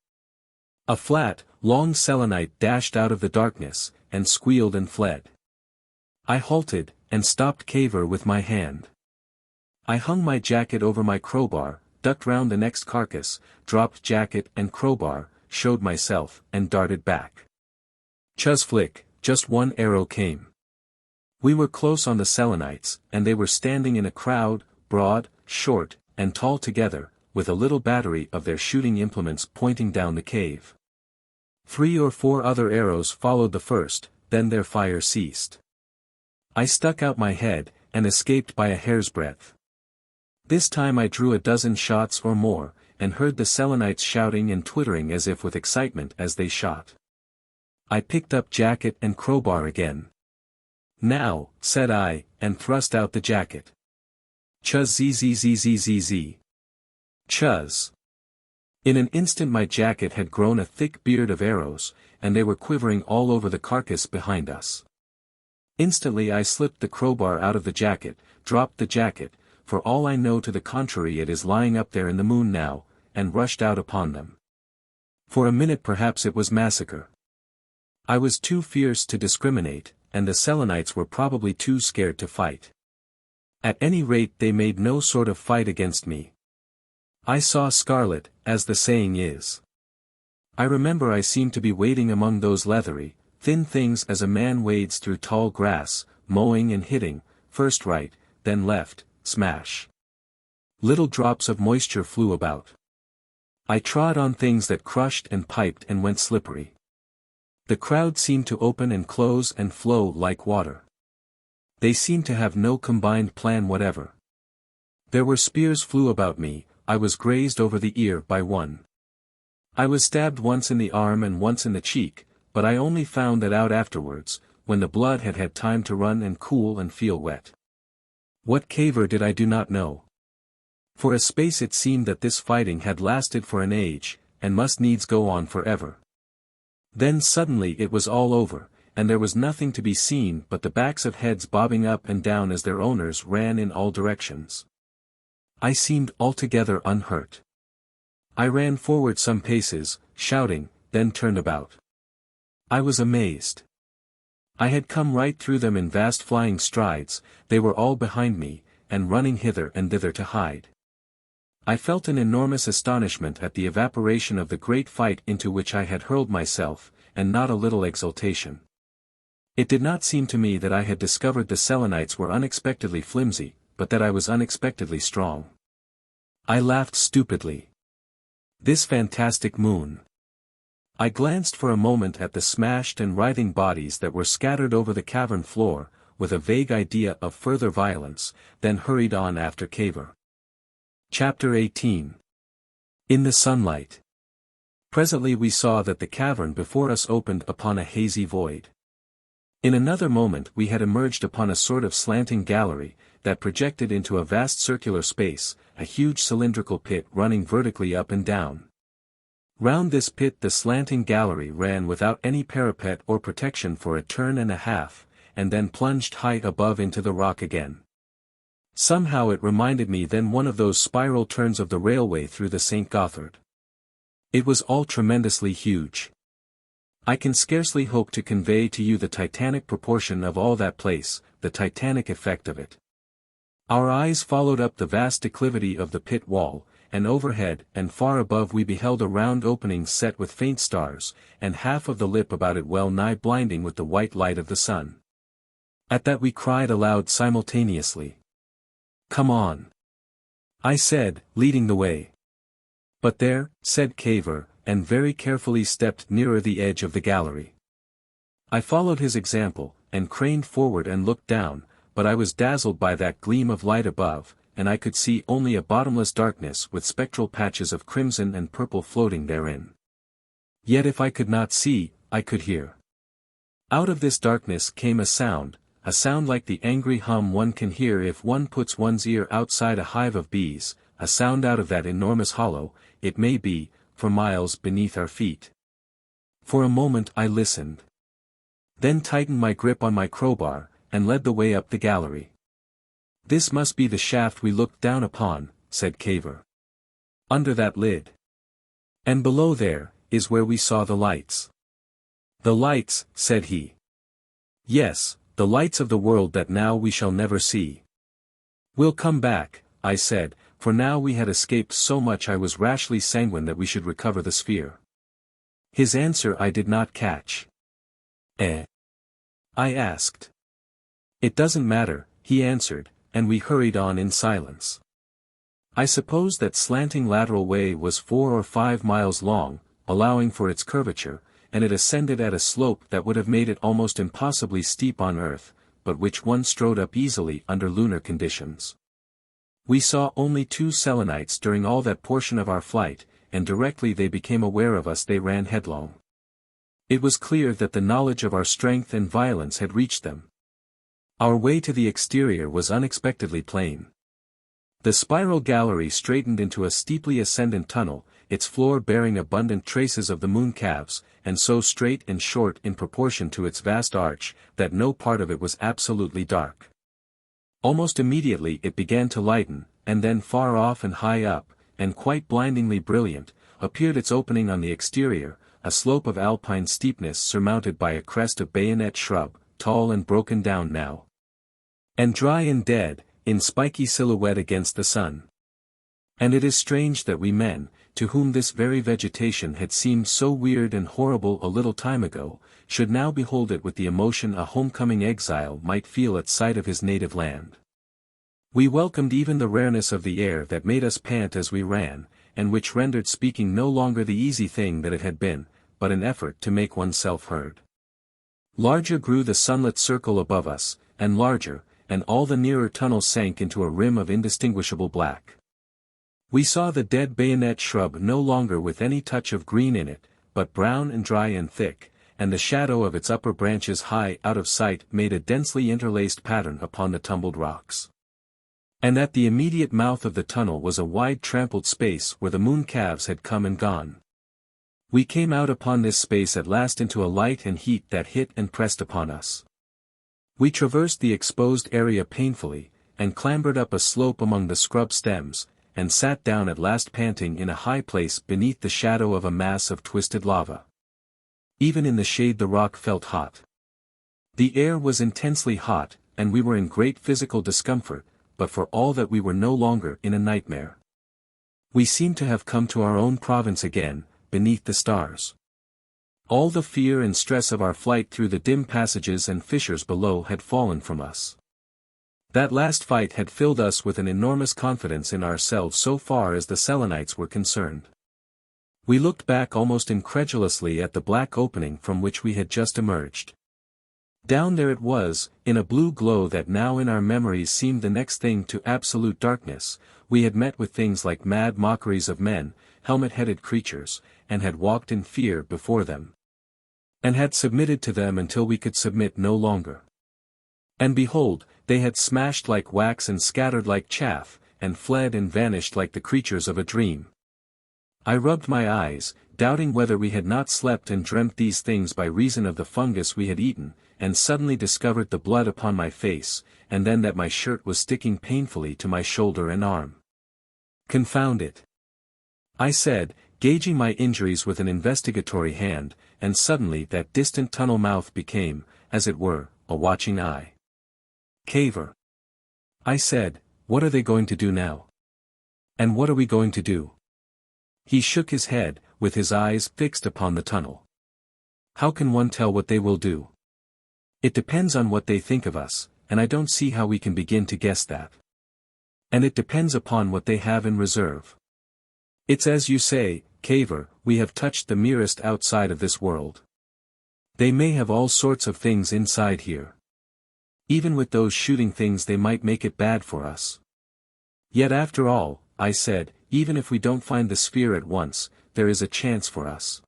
A flat, long Selenite dashed out of the darkness, and squealed and fled. I halted, and stopped Cavor with my hand. I hung my jacket over my crowbar, ducked round the next carcass, dropped jacket and crowbar, showed myself, and darted back. Chuzz flick, just one arrow came. We were close on the Selenites, and they were standing in a crowd, broad, short, and tall together, with a little battery of their shooting implements pointing down the cave. 3 or 4 other arrows followed the first, then their fire ceased. I stuck out my head, and escaped by a hair's breadth. This time I drew a dozen shots or more, and heard the Selenites shouting and twittering as if with excitement as they shot. I picked up jacket and crowbar again. Now, said I, and thrust out the jacket. Chuzz zzzzzzz. Chuzz. In an instant my jacket had grown a thick beard of arrows, and they were quivering all over the carcass behind us. Instantly I slipped the crowbar out of the jacket, dropped the jacket, for all I know to the contrary it is lying up there in the moon now, and rushed out upon them. For a minute perhaps it was massacre. I was too fierce to discriminate, and the Selenites were probably too scared to fight. At any rate they made no sort of fight against me. I saw scarlet, as the saying is. I remember I seemed to be wading among those leathery, thin things as a man wades through tall grass, mowing and hitting, first right, then left, smash. Little drops of moisture flew about. I trod on things that crushed and piped and went slippery. The crowd seemed to open and close and flow like water. They seemed to have no combined plan whatever. There were spears flew about me, I was grazed over the ear by one. I was stabbed once in the arm and once in the cheek, but I only found that out afterwards, when the blood had had time to run and cool and feel wet. What Cavor did I do not know. For a space it seemed that this fighting had lasted for an age, and must needs go on forever. Then suddenly it was all over, and there was nothing to be seen but the backs of heads bobbing up and down as their owners ran in all directions. I seemed altogether unhurt. I ran forward some paces, shouting, then turned about. I was amazed. I had come right through them in vast flying strides, they were all behind me, and running hither and thither to hide. I felt an enormous astonishment at the evaporation of the great fight into which I had hurled myself, and not a little exultation. It did not seem to me that I had discovered the Selenites were unexpectedly flimsy, but that I was unexpectedly strong. I laughed stupidly. This fantastic moon. I glanced for a moment at the smashed and writhing bodies that were scattered over the cavern floor, with a vague idea of further violence, then hurried on after Cavor. Chapter 18. In the sunlight. Presently we saw that the cavern before us opened upon a hazy void. In another moment we had emerged upon a sort of slanting gallery, that projected into a vast circular space, a huge cylindrical pit running vertically up and down. Round this pit the slanting gallery ran without any parapet or protection for a turn and a half, and then plunged high above into the rock again. Somehow it reminded me then one of those spiral turns of the railway through the St. Gothard. It was all tremendously huge. I can scarcely hope to convey to you the titanic proportion of all that place, the titanic effect of it. Our eyes followed up the vast declivity of the pit wall, and overhead and far above we beheld a round opening set with faint stars, and half of the lip about it well nigh blinding with the white light of the sun. At that we cried aloud simultaneously. "Come on!" I said, leading the way. "But there," said Cavor, and very carefully stepped nearer the edge of the gallery. I followed his example, and craned forward and looked down, but I was dazzled by that gleam of light above, and I could see only a bottomless darkness with spectral patches of crimson and purple floating therein. Yet if I could not see, I could hear. Out of this darkness came a sound a sound like the angry hum one can hear if one puts one's ear outside a hive of bees, a sound out of that enormous hollow, it may be, for miles beneath our feet. For a moment I listened. Then tightened my grip on my crowbar, and led the way up the gallery. "This must be the shaft we looked down upon," said Cavor. "Under that lid. And below there, is where we saw the lights." "The lights," said he. "Yes, the lights of the world that now we shall never see." "We'll come back," I said, for now we had escaped so much I was rashly sanguine that we should recover the sphere. His answer I did not catch. "Eh?" I asked. "It doesn't matter," he answered, and we hurried on in silence. I suppose that slanting lateral way was 4 or 5 miles long, allowing for its curvature, and it ascended at a slope that would have made it almost impossibly steep on Earth, but which one strode up easily under lunar conditions. We saw only 2 Selenites during all that portion of our flight, and directly they became aware of us they ran headlong. It was clear that the knowledge of our strength and violence had reached them. Our way to the exterior was unexpectedly plain. The spiral gallery straightened into a steeply ascendant tunnel, its floor bearing abundant traces of the mooncalves, and so straight and short in proportion to its vast arch, that no part of it was absolutely dark. Almost immediately it began to lighten, and then far off and high up, and quite blindingly brilliant, appeared its opening on the exterior, a slope of alpine steepness surmounted by a crest of bayonet shrub, tall and broken down now, and dry and dead, in spiky silhouette against the sun. And it is strange that we men, to whom this very vegetation had seemed so weird and horrible a little time ago, should now behold it with the emotion a homecoming exile might feel at sight of his native land. We welcomed even the rareness of the air that made us pant as we ran, and which rendered speaking no longer the easy thing that it had been, but an effort to make oneself heard. Larger grew the sunlit circle above us, and larger, and all the nearer tunnels sank into a rim of indistinguishable black. We saw the dead bayonet shrub no longer with any touch of green in it, but brown and dry and thick, and the shadow of its upper branches high out of sight made a densely interlaced pattern upon the tumbled rocks. And at the immediate mouth of the tunnel was a wide trampled space where the mooncalves had come and gone. We came out upon this space at last into a light and heat that hit and pressed upon us. We traversed the exposed area painfully, and clambered up a slope among the scrub stems, and sat down at last panting in a high place beneath the shadow of a mass of twisted lava. Even in the shade the rock felt hot. The air was intensely hot, and we were in great physical discomfort, but for all that we were no longer in a nightmare. We seemed to have come to our own province again, beneath the stars. All the fear and stress of our flight through the dim passages and fissures below had fallen from us. That last fight had filled us with an enormous confidence in ourselves so far as the Selenites were concerned. We looked back almost incredulously at the black opening from which we had just emerged. Down there it was, in a blue glow that now in our memories seemed the next thing to absolute darkness. We had met with things like mad mockeries of men, helmet-headed creatures, and had walked in fear before them, and had submitted to them until we could submit no longer. And behold, they had smashed like wax and scattered like chaff, and fled and vanished like the creatures of a dream. I rubbed my eyes, doubting whether we had not slept and dreamt these things by reason of the fungus we had eaten, and suddenly discovered the blood upon my face, and then that my shirt was sticking painfully to my shoulder and arm. "Confound it!" I said, gauging my injuries with an investigatory hand, and suddenly that distant tunnel mouth became, as it were, a watching eye. "Cavor," I said, "what are they going to do now? And what are we going to do?" He shook his head, with his eyes fixed upon the tunnel. "How can one tell what they will do? It depends on what they think of us, and I don't see how we can begin to guess that. And it depends upon what they have in reserve. It's as you say, Cavor, we have touched the merest outside of this world. They may have all sorts of things inside here. Even with those shooting things they might make it bad for us. Yet after all, I said, even if we don't find the sphere at once, there is a chance for us.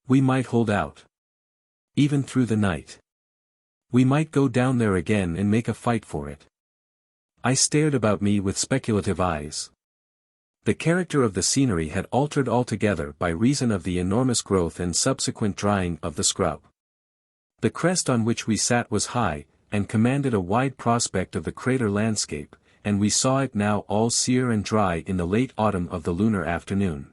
We might hold out. Even through the night. We might go down there again and make a fight for it. I stared about me with speculative eyes. The character of the scenery had altered altogether by reason of the enormous growth and subsequent drying of the scrub. The crest on which we sat was high, and commanded a wide prospect of the crater landscape, and we saw it now all sere and dry in the late autumn of the lunar afternoon.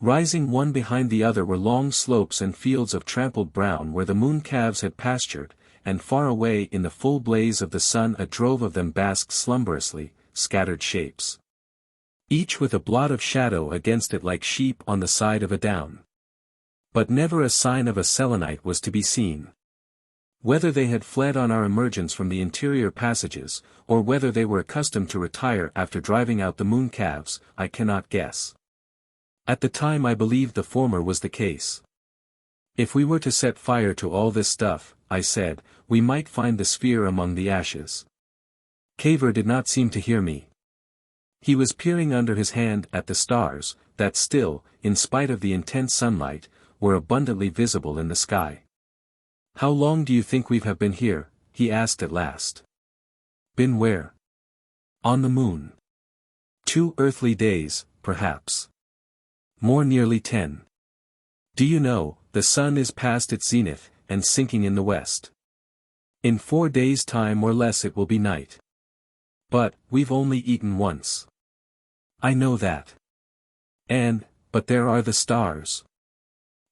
Rising one behind the other were long slopes and fields of trampled brown where the mooncalves had pastured, and far away in the full blaze of the sun a drove of them basked slumberously, scattered shapes, each with a blot of shadow against it like sheep on the side of a down. But never a sign of a Selenite was to be seen. Whether they had fled on our emergence from the interior passages, or whether they were accustomed to retire after driving out the mooncalves, I cannot guess. At the time I believed the former was the case. If we were to set fire to all this stuff, I said, we might find the sphere among the ashes. Cavor did not seem to hear me. He was peering under his hand at the stars, that still, in spite of the intense sunlight, were abundantly visible in the sky. "How long do you think we have been here?" he asked at last. "Been where?" "On the moon." 2 earthly days, perhaps. More nearly 10. Do you know, the sun is past its zenith, and sinking in the west. In 4 days' time or less it will be night. But, we've only eaten once. I know that. But there are the stars.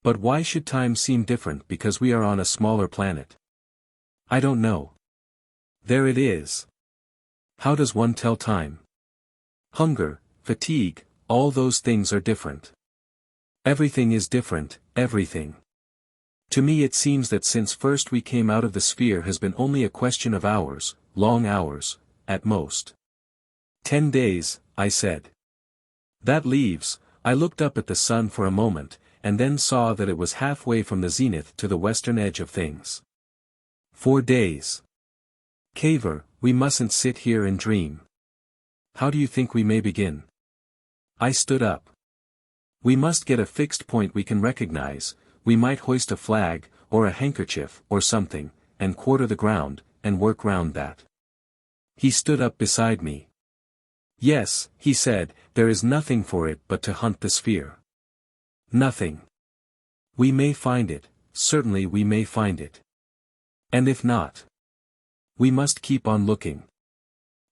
But why should time seem different because we are on a smaller planet? I don't know. There it is. How does one tell time? Hunger, fatigue, all those things are different. Everything is different, everything. To me it seems that since first we came out of the sphere has been only a question of hours, long hours, at most. 10 days, I said. That leaves, I looked up at the sun for a moment, and then saw that it was halfway from the zenith to the western edge of things. 4 days. Cavor, we mustn't sit here and dream. How do you think we may begin? I stood up. We must get a fixed point we can recognize. We might hoist a flag, or a handkerchief, or something, and quarter the ground, and work round that. He stood up beside me. Yes, he said, there is nothing for it but to hunt the sphere. Nothing. We may find it, certainly we may find it. And if not, we must keep on looking.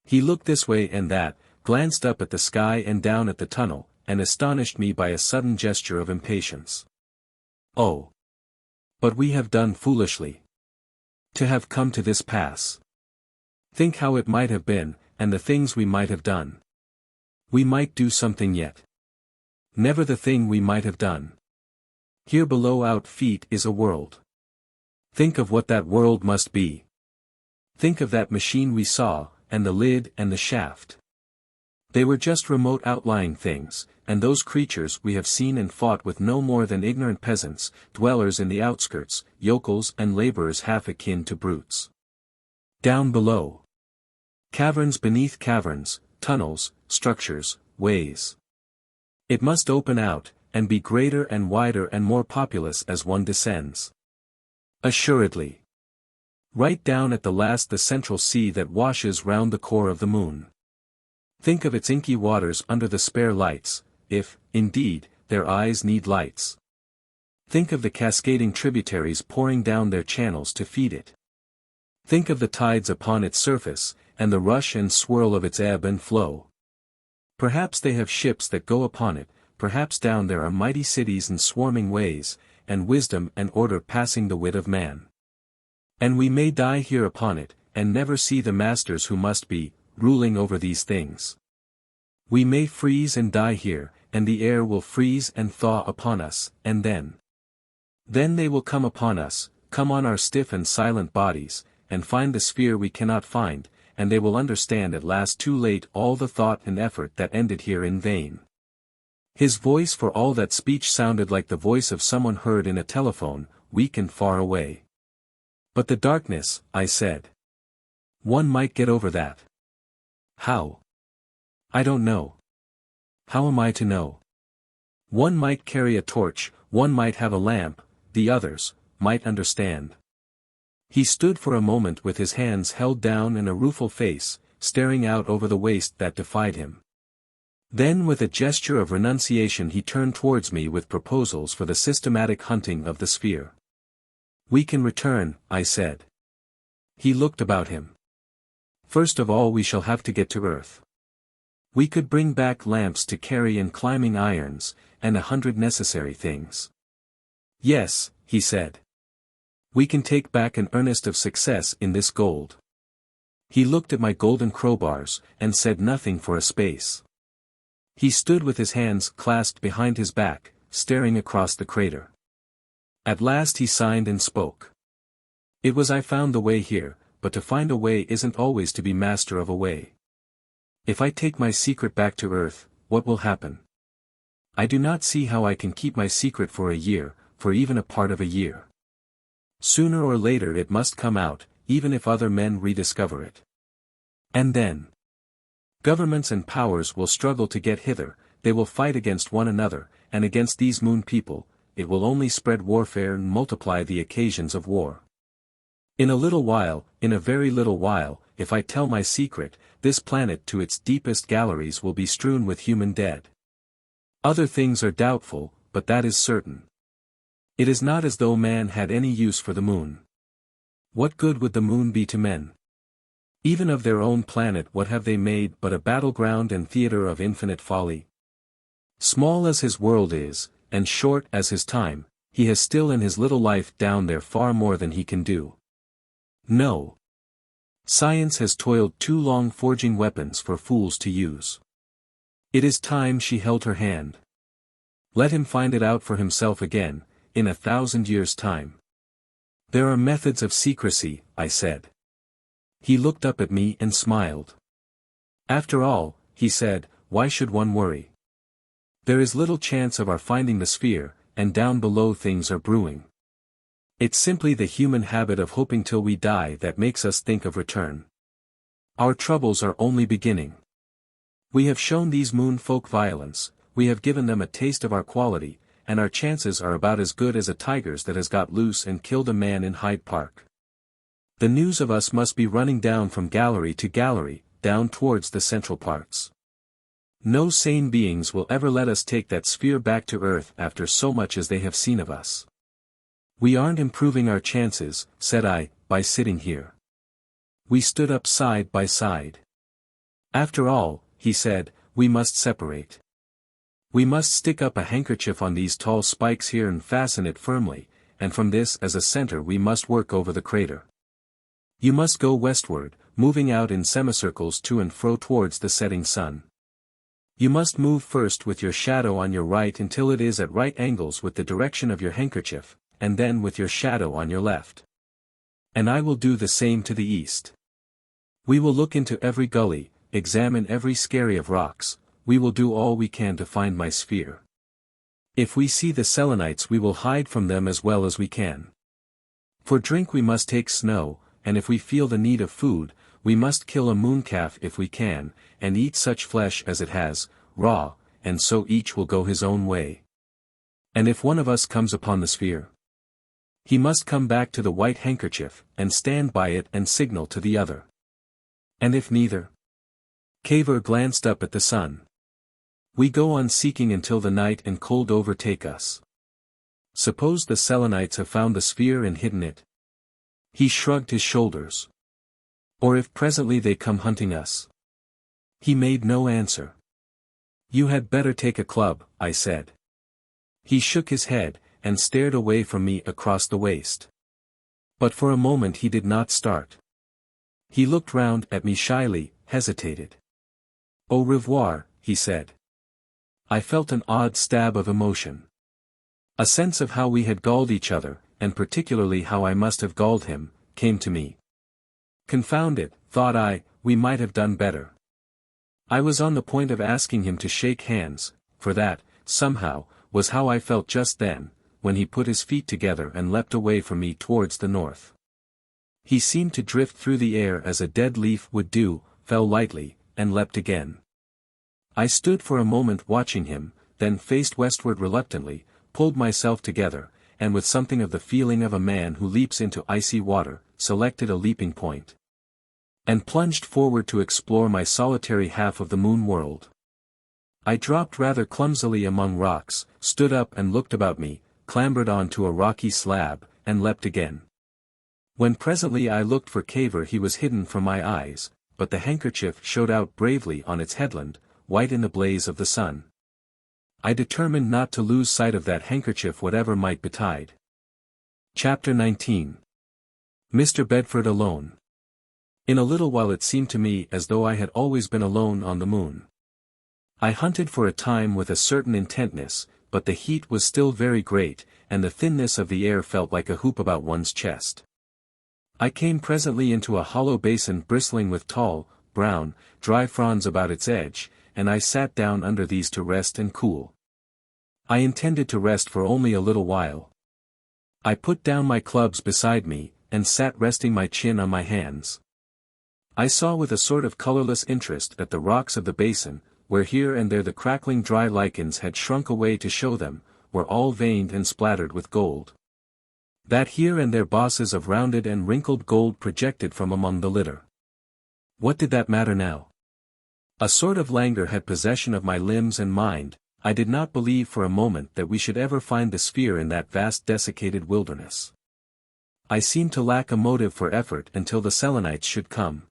He looked this way and that, glanced up at the sky and down at the tunnel, and astonished me by a sudden gesture of impatience. Oh! But we have done foolishly. To have come to this pass. Think how it might have been, and the things we might have done. We might do something yet. Never the thing we might have done. Here below our feet is a world. Think of what that world must be. Think of that machine we saw, and the lid and the shaft. They were just remote outlying things, and those creatures we have seen and fought with no more than ignorant peasants, dwellers in the outskirts, yokels and laborers half akin to brutes. Down below. Caverns beneath caverns, tunnels, structures, ways. It must open out, and be greater and wider and more populous as one descends. Assuredly. Right down at the last the central sea that washes round the core of the moon. Think of its inky waters under the spare lights, if, indeed, their eyes need lights. Think of the cascading tributaries pouring down their channels to feed it. Think of the tides upon its surface, and the rush and swirl of its ebb and flow. Perhaps they have ships that go upon it, perhaps down there are mighty cities and swarming ways, and wisdom and order passing the wit of man. And we may die here upon it, and never see the masters who must be, ruling over these things. We may freeze and die here, and the air will freeze and thaw upon us, and then they will come upon us, come on our stiff and silent bodies, and find the sphere we cannot find, and they will understand at last too late all the thought and effort that ended here in vain. His voice for all that speech sounded like the voice of someone heard in a telephone, weak and far away. But the darkness, I said. One might get over that. How? I don't know. How am I to know? One might carry a torch, one might have a lamp, the others might understand. He stood for a moment with his hands held down and a rueful face, staring out over the waste that defied him. Then with a gesture of renunciation he turned towards me with proposals for the systematic hunting of the sphere. "We can return," I said. He looked about him. "First of all we shall have to get to Earth. We could bring back lamps to carry and climbing irons, and 100 necessary things." "Yes," he said. "We can take back an earnest of success in this gold." He looked at my golden crowbars, and said nothing for a space. He stood with his hands clasped behind his back, staring across the crater. At last he signed and spoke. "It was I found the way here, but to find a way isn't always to be master of a way. If I take my secret back to Earth, what will happen? I do not see how I can keep my secret for a year, for even a part of a year. Sooner or later it must come out, even if other men rediscover it. And then governments and powers will struggle to get hither, they will fight against one another, and against these moon people, it will only spread warfare and multiply the occasions of war. In a little while, in a very little while, if I tell my secret, this planet to its deepest galleries will be strewn with human dead. Other things are doubtful, but that is certain. It is not as though man had any use for the moon. What good would the moon be to men? Even of their own planet what have they made but a battleground and theater of infinite folly? Small as his world is, and short as his time, he has still in his little life down there far more than he can do. No. Science has toiled too long forging weapons for fools to use. It is time she held her hand. Let him find it out for himself again, in 1,000 years' time. There are methods of secrecy, I said. He looked up at me and smiled. After all, he said, why should one worry? There is little chance of our finding the sphere, and down below things are brewing. It's simply the human habit of hoping till we die that makes us think of return. Our troubles are only beginning. We have shown these moon folk violence, we have given them a taste of our quality, and our chances are about as good as a tiger's that has got loose and killed a man in Hyde Park. The news of us must be running down from gallery to gallery, down towards the central parts. No sane beings will ever let us take that sphere back to Earth after so much as they have seen of us. We aren't improving our chances, said I, by sitting here. We stood up side by side. After all, he said, we must separate. We must stick up a handkerchief on these tall spikes here and fasten it firmly, and from this as a center we must work over the crater. You must go westward, moving out in semicircles to and fro towards the setting sun. You must move first with your shadow on your right until it is at right angles with the direction of your handkerchief, and then with your shadow on your left. And I will do the same to the east. We will look into every gully, examine every skerry of rocks, we will do all we can to find my sphere. If we see the Selenites we will hide from them as well as we can. For drink we must take snow, and if we feel the need of food, we must kill a mooncalf if we can, and eat such flesh as it has, raw, and so each will go his own way. And if one of us comes upon the sphere, he must come back to the white handkerchief, and stand by it and signal to the other. And if neither? Cavor glanced up at the sun. We go on seeking until the night and cold overtake us. Suppose the Selenites have found the sphere and hidden it? He shrugged his shoulders. Or if presently they come hunting us? He made no answer. You had better take a club, I said. He shook his head, and stared away from me across the waste. But for a moment he did not start. He looked round at me shyly, hesitated. Au revoir, he said. I felt an odd stab of emotion. A sense of how we had galled each other, and particularly how I must have galled him, came to me. Confound it, thought I, we might have done better. I was on the point of asking him to shake hands, for that, somehow, was how I felt just then, when he put his feet together and leapt away from me towards the north. He seemed to drift through the air as a dead leaf would do, fell lightly, and leapt again. I stood for a moment watching him, then faced westward reluctantly, pulled myself together, and with something of the feeling of a man who leaps into icy water, selected a leaping point, and plunged forward to explore my solitary half of the moon world. I dropped rather clumsily among rocks, stood up and looked about me, clambered onto a rocky slab, and leapt again. When presently I looked for Cavor, he was hidden from my eyes, but the handkerchief showed out bravely on its headland, white in the blaze of the sun. I determined not to lose sight of that handkerchief whatever might betide. Chapter 19. Mr. Bedford alone. In a little while it seemed to me as though I had always been alone on the moon. I hunted for a time with a certain intentness, but the heat was still very great, and the thinness of the air felt like a hoop about one's chest. I came presently into a hollow basin bristling with tall, brown, dry fronds about its edge, and I sat down under these to rest and cool. I intended to rest for only a little while. I put down my clubs beside me, and sat resting my chin on my hands. I saw with a sort of colorless interest that the rocks of the basin, where here and there the crackling dry lichens had shrunk away to show them, were all veined and splattered with gold. That here and there bosses of rounded and wrinkled gold projected from among the litter. What did that matter now? A sort of languor had possession of my limbs and mind. I did not believe for a moment that we should ever find the sphere in that vast desiccated wilderness. I seemed to lack a motive for effort until the Selenites should come.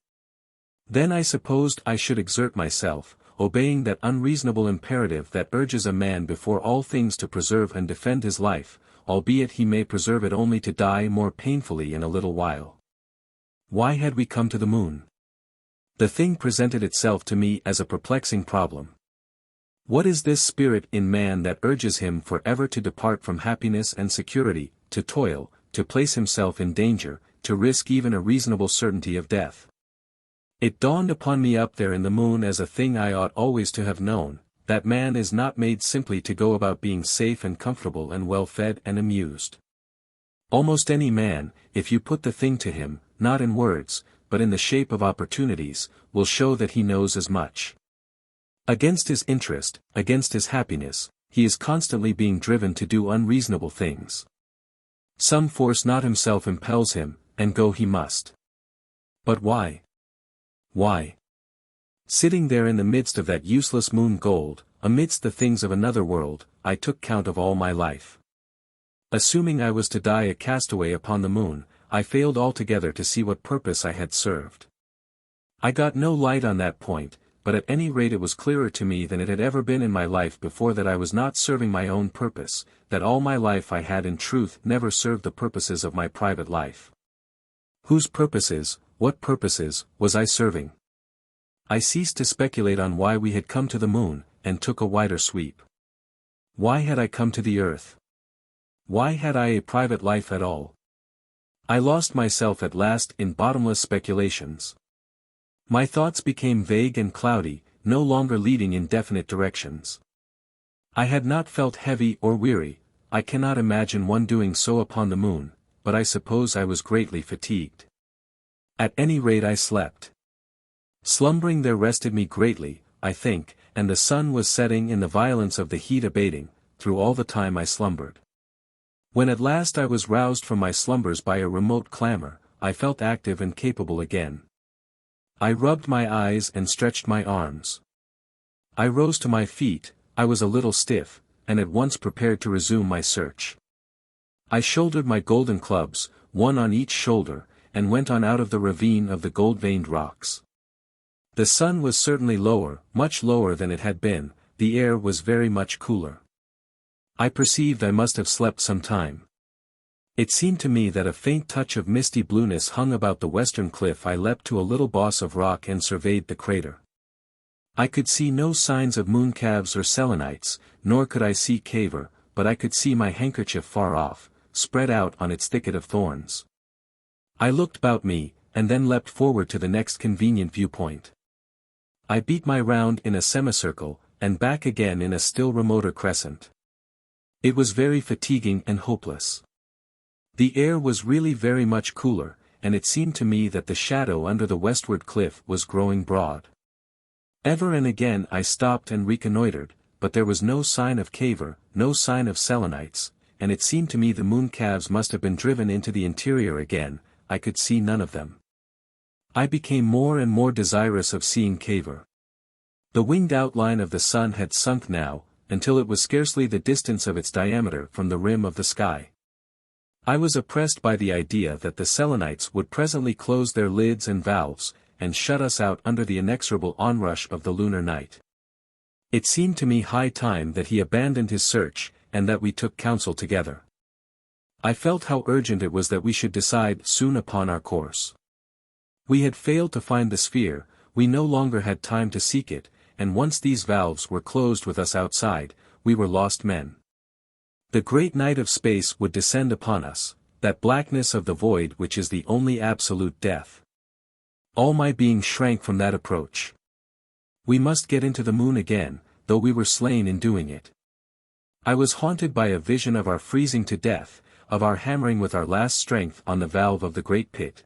Then I supposed I should exert myself, obeying that unreasonable imperative that urges a man before all things to preserve and defend his life, albeit he may preserve it only to die more painfully in a little while. Why had we come to the moon? The thing presented itself to me as a perplexing problem. What is this spirit in man that urges him for ever to depart from happiness and security, to toil, to place himself in danger, to risk even a reasonable certainty of death? It dawned upon me up there in the moon as a thing I ought always to have known, that man is not made simply to go about being safe and comfortable and well fed and amused. Almost any man, if you put the thing to him, not in words, but in the shape of opportunities, will show that he knows as much. Against his interest, against his happiness, he is constantly being driven to do unreasonable things. Some force not himself impels him, and go he must. But why? Why? Sitting there in the midst of that useless moon gold, amidst the things of another world, I took count of all my life. Assuming I was to die a castaway upon the moon, I failed altogether to see what purpose I had served. I got no light on that point, but at any rate it was clearer to me than it had ever been in my life before that I was not serving my own purpose, that all my life I had in truth never served the purposes of my private life. Whose purposes, what purposes, was I serving? I ceased to speculate on why we had come to the moon, and took a wider sweep. Why had I come to the earth? Why had I a private life at all? I lost myself at last in bottomless speculations. My thoughts became vague and cloudy, no longer leading in definite directions. I had not felt heavy or weary. I cannot imagine one doing so upon the moon, but I suppose I was greatly fatigued. At any rate I slept. Slumbering there rested me greatly, I think, and the sun was setting and the violence of the heat abating, through all the time I slumbered. When at last I was roused from my slumbers by a remote clamor, I felt active and capable again. I rubbed my eyes and stretched my arms. I rose to my feet. I was a little stiff, and at once prepared to resume my search. I shouldered my golden clubs, one on each shoulder, and went on out of the ravine of the gold-veined rocks. The sun was certainly lower, much lower than it had been, the air was very much cooler. I perceived I must have slept some time. It seemed to me that a faint touch of misty blueness hung about the western cliff. I leapt to a little boss of rock and surveyed the crater. I could see no signs of mooncalves or selenites, nor could I see Cavor, but I could see my handkerchief far off, spread out on its thicket of thorns. I looked about me, and then leapt forward to the next convenient viewpoint. I beat my round in a semicircle, and back again in a still remoter crescent. It was very fatiguing and hopeless. The air was really very much cooler, and it seemed to me that the shadow under the westward cliff was growing broad. Ever and again I stopped and reconnoitered, but there was no sign of Cavor, no sign of Selenites, and it seemed to me the mooncalves must have been driven into the interior again. I could see none of them. I became more and more desirous of seeing Cavor. The winged outline of the sun had sunk now, until it was scarcely the distance of its diameter from the rim of the sky. I was oppressed by the idea that the Selenites would presently close their lids and valves, and shut us out under the inexorable onrush of the lunar night. It seemed to me high time that he abandoned his search, and that we took counsel together. I felt how urgent it was that we should decide soon upon our course. We had failed to find the sphere, we no longer had time to seek it, and once these valves were closed with us outside, we were lost men. The great night of space would descend upon us, that blackness of the void which is the only absolute death. All my being shrank from that approach. We must get into the moon again, though we were slain in doing it. I was haunted by a vision of our freezing to death, of our hammering with our last strength on the valve of the great pit.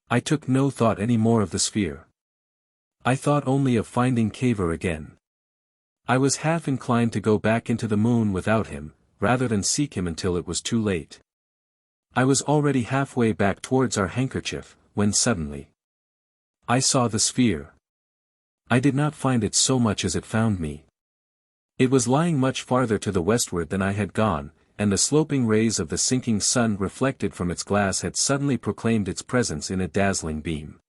I took no thought any more of the sphere. I thought only of finding Cavor again. I was half inclined to go back into the moon without him, rather than seek him until it was too late. I was already halfway back towards our handkerchief, when suddenly I saw the sphere. I did not find it so much as it found me. It was lying much farther to the westward than I had gone, and the sloping rays of the sinking sun reflected from its glass had suddenly proclaimed its presence in a dazzling beam.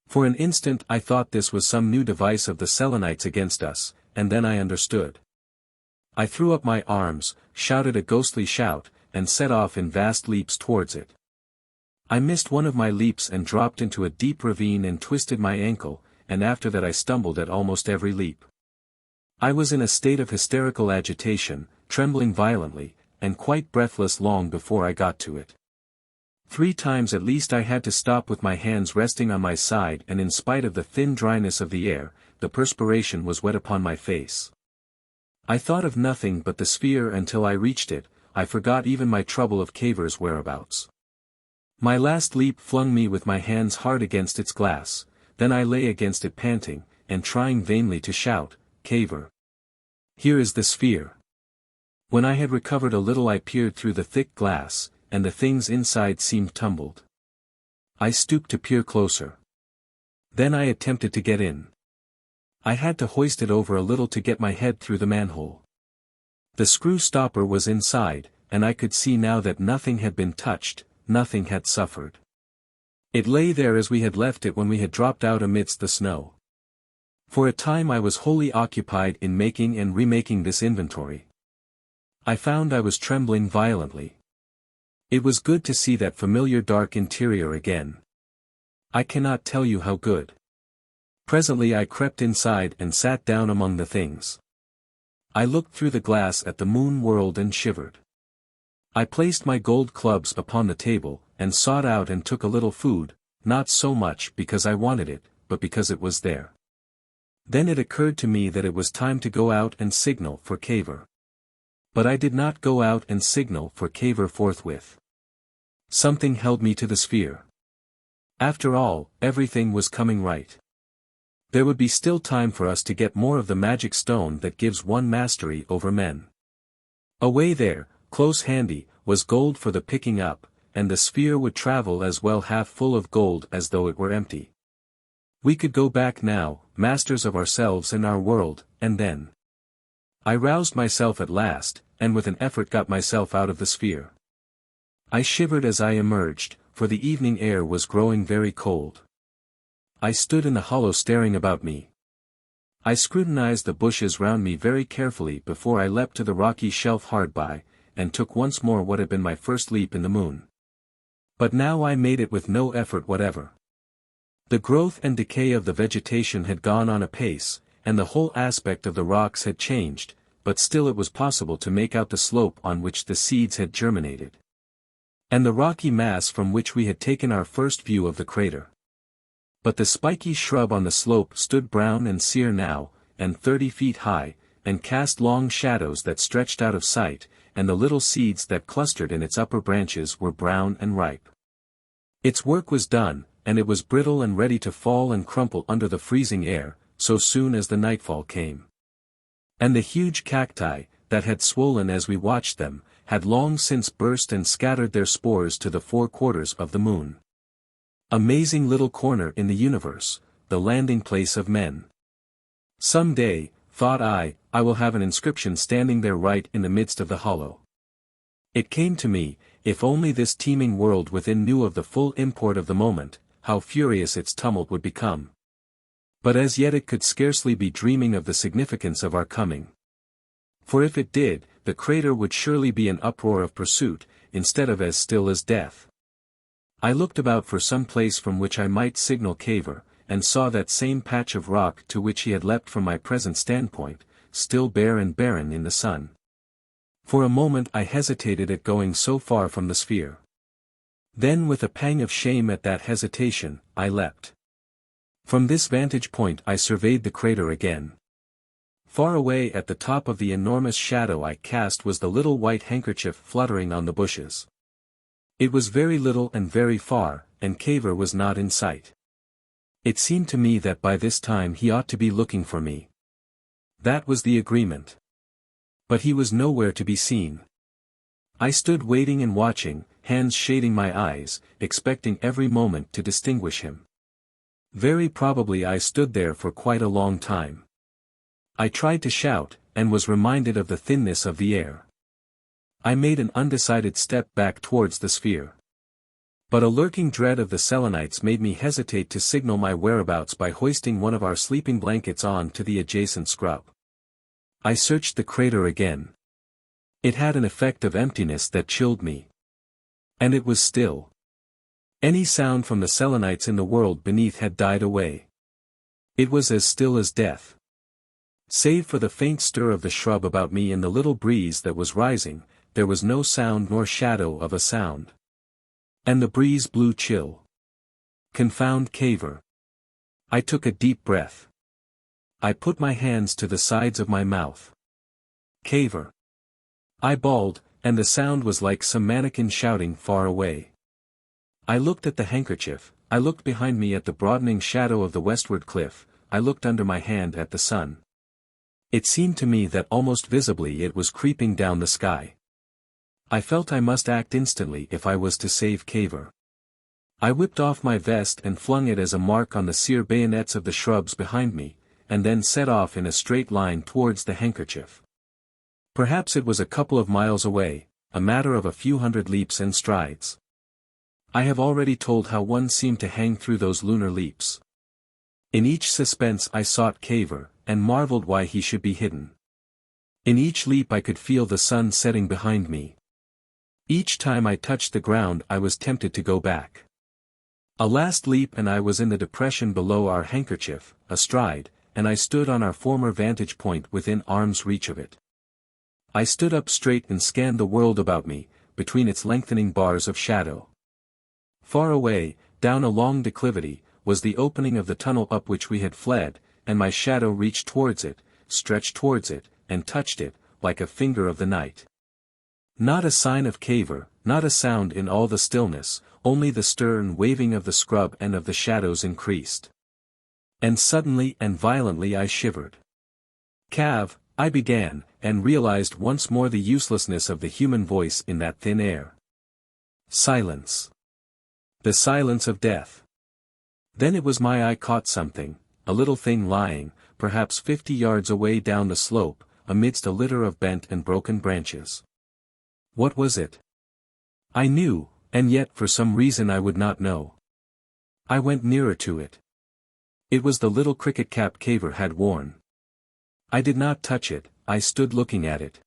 For an instant I thought this was some new device of the Selenites against us, and then I understood. I threw up my arms, shouted a ghostly shout, and set off in vast leaps towards it. I missed one of my leaps and dropped into a deep ravine and twisted my ankle, and after that I stumbled at almost every leap. I was in a state of hysterical agitation, trembling violently, and quite breathless long before I got to it. 3 times at least I had to stop with my hands resting on my side, and in spite of the thin dryness of the air, the perspiration was wet upon my face. I thought of nothing but the sphere until I reached it. I forgot even my trouble of Cavor's whereabouts. My last leap flung me with my hands hard against its glass, then I lay against it panting, and trying vainly to shout, "Cavor! Here is the sphere!" When I had recovered a little I peered through the thick glass, and the things inside seemed tumbled. I stooped to peer closer. Then I attempted to get in. I had to hoist it over a little to get my head through the manhole. The screw stopper was inside, and I could see now that nothing had been touched, nothing had suffered. It lay there as we had left it when we had dropped out amidst the snow. For a time I was wholly occupied in making and remaking this inventory. I found I was trembling violently. It was good to see that familiar dark interior again. I cannot tell you how good. Presently I crept inside and sat down among the things. I looked through the glass at the moon world and shivered. I placed my gold clubs upon the table, and sought out and took a little food, not so much because I wanted it, but because it was there. Then it occurred to me that it was time to go out and signal for Cavor. But I did not go out and signal for Cavor forthwith. Something held me to the sphere. After all, everything was coming right. There would be still time for us to get more of the magic stone that gives one mastery over men. Away there, close handy, was gold for the picking up, and the sphere would travel as well half full of gold as though it were empty. We could go back now, masters of ourselves and our world, and then. I roused myself at last, and with an effort got myself out of the sphere. I shivered as I emerged, for the evening air was growing very cold. I stood in the hollow staring about me. I scrutinized the bushes round me very carefully before I leapt to the rocky shelf hard by, and took once more what had been my first leap in the moon. But now I made it with no effort whatever. The growth and decay of the vegetation had gone on apace, and the whole aspect of the rocks had changed, but still it was possible to make out the slope on which the seeds had germinated, and the rocky mass from which we had taken our first view of the crater. But the spiky shrub on the slope stood brown and sere now, and 30 feet high, and cast long shadows that stretched out of sight, and the little seeds that clustered in its upper branches were brown and ripe. Its work was done, and it was brittle and ready to fall and crumple under the freezing air, so soon as the nightfall came. And the huge cacti, that had swollen as we watched them, had long since burst and scattered their spores to the four quarters of the moon. Amazing little corner in the universe, the landing place of men. Some day, thought I will have an inscription standing there right in the midst of the hollow. It came to me, if only this teeming world within knew of the full import of the moment, how furious its tumult would become. But as yet it could scarcely be dreaming of the significance of our coming. For if it did, the crater would surely be an uproar of pursuit, instead of as still as death. I looked about for some place from which I might signal Cavor, and saw that same patch of rock to which he had leapt from my present standpoint, still bare and barren in the sun. For a moment I hesitated at going so far from the sphere. Then with a pang of shame at that hesitation, I leapt. From this vantage point I surveyed the crater again. Far away at the top of the enormous shadow I cast was the little white handkerchief fluttering on the bushes. It was very little and very far, and Cavor was not in sight. It seemed to me that by this time he ought to be looking for me. That was the agreement. But he was nowhere to be seen. I stood waiting and watching, hands shading my eyes, expecting every moment to distinguish him. Very probably I stood there for quite a long time. I tried to shout, and was reminded of the thinness of the air. I made an undecided step back towards the sphere. But a lurking dread of the Selenites made me hesitate to signal my whereabouts by hoisting one of our sleeping blankets on to the adjacent scrub. I searched the crater again. It had an effect of emptiness that chilled me. And it was still. Any sound from the Selenites in the world beneath had died away. It was as still as death. Save for the faint stir of the shrub about me and the little breeze that was rising, there was no sound nor shadow of a sound. And the breeze blew chill. Confound Cavor. I took a deep breath. I put my hands to the sides of my mouth. Cavor. I bawled, and the sound was like some mannequin shouting far away. I looked at the handkerchief, I looked behind me at the broadening shadow of the westward cliff, I looked under my hand at the sun. It seemed to me that almost visibly it was creeping down the sky. I felt I must act instantly if I was to save Cavor. I whipped off my vest and flung it as a mark on the sere bayonets of the shrubs behind me, and then set off in a straight line towards the handkerchief. Perhaps it was a couple of miles away, a matter of a few hundred leaps and strides. I have already told how one seemed to hang through those lunar leaps. In each suspense I sought Cavor, and marveled why he should be hidden. In each leap I could feel the sun setting behind me. Each time I touched the ground I was tempted to go back. A last leap and I was in the depression below our handkerchief, astride, and I stood on our former vantage point within arm's reach of it. I stood up straight and scanned the world about me, between its lengthening bars of shadow. Far away, down a long declivity, was the opening of the tunnel up which we had fled, and my shadow reached towards it, stretched towards it, and touched it, like a finger of the night. Not a sign of Cavor, not a sound in all the stillness, only the stir and waving of the scrub and of the shadows increased. And suddenly and violently I shivered. Cav, I began, and realized once more the uselessness of the human voice in that thin air. Silence. The silence of death. Then it was my eye caught something, a little thing lying, perhaps 50 yards away down the slope, amidst a litter of bent and broken branches. What was it? I knew, and yet for some reason I would not know. I went nearer to it. It was the little cricket cap Cavor had worn. I did not touch it, I stood looking at it.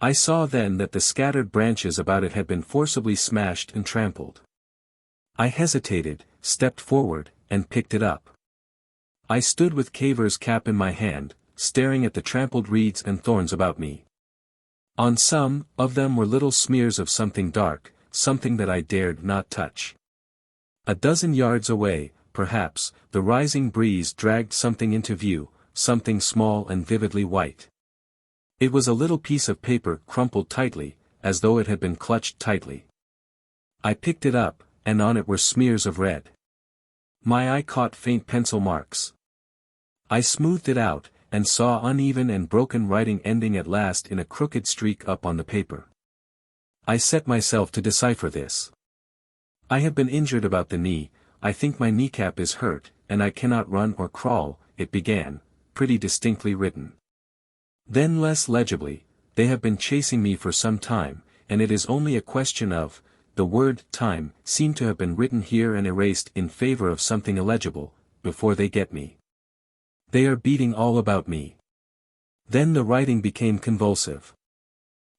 I saw then that the scattered branches about it had been forcibly smashed and trampled. I hesitated, stepped forward, and picked it up. I stood with Cavor's cap in my hand, staring at the trampled reeds and thorns about me. On some of them were little smears of something dark, something that I dared not touch. A dozen yards away, perhaps, the rising breeze dragged something into view, something small and vividly white. It was a little piece of paper crumpled tightly, as though it had been clutched tightly. I picked it up, and on it were smears of red. My eye caught faint pencil marks. I smoothed it out, and saw uneven and broken writing ending at last in a crooked streak up on the paper. I set myself to decipher this. I have been injured about the knee, I think my kneecap is hurt, and I cannot run or crawl, it began, pretty distinctly written. Then less legibly, they have been chasing me for some time, and it is only a question of, the word time seemed to have been written here and erased in favor of something illegible, before they get me. They are beating all about me. Then the writing became convulsive.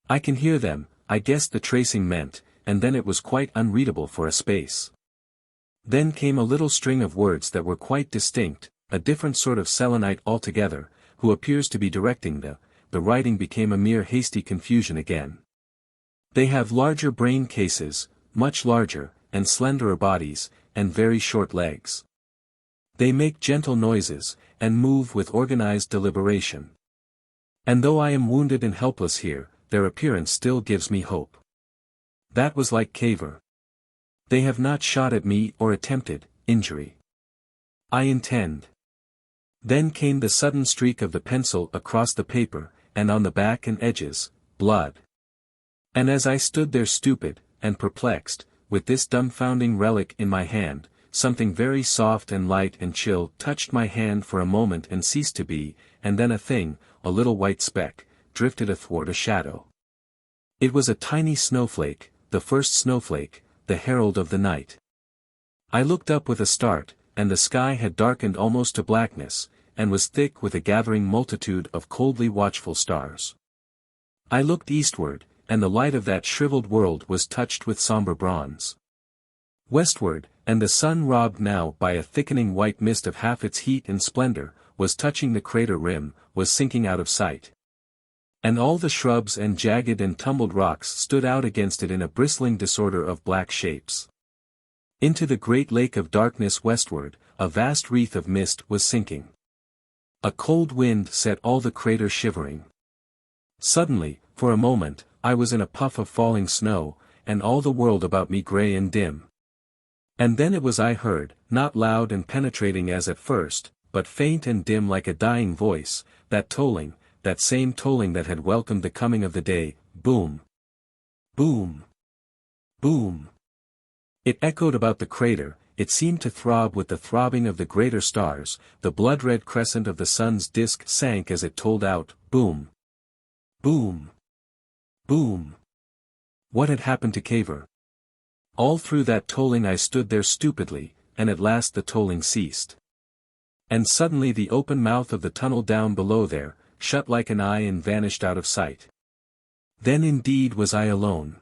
I can hear them, I guessed the tracing meant, and then it was quite unreadable for a space. Then came a little string of words that were quite distinct, a different sort of Selenite altogether, who appears to be directing the writing became a mere hasty confusion again. They have larger brain cases, much larger, and slenderer bodies, and very short legs. They make gentle noises, and move with organized deliberation. And though I am wounded and helpless here, their appearance still gives me hope. That was like Cavor. They have not shot at me or attempted injury. I intend. Then came the sudden streak of the pencil across the paper, and on the back and edges, blood. And as I stood there stupid, and perplexed, with this dumbfounding relic in my hand, something very soft and light and chill touched my hand for a moment and ceased to be, and then a thing, a little white speck, drifted athwart a shadow. It was a tiny snowflake, the first snowflake, the herald of the night. I looked up with a start, and the sky had darkened almost to blackness, and was thick with a gathering multitude of coldly watchful stars. I looked eastward, and the light of that shriveled world was touched with somber bronze. Westward, and the sun robbed now by a thickening white mist of half its heat and splendor, was touching the crater rim, was sinking out of sight. And all the shrubs and jagged and tumbled rocks stood out against it in a bristling disorder of black shapes. Into the great lake of darkness westward, a vast wreath of mist was sinking. A cold wind set all the crater shivering. Suddenly, for a moment, I was in a puff of falling snow, and all the world about me grey and dim. And then it was I heard, not loud and penetrating as at first, but faint and dim like a dying voice, that tolling, that same tolling that had welcomed the coming of the day, boom. Boom. Boom. It echoed about the crater, it seemed to throb with the throbbing of the greater stars, the blood-red crescent of the sun's disk sank as it tolled out, boom. Boom. Boom. What had happened to Cavor? All through that tolling I stood there stupidly, and at last the tolling ceased. And suddenly the open mouth of the tunnel down below there, shut like an eye and vanished out of sight. Then indeed was I alone.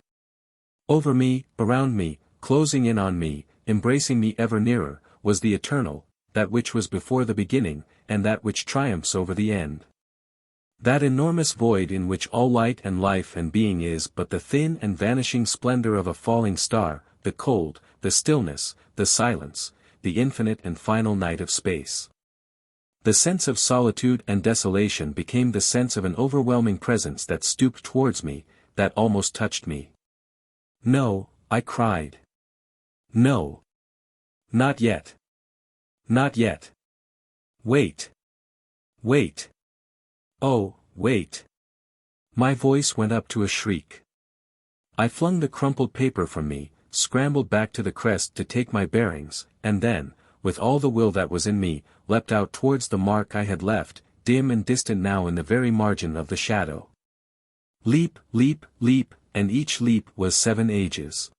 Over me, around me, closing in on me, embracing me ever nearer, was the eternal, that which was before the beginning, and that which triumphs over the end. That enormous void in which all light and life and being is but the thin and vanishing splendor of a falling star, the cold, the stillness, the silence, the infinite and final night of space. The sense of solitude and desolation became the sense of an overwhelming presence that stooped towards me, that almost touched me. No, I cried. No. Not yet. Not yet. Wait. Wait. Oh, wait. My voice went up to a shriek. I flung the crumpled paper from me, scrambled back to the crest to take my bearings, and then, with all the will that was in me, leapt out towards the mark I had left, dim and distant now in the very margin of the shadow. Leap, leap, leap, and each leap was 7 ages.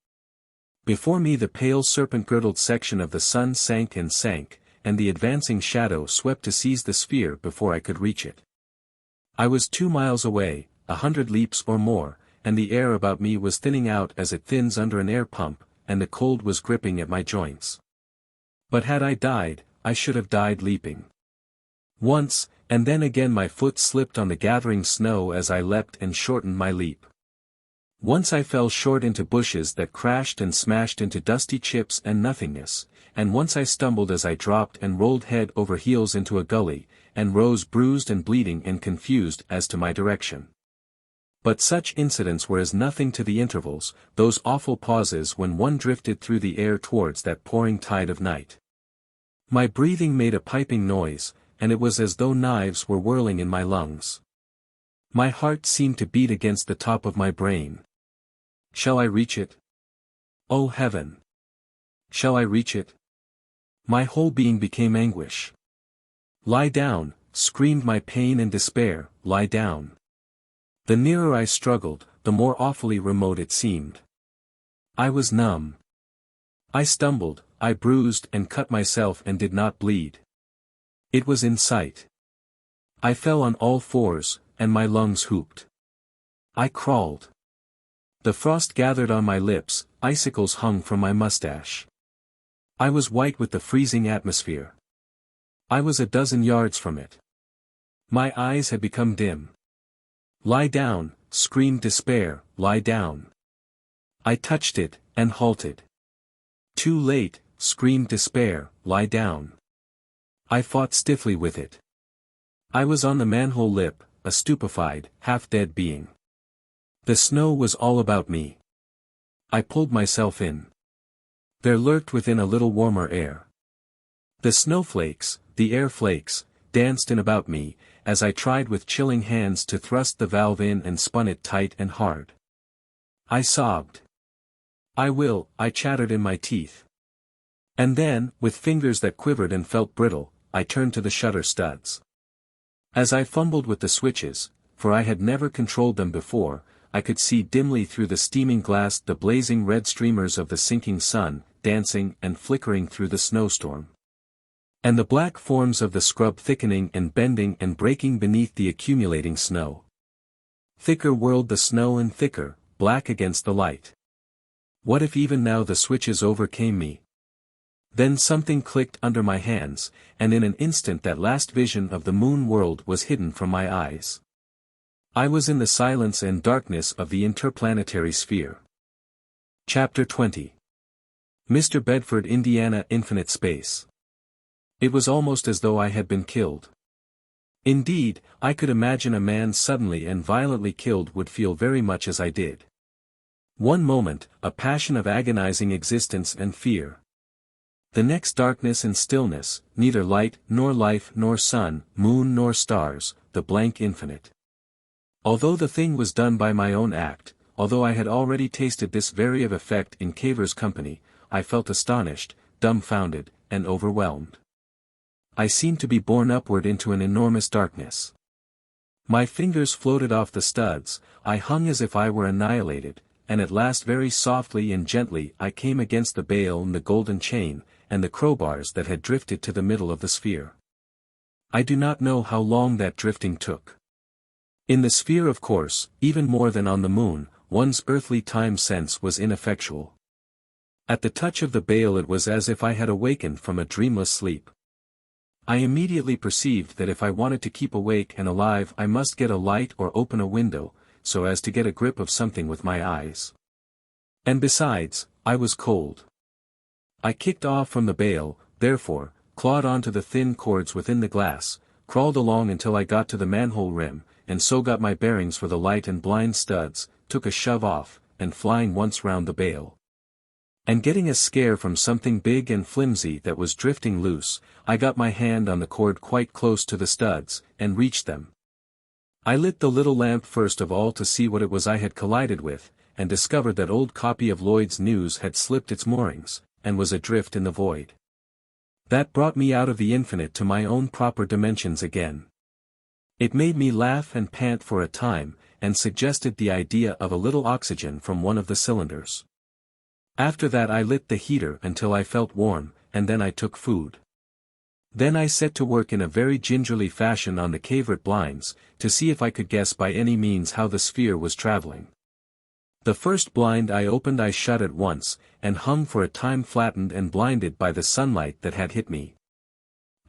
Before me the pale serpent-girdled section of the sun sank and sank, and the advancing shadow swept to seize the sphere before I could reach it. I was 2 miles away, 100 leaps or more, and the air about me was thinning out as it thins under an air pump, and the cold was gripping at my joints. But had I died, I should have died leaping. Once, and then again my foot slipped on the gathering snow as I leapt and shortened my leap. Once I fell short into bushes that crashed and smashed into dusty chips and nothingness, and once I stumbled as I dropped and rolled head over heels into a gully, and rose bruised and bleeding and confused as to my direction. But such incidents were as nothing to the intervals, those awful pauses when one drifted through the air towards that pouring tide of night. My breathing made a piping noise, and it was as though knives were whirling in my lungs. My heart seemed to beat against the top of my brain. Shall I reach it? Oh heaven! Shall I reach it? My whole being became anguish. Lie down, screamed my pain and despair, lie down. The nearer I struggled, the more awfully remote it seemed. I was numb. I stumbled, I bruised and cut myself and did not bleed. It was in sight. I fell on all fours, and my lungs whooped. I crawled. The frost gathered on my lips, icicles hung from my mustache. I was white with the freezing atmosphere. I was a dozen yards from it. My eyes had become dim. Lie down, screamed despair, lie down. I touched it, and halted. Too late, screamed despair, lie down. I fought stiffly with it. I was on the manhole lip, a stupefied, half-dead being. The snow was all about me. I pulled myself in. There lurked within a little warmer air. The snowflakes, the air flakes, danced in about me, as I tried with chilling hands to thrust the valve in and spun it tight and hard. I sobbed. I chattered in my teeth. And then, with fingers that quivered and felt brittle, I turned to the shutter studs. As I fumbled with the switches, for I had never controlled them before, I could see dimly through the steaming glass the blazing red streamers of the sinking sun, dancing and flickering through the snowstorm. And the black forms of the scrub thickening and bending and breaking beneath the accumulating snow. Thicker whirled the snow and thicker, black against the light. What if even now the switches overcame me? Then something clicked under my hands, and in an instant that last vision of the moon world was hidden from my eyes. I was in the silence and darkness of the interplanetary sphere. Chapter 20. Mr. Bedford, Indiana. Infinite space. It was almost as though I had been killed. Indeed, I could imagine a man suddenly and violently killed would feel very much as I did. One moment, a passion of agonizing existence and fear. The next darkness and stillness, neither light nor life nor sun, moon nor stars, the blank infinite. Although the thing was done by my own act, although I had already tasted this very of effect in Cavor's company, I felt astonished, dumbfounded, and overwhelmed. I seemed to be borne upward into an enormous darkness. My fingers floated off the studs, I hung as if I were annihilated, and at last very softly and gently I came against the bale and the golden chain, and the crowbars that had drifted to the middle of the sphere. I do not know how long that drifting took. In the sphere, of course, even more than on the moon, one's earthly time sense was ineffectual. At the touch of the bale it was as if I had awakened from a dreamless sleep. I immediately perceived that if I wanted to keep awake and alive I must get a light or open a window, so as to get a grip of something with my eyes. And besides, I was cold. I kicked off from the bale, therefore, clawed onto the thin cords within the glass, crawled along until I got to the manhole rim, and so got my bearings for the light and blind studs, took a shove off, and flying once round the bale. And getting a scare from something big and flimsy that was drifting loose, I got my hand on the cord quite close to the studs, and reached them. I lit the little lamp first of all to see what it was I had collided with, and discovered that old copy of Lloyd's News had slipped its moorings, and was adrift in the void. That brought me out of the infinite to my own proper dimensions again. It made me laugh and pant for a time, and suggested the idea of a little oxygen from one of the cylinders. After that I lit the heater until I felt warm, and then I took food. Then I set to work in a very gingerly fashion on the Cavorite blinds, to see if I could guess by any means how the sphere was traveling. The first blind I opened I shut at once, and hung for a time flattened and blinded by the sunlight that had hit me.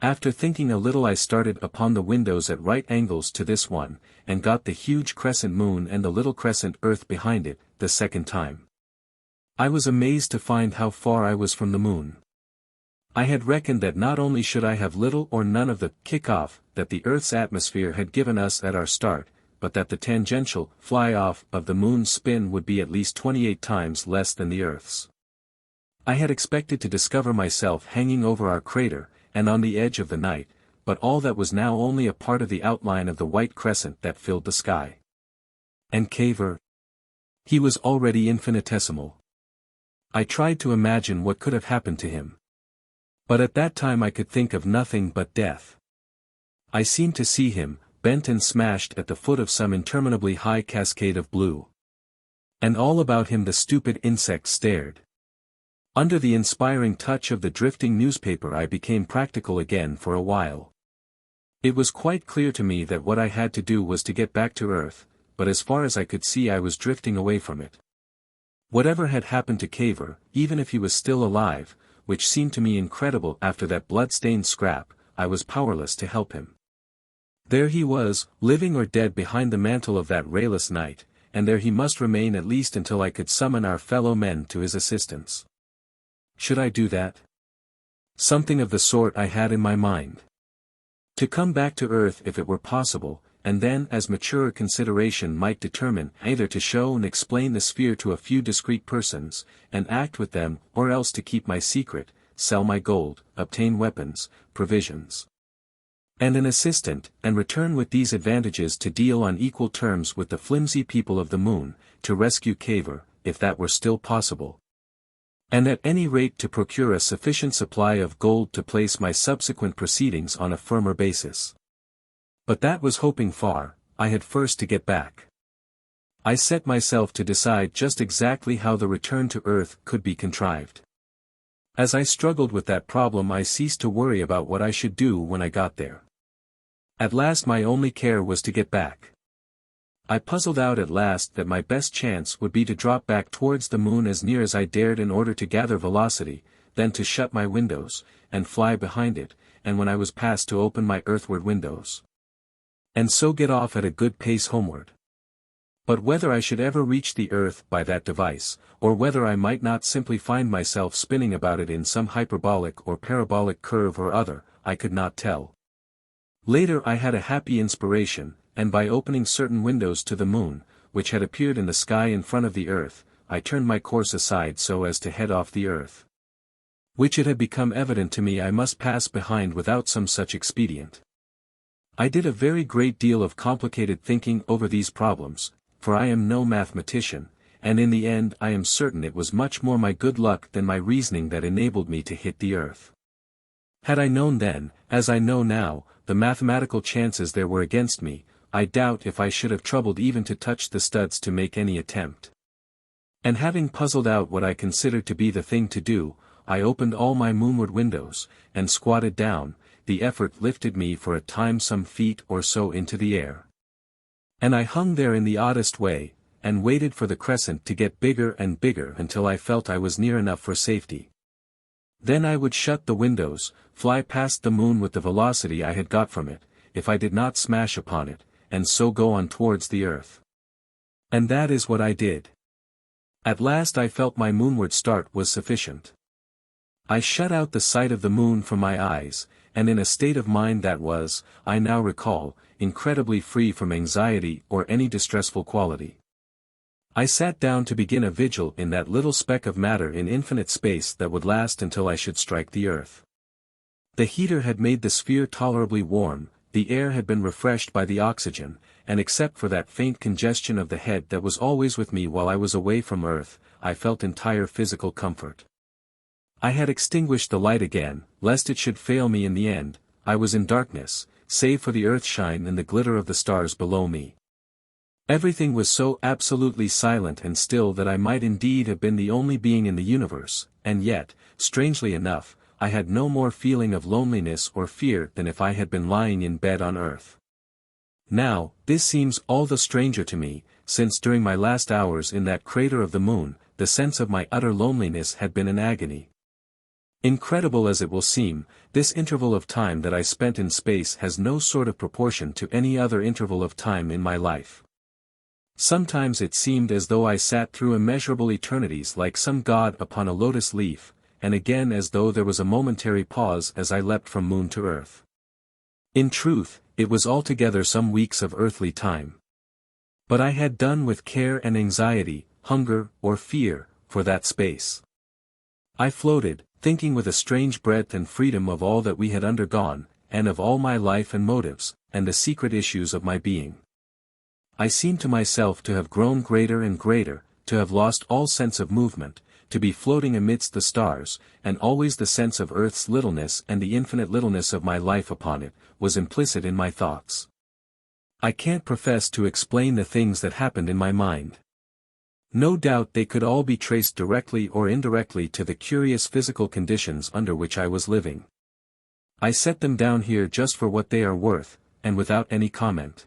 After thinking a little I started upon the windows at right angles to this one, and got the huge crescent moon and the little crescent earth behind it, the second time. I was amazed to find how far I was from the moon. I had reckoned that not only should I have little or none of the kick-off that the Earth's atmosphere had given us at our start, but that the tangential fly-off of the moon's spin would be at least 28 times less than the Earth's. I had expected to discover myself hanging over our crater, and on the edge of the night, but all that was now only a part of the outline of the white crescent that filled the sky. And Cavor? He was already infinitesimal. I tried to imagine what could have happened to him. But at that time I could think of nothing but death. I seemed to see him, bent and smashed at the foot of some interminably high cascade of blue. And all about him the stupid insects stared. Under the inspiring touch of the drifting newspaper I became practical again for a while. It was quite clear to me that what I had to do was to get back to Earth, but as far as I could see I was drifting away from it. Whatever had happened to Cavor, even if he was still alive, which seemed to me incredible after that blood-stained scrap, I was powerless to help him. There he was, living or dead behind the mantle of that rayless night, and there he must remain at least until I could summon our fellow men to his assistance. Should I do that? Something of the sort I had in my mind. To come back to Earth if it were possible, and then as mature consideration might determine either to show and explain the sphere to a few discreet persons, and act with them, or else to keep my secret, sell my gold, obtain weapons, provisions, and an assistant, and return with these advantages to deal on equal terms with the flimsy people of the moon, to rescue Cavor, if that were still possible. And at any rate to procure a sufficient supply of gold to place my subsequent proceedings on a firmer basis. But that was hoping far. I had first to get back. I set myself to decide just exactly how the return to Earth could be contrived. As I struggled with that problem I ceased to worry about what I should do when I got there. At last my only care was to get back. I puzzled out at last that my best chance would be to drop back towards the moon as near as I dared in order to gather velocity, then to shut my windows, and fly behind it, and when I was past to open my earthward windows. And so get off at a good pace homeward. But whether I should ever reach the Earth by that device, or whether I might not simply find myself spinning about it in some hyperbolic or parabolic curve or other, I could not tell. Later I had a happy inspiration, and by opening certain windows to the moon, which had appeared in the sky in front of the Earth, I turned my course aside so as to head off the Earth, which it had become evident to me I must pass behind without some such expedient. I did a very great deal of complicated thinking over these problems, for I am no mathematician, and in the end I am certain it was much more my good luck than my reasoning that enabled me to hit the Earth. Had I known then, as I know now, the mathematical chances there were against me, I doubt if I should have troubled even to touch the studs to make any attempt. And having puzzled out what I considered to be the thing to do, I opened all my moonward windows, and squatted down. The effort lifted me for a time some feet or so into the air. And I hung there in the oddest way, and waited for the crescent to get bigger and bigger until I felt I was near enough for safety. Then I would shut the windows, fly past the moon with the velocity I had got from it, if I did not smash upon it, and so go on towards the Earth. And that is what I did. At last I felt my moonward start was sufficient. I shut out the sight of the moon from my eyes, and in a state of mind that was, I now recall, incredibly free from anxiety or any distressful quality. I sat down to begin a vigil in that little speck of matter in infinite space that would last until I should strike the Earth. The heater had made the sphere tolerably warm, the air had been refreshed by the oxygen, and except for that faint congestion of the head that was always with me while I was away from Earth, I felt entire physical comfort. I had extinguished the light again, lest it should fail me in the end. I was in darkness, save for the earthshine and the glitter of the stars below me. Everything was so absolutely silent and still that I might indeed have been the only being in the universe, and yet, strangely enough, I had no more feeling of loneliness or fear than if I had been lying in bed on Earth. Now, this seems all the stranger to me, since during my last hours in that crater of the moon, the sense of my utter loneliness had been an agony. Incredible as it will seem, this interval of time that I spent in space has no sort of proportion to any other interval of time in my life. Sometimes it seemed as though I sat through immeasurable eternities like some god upon a lotus leaf, and again as though there was a momentary pause as I leapt from moon to Earth. In truth, it was altogether some weeks of earthly time. But I had done with care and anxiety, hunger, or fear, for that space. I floated, thinking with a strange breadth and freedom of all that we had undergone, and of all my life and motives, and the secret issues of my being. I seemed to myself to have grown greater and greater, to have lost all sense of movement, to be floating amidst the stars, and always the sense of Earth's littleness and the infinite littleness of my life upon it, was implicit in my thoughts. I can't profess to explain the things that happened in my mind. No doubt they could all be traced directly or indirectly to the curious physical conditions under which I was living. I set them down here just for what they are worth, and without any comment.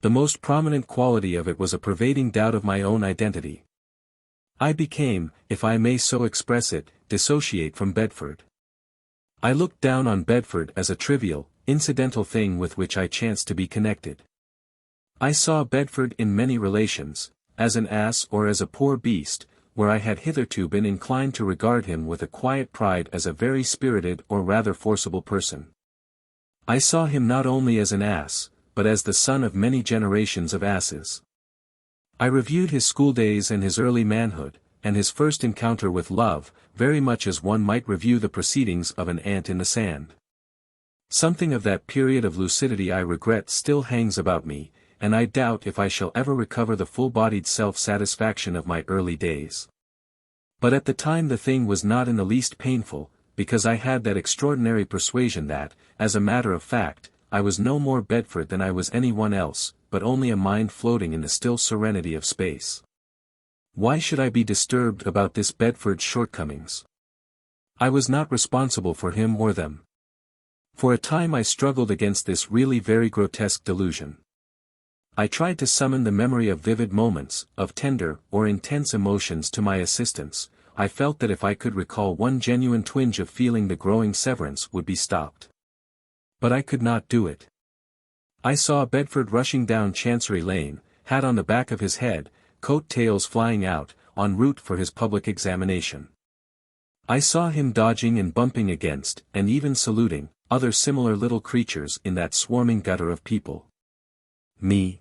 The most prominent quality of it was a pervading doubt of my own identity. I became, if I may so express it, dissociate from Bedford. I looked down on Bedford as a trivial, incidental thing with which I chanced to be connected. I saw Bedford in many relations, as an ass or as a poor beast, where I had hitherto been inclined to regard him with a quiet pride as a very spirited or rather forcible person. I saw him not only as an ass, but as the son of many generations of asses. I reviewed his schooldays and his early manhood, and his first encounter with love, very much as one might review the proceedings of an ant in the sand. Something of that period of lucidity I regret still hangs about me, and I doubt if I shall ever recover the full-bodied self-satisfaction of my early days. But at the time the thing was not in the least painful, because I had that extraordinary persuasion that, as a matter of fact, I was no more Bedford than I was anyone else, but only a mind floating in the still serenity of space. Why should I be disturbed about this Bedford's shortcomings? I was not responsible for him or them. For a time I struggled against this really very grotesque delusion. I tried to summon the memory of vivid moments, of tender or intense emotions to my assistance. I felt that if I could recall one genuine twinge of feeling the growing severance would be stopped. But I could not do it. I saw Bedford rushing down Chancery Lane, hat on the back of his head, coat tails flying out, en route for his public examination. I saw him dodging and bumping against, and even saluting, other similar little creatures in that swarming gutter of people. Me.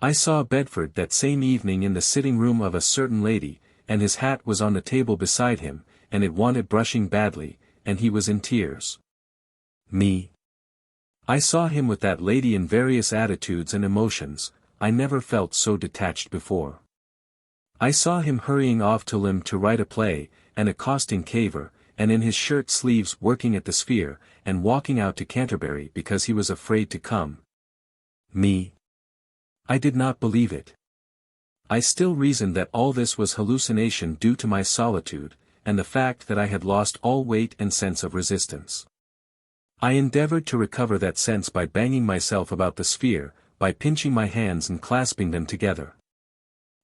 I saw Bedford that same evening in the sitting room of a certain lady, and his hat was on the table beside him, and it wanted brushing badly, and he was in tears. Me. I saw him with that lady in various attitudes and emotions. I never felt so detached before. I saw him hurrying off to Lympne to write a play, and accosting Cavor, and in his shirt sleeves working at the sphere, and walking out to Canterbury because he was afraid to come. Me. I did not believe it. I still reasoned that all this was hallucination due to my solitude, and the fact that I had lost all weight and sense of resistance. I endeavored to recover that sense by banging myself about the sphere, by pinching my hands and clasping them together.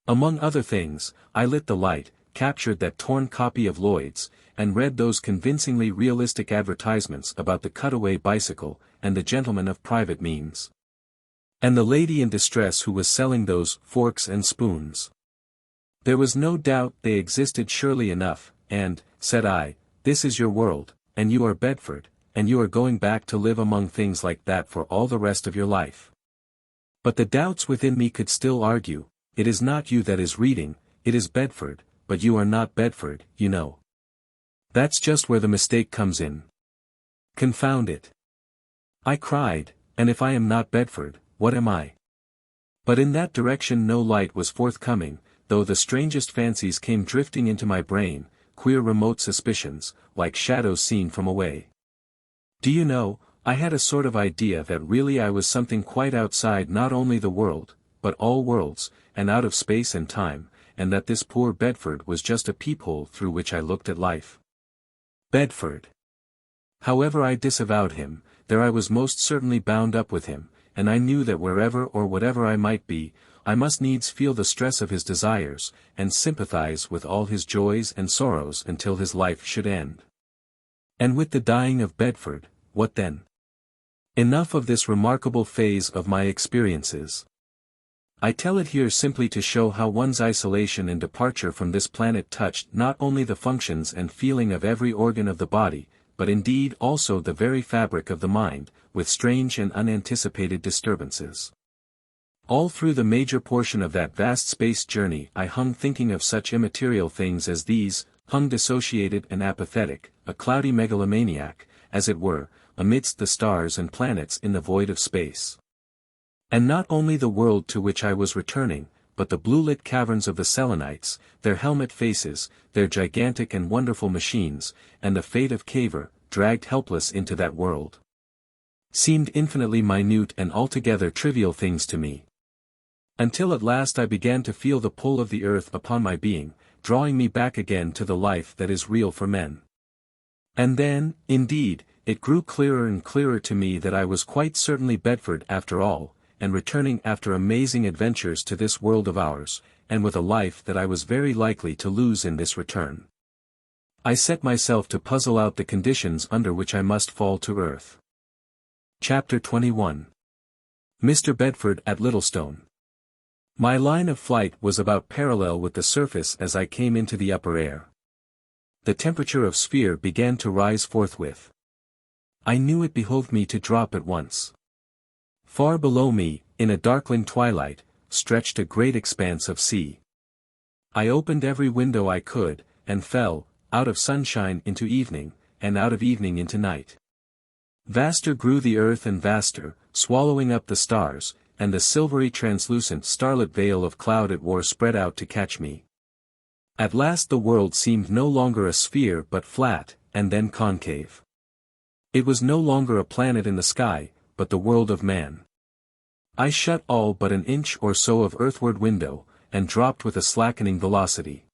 Among other things, I lit the light, captured that torn copy of Lloyd's, and read those convincingly realistic advertisements about the cutaway bicycle, and the gentleman of private means. And the lady in distress who was selling those forks and spoons. There was no doubt they existed surely enough, and, said I, this is your world, and you are Bedford, and you are going back to live among things like that for all the rest of your life. But the doubts within me could still argue, it is not you that is reading, it is Bedford, but you are not Bedford, you know. That's just where the mistake comes in. Confound it. I cried, and if I am not Bedford, what am I? But in that direction no light was forthcoming, though the strangest fancies came drifting into my brain, queer remote suspicions, like shadows seen from away. Do you know, I had a sort of idea that really I was something quite outside not only the world, but all worlds, and out of space and time, and that this poor Bedford was just a peephole through which I looked at life. Bedford. However I disavowed him, there I was most certainly bound up with him, and I knew that wherever or whatever I might be, I must needs feel the stress of his desires, and sympathize with all his joys and sorrows until his life should end. And with the dying of Bedford, what then? Enough of this remarkable phase of my experiences. I tell it here simply to show how one's isolation and departure from this planet touched not only the functions and feeling of every organ of the body, but indeed also the very fabric of the mind, with strange and unanticipated disturbances. All through the major portion of that vast space journey I hung thinking of such immaterial things as these, hung dissociated and apathetic, a cloudy megalomaniac, as it were, amidst the stars and planets in the void of space. And not only the world to which I was returning, but the blue-lit caverns of the Selenites, their helmet faces, their gigantic and wonderful machines, and the fate of Cavor, dragged helpless into that world, seemed infinitely minute and altogether trivial things to me. Until at last I began to feel the pull of the earth upon my being, drawing me back again to the life that is real for men. And then, indeed, it grew clearer and clearer to me that I was quite certainly Bedford after all, and returning after amazing adventures to this world of ours, and with a life that I was very likely to lose in this return. I set myself to puzzle out the conditions under which I must fall to earth. Chapter 21. Mr. Bedford at Littlestone. My line of flight was about parallel with the surface as I came into the upper air. The temperature of sphere began to rise forthwith. I knew it behoved me to drop at once. Far below me, in a darkling twilight, stretched a great expanse of sea. I opened every window I could, and fell, out of sunshine into evening, and out of evening into night. Vaster grew the earth and vaster, swallowing up the stars, and the silvery translucent starlit veil of cloud it wore spread out to catch me. At last the world seemed no longer a sphere but flat, and then concave. It was no longer a planet in the sky, but the world of man. I shut all but an inch or so of earthward window, and dropped with a slackening velocity.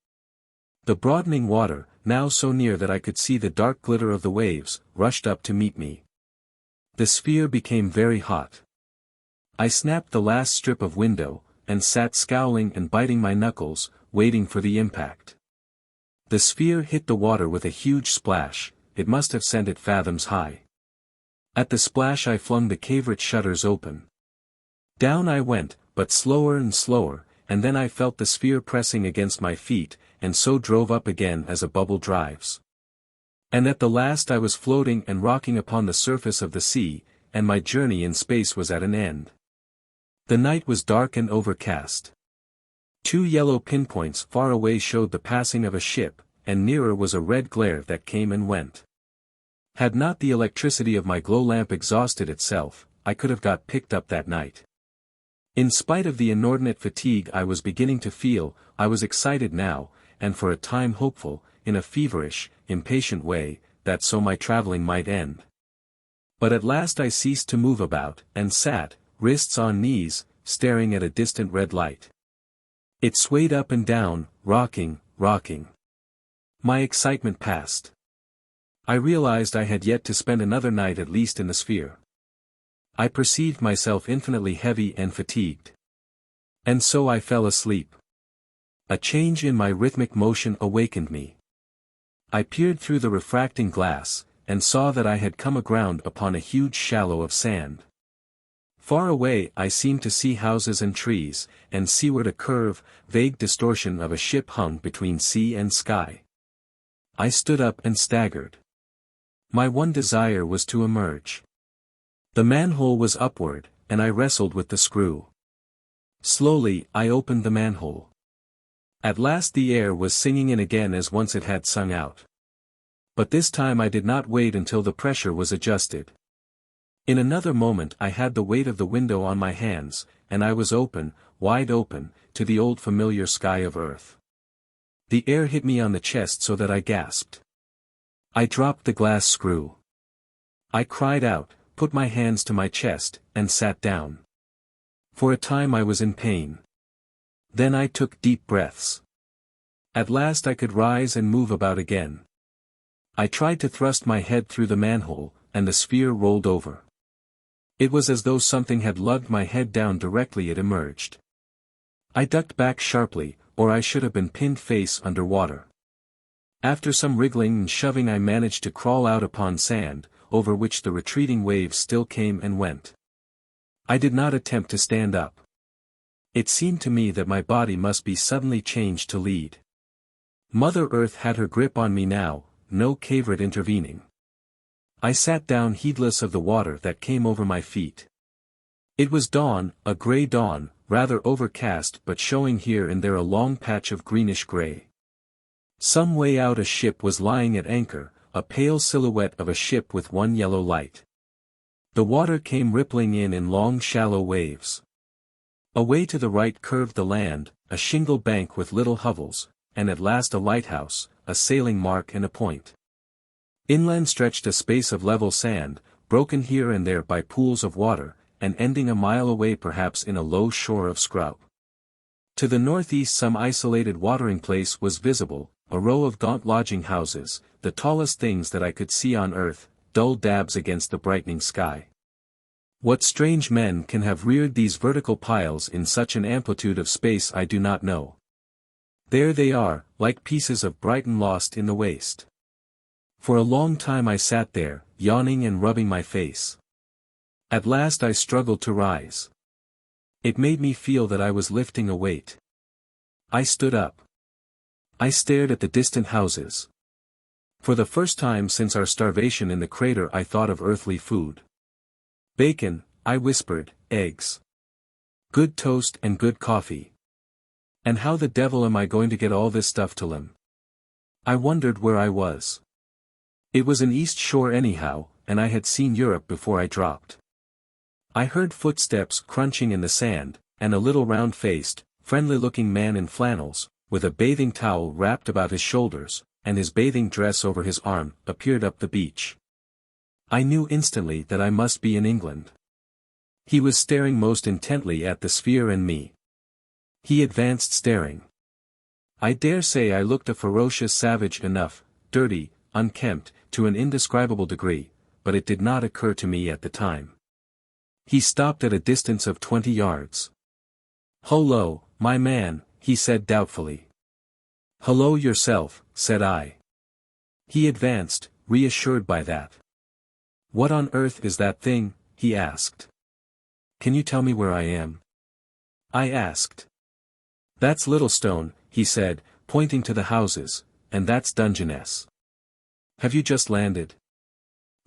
The broadening water, now so near that I could see the dark glitter of the waves, rushed up to meet me. The sphere became very hot. I snapped the last strip of window, and sat scowling and biting my knuckles, waiting for the impact. The sphere hit the water with a huge splash, it must have sent it fathoms high. At the splash I flung the Cavorite shutters open. Down I went, but slower and slower, and then I felt the sphere pressing against my feet, and so drove up again as a bubble drives. And at the last I was floating and rocking upon the surface of the sea, and my journey in space was at an end. The night was dark and overcast. 2 yellow pinpoints far away showed the passing of a ship, and nearer was a red glare that came and went. Had not the electricity of my glow lamp exhausted itself, I could have got picked up that night. In spite of the inordinate fatigue I was beginning to feel, I was excited now, and for a time hopeful, in a feverish, impatient way, that so my traveling might end. But at last I ceased to move about, and sat, wrists on knees, staring at a distant red light. It swayed up and down, rocking. My excitement passed. I realized I had yet to spend another night at least in the sphere. I perceived myself infinitely heavy and fatigued. And so I fell asleep. A change in my rhythmic motion awakened me. I peered through the refracting glass, and saw that I had come aground upon a huge shallow of sand. Far away I seemed to see houses and trees, and seaward a curve, vague distortion of a ship hung between sea and sky. I stood up and staggered. My one desire was to emerge. The manhole was upward, and I wrestled with the screw. Slowly I opened the manhole. At last the air was singing in again as once it had sung out. But this time I did not wait until the pressure was adjusted. In another moment I had the weight of the window on my hands, and I was open, wide open, to the old familiar sky of earth. The air hit me on the chest so that I gasped. I dropped the glass screw. I cried out, put my hands to my chest, and sat down. For a time I was in pain. Then I took deep breaths. At last I could rise and move about again. I tried to thrust my head through the manhole, and the sphere rolled over. It was as though something had lugged my head down directly it emerged. I ducked back sharply, or I should have been pinned face under water. After some wriggling and shoving I managed to crawl out upon sand, over which the retreating waves still came and went. I did not attempt to stand up. It seemed to me that my body must be suddenly changed to lead. Mother Earth had her grip on me now, no Cavorite intervening. I sat down heedless of the water that came over my feet. It was dawn, a grey dawn, rather overcast but showing here and there a long patch of greenish grey. Some way out a ship was lying at anchor, a pale silhouette of a ship with one yellow light. The water came rippling in long shallow waves. Away to the right curved the land, a shingle bank with little hovels, and at last a lighthouse, a sailing mark and a point. Inland stretched a space of level sand, broken here and there by pools of water, and ending a mile away perhaps in a low shore of scrub. To the northeast some isolated watering place was visible, a row of gaunt lodging houses, the tallest things that I could see on earth, dull dabs against the brightening sky. What strange men can have reared these vertical piles in such an amplitude of space I do not know. There they are, like pieces of Brighton lost in the waste. For a long time I sat there, yawning and rubbing my face. At last I struggled to rise. It made me feel that I was lifting a weight. I stood up. I stared at the distant houses. For the first time since our starvation in the crater I thought of earthly food. Bacon, I whispered, eggs. Good toast and good coffee. And how the devil am I going to get all this stuff to Lympne? I wondered where I was. It was an east shore anyhow, and I had seen Europe before I dropped. I heard footsteps crunching in the sand, and a little round-faced, friendly-looking man in flannels, with a bathing towel wrapped about his shoulders, and his bathing dress over his arm, appeared up the beach. I knew instantly that I must be in England. He was staring most intently at the sphere and me. He advanced staring. I dare say I looked a ferocious savage enough, dirty, unkempt, to an indescribable degree, but it did not occur to me at the time. He stopped at a distance of 20 yards. "Hullo, my man," he said doubtfully. "Hullo yourself," said I. He advanced, reassured by that. "What on earth is that thing?" he asked. "Can you tell me where I am?" I asked. "That's Littlestone," he said, pointing to the houses, "and that's Dungeness. Have you just landed?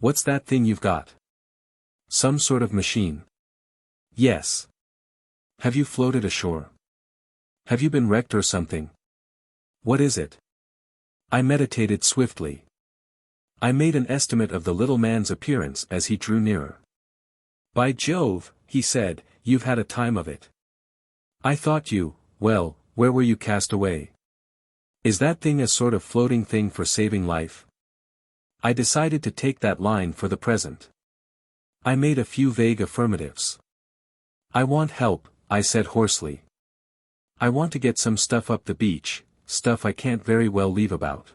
What's that thing you've got? Some sort of machine?" "Yes." "Have you floated ashore? Have you been wrecked or something? What is it?" I meditated swiftly. I made an estimate of the little man's appearance as he drew nearer. "By Jove," he said, "you've had a time of it. I thought well, where were you cast away? Is that thing a sort of floating thing for saving life?" I decided to take that line for the present. I made a few vague affirmatives. "I want help," I said hoarsely. "I want to get some stuff up the beach, stuff I can't very well leave about."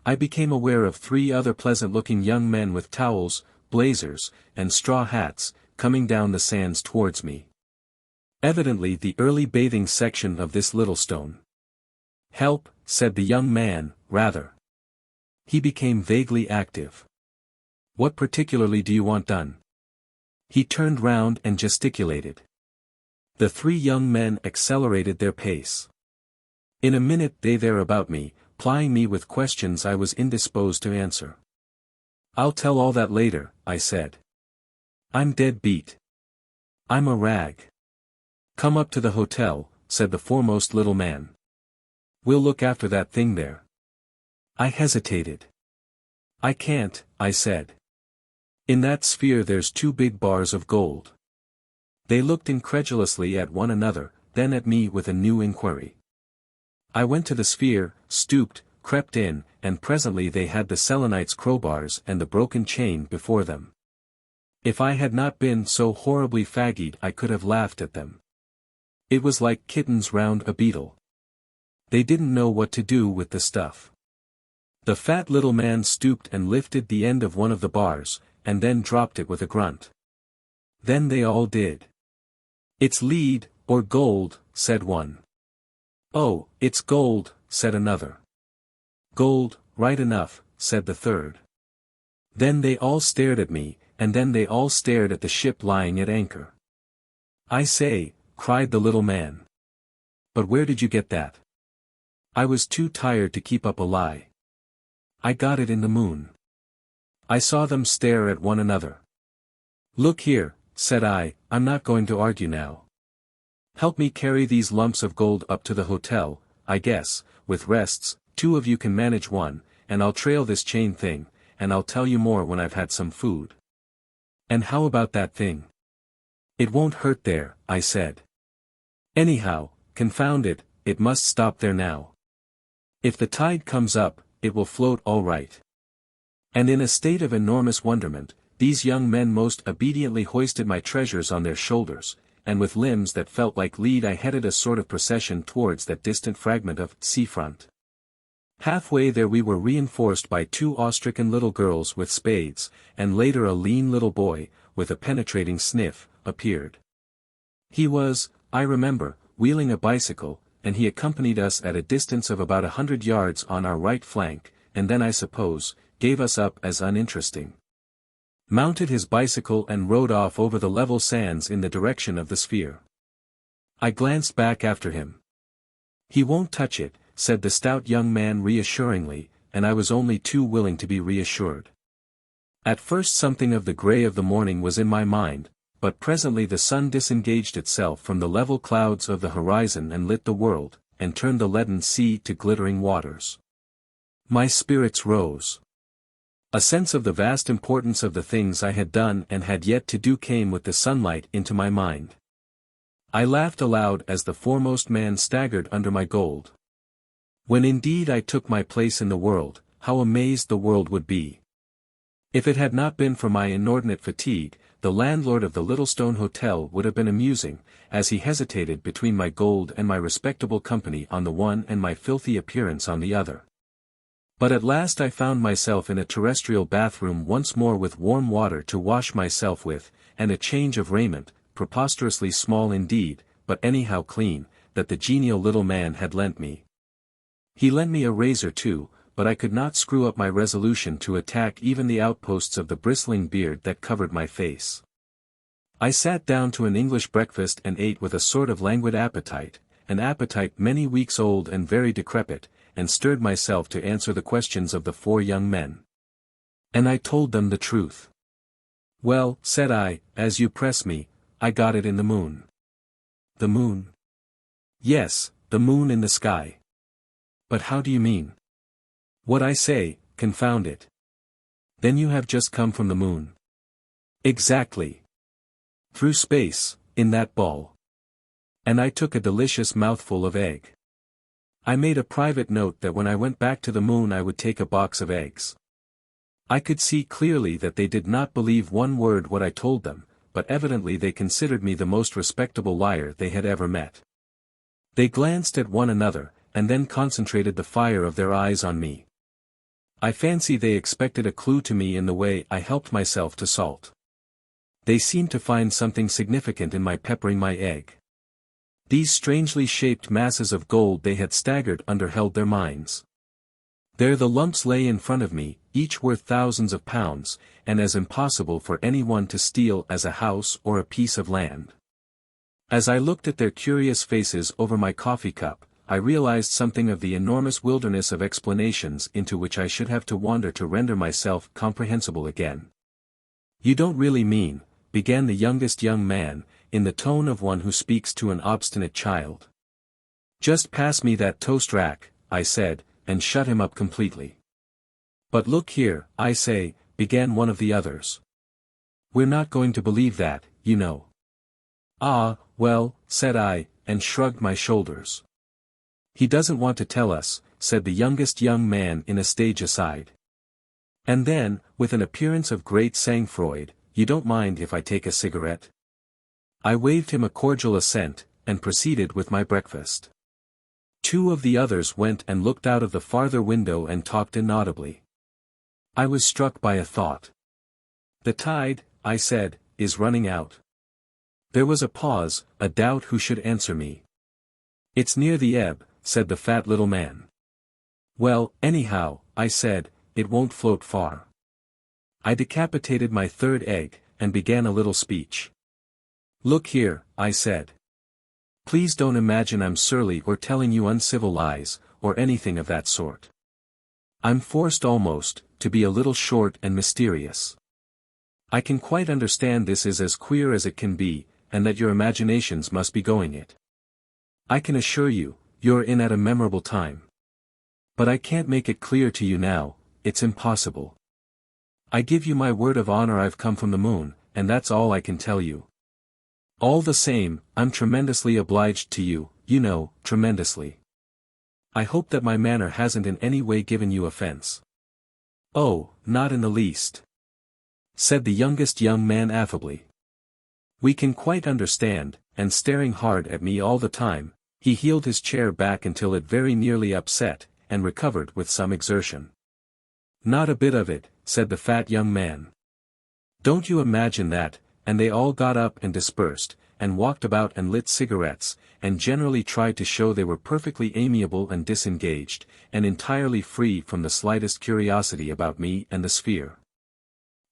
I became aware of 3 other pleasant-looking young men with towels, blazers, and straw hats, coming down the sands towards me. Evidently the early bathing section of this Littlestone. "Help," said the young man, rather. He became vaguely active. "What particularly do you want done?" He turned round and gesticulated. The 3 young men accelerated their pace. In a minute they were about me, plying me with questions I was indisposed to answer. "I'll tell all that later," I said. "I'm dead beat. I'm a rag." "Come up to the hotel," said the foremost little man. "We'll look after that thing there." I hesitated. "I can't," I said. "In that sphere there's 2 big bars of gold." They looked incredulously at one another, then at me with a new inquiry. I went to the sphere, stooped, crept in, and presently they had the Selenites' crowbars and the broken chain before them. If I had not been so horribly faggied I could have laughed at them. It was like kittens round a beetle. They didn't know what to do with the stuff. The fat little man stooped and lifted the end of one of the bars, and then dropped it with a grunt. Then they all did. "It's lead, or gold," said one. "Oh, it's gold," said another. "Gold, right enough," said the third. Then they all stared at me, and then they all stared at the ship lying at anchor. "I say," cried the little man. "But where did you get that?" I was too tired to keep up a lie. "I got it in the moon." I saw them stare at one another. "Look here," said I, "I'm not going to argue now. Help me carry these lumps of gold up to the hotel. I guess, with rests, 2 of you can manage one, and I'll trail this chain thing, and I'll tell you more when I've had some food." "And how about that thing?" "It won't hurt there," I said. Anyhow, confound it, it must stop there now. If the tide comes up, it will float all right. And in a state of enormous wonderment, these young men most obediently hoisted my treasures on their shoulders, and with limbs that felt like lead I headed a sort of procession towards that distant fragment of seafront. Halfway there we were reinforced by two awe-stricken little girls with spades, and later a lean little boy, with a penetrating sniff, appeared. He was, I remember, wheeling a bicycle, and he accompanied us at a distance of about 100 yards on our right flank, and then I suppose, gave us up as uninteresting. Mounted his bicycle and rode off over the level sands in the direction of the sphere. I glanced back after him. "He won't touch it," said the stout young man reassuringly, and I was only too willing to be reassured. At first something of the grey of the morning was in my mind, but presently the sun disengaged itself from the level clouds of the horizon and lit the world, and turned the leaden sea to glittering waters. My spirits rose. A sense of the vast importance of the things I had done and had yet to do came with the sunlight into my mind. I laughed aloud as the foremost man staggered under my gold. When indeed I took my place in the world, how amazed the world would be. If it had not been for my inordinate fatigue, the landlord of the Littlestone Hotel would have been amusing, as he hesitated between my gold and my respectable company on the one and my filthy appearance on the other. But at last I found myself in a terrestrial bathroom once more with warm water to wash myself with, and a change of raiment, preposterously small indeed, but anyhow clean, that the genial little man had lent me. He lent me a razor too, but I could not screw up my resolution to attack even the outposts of the bristling beard that covered my face. I sat down to an English breakfast and ate with a sort of languid appetite, an appetite many weeks old and very decrepit, and stirred myself to answer the questions of the four young men. And I told them the truth. "Well," said I, "as you press me, I got it in the moon." "The moon?" "Yes, the moon in the sky." "But how do you mean?" "What I say, confound it." "Then you have just come from the moon." "Exactly. Through space, in that ball." And I took a delicious mouthful of egg. I made a private note that when I went back to the moon I would take a box of eggs. I could see clearly that they did not believe one word what I told them, but evidently they considered me the most respectable liar they had ever met. They glanced at one another, and then concentrated the fire of their eyes on me. I fancy they expected a clue to me in the way I helped myself to salt. They seemed to find something significant in my peppering my egg. These strangely shaped masses of gold they had staggered under held their minds. There the lumps lay in front of me, each worth thousands of pounds, and as impossible for anyone to steal as a house or a piece of land. As I looked at their curious faces over my coffee cup, I realized something of the enormous wilderness of explanations into which I should have to wander to render myself comprehensible again. "You don't really mean," began the youngest young man, in the tone of one who speaks to an obstinate child. "Just pass me that toast rack," I said, and shut him up completely. "But look here, I say," began one of the others. "We're not going to believe that, you know." "Ah, well," said I, and shrugged my shoulders. "He doesn't want to tell us," said the youngest young man in a stage aside. And then, with an appearance of great sang-froid, "You don't mind if I take a cigarette?" I waved him a cordial assent, and proceeded with my breakfast. Two of the others went and looked out of the farther window and talked inaudibly. I was struck by a thought. "The tide," I said, "is running out." There was a pause, a doubt who should answer me. "It's near the ebb," said the fat little man. "Well, anyhow," I said, "it won't float far." I decapitated my third egg, and began a little speech. "Look here," I said. "Please don't imagine I'm surly or telling you uncivil lies, or anything of that sort. I'm forced almost, to be a little short and mysterious. I can quite understand this is as queer as it can be, and that your imaginations must be going it. I can assure you, you're in at a memorable time. But I can't make it clear to you now, it's impossible. I give you my word of honor I've come from the moon, and that's all I can tell you. All the same, I'm tremendously obliged to you, you know, tremendously. I hope that my manner hasn't in any way given you offense. Oh, not in the least, said the youngest young man affably. We can quite understand, and staring hard at me all the time, he heeled his chair back until it very nearly upset, and recovered with some exertion. Not a bit of it, said the fat young man. Don't you imagine that, and they all got up and dispersed, and walked about and lit cigarettes, and generally tried to show they were perfectly amiable and disengaged, and entirely free from the slightest curiosity about me and the sphere.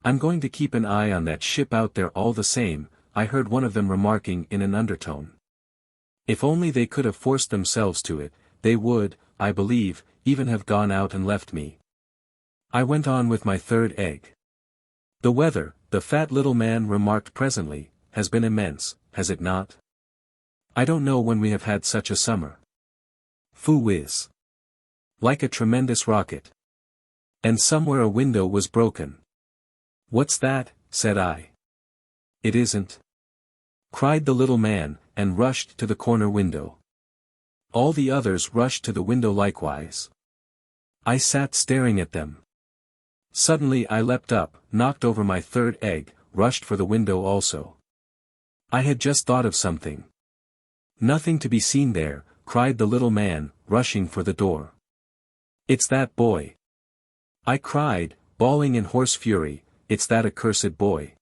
I'm going to keep an eye on that ship out there all the same, I heard one of them remarking in an undertone. If only they could have forced themselves to it, they would, I believe, even have gone out and left me. I went on with my third egg. The weather, the fat little man remarked presently, has been immense, has it not? I don't know when we have had such a summer. Foo whiz. Like a tremendous rocket. And somewhere a window was broken. What's that? Said I. It isn't, cried the little man, and rushed to the corner window. All the others rushed to the window likewise. I sat staring at them. Suddenly I leapt up, knocked over my third egg, rushed for the window also. I had just thought of something. Nothing to be seen there, cried the little man, rushing for the door. It's that boy, I cried, bawling in hoarse fury, it's that accursed boy.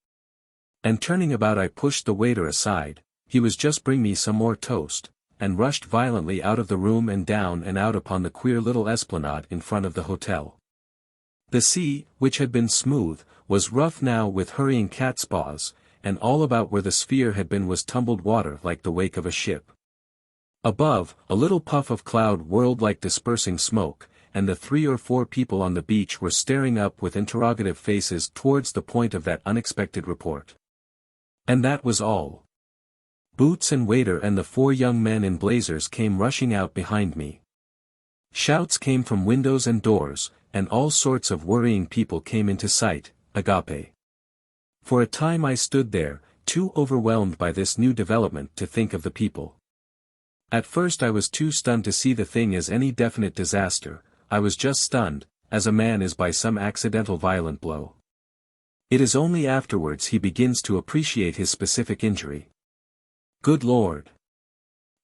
And turning about I pushed the waiter aside, he was just bring me some more toast, and rushed violently out of the room and down and out upon the queer little esplanade in front of the hotel. The sea, which had been smooth, was rough now with hurrying catspaws, and all about where the sphere had been was tumbled water like the wake of a ship. Above, a little puff of cloud whirled like dispersing smoke, and the 3 or 4 people on the beach were staring up with interrogative faces towards the point of that unexpected report. And that was all. Boots and waiter and the 4 young men in blazers came rushing out behind me. Shouts came from windows and doors, and all sorts of worrying people came into sight, agape. For a time I stood there, too overwhelmed by this new development to think of the people. At first I was too stunned to see the thing as any definite disaster, I was just stunned, as a man is by some accidental violent blow. It is only afterwards he begins to appreciate his specific injury. Good Lord!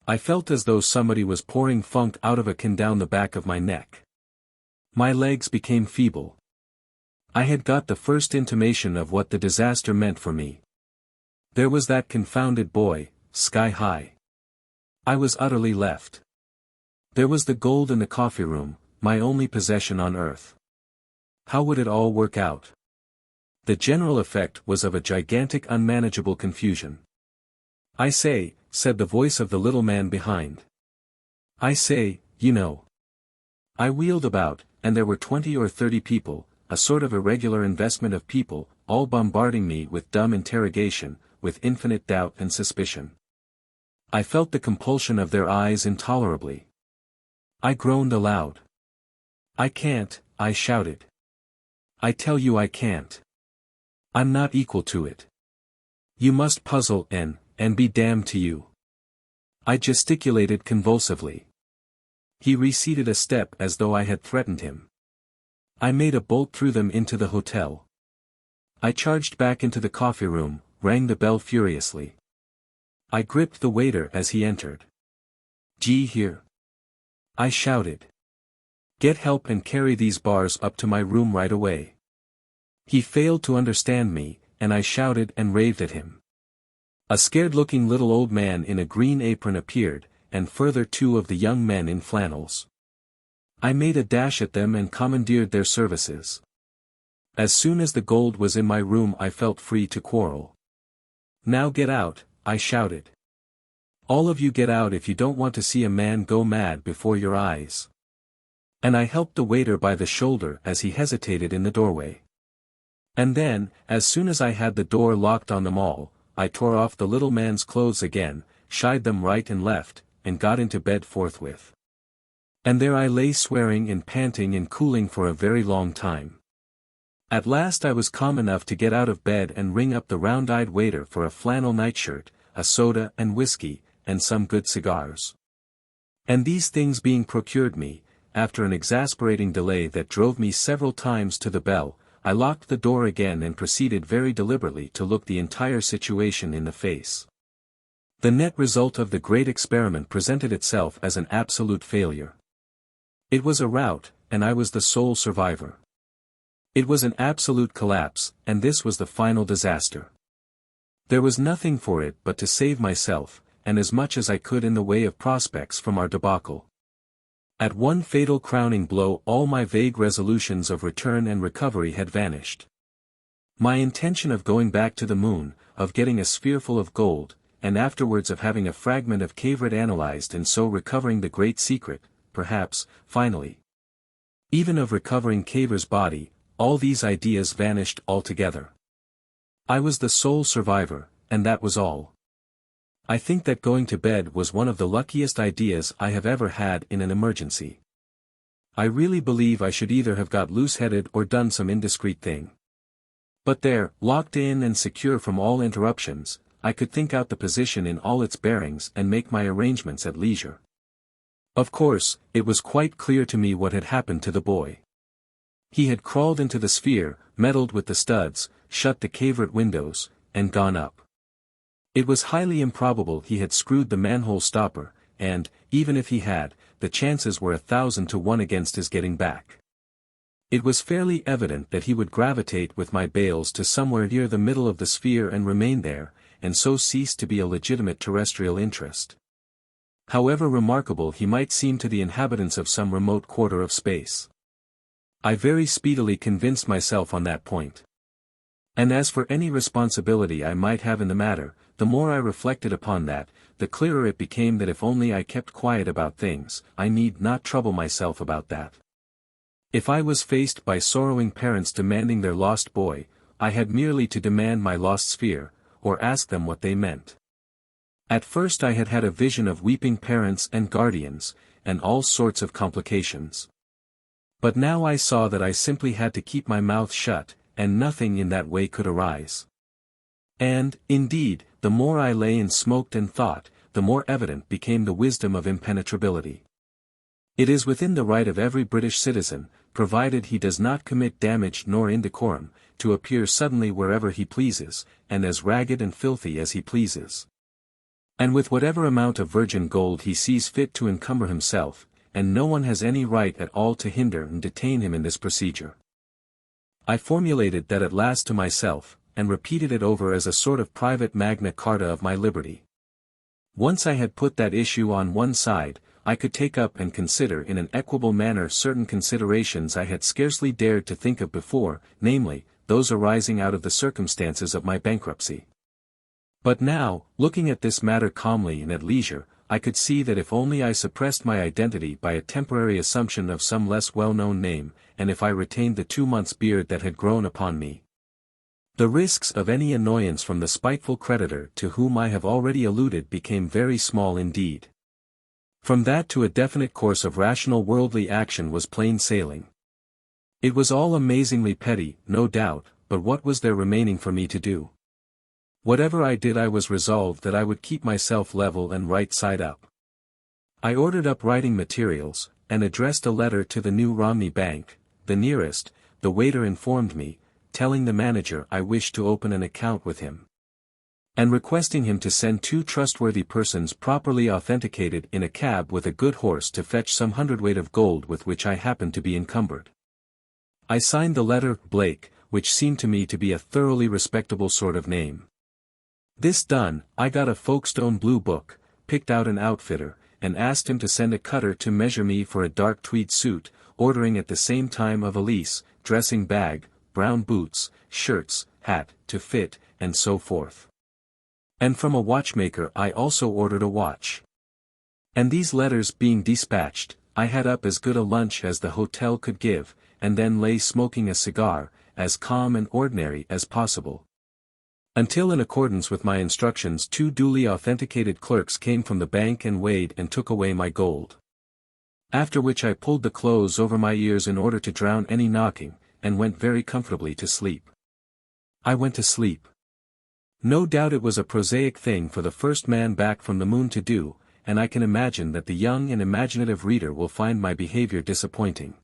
I felt as though somebody was pouring funk out of a can down the back of my neck. My legs became feeble. I had got the first intimation of what the disaster meant for me. There was that confounded boy, sky high. I was utterly left. There was the gold in the coffee room, my only possession on earth. How would it all work out? The general effect was of a gigantic unmanageable confusion. I say, said the voice of the little man behind. I say, you know. I wheeled about, and there were 20 or 30 people, a sort of irregular investment of people, all bombarding me with dumb interrogation, with infinite doubt and suspicion. I felt the compulsion of their eyes intolerably. I groaned aloud. I can't, I shouted. I tell you I can't. I'm not equal to it. You must puzzle and be damned to you. I gesticulated convulsively. He receded a step as though I had threatened him. I made a bolt through them into the hotel. I charged back into the coffee room, rang the bell furiously. I gripped the waiter as he entered. Gee here! I shouted. Get help and carry these bars up to my room right away. He failed to understand me, and I shouted and raved at him. A scared-looking little old man in a green apron appeared, and further 2 of the young men in flannels. I made a dash at them and commandeered their services. As soon as the gold was in my room I felt free to quarrel. Now get out, I shouted. All of you get out if you don't want to see a man go mad before your eyes. And I helped the waiter by the shoulder as he hesitated in the doorway. And then, as soon as I had the door locked on them all, I tore off the little man's clothes again, shied them right and left, and got into bed forthwith. And there I lay swearing and panting and cooling for a very long time. At last I was calm enough to get out of bed and ring up the round-eyed waiter for a flannel nightshirt, a soda and whiskey, and some good cigars. And these things being procured me, after an exasperating delay that drove me several times to the bell, I locked the door again and proceeded very deliberately to look the entire situation in the face. The net result of the great experiment presented itself as an absolute failure. It was a rout, and I was the sole survivor. It was an absolute collapse, and this was the final disaster. There was nothing for it but to save myself, and as much as I could in the way of prospects from our debacle. At one fatal crowning blow all my vague resolutions of return and recovery had vanished. My intention of going back to the moon, of getting a sphereful of gold, and afterwards of having a fragment of Cavorite analyzed and so recovering the great secret, perhaps, finally. Even of recovering Cavor's body, all these ideas vanished altogether. I was the sole survivor, and that was all. I think that going to bed was one of the luckiest ideas I have ever had in an emergency. I really believe I should either have got loose-headed or done some indiscreet thing. But there, locked in and secure from all interruptions, I could think out the position in all its bearings and make my arrangements at leisure. Of course, it was quite clear to me what had happened to the boy. He had crawled into the sphere, meddled with the studs, shut the Cavorite windows, and gone up. It was highly improbable he had screwed the manhole stopper, and, even if he had, the chances were 1,000 to 1 against his getting back. It was fairly evident that he would gravitate with my bales to somewhere near the middle of the sphere and remain there, and so cease to be a legitimate terrestrial interest. However remarkable he might seem to the inhabitants of some remote quarter of space. I very speedily convinced myself on that point. And as for any responsibility I might have in the matter, the more I reflected upon that, the clearer it became that if only I kept quiet about things, I need not trouble myself about that. If I was faced by sorrowing parents demanding their lost boy, I had merely to demand my lost sphere, or ask them what they meant. At first I had had a vision of weeping parents and guardians, and all sorts of complications. But now I saw that I simply had to keep my mouth shut, and nothing in that way could arise. And, indeed, the more I lay and smoked and thought, the more evident became the wisdom of impenetrability. It is within the right of every British citizen, provided he does not commit damage nor indecorum, to appear suddenly wherever he pleases, and as ragged and filthy as he pleases. And with whatever amount of virgin gold he sees fit to encumber himself, and no one has any right at all to hinder and detain him in this procedure. I formulated that at last to myself, and repeated it over as a sort of private Magna Carta of my liberty. Once I had put that issue on one side, I could take up and consider in an equable manner certain considerations I had scarcely dared to think of before, namely, those arising out of the circumstances of my bankruptcy. But now, looking at this matter calmly and at leisure, I could see that if only I suppressed my identity by a temporary assumption of some less well-known name, and if I retained the 2 months' beard that had grown upon me, the risks of any annoyance from the spiteful creditor to whom I have already alluded became very small indeed. From that to a definite course of rational worldly action was plain sailing. It was all amazingly petty, no doubt, but what was there remaining for me to do? Whatever I did I was resolved that I would keep myself level and right side up. I ordered up writing materials, and addressed a letter to the New Romney Bank, the nearest, the waiter informed me, telling the manager I wished to open an account with him, and requesting him to send 2 trustworthy persons properly authenticated in a cab with a good horse to fetch some hundredweight of gold with which I happened to be encumbered. I signed the letter Blake, which seemed to me to be a thoroughly respectable sort of name. This done, I got a Folkestone blue book, picked out an outfitter, and asked him to send a cutter to measure me for a dark tweed suit, ordering at the same time a valise, dressing bag, brown boots, shirts, hat, to fit, and so forth. And from a watchmaker I also ordered a watch. And these letters being dispatched, I had up as good a lunch as the hotel could give, and then lay smoking a cigar, as calm and ordinary as possible. Until in accordance with my instructions 2 duly authenticated clerks came from the bank and weighed and took away my gold. After which I pulled the clothes over my ears in order to drown any knocking, and went very comfortably to sleep. I went to sleep. No doubt it was a prosaic thing for the first man back from the moon to do, and I can imagine that the young and imaginative reader will find my behavior disappointing.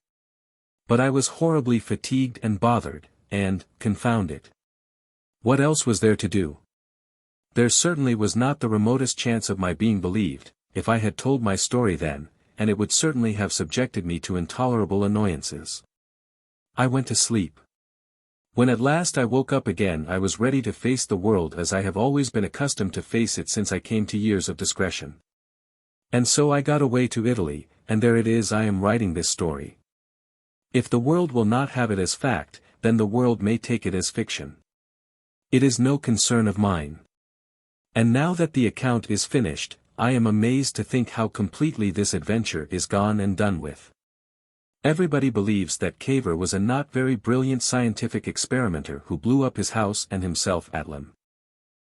But I was horribly fatigued and bothered, and, confound it. What else was there to do? There certainly was not the remotest chance of my being believed, if I had told my story then, and it would certainly have subjected me to intolerable annoyances. I went to sleep. When at last I woke up again I was ready to face the world as I have always been accustomed to face it since I came to years of discretion. And so I got away to Italy, and there it is I am writing this story. If the world will not have it as fact, then the world may take it as fiction. It is no concern of mine. And now that the account is finished, I am amazed to think how completely this adventure is gone and done with. Everybody believes that Cavor was a not very brilliant scientific experimenter who blew up his house and himself at Lympne.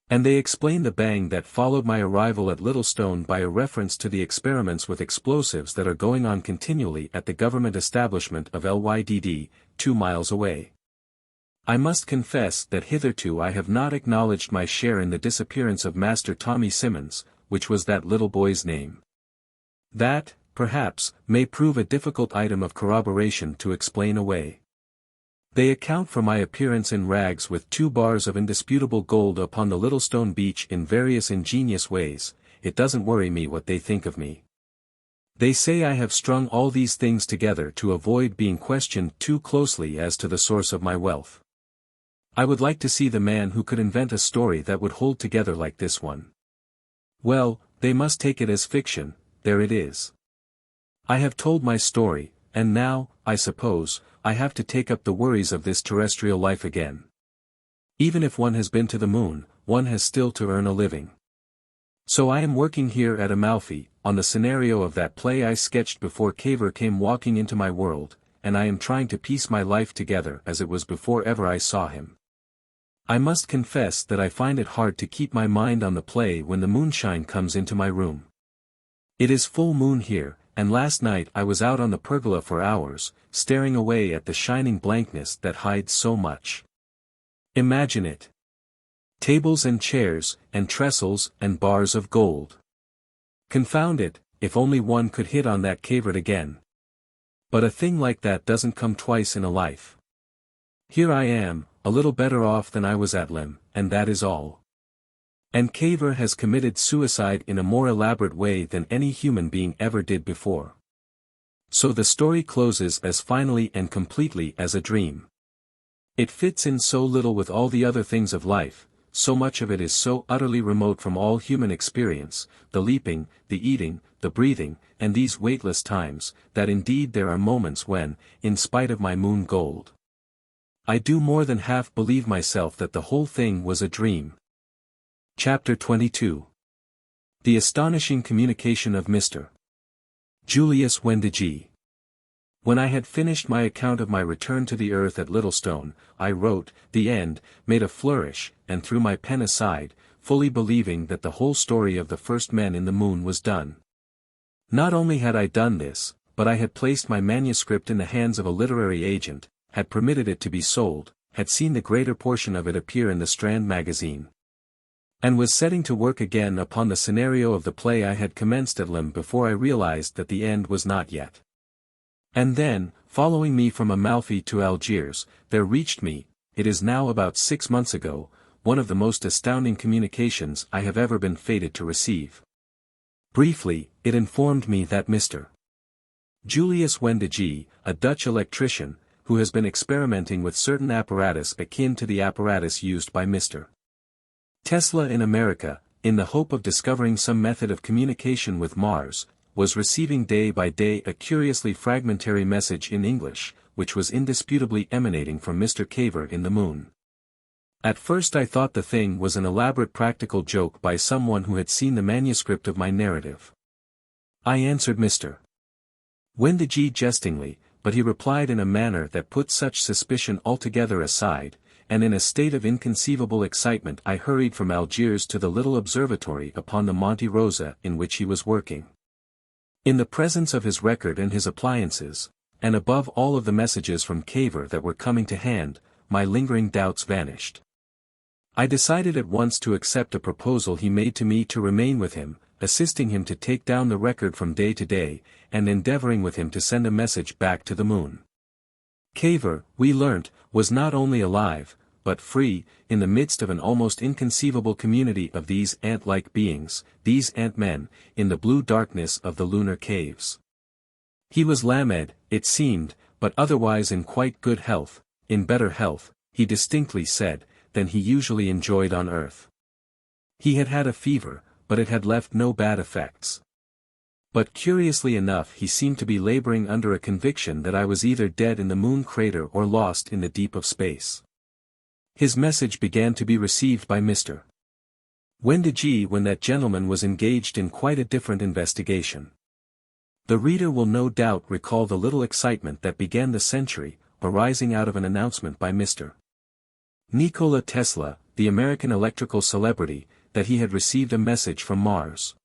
And they explain the bang that followed my arrival at Littlestone by a reference to the experiments with explosives that are going on continually at the government establishment of Lydd, 2 miles away. I must confess that hitherto I have not acknowledged my share in the disappearance of Master Tommy Simmons, which was that little boy's name. That, perhaps, may prove a difficult item of corroboration to explain away. They account for my appearance in rags with 2 bars of indisputable gold upon the Littlestone beach in various ingenious ways. It doesn't worry me what they think of me. They say I have strung all these things together to avoid being questioned too closely as to the source of my wealth. I would like to see the man who could invent a story that would hold together like this one. Well, they must take it as fiction. There it is. I have told my story, and now, I suppose, I have to take up the worries of this terrestrial life again. Even if one has been to the moon, one has still to earn a living. So I am working here at Amalfi, on the scenario of that play I sketched before Cavor came walking into my world, and I am trying to piece my life together as it was before ever I saw him. I must confess that I find it hard to keep my mind on the play when the moonshine comes into my room. It is full moon here, and last night I was out on the pergola for hours, staring away at the shining blankness that hides so much. Imagine it. Tables and chairs, and trestles, and bars of gold. Confound it, if only one could hit on that Cavorite again. But a thing like that doesn't come twice in a life. Here I am, a little better off than I was at Lympne, and that is all. And Cavor has committed suicide in a more elaborate way than any human being ever did before. So the story closes as finally and completely as a dream. It fits in so little with all the other things of life, so much of it is so utterly remote from all human experience, the leaping, the eating, the breathing, and these weightless times, that indeed there are moments when, in spite of my moon gold, I do more than half believe myself that the whole thing was a dream. Chapter 22. The Astonishing Communication of Mr. Julius Wendigee. When I had finished my account of my return to the earth at Littlestone, I wrote, "The end," made a flourish, and threw my pen aside, fully believing that the whole story of the first men in the moon was done. Not only had I done this, but I had placed my manuscript in the hands of a literary agent, had permitted it to be sold, had seen the greater portion of it appear in the Strand magazine, and was setting to work again upon the scenario of the play I had commenced at Lympne before I realized that the end was not yet. And then, following me from Amalfi to Algiers, there reached me, it is now about 6 months ago, one of the most astounding communications I have ever been fated to receive. Briefly, it informed me that Mr. Julius Wendigee, a Dutch electrician, who has been experimenting with certain apparatus akin to the apparatus used by Mr. Tesla in America, in the hope of discovering some method of communication with Mars, was receiving day by day a curiously fragmentary message in English, which was indisputably emanating from Mr. Cavor in the moon. At first I thought the thing was an elaborate practical joke by someone who had seen the manuscript of my narrative. I answered Mr. Wendigee jestingly, but he replied in a manner that put such suspicion altogether aside, and in a state of inconceivable excitement I hurried from Algiers to the little observatory upon the Monte Rosa in which he was working. In the presence of his record and his appliances, and above all of the messages from Cavor that were coming to hand, my lingering doubts vanished. I decided at once to accept a proposal he made to me to remain with him, assisting him to take down the record from day to day, and endeavoring with him to send a message back to the moon. Cavor, we learnt, was not only alive, but free, in the midst of an almost inconceivable community of these ant-like beings, these ant-men, in the blue darkness of the lunar caves. He was lamed, it seemed, but otherwise in quite good health, in better health, he distinctly said, than he usually enjoyed on earth. He had had a fever, but it had left no bad effects. But curiously enough he seemed to be laboring under a conviction that I was either dead in the moon crater or lost in the deep of space. His message began to be received by Mr. Wendigee when that gentleman was engaged in quite a different investigation. The reader will no doubt recall the little excitement that began the century, arising out of an announcement by Mr. Nikola Tesla, the American electrical celebrity, that he had received a message from Mars.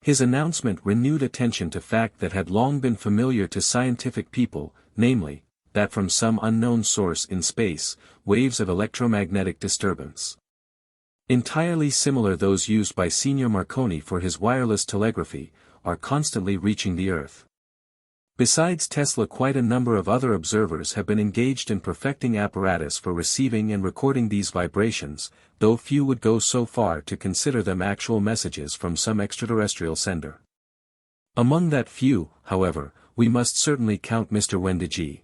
His announcement renewed attention to fact that had long been familiar to scientific people, namely, that from some unknown source in space, waves of electromagnetic disturbance, entirely similar those used by Signor Marconi for his wireless telegraphy, are constantly reaching the Earth. Besides Tesla, quite a number of other observers have been engaged in perfecting apparatus for receiving and recording these vibrations, though few would go so far to consider them actual messages from some extraterrestrial sender. Among that few, however, we must certainly count Mr. Wendigee.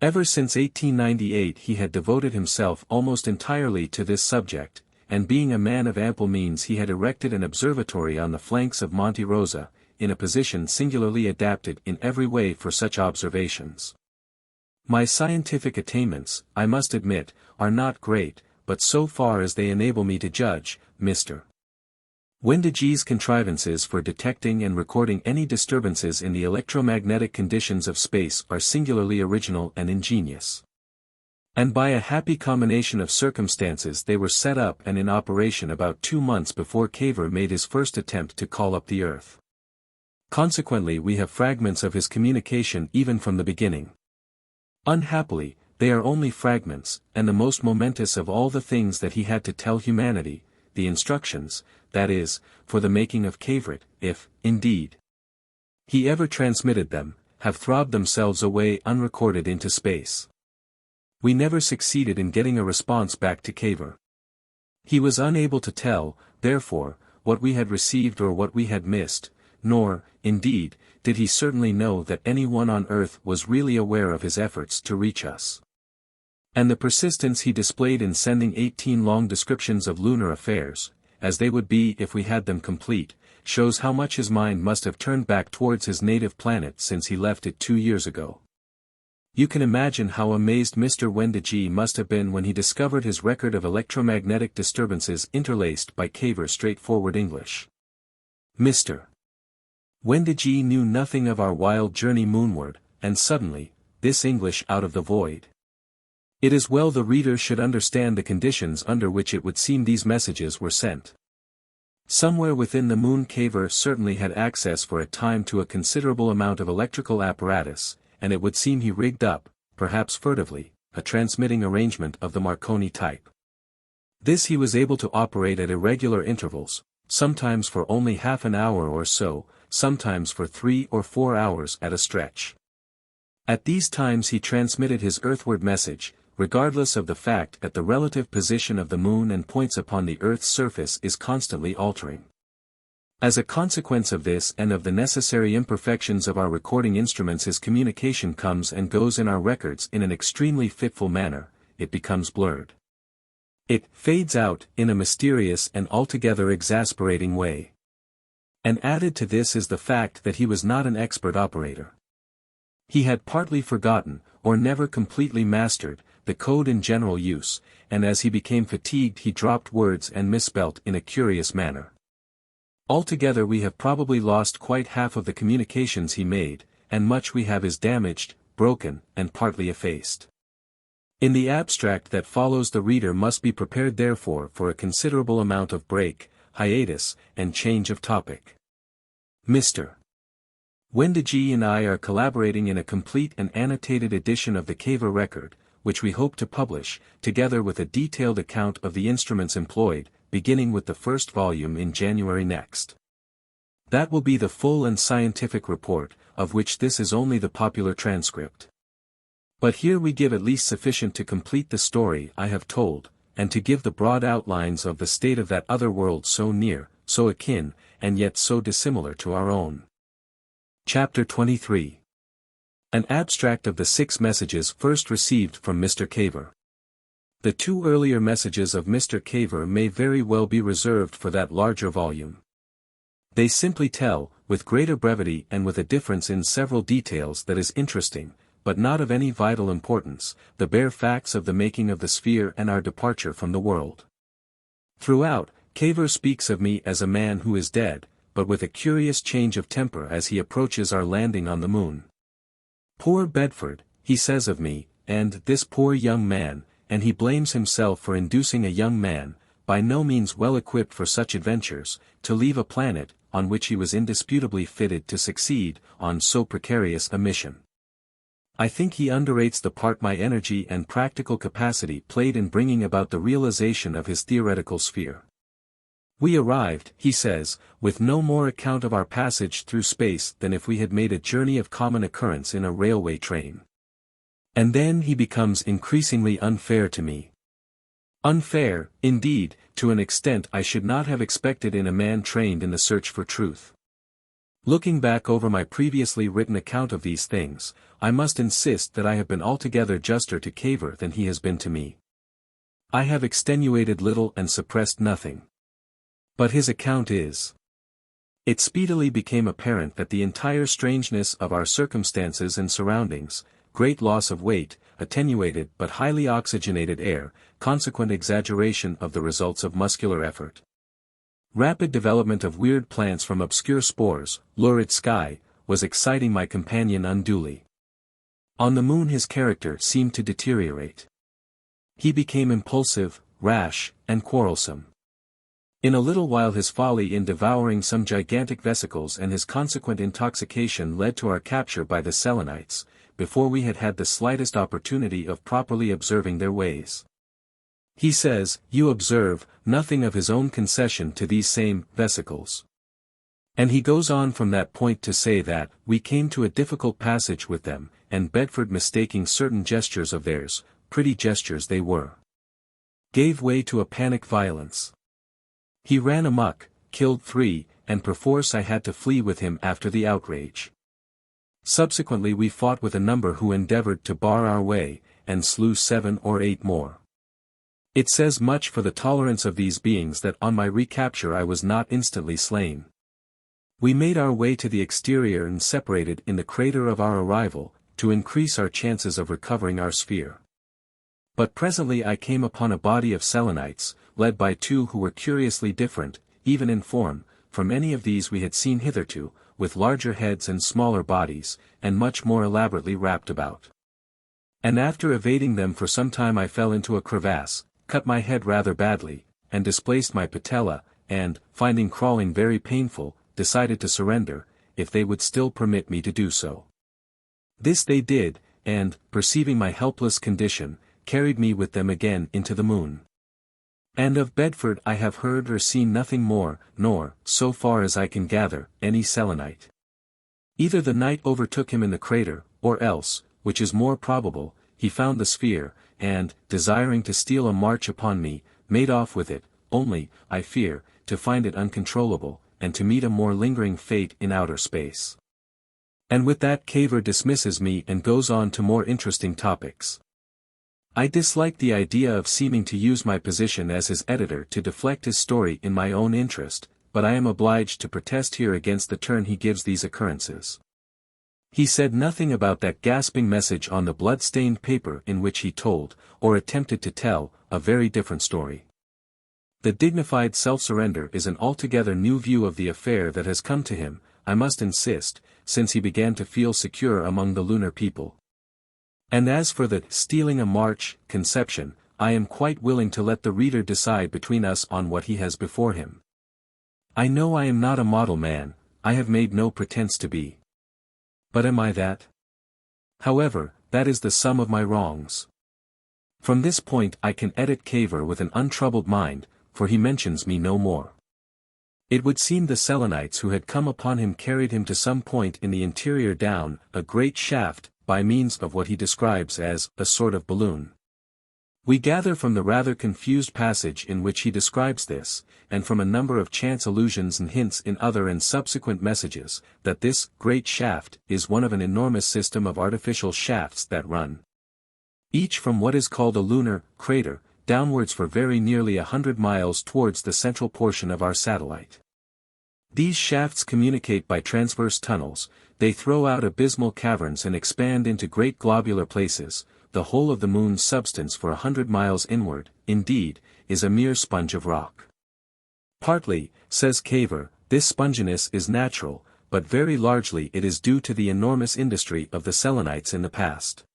Ever since 1898 he had devoted himself almost entirely to this subject, and being a man of ample means he had erected an observatory on the flanks of Monte Rosa, in a position singularly adapted in every way for such observations. My scientific attainments, I must admit, are not great, but so far as they enable me to judge, Mr. Wendigee's contrivances for detecting and recording any disturbances in the electromagnetic conditions of space are singularly original and ingenious. And by a happy combination of circumstances they were set up and in operation about 2 months before Cavor made his first attempt to call up the Earth. Consequently we have fragments of his communication even from the beginning. Unhappily, they are only fragments, and the most momentous of all the things that he had to tell humanity, the instructions, that is, for the making of Cavorite, if, indeed, he ever transmitted them, have throbbed themselves away unrecorded into space. We never succeeded in getting a response back to Cavor. He was unable to tell, therefore, what we had received or what we had missed, nor, indeed, did he certainly know that anyone on earth was really aware of his efforts to reach us. And the persistence he displayed in sending 18 long descriptions of lunar affairs, as they would be if we had them complete, shows how much his mind must have turned back towards his native planet since he left it 2 years ago. You can imagine how amazed Mr. Wendigee must have been when he discovered his record of electromagnetic disturbances interlaced by Cavor's straightforward English. Mr. Wendigee knew nothing of our wild journey moonward, and suddenly, this English out of the void. It is well the reader should understand the conditions under which it would seem these messages were sent. Somewhere within the moon Cavor certainly had access for a time to a considerable amount of electrical apparatus, and it would seem he rigged up, perhaps furtively, a transmitting arrangement of the Marconi type. This he was able to operate at irregular intervals, sometimes for only half an hour or so, sometimes for 3 or 4 hours at a stretch. At these times he transmitted his earthward message, regardless of the fact that the relative position of the moon and points upon the Earth's surface is constantly altering. As a consequence of this and of the necessary imperfections of our recording instruments, his communication comes and goes in our records in an extremely fitful manner, it becomes blurred. It fades out in a mysterious and altogether exasperating way. And added to this is the fact that he was not an expert operator. He had partly forgotten, or never completely mastered, the code in general use, and as he became fatigued he dropped words and misspelt in a curious manner. Altogether we have probably lost quite half of the communications he made, and much we have is damaged, broken, and partly effaced. In the abstract that follows the reader must be prepared therefore for a considerable amount of break, hiatus, and change of topic. Mr. Wendigee and I are collaborating in a complete and annotated edition of the Cavor record, which we hope to publish, together with a detailed account of the instruments employed, beginning with the first volume in January next. That will be the full and scientific report, of which this is only the popular transcript. But here we give at least sufficient to complete the story I have told, and to give the broad outlines of the state of that other world so near, so akin, and yet so dissimilar to our own. Chapter 23. An abstract of the 6 messages first received from Mr. Cavor. The 2 earlier messages of Mr. Cavor may very well be reserved for that larger volume. They simply tell, with greater brevity and with a difference in several details that is interesting, but not of any vital importance, the bare facts of the making of the sphere and our departure from the world. Throughout, Cavor speaks of me as a man who is dead, but with a curious change of temper as he approaches our landing on the moon. Poor Bedford, he says of me, and this poor young man, and he blames himself for inducing a young man, by no means well equipped for such adventures, to leave a planet, on which he was indisputably fitted to succeed, on so precarious a mission. I think he underrates the part my energy and practical capacity played in bringing about the realization of his theoretical sphere. We arrived, he says, with no more account of our passage through space than if we had made a journey of common occurrence in a railway train. And then he becomes increasingly unfair to me. Unfair, indeed, to an extent I should not have expected in a man trained in the search for truth. Looking back over my previously written account of these things, I must insist that I have been altogether juster to Cavor than he has been to me. I have extenuated little and suppressed nothing. But his account is. It speedily became apparent that the entire strangeness of our circumstances and surroundings, great loss of weight, attenuated but highly oxygenated air, consequent exaggeration of the results of muscular effort, rapid development of weird plants from obscure spores, lurid sky, was exciting my companion unduly. On the moon his character seemed to deteriorate. He became impulsive, rash, and quarrelsome. In a little while his folly in devouring some gigantic vesicles and his consequent intoxication led to our capture by the Selenites, before we had had the slightest opportunity of properly observing their ways. He says, you observe, nothing of his own concession to these same vesicles. And he goes on from that point to say that, we came to a difficult passage with them, and Bedford mistaking certain gestures of theirs, pretty gestures they were, gave way to a panic violence. He ran amok, killed 3, and perforce I had to flee with him after the outrage. Subsequently we fought with a number who endeavored to bar our way, and slew 7 or 8 more. It says much for the tolerance of these beings that on my recapture I was not instantly slain. We made our way to the exterior and separated in the crater of our arrival, to increase our chances of recovering our sphere. But presently I came upon a body of Selenites, led by 2 who were curiously different, even in form, from any of these we had seen hitherto, with larger heads and smaller bodies, and much more elaborately wrapped about. And after evading them for some time I fell into a crevasse, cut my head rather badly, and displaced my patella, and, finding crawling very painful, decided to surrender, if they would still permit me to do so. This they did, and, perceiving my helpless condition, carried me with them again into the moon. And of Bedford I have heard or seen nothing more, nor, so far as I can gather, any Selenite. Either the night overtook him in the crater, or else, which is more probable, he found the sphere, and, desiring to steal a march upon me, made off with it, only, I fear, to find it uncontrollable, and to meet a more lingering fate in outer space. And with that Cavor dismisses me and goes on to more interesting topics. I dislike the idea of seeming to use my position as his editor to deflect his story in my own interest, but I am obliged to protest here against the turn he gives these occurrences. He said nothing about that gasping message on the blood-stained paper in which he told, or attempted to tell, a very different story. The dignified self-surrender is an altogether new view of the affair that has come to him, I must insist, since he began to feel secure among the lunar people. And as for the stealing a march conception, I am quite willing to let the reader decide between us on what he has before him. I know I am not a model man, I have made no pretense to be. But am I that? However, that is the sum of my wrongs. From this point I can edit Cavor with an untroubled mind, for he mentions me no more. It would seem the Selenites who had come upon him carried him to some point in the interior down a great shaft, by means of what he describes as a sort of balloon. We gather from the rather confused passage in which he describes this, and from a number of chance allusions and hints in other and subsequent messages, that this great shaft is one of an enormous system of artificial shafts that run, each from what is called a lunar crater, downwards for very nearly 100 miles towards the central portion of our satellite. These shafts communicate by transverse tunnels, they throw out abysmal caverns and expand into great globular places. The whole of the moon's substance for 100 miles inward, indeed, is a mere sponge of rock. Partly, says Cavor, this sponginess is natural, but very largely it is due to the enormous industry of the Selenites in the past.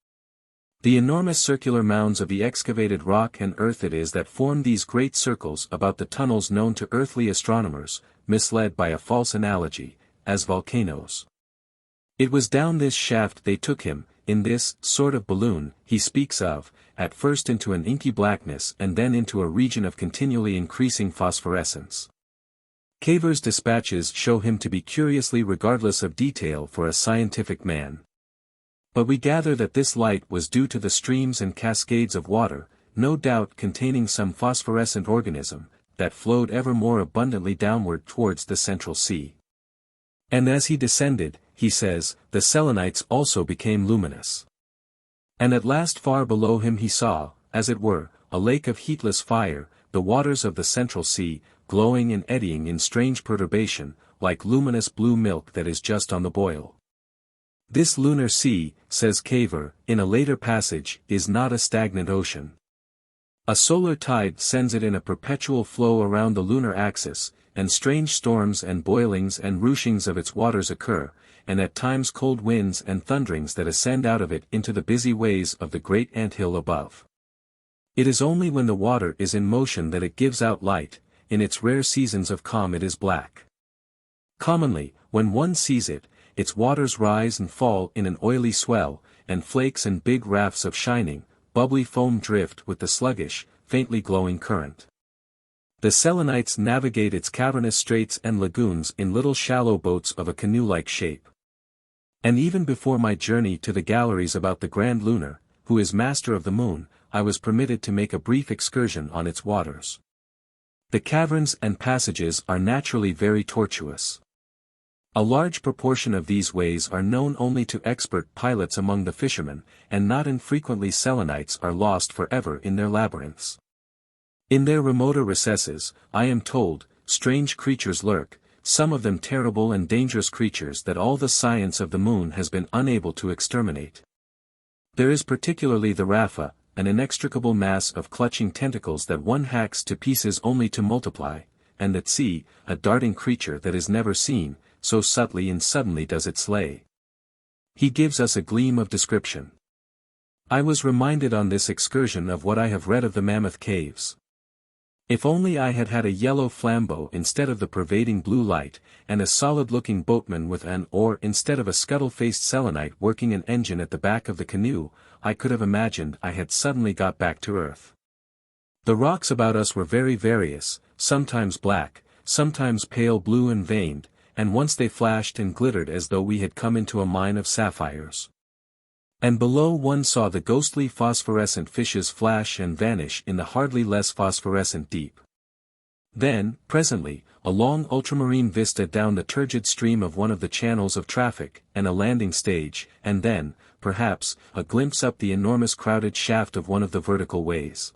The enormous circular mounds of the excavated rock and earth it is that form these great circles about the tunnels known to earthly astronomers, misled by a false analogy, as volcanoes. It was down this shaft they took him, in this sort of balloon, he speaks of, at first into an inky blackness and then into a region of continually increasing phosphorescence. Cavor's dispatches show him to be curiously regardless of detail for a scientific man. But we gather that this light was due to the streams and cascades of water, no doubt containing some phosphorescent organism, that flowed ever more abundantly downward towards the central sea. And as he descended, he says, the Selenites also became luminous. And at last far below him he saw, as it were, a lake of heatless fire, the waters of the central sea, glowing and eddying in strange perturbation, like luminous blue milk that is just on the boil. This lunar sea, says Cavor, in a later passage, is not a stagnant ocean. A solar tide sends it in a perpetual flow around the lunar axis, and strange storms and boilings and rushings of its waters occur, and at times cold winds and thunderings that ascend out of it into the busy ways of the great ant-hill above. It is only when the water is in motion that it gives out light, in its rare seasons of calm it is black. Commonly, when one sees it, its waters rise and fall in an oily swell, and flakes and big rafts of shining, bubbly foam drift with the sluggish, faintly glowing current. The Selenites navigate its cavernous straits and lagoons in little shallow boats of a canoe-like shape. And even before my journey to the galleries about the Grand Lunar, who is master of the moon, I was permitted to make a brief excursion on its waters. The caverns and passages are naturally very tortuous. A large proportion of these ways are known only to expert pilots among the fishermen, and not infrequently Selenites are lost forever in their labyrinths. In their remoter recesses, I am told, strange creatures lurk, some of them terrible and dangerous creatures that all the science of the moon has been unable to exterminate. There is particularly the Rapha, an inextricable mass of clutching tentacles that one hacks to pieces only to multiply, and the Tsi, a darting creature that is never seen, so subtly and suddenly does it slay. He gives us a gleam of description. I was reminded on this excursion of what I have read of the Mammoth Caves. If only I had had a yellow flambeau instead of the pervading blue light, and a solid-looking boatman with an oar instead of a scuttle-faced Selenite working an engine at the back of the canoe, I could have imagined I had suddenly got back to earth. The rocks about us were very various, sometimes black, sometimes pale blue and veined, and once they flashed and glittered as though we had come into a mine of sapphires. And below one saw the ghostly phosphorescent fishes flash and vanish in the hardly less phosphorescent deep. Then, presently, a long ultramarine vista down the turgid stream of one of the channels of traffic, and a landing stage, and then, perhaps, a glimpse up the enormous crowded shaft of one of the vertical ways.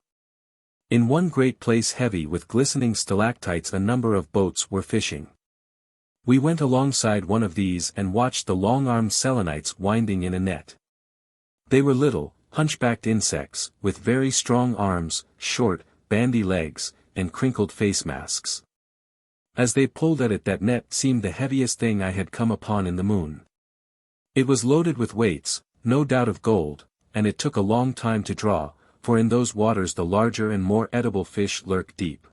In one great place heavy with glistening stalactites a number of boats were fishing. We went alongside one of these and watched the long-armed Selenites winding in a net. They were little, hunchbacked insects, with very strong arms, short, bandy legs, and crinkled face masks. As they pulled at it, that net seemed the heaviest thing I had come upon in the moon. It was loaded with weights, no doubt of gold, and it took a long time to draw, for in those waters the larger and more edible fish lurk deep.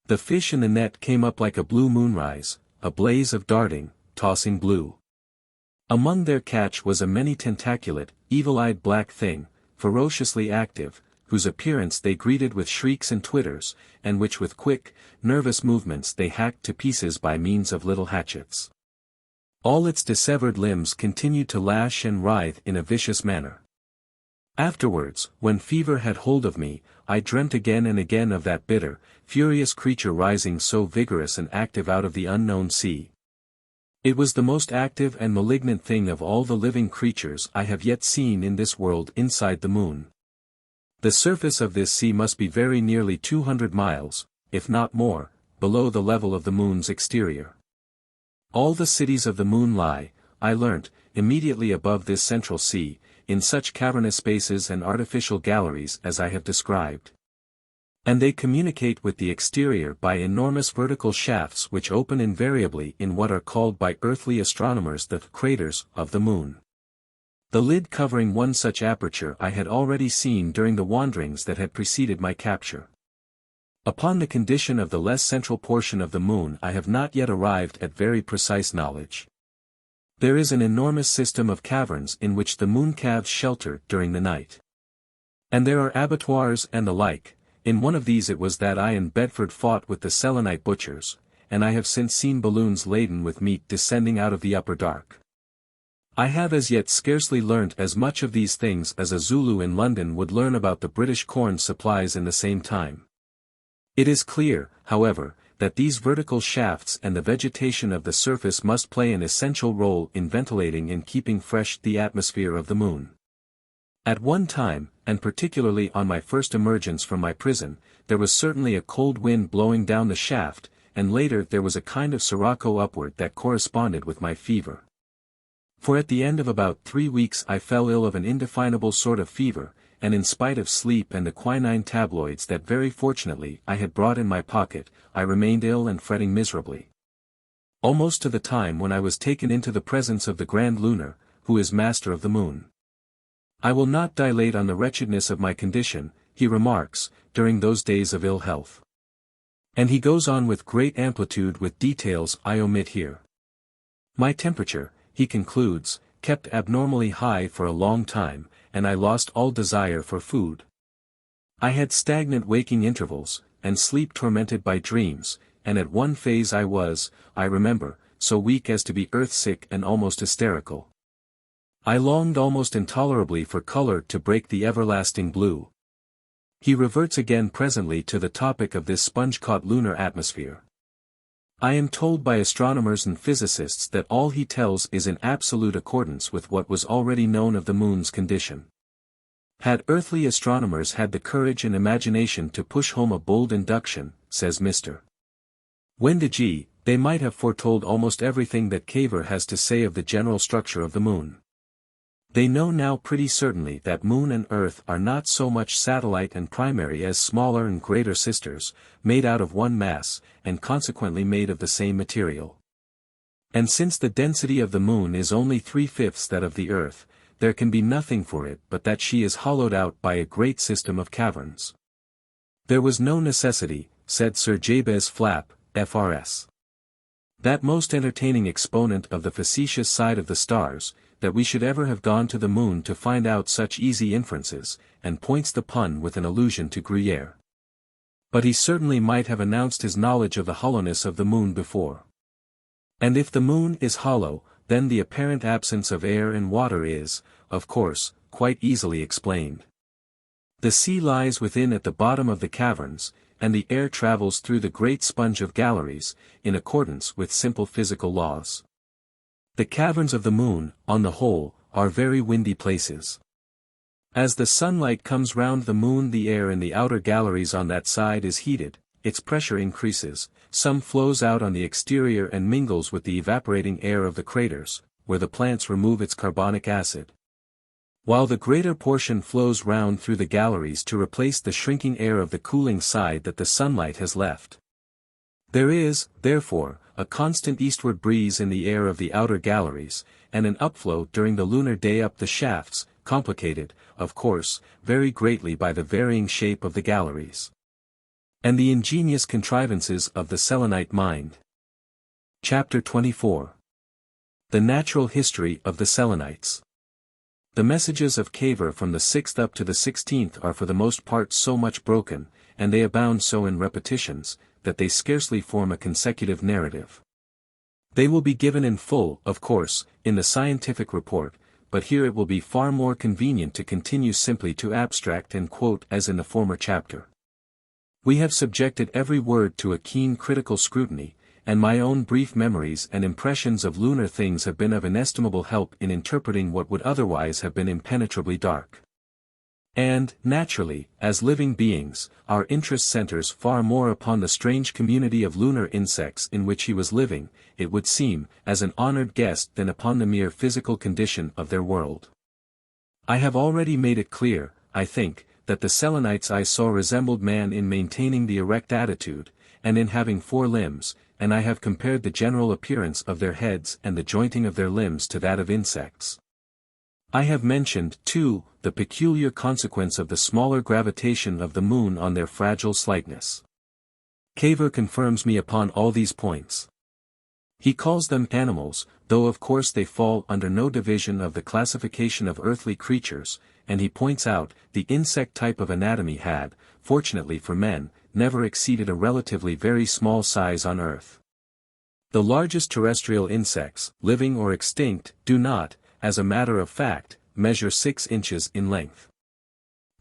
The fish in the net came up like a blue moonrise, a blaze of darting, tossing blue. Among their catch was a many-tentaculate, evil-eyed black thing, ferociously active, whose appearance they greeted with shrieks and twitters, and which with quick, nervous movements they hacked to pieces by means of little hatchets. All its dissevered limbs continued to lash and writhe in a vicious manner. Afterwards, when fever had hold of me, I dreamt again and again of that bitter, furious creature rising so vigorous and active out of the unknown sea. It was the most active and malignant thing of all the living creatures I have yet seen in this world inside the moon. The surface of this sea must be very nearly 200 miles, if not more, below the level of the moon's exterior. All the cities of the moon lie, I learnt, immediately above this central sea, in such cavernous spaces and artificial galleries as I have described. And they communicate with the exterior by enormous vertical shafts which open invariably in what are called by earthly astronomers the craters of the moon. The lid covering one such aperture I had already seen during the wanderings that had preceded my capture. Upon the condition of the less central portion of the moon I have not yet arrived at very precise knowledge. There is an enormous system of caverns in which the mooncalves shelter during the night. And there are abattoirs and the like. In one of these it was that I and Bedford fought with the Selenite butchers, and I have since seen balloons laden with meat descending out of the upper dark. I have as yet scarcely learnt as much of these things as a Zulu in London would learn about the British corn supplies in the same time. It is clear, however, that these vertical shafts and the vegetation of the surface must play an essential role in ventilating and keeping fresh the atmosphere of the moon. At one time, and particularly on my first emergence from my prison, there was certainly a cold wind blowing down the shaft, and later there was a kind of sirocco upward that corresponded with my fever. For at the end of about 3 weeks I fell ill of an indefinable sort of fever, and in spite of sleep and the quinine tabloids that very fortunately I had brought in my pocket, I remained ill and fretting miserably. Almost to the time when I was taken into the presence of the Grand Lunar, who is master of the moon. I will not dilate on the wretchedness of my condition, he remarks, during those days of ill health. And he goes on with great amplitude with details I omit here. My temperature, he concludes, kept abnormally high for a long time, and I lost all desire for food. I had stagnant waking intervals, and sleep tormented by dreams, and at one phase I was, I remember, so weak as to be earth-sick and almost hysterical. I longed almost intolerably for color to break the everlasting blue. He reverts again presently to the topic of this sponge-caught lunar atmosphere. I am told by astronomers and physicists that all he tells is in absolute accordance with what was already known of the moon's condition. Had earthly astronomers had the courage and imagination to push home a bold induction, says Mr. Wendigee, they might have foretold almost everything that Cavor has to say of the general structure of the moon. They know now pretty certainly that moon and earth are not so much satellite and primary as smaller and greater sisters, made out of one mass, and consequently made of the same material. And since the density of the moon is only 3/5 that of the earth, there can be nothing for it but that she is hollowed out by a great system of caverns. There was no necessity, said Sir Jabez Flapp, F.R.S. that most entertaining exponent of the facetious side of the stars, that we should ever have gone to the moon to find out such easy inferences, and points the pun with an allusion to Gruyère. But he certainly might have announced his knowledge of the hollowness of the moon before. And if the moon is hollow, then the apparent absence of air and water is, of course, quite easily explained. The sea lies within at the bottom of the caverns, and the air travels through the great sponge of galleries, in accordance with simple physical laws. The caverns of the moon, on the whole, are very windy places. As the sunlight comes round the moon, the air in the outer galleries on that side is heated, its pressure increases, some flows out on the exterior and mingles with the evaporating air of the craters, where the plants remove its carbonic acid. While the greater portion flows round through the galleries to replace the shrinking air of the cooling side that the sunlight has left. There is, therefore, a constant eastward breeze in the air of the outer galleries, and an upflow during the lunar day up the shafts, complicated, of course, very greatly by the varying shape of the galleries. And the ingenious contrivances of the Selenite mind. Chapter 24. The Natural History of the Selenites. The messages of Cavor from the 6th up to the 16th are for the most part so much broken, and they abound so in repetitions, that they scarcely form a consecutive narrative. They will be given in full, of course, in the scientific report, but here it will be far more convenient to continue simply to abstract and quote as in the former chapter. We have subjected every word to a keen critical scrutiny, and my own brief memories and impressions of lunar things have been of inestimable help in interpreting what would otherwise have been impenetrably dark. And, naturally, as living beings, our interest centers far more upon the strange community of lunar insects in which he was living, it would seem, as an honored guest than upon the mere physical condition of their world. I have already made it clear, I think, that the Selenites I saw resembled man in maintaining the erect attitude, and in having 4 limbs, and I have compared the general appearance of their heads and the jointing of their limbs to that of insects. I have mentioned, too, the peculiar consequence of the smaller gravitation of the moon on their fragile slightness. Cavor confirms me upon all these points. He calls them animals, though of course they fall under no division of the classification of earthly creatures, and he points out, the insect type of anatomy had, fortunately for men, never exceeded a relatively very small size on Earth. The largest terrestrial insects, living or extinct, do not, as a matter of fact, measure 6 inches in length.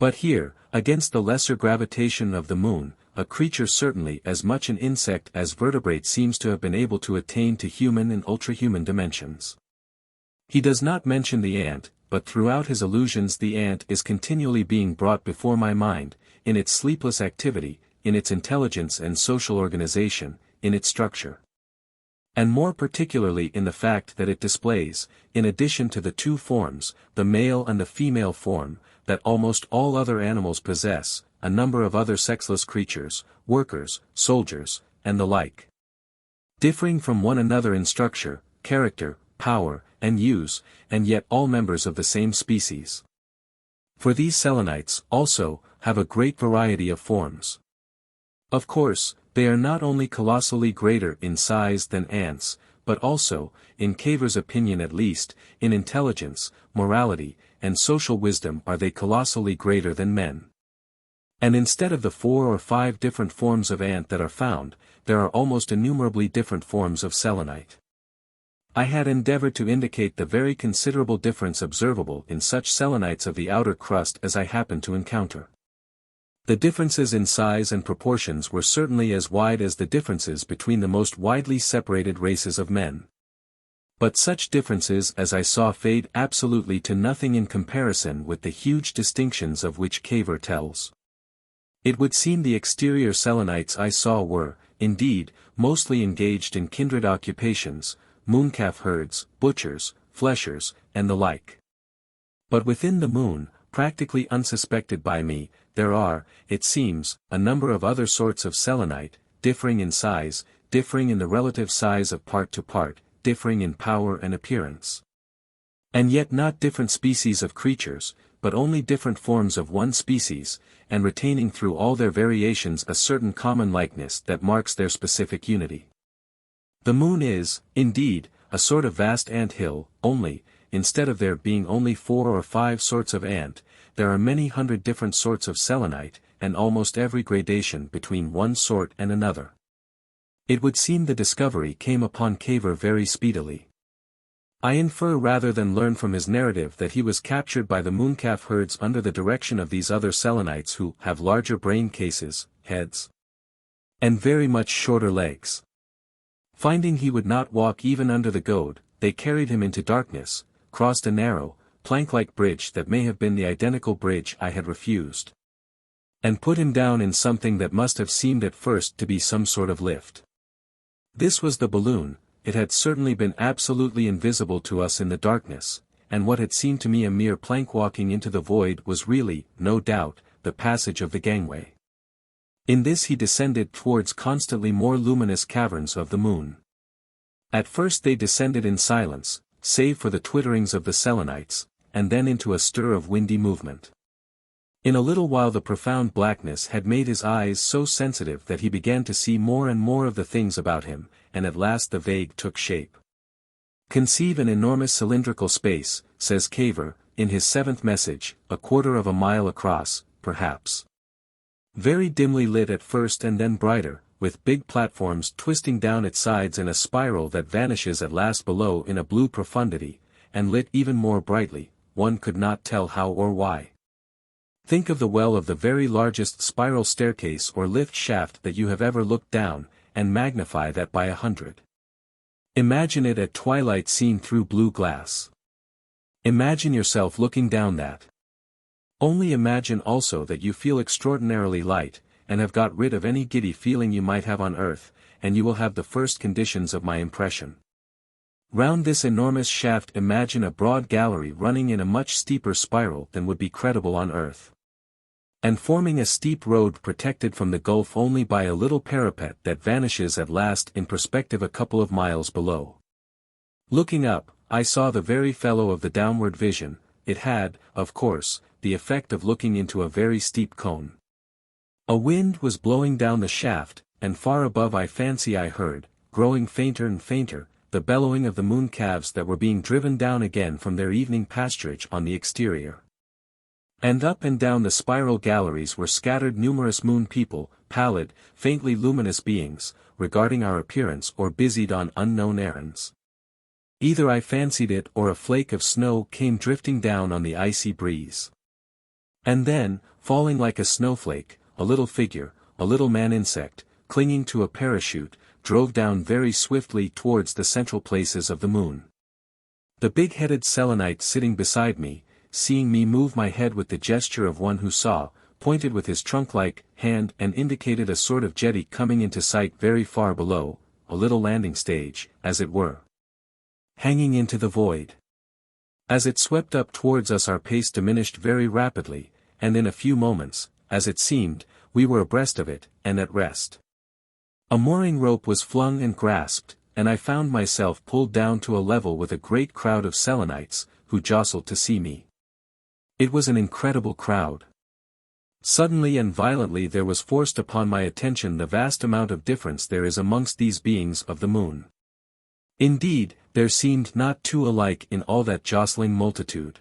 But here, against the lesser gravitation of the moon, a creature certainly as much an insect as vertebrate seems to have been able to attain to human and ultrahuman dimensions. He does not mention the ant, but throughout his allusions the ant is continually being brought before my mind, in its sleepless activity, in its intelligence and social organization, in its structure. And more particularly in the fact that it displays, in addition to the 2 forms, the male and the female form, that almost all other animals possess, a number of other sexless creatures, workers, soldiers, and the like. Differing from one another in structure, character, power, and use, and yet all members of the same species. For these Selenites, also, have a great variety of forms. Of course, they are not only colossally greater in size than ants, but also, in Cavor's opinion at least, in intelligence, morality, and social wisdom are they colossally greater than men. And instead of the 4 or 5 different forms of ant that are found, there are almost innumerably different forms of Selenite. I had endeavored to indicate the very considerable difference observable in such Selenites of the outer crust as I happened to encounter. The differences in size and proportions were certainly as wide as the differences between the most widely separated races of men. But such differences as I saw fade absolutely to nothing in comparison with the huge distinctions of which Cavor tells. It would seem the exterior Selenites I saw were, indeed, mostly engaged in kindred occupations, mooncalf herds, butchers, fleshers, and the like. But within the moon, practically unsuspected by me, there are, it seems, a number of other sorts of Selenite, differing in size, differing in the relative size of part to part, differing in power and appearance. And yet not different species of creatures, but only different forms of one species, and retaining through all their variations a certain common likeness that marks their specific unity. The moon is, indeed, a sort of vast ant hill, only, instead of there being only 4 or 5 sorts of ant, there are many hundred different sorts of Selenite, and almost every gradation between one sort and another. It would seem the discovery came upon Cavor very speedily. I infer rather than learn from his narrative that he was captured by the mooncalf herds under the direction of these other Selenites who have larger brain cases, heads, and very much shorter legs. Finding he would not walk even under the goad, they carried him into darkness, crossed a narrow, plank-like bridge that may have been the identical bridge I had refused, and put him down in something that must have seemed at first to be some sort of lift. This was the balloon. It had certainly been absolutely invisible to us in the darkness, and what had seemed to me a mere plank walking into the void was really, no doubt, the passage of the gangway. In this he descended towards constantly more luminous caverns of the moon. At first they descended in silence, save for the twitterings of the Selenites, and then into a stir of windy movement. In a little while the profound blackness had made his eyes so sensitive that he began to see more and more of the things about him, and at last the vague took shape. Conceive an enormous cylindrical space, says Cavor, in his 7th message, a quarter of a mile across, perhaps. Very dimly lit at first and then brighter, with big platforms twisting down its sides in a spiral that vanishes at last below in a blue profundity, and lit even more brightly, one could not tell how or why. Think of the well of the very largest spiral staircase or lift shaft that you have ever looked down, and magnify that by 100. Imagine it at twilight seen through blue glass. Imagine yourself looking down that. Only imagine also that you feel extraordinarily light, and have got rid of any giddy feeling you might have on earth, and you will have the first conditions of my impression. Round this enormous shaft imagine a broad gallery running in a much steeper spiral than would be credible on earth, and forming a steep road protected from the gulf only by a little parapet that vanishes at last in perspective a couple of miles below. Looking up, I saw the very fellow of the downward vision. It had, of course, the effect of looking into a very steep cone. A wind was blowing down the shaft, and far above I fancy I heard, growing fainter and fainter, the bellowing of the mooncalves that were being driven down again from their evening pasturage on the exterior. And up and down the spiral galleries were scattered numerous moon people, pallid, faintly luminous beings, regarding our appearance or busied on unknown errands. Either I fancied it or a flake of snow came drifting down on the icy breeze. And then, falling like a snowflake, a little figure, a little man-insect, clinging to a parachute, drove down very swiftly towards the central places of the moon. The big-headed Selenite sitting beside me, seeing me move my head with the gesture of one who saw, pointed with his trunk-like hand and indicated a sort of jetty coming into sight very far below, a little landing stage, as it were, hanging into the void. As it swept up towards us our pace diminished very rapidly, and in a few moments, as it seemed, we were abreast of it, and at rest. A mooring rope was flung and grasped, and I found myself pulled down to a level with a great crowd of Selenites, who jostled to see me. It was an incredible crowd. Suddenly and violently there was forced upon my attention the vast amount of difference there is amongst these beings of the moon. Indeed, there seemed not two alike in all that jostling multitude.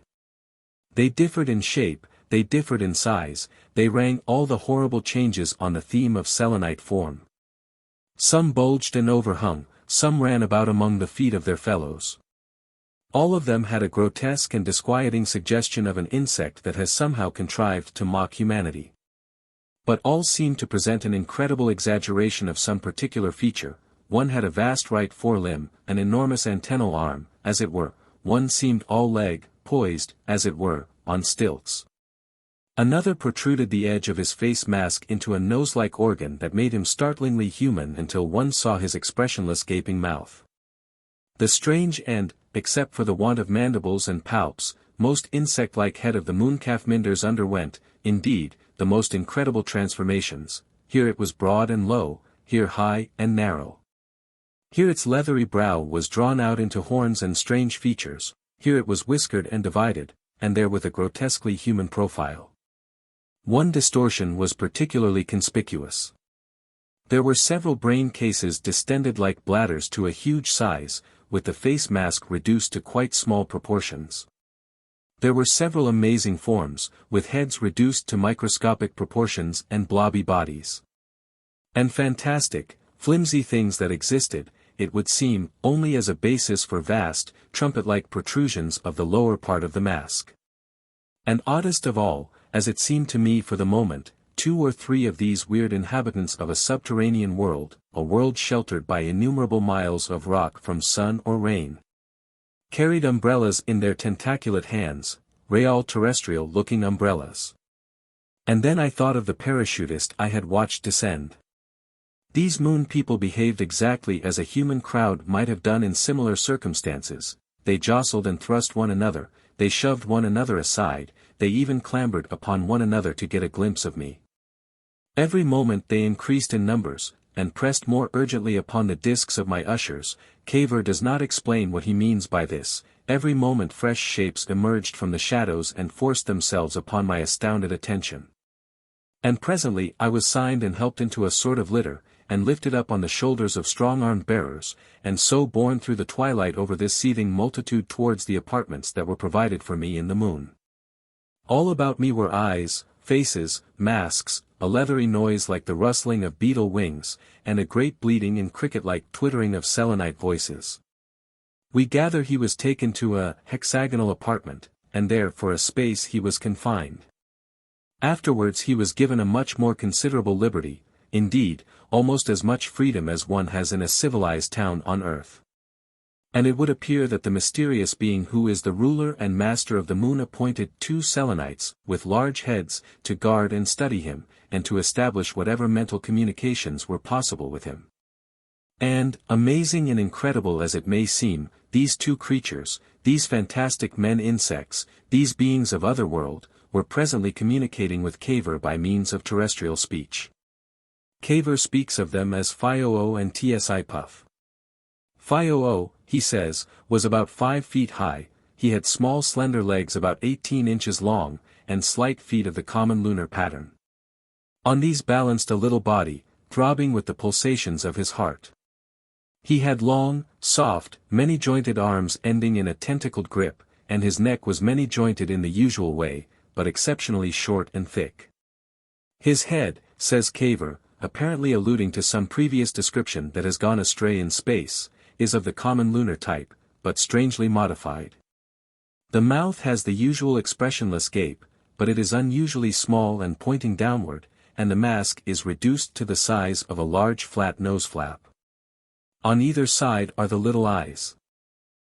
They differed in shape, they differed in size, they rang all the horrible changes on the theme of Selenite form. Some bulged and overhung, some ran about among the feet of their fellows. All of them had a grotesque and disquieting suggestion of an insect that has somehow contrived to mock humanity. But all seemed to present an incredible exaggeration of some particular feature. One had a vast right forelimb, an enormous antennal arm, as it were, one seemed all leg, poised, as it were, on stilts. Another protruded the edge of his face mask into a nose-like organ that made him startlingly human until one saw his expressionless gaping mouth. The strange and, except for the want of mandibles and palps, most insect-like head of the Mooncalf minders underwent, indeed, the most incredible transformations. Here it was broad and low, here high and narrow. Here its leathery brow was drawn out into horns and strange features, here it was whiskered and divided, and there with a grotesquely human profile. One distortion was particularly conspicuous. There were several brain cases distended like bladders to a huge size, with the face mask reduced to quite small proportions. There were several amazing forms, with heads reduced to microscopic proportions and blobby bodies. And fantastic, flimsy things that existed, it would seem, only as a basis for vast, trumpet-like protrusions of the lower part of the mask. And oddest of all, as it seemed to me for the moment, 2 or 3 of these weird inhabitants of a subterranean world, a world sheltered by innumerable miles of rock from sun or rain, carried umbrellas in their tentaculate hands, real terrestrial-looking umbrellas. And then I thought of the parachutist I had watched descend. These moon people behaved exactly as a human crowd might have done in similar circumstances. They jostled and thrust one another, they shoved one another aside, they even clambered upon one another to get a glimpse of me. Every moment they increased in numbers, and pressed more urgently upon the discs of my ushers. Cavor does not explain what he means by this. Every moment fresh shapes emerged from the shadows and forced themselves upon my astounded attention. And presently I was signed and helped into a sort of litter, and lifted up on the shoulders of strong-armed bearers, and so borne through the twilight over this seething multitude towards the apartments that were provided for me in the moon. All about me were eyes, faces, masks, a leathery noise like the rustling of beetle wings, and a great bleating and cricket-like twittering of Selenite voices. We gather he was taken to a hexagonal apartment, and there for a space he was confined. Afterwards he was given a much more considerable liberty, indeed, almost as much freedom as one has in a civilized town on earth. And it would appear that the mysterious being who is the ruler and master of the moon appointed 2 Selenites, with large heads, to guard and study him, and to establish whatever mental communications were possible with him. And, amazing and incredible as it may seem, these 2 creatures, these fantastic men-insects, these beings of other world, were presently communicating with Cavor by means of terrestrial speech. Cavor speaks of them as Phioo and Tsi Puff. Phioo, he says, was about 5 feet high, he had small slender legs about 18 inches long, and slight feet of the common lunar pattern. On these balanced a little body, throbbing with the pulsations of his heart. He had long, soft, many-jointed arms ending in a tentacled grip, and his neck was many-jointed in the usual way, but exceptionally short and thick. His head, says Cavor, apparently alluding to some previous description that has gone astray in space, is of the common lunar type, but strangely modified. The mouth has the usual expressionless gape, but it is unusually small and pointing downward, and the mask is reduced to the size of a large flat nose flap. On either side are the little eyes.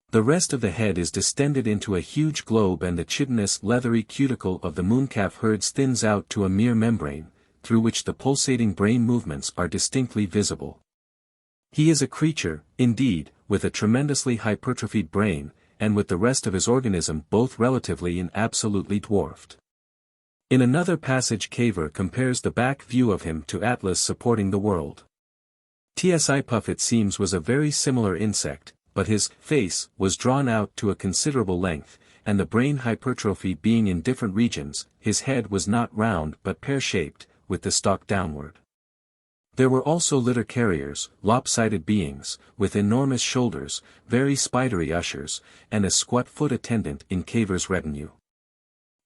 The rest of the head is distended into a huge globe, and the chitinous leathery cuticle of the Mooncalf herds thins out to a mere membrane, through which the pulsating brain movements are distinctly visible. He is a creature, indeed, with a tremendously hypertrophied brain, and with the rest of his organism both relatively and absolutely dwarfed. In another passage Cavor compares the back view of him to Atlas supporting the world. Tsi Puff it seems was a very similar insect, but his face was drawn out to a considerable length, and the brain hypertrophy being in different regions, his head was not round but pear-shaped, with the stalk downward. There were also litter carriers, lopsided beings, with enormous shoulders, very spidery ushers, and a squat foot attendant in Cavor's retinue.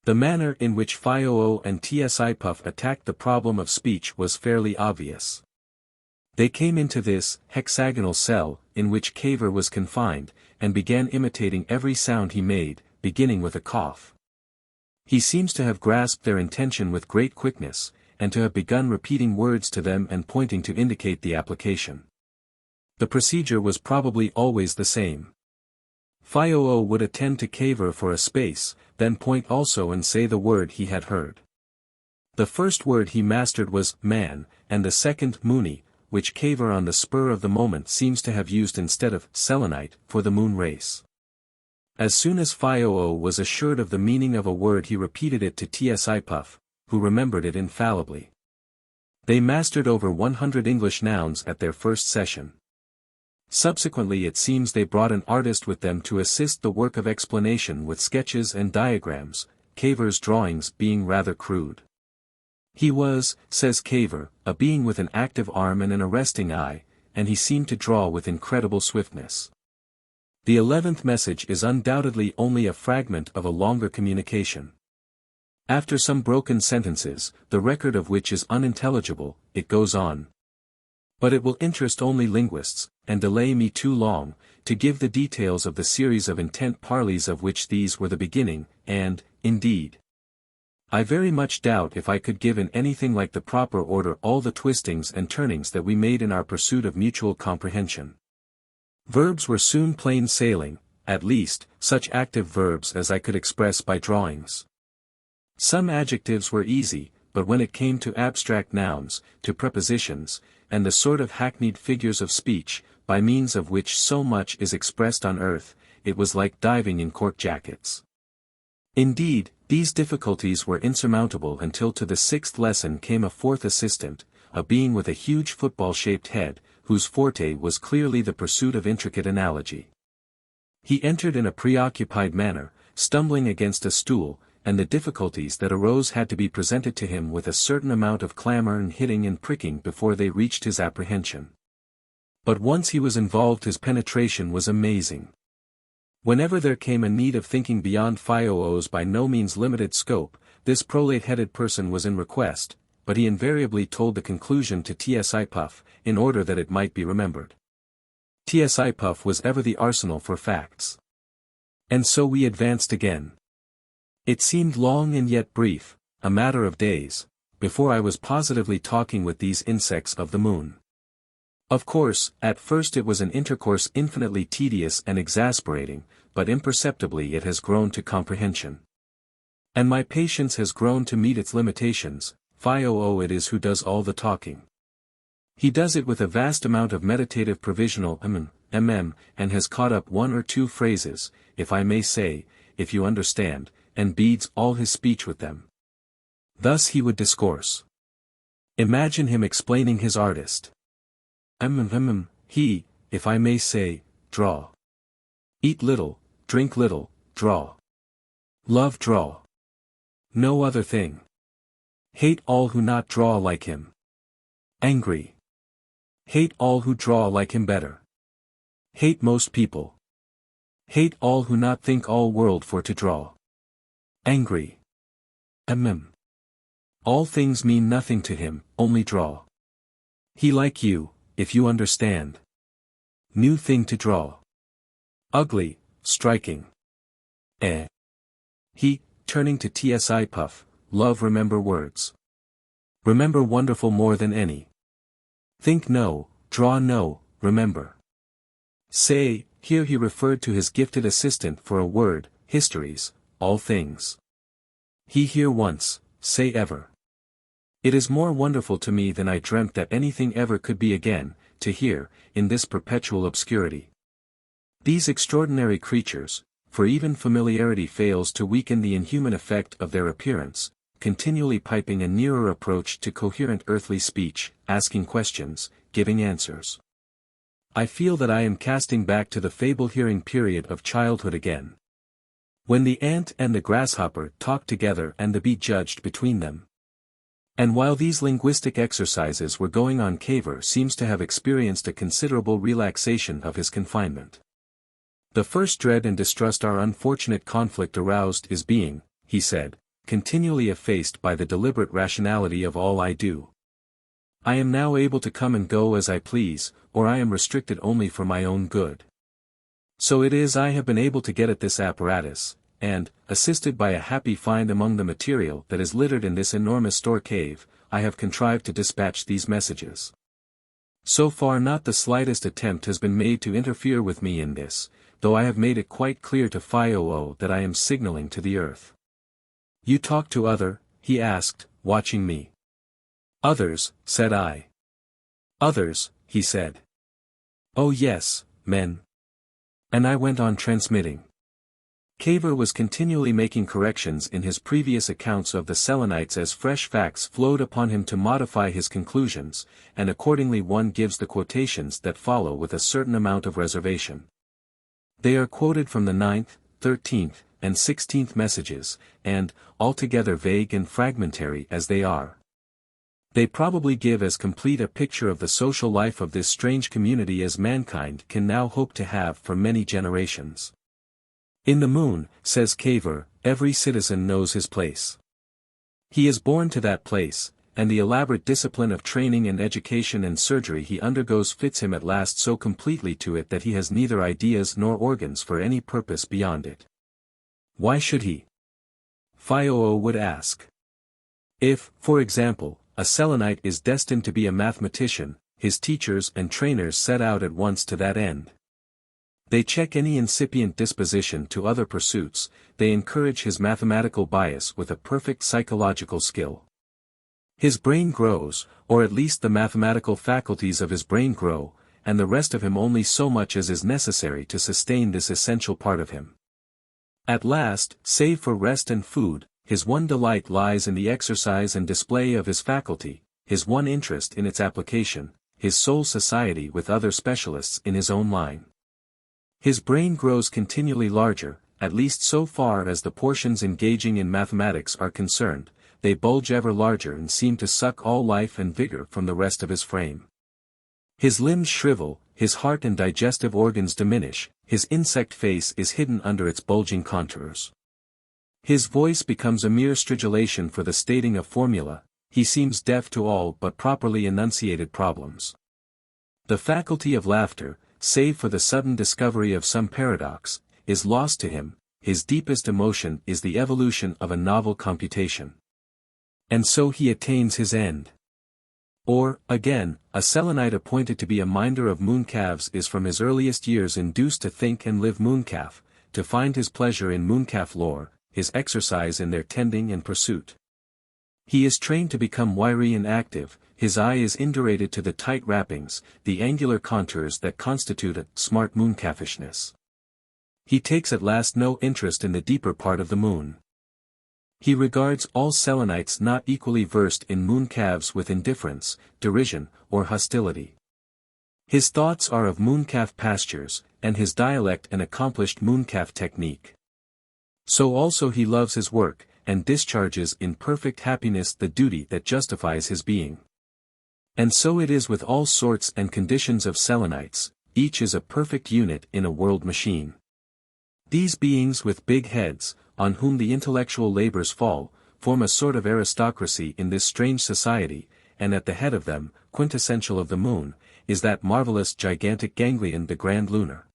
The manner in which Phioo and Tsi Puff attacked the problem of speech was fairly obvious. They came into this hexagonal cell, in which Cavor was confined, and began imitating every sound he made, beginning with a cough. He seems to have grasped their intention with great quickness, and to have begun repeating words to them and pointing to indicate the application. The procedure was probably always the same. Phioo would attend to Cavor for a space, then point also and say the word he had heard. The first word he mastered was man, and the second moony, which Cavor on the spur of the moment seems to have used instead of selenite for the moon race. As soon as Phioo was assured of the meaning of a word he repeated it to Tsi Puff, who remembered it infallibly. They mastered over 100 English nouns at their first session. Subsequently it seems they brought an artist with them to assist the work of explanation with sketches and diagrams, Cavor's drawings being rather crude. He was, says Cavor, a being with an active arm and an arresting eye, and he seemed to draw with incredible swiftness. The 11th message is undoubtedly only a fragment of a longer communication. After some broken sentences, the record of which is unintelligible, it goes on. But it will interest only linguists, and delay me too long, to give the details of the series of intent parleys of which these were the beginning, and, indeed, I very much doubt if I could give in anything like the proper order all the twistings and turnings that we made in our pursuit of mutual comprehension. Verbs were soon plain sailing, at least, such active verbs as I could express by drawings. Some adjectives were easy, but when it came to abstract nouns, to prepositions, and the sort of hackneyed figures of speech, by means of which so much is expressed on earth, it was like diving in cork jackets. Indeed, these difficulties were insurmountable until to the 6th lesson came a 4th assistant, a being with a huge football-shaped head, whose forte was clearly the pursuit of intricate analogy. He entered in a preoccupied manner, stumbling against a stool, and the difficulties that arose had to be presented to him with a certain amount of clamor and hitting and pricking before they reached his apprehension. But once he was involved, his penetration was amazing. Whenever there came a need of thinking beyond Phio's by no means limited scope, this prolate-headed person was in request, but he invariably told the conclusion to Tsi Puff, in order that it might be remembered. Tsi Puff was ever the arsenal for facts. And so we advanced again. It seemed long and yet brief, a matter of days, before I was positively talking with these insects of the moon. Of course, at first it was an intercourse infinitely tedious and exasperating, but imperceptibly it has grown to comprehension. And my patience has grown to meet its limitations. Phio it is who does all the talking. He does it with a vast amount of meditative provisional and has caught up one or two phrases, if I may say, if you understand, and beads all his speech with them. Thus he would discourse. Imagine him explaining his artist. He, if I may say, draw. Eat little, drink little, draw. Love draw. No other thing. Hate all who not draw like him. Angry. Hate all who draw like him better. Hate most people. Hate all who not think all world for to draw. Angry. All things mean nothing to him, only draw. He like you, if you understand. New thing to draw. Ugly, striking. He, turning to Tsi Puff, love remember words. Remember wonderful more than any. Think no, draw no, remember. Say, here he referred to his gifted assistant for a word, histories, all things. He here once, say ever. It is more wonderful to me than I dreamt that anything ever could be again, to hear, in this perpetual obscurity. These extraordinary creatures, for even familiarity fails to weaken the inhuman effect of their appearance, continually piping a nearer approach to coherent earthly speech, asking questions, giving answers. I feel that I am casting back to the fable-hearing period of childhood again. When the ant and the grasshopper talked together and the bee judged between them. And while these linguistic exercises were going on, Cavor seems to have experienced a considerable relaxation of his confinement. The first dread and distrust our unfortunate conflict aroused is being, he said, continually effaced by the deliberate rationality of all I do. I am now able to come and go as I please, or I am restricted only for my own good. So it is I have been able to get at this apparatus, and, assisted by a happy find among the material that is littered in this enormous store cave, I have contrived to dispatch these messages. So far not the slightest attempt has been made to interfere with me in this, though I have made it quite clear to Phio that I am signaling to the earth. You talk to other, he asked, watching me. Others, said I. Others, he said. Oh yes, men. And I went on transmitting. Cavor was continually making corrections in his previous accounts of the Selenites as fresh facts flowed upon him to modify his conclusions, and accordingly one gives the quotations that follow with a certain amount of reservation. They are quoted from the 9th, 13th, and 16th messages, and, altogether vague and fragmentary as they are, they probably give as complete a picture of the social life of this strange community as mankind can now hope to have for many generations. In the moon, says Cavor, every citizen knows his place. He is born to that place, and the elaborate discipline of training and education and surgery he undergoes fits him at last so completely to it that he has neither ideas nor organs for any purpose beyond it. Why should he? Phio would ask. If, for example, a Selenite is destined to be a mathematician, his teachers and trainers set out at once to that end. They check any incipient disposition to other pursuits, they encourage his mathematical bias with a perfect psychological skill. His brain grows, or at least the mathematical faculties of his brain grow, and the rest of him only so much as is necessary to sustain this essential part of him. At last, save for rest and food, his one delight lies in the exercise and display of his faculty, his one interest in its application, his sole society with other specialists in his own line. His brain grows continually larger, at least so far as the portions engaging in mathematics are concerned, they bulge ever larger and seem to suck all life and vigor from the rest of his frame. His limbs shrivel, his heart and digestive organs diminish, his insect face is hidden under its bulging contours. His voice becomes a mere stridulation for the stating of formula, he seems deaf to all but properly enunciated problems. The faculty of laughter, save for the sudden discovery of some paradox, is lost to him, his deepest emotion is the evolution of a novel computation. And so he attains his end. Or, again, a Selenite appointed to be a minder of mooncalves is from his earliest years induced to think and live mooncalf, to find his pleasure in mooncalf lore, his exercise in their tending and pursuit. He is trained to become wiry and active, his eye is indurated to the tight wrappings, the angular contours that constitute a smart mooncalfishness. He takes at last no interest in the deeper part of the moon. He regards all Selenites not equally versed in mooncalves with indifference, derision, or hostility. His thoughts are of mooncalf pastures, and his dialect an accomplished mooncalf technique. So also he loves his work, and discharges in perfect happiness the duty that justifies his being. And so it is with all sorts and conditions of Selenites, each is a perfect unit in a world machine. These beings with big heads, on whom the intellectual labors fall, form a sort of aristocracy in this strange society, and at the head of them, quintessential of the moon, is that marvelous gigantic ganglion the Grand Lunar,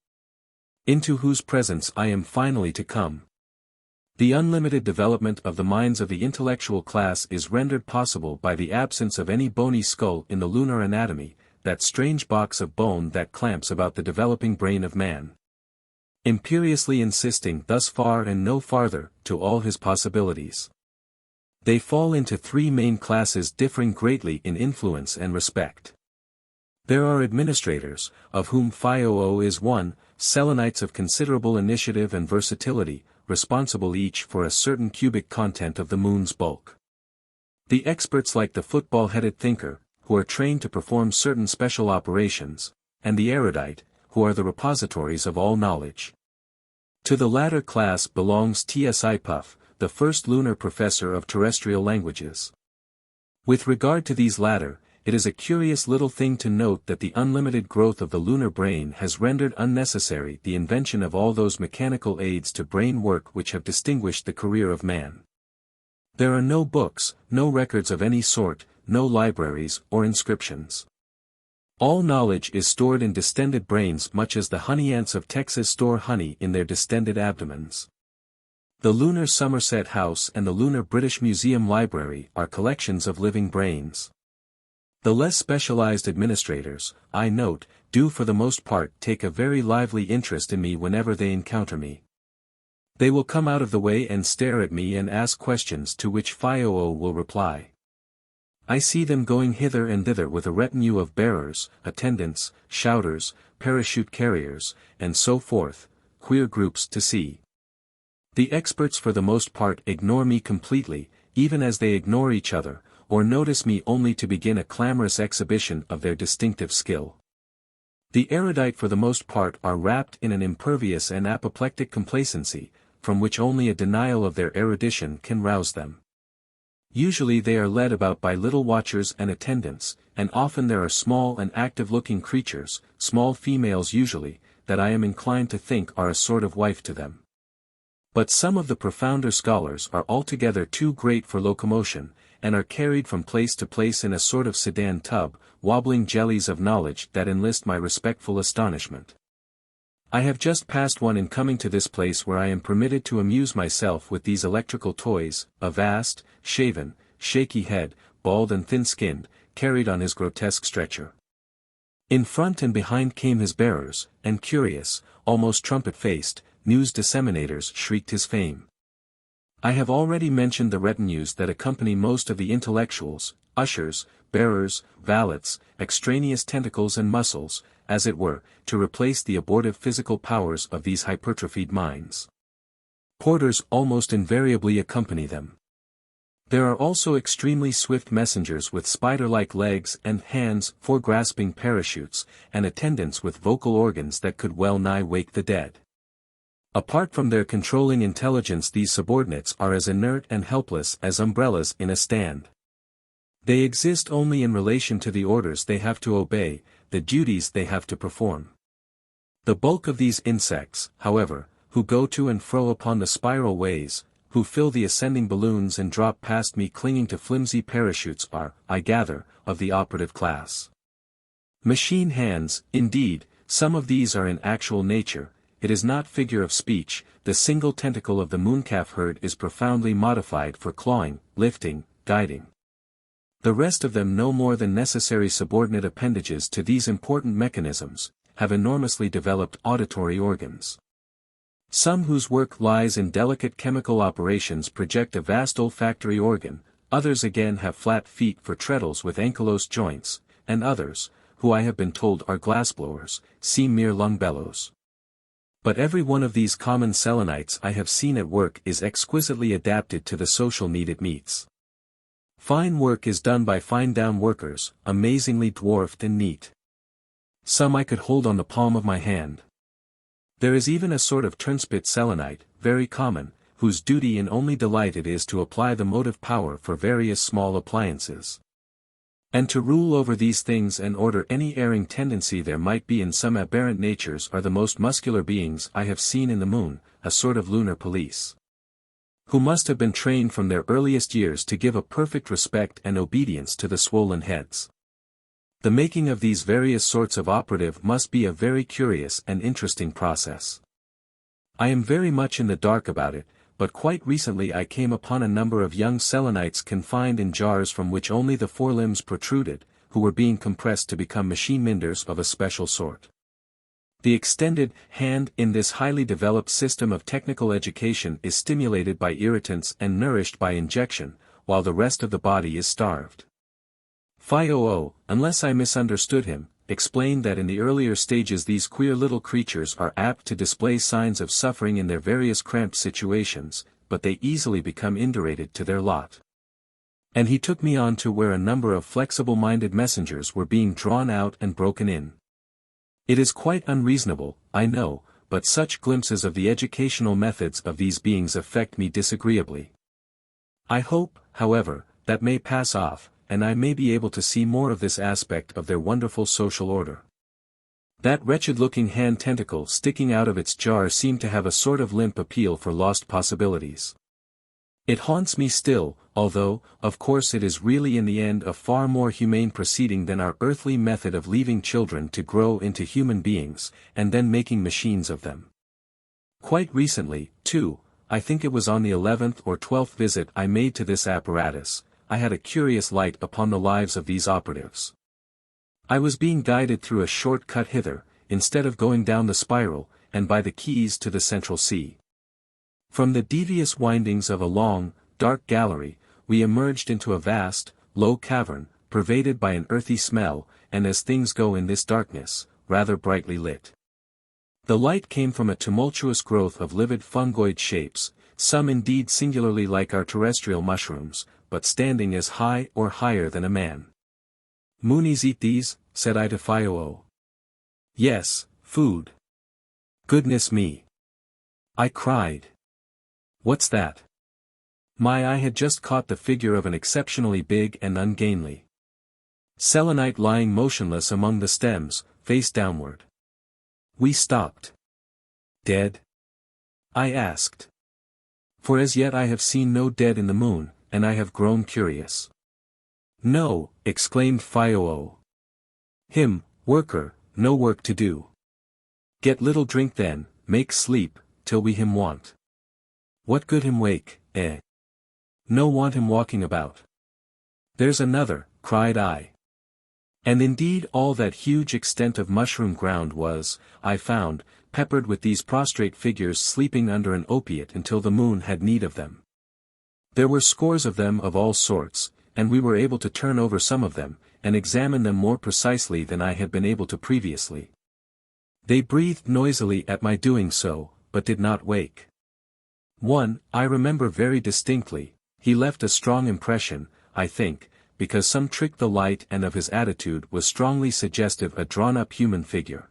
into whose presence I am finally to come. The unlimited development of the minds of the intellectual class is rendered possible by the absence of any bony skull in the lunar anatomy, that strange box of bone that clamps about the developing brain of man, imperiously insisting thus far and no farther, to all his possibilities. They fall into three main classes differing greatly in influence and respect. There are administrators, of whom Phi is one, Selenites of considerable initiative and versatility, responsible each for a certain cubic content of the moon's bulk. The experts like the football-headed thinker, who are trained to perform certain special operations, and the erudite, who are the repositories of all knowledge. To the latter class belongs Tsi Puff, the first lunar professor of terrestrial languages. With regard to these latter, it is a curious little thing to note that the unlimited growth of the lunar brain has rendered unnecessary the invention of all those mechanical aids to brain work which have distinguished the career of man. There are no books, no records of any sort, no libraries or inscriptions. All knowledge is stored in distended brains much as the honey ants of Texas store honey in their distended abdomens. The Lunar Somerset House and the Lunar British Museum Library are collections of living brains. The less specialized administrators, I note, do for the most part take a very lively interest in me whenever they encounter me. They will come out of the way and stare at me and ask questions to which Phi will reply. I see them going hither and thither with a retinue of bearers, attendants, shouters, parachute carriers, and so forth, queer groups to see. The experts for the most part ignore me completely, even as they ignore each other, or notice me only to begin a clamorous exhibition of their distinctive skill. The erudite for the most part are wrapped in an impervious and apoplectic complacency, from which only a denial of their erudition can rouse them. Usually they are led about by little watchers and attendants, and often there are small and active-looking creatures, small females usually, that I am inclined to think are a sort of wife to them. But some of the profounder scholars are altogether too great for locomotion, and are carried from place to place in a sort of sedan tub, wobbling jellies of knowledge that enlist my respectful astonishment. I have just passed one in coming to this place where I am permitted to amuse myself with these electrical toys, a vast, shaven, shaky head, bald and thin-skinned, carried on his grotesque stretcher. In front and behind came his bearers, and curious, almost trumpet-faced, news disseminators shrieked his fame. I have already mentioned the retinues that accompany most of the intellectuals, ushers, bearers, valets, extraneous tentacles and muscles, as it were, to replace the abortive physical powers of these hypertrophied minds. Porters almost invariably accompany them. There are also extremely swift messengers with spider-like legs and hands for grasping parachutes, and attendants with vocal organs that could well nigh wake the dead. Apart from their controlling intelligence, these subordinates are as inert and helpless as umbrellas in a stand. They exist only in relation to the orders they have to obey, the duties they have to perform. The bulk of these insects, however, who go to and fro upon the spiral ways, who fill the ascending balloons and drop past me clinging to flimsy parachutes are, I gather, of the operative class. Machine hands, indeed, some of these are in actual nature. It is not figure of speech. The single tentacle of the Mooncalf herd is profoundly modified for clawing, lifting, guiding. The rest of them, no more than necessary subordinate appendages to these important mechanisms, have enormously developed auditory organs. Some whose work lies in delicate chemical operations project a vast olfactory organ, others again have flat feet for treadles with ankylosed joints, and others, who I have been told are glassblowers, seem mere lung bellows. But every one of these common Selenites I have seen at work is exquisitely adapted to the social need it meets. Fine work is done by fine-down workers, amazingly dwarfed and neat. Some I could hold on the palm of my hand. There is even a sort of turnspit Selenite, very common, whose duty and only delight it is to apply the motive power for various small appliances. And to rule over these things and order any erring tendency there might be in some aberrant natures are the most muscular beings I have seen in the moon, a sort of lunar police, who must have been trained from their earliest years to give a perfect respect and obedience to the swollen heads. The making of these various sorts of operative must be a very curious and interesting process. I am very much in the dark about it, but quite recently I came upon a number of young Selenites confined in jars from which only the forelimbs protruded, who were being compressed to become machine minders of a special sort. The extended hand in this highly developed system of technical education is stimulated by irritants and nourished by injection, while the rest of the body is starved. Phi-O-O, unless I misunderstood him, explained that in the earlier stages these queer little creatures are apt to display signs of suffering in their various cramped situations, but they easily become indurated to their lot. And he took me on to where a number of flexible-minded messengers were being drawn out and broken in. It is quite unreasonable, I know, but such glimpses of the educational methods of these beings affect me disagreeably. I hope, however, that may pass off, and I may be able to see more of this aspect of their wonderful social order. That wretched-looking hand tentacle sticking out of its jar seemed to have a sort of limp appeal for lost possibilities. It haunts me still, although, of course, it is really in the end a far more humane proceeding than our earthly method of leaving children to grow into human beings, and then making machines of them. Quite recently, too, I think it was on the 11th or 12th visit I made to this apparatus, I had a curious light upon the lives of these operatives. I was being guided through a short cut hither, instead of going down the spiral, and by the quays to the central sea. From the devious windings of a long, dark gallery, we emerged into a vast, low cavern, pervaded by an earthy smell, and as things go in this darkness, rather brightly lit. The light came from a tumultuous growth of livid fungoid shapes, some indeed singularly like our terrestrial mushrooms, but standing as high or higher than a man. "Moonies eat these?" said I to Phi-O-O. "Yes, food." "Goodness me!" I cried. "What's that?" My eye had just caught the figure of an exceptionally big and ungainly Selenite lying motionless among the stems, face downward. We stopped. "Dead?" I asked. For as yet I have seen no dead in the moon, and I have grown curious. "No," exclaimed Phi-O-O. "Him, worker, no work to do. Get little drink then, make sleep, till we him want. What good him wake, eh? No want him walking about." "There's another," cried I. And indeed all that huge extent of mushroom ground was, I found, peppered with these prostrate figures sleeping under an opiate until the moon had need of them. There were scores of them of all sorts, and we were able to turn over some of them, and examine them more precisely than I had been able to previously. They breathed noisily at my doing so, but did not wake. One, I remember very distinctly, he left a strong impression, I think, because some trick the light and of his attitude was strongly suggestive a drawn-up human figure.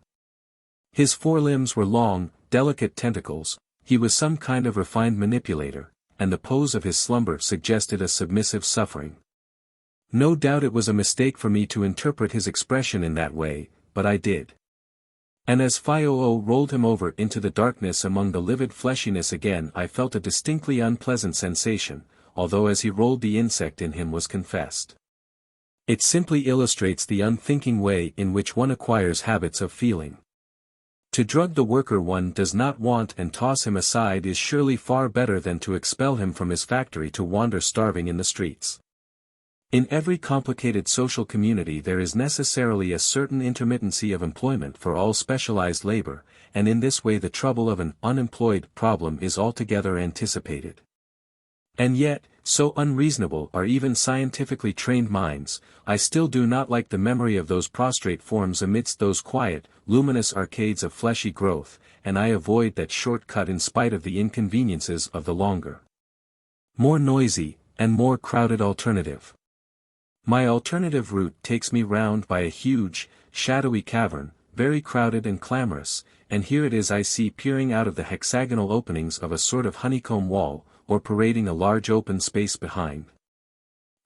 His forelimbs were long, delicate tentacles, He was some kind of refined manipulator, and the pose of his slumber suggested a submissive suffering. No doubt it was a mistake for me to interpret his expression in that way, but I did. And as Fioo rolled him over into the darkness among the livid fleshiness again, I felt a distinctly unpleasant sensation, although as he rolled the insect in him was confessed. It simply illustrates the unthinking way in which one acquires habits of feeling. To drug the worker one does not want and toss him aside is surely far better than to expel him from his factory to wander starving in the streets. In every complicated social community there is necessarily a certain intermittency of employment for all specialized labor, and in this way the trouble of an unemployed problem is altogether anticipated. And yet, so unreasonable are even scientifically trained minds, I still do not like the memory of those prostrate forms amidst those quiet, luminous arcades of fleshy growth, and I avoid that short cut in spite of the inconveniences of the longer, more noisy, and more crowded alternative. My alternative route takes me round by a huge, shadowy cavern, very crowded and clamorous, and here it is I see peering out of the hexagonal openings of a sort of honeycomb wall, or parading a large open space behind.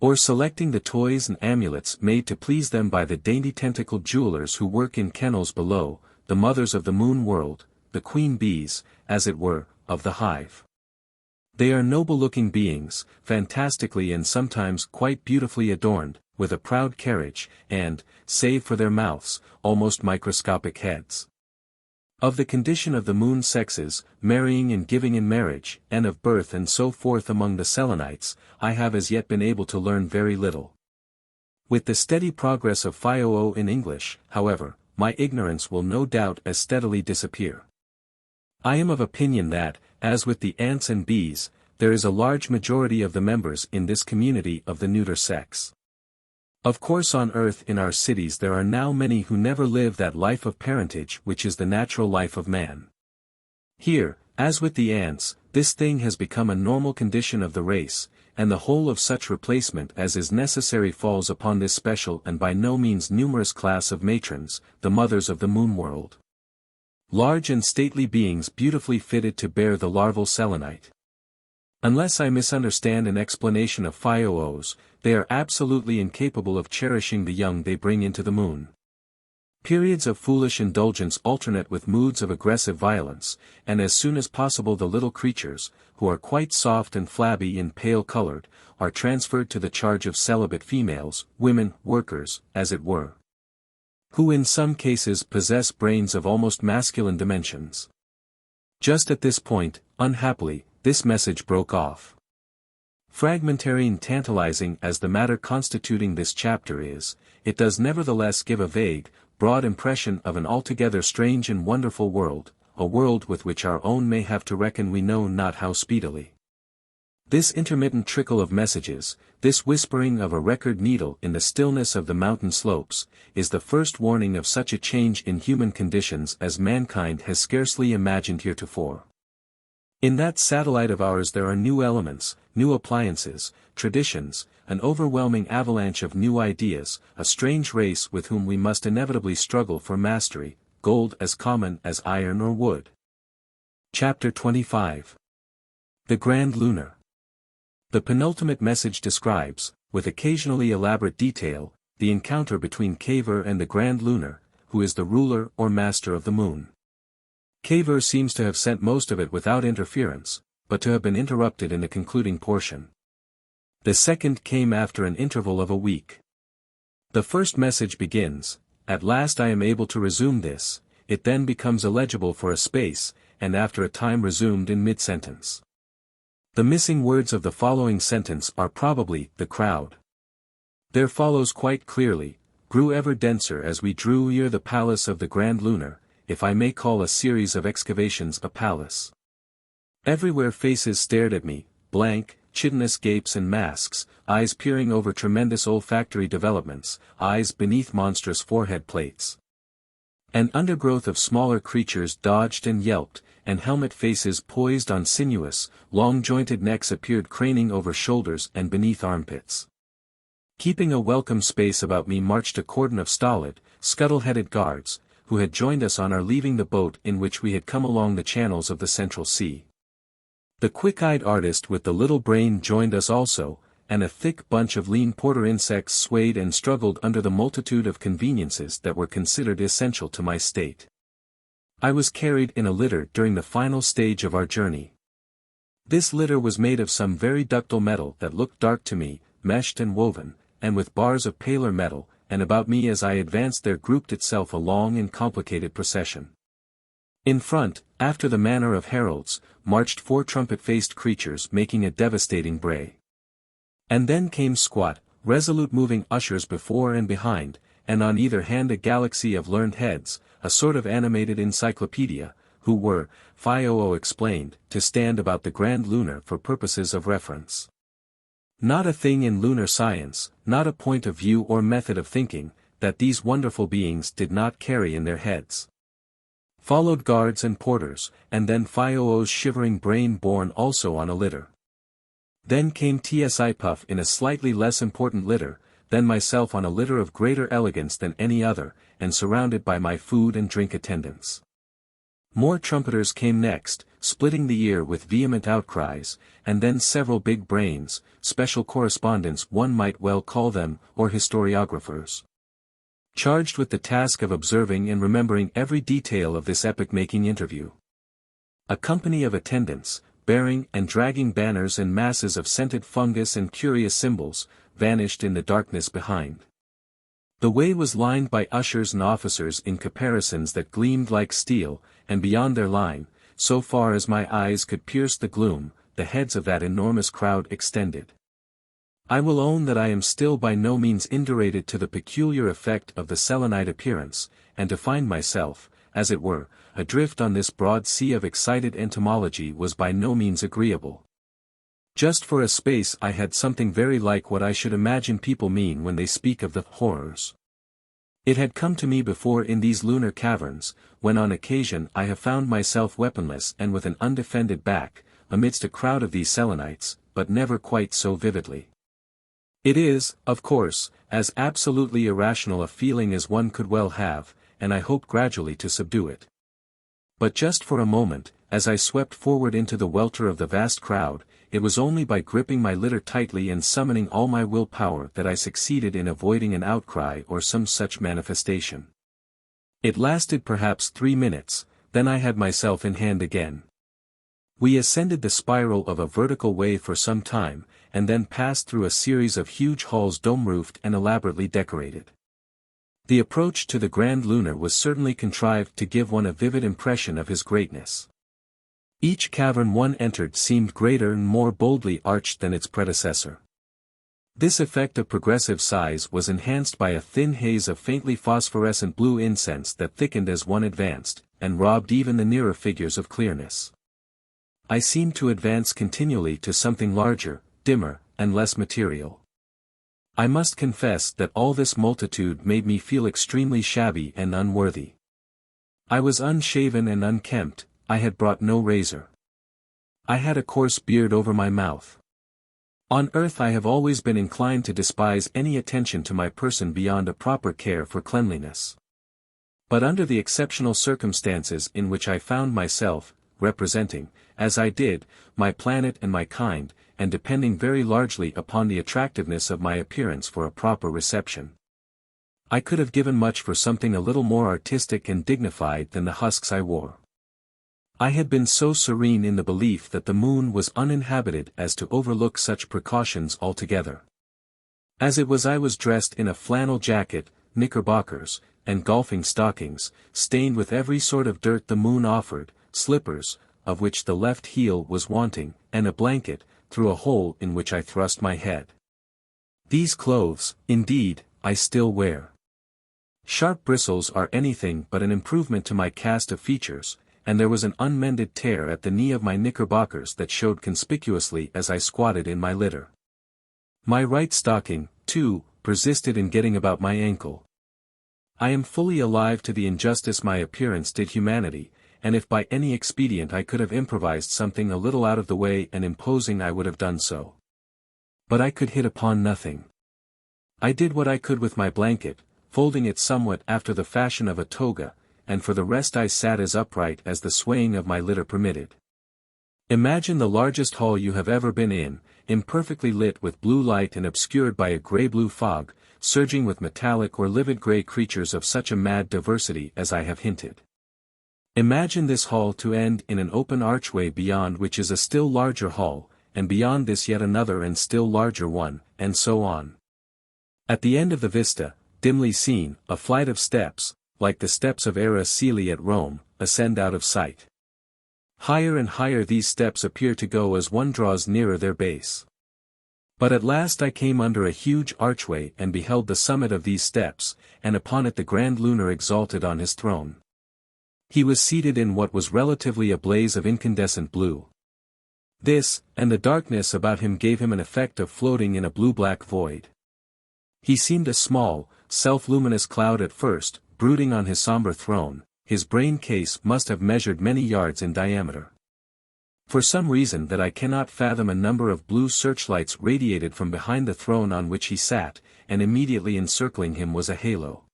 Or selecting the toys and amulets made to please them by the dainty tentacled jewelers who work in kennels below, the mothers of the moon world, the queen bees, as it were, of the hive. They are noble-looking beings, fantastically and sometimes quite beautifully adorned, with a proud carriage, and, save for their mouths, almost microscopic heads. Of the condition of the moon sexes, marrying and giving in marriage, and of birth and so forth among the Selenites, I have as yet been able to learn very little. With the steady progress of Fioo in English, however, my ignorance will no doubt as steadily disappear. I am of opinion that, as with the ants and bees, there is a large majority of the members in this community of the neuter sex. Of course on earth in our cities there are now many who never live that life of parentage which is the natural life of man. Here, as with the ants, this thing has become a normal condition of the race, and the whole of such replacement as is necessary falls upon this special and by no means numerous class of matrons, the mothers of the moon world. Large and stately beings beautifully fitted to bear the larval Selenite. Unless I misunderstand an explanation of Fioo's, they are absolutely incapable of cherishing the young they bring into the moon. Periods of foolish indulgence alternate with moods of aggressive violence, and as soon as possible the little creatures, who are quite soft and flabby and pale-colored, are transferred to the charge of celibate females, women, workers, as it were, who in some cases possess brains of almost masculine dimensions. Just at this point, unhappily, this message broke off. Fragmentary and tantalizing as the matter constituting this chapter is, it does nevertheless give a vague, broad impression of an altogether strange and wonderful world, a world with which our own may have to reckon we know not how speedily. This intermittent trickle of messages, this whispering of a record needle in the stillness of the mountain slopes, is the first warning of such a change in human conditions as mankind has scarcely imagined heretofore. In that satellite of ours there are new elements, new appliances, traditions, an overwhelming avalanche of new ideas, a strange race with whom we must inevitably struggle for mastery, gold as common as iron or wood. Chapter 25. The Grand Lunar. The penultimate message describes, with occasionally elaborate detail, the encounter between Cavor and the Grand Lunar, who is the ruler or master of the moon. Cavor seems to have sent most of it without interference, but to have been interrupted in the concluding portion. The second came after an interval of a week. The first message begins, "At last I am able to resume this," it then becomes illegible for a space, and after a time resumed in mid-sentence. The missing words of the following sentence are probably, "the crowd." There follows quite clearly, "grew ever denser as we drew near the palace of the Grand Lunar," if I may call a series of excavations a palace. Everywhere faces stared at me, blank, chitinous gapes and masks, eyes peering over tremendous olfactory developments, eyes beneath monstrous forehead plates. An undergrowth of smaller creatures dodged and yelped, and helmet faces poised on sinuous, long-jointed necks appeared craning over shoulders and beneath armpits. Keeping a welcome space about me marched a cordon of stolid, scuttle-headed guards, who had joined us on our leaving the boat in which we had come along the channels of the Central Sea. The quick-eyed artist with the little brain joined us also, and a thick bunch of lean porter insects swayed and struggled under the multitude of conveniences that were considered essential to my state. I was carried in a litter during the final stage of our journey. This litter was made of some very ductile metal that looked dark to me, meshed and woven, and with bars of paler metal, and about me as I advanced there grouped itself a long and complicated procession. In front, after the manner of heralds, marched 4 trumpet-faced creatures making a devastating bray. And then came squat, resolute moving ushers before and behind, and on either hand a galaxy of learned heads, a sort of animated encyclopedia, who were, Phi-Oo explained, to stand about the Grand Lunar for purposes of reference. Not a thing in lunar science, not a point of view or method of thinking, that these wonderful beings did not carry in their heads. Followed guards and porters, and then Phi-Oo's shivering brain borne also on a litter. Then came Tsi Puff in a slightly less important litter, then myself on a litter of greater elegance than any other, and surrounded by my food and drink attendants. More trumpeters came next, splitting the ear with vehement outcries, and then several big brains, special correspondents one might well call them, or historiographers, charged with the task of observing and remembering every detail of this epoch-making interview. A company of attendants, bearing and dragging banners and masses of scented fungus and curious symbols, vanished in the darkness behind. The way was lined by ushers and officers in caparisons that gleamed like steel, and beyond their line, so far as my eyes could pierce the gloom, the heads of that enormous crowd extended. I will own that I am still by no means indurated to the peculiar effect of the Selenite appearance, and to find myself, as it were, adrift on this broad sea of excited entomology was by no means agreeable. Just for a space I had something very like what I should imagine people mean when they speak of the horrors. It had come to me before in these lunar caverns, when on occasion I have found myself weaponless and with an undefended back, amidst a crowd of these Selenites, but never quite so vividly. It is, of course, as absolutely irrational a feeling as one could well have, and I hope gradually to subdue it. But just for a moment, as I swept forward into the welter of the vast crowd, it was only by gripping my litter tightly and summoning all my willpower that I succeeded in avoiding an outcry or some such manifestation. It lasted perhaps 3 minutes, then I had myself in hand again. We ascended the spiral of a vertical way for some time, and then passed through a series of huge halls dome-roofed and elaborately decorated. The approach to the Grand Lunar was certainly contrived to give one a vivid impression of his greatness. Each cavern one entered seemed greater and more boldly arched than its predecessor. This effect of progressive size was enhanced by a thin haze of faintly phosphorescent blue incense that thickened as one advanced, and robbed even the nearer figures of clearness. I seemed to advance continually to something larger, dimmer, and less material. I must confess that all this multitude made me feel extremely shabby and unworthy. I was unshaven and unkempt, I had brought no razor. I had a coarse beard over my mouth. On earth I have always been inclined to despise any attention to my person beyond a proper care for cleanliness. But under the exceptional circumstances in which I found myself, representing, as I did, my planet and my kind, and depending very largely upon the attractiveness of my appearance for a proper reception, I could have given much for something a little more artistic and dignified than the husks I wore. I had been so serene in the belief that the moon was uninhabited as to overlook such precautions altogether. As it was I was dressed in a flannel jacket, knickerbockers, and golfing stockings, stained with every sort of dirt the moon offered, slippers, of which the left heel was wanting, and a blanket, through a hole in which I thrust my head. These clothes, indeed, I still wear. Sharp bristles are anything but an improvement to my cast of features, and there was an unmended tear at the knee of my knickerbockers that showed conspicuously as I squatted in my litter. My right stocking, too, persisted in getting about my ankle. I am fully alive to the injustice my appearance did humanity, and if by any expedient I could have improvised something a little out of the way and imposing I would have done so. But I could hit upon nothing. I did what I could with my blanket, folding it somewhat after the fashion of a toga, and for the rest I sat as upright as the swaying of my litter permitted. Imagine the largest hall you have ever been in, imperfectly lit with blue light and obscured by a grey-blue fog, surging with metallic or livid grey creatures of such a mad diversity as I have hinted. Imagine this hall to end in an open archway beyond which is a still larger hall, and beyond this yet another and still larger one, and so on. At the end of the vista, dimly seen, a flight of steps, like the steps of Era Coeli at Rome, ascend out of sight. Higher and higher these steps appear to go as one draws nearer their base. But at last I came under a huge archway and beheld the summit of these steps, and upon it the grand Lunar exalted on his throne. He was seated in what was relatively a blaze of incandescent blue. This, and the darkness about him gave him an effect of floating in a blue-black void. He seemed a small, self-luminous cloud at first, brooding on his somber throne. His brain case must have measured many yards in diameter. For some reason that I cannot fathom, a number of blue searchlights radiated from behind the throne on which he sat, and immediately encircling him was a halo.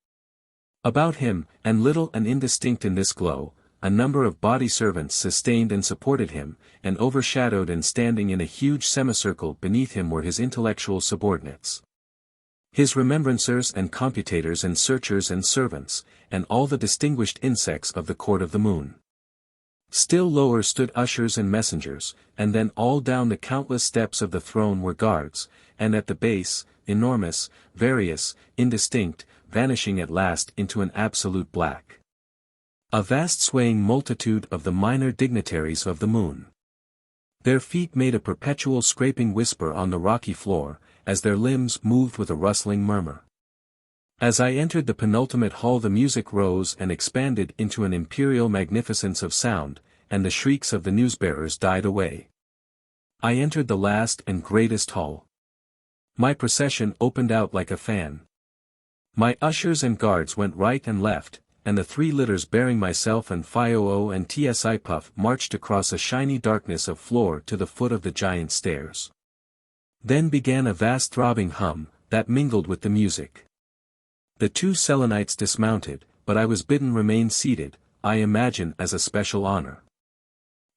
About him, and little and indistinct in this glow, a number of body servants sustained and supported him, and overshadowed and standing in a huge semicircle beneath him were his intellectual subordinates. His remembrancers and computators and searchers and servants, and all the distinguished insects of the court of the moon. Still lower stood ushers and messengers, and then all down the countless steps of the throne were guards, and at the base, enormous, various, indistinct, vanishing at last into an absolute black. A vast swaying multitude of the minor dignitaries of the moon. Their feet made a perpetual scraping whisper on the rocky floor, as their limbs moved with a rustling murmur. As I entered the penultimate hall, the music rose and expanded into an imperial magnificence of sound, and the shrieks of the newsbearers died away. I entered the last and greatest hall. My procession opened out like a fan. My ushers and guards went right and left, and the three litters bearing myself and Phioo and Tsi Puff marched across a shiny darkness of floor to the foot of the giant stairs. Then began a vast throbbing hum, that mingled with the music. The two Selenites dismounted, but I was bidden remain seated, I imagine as a special honor.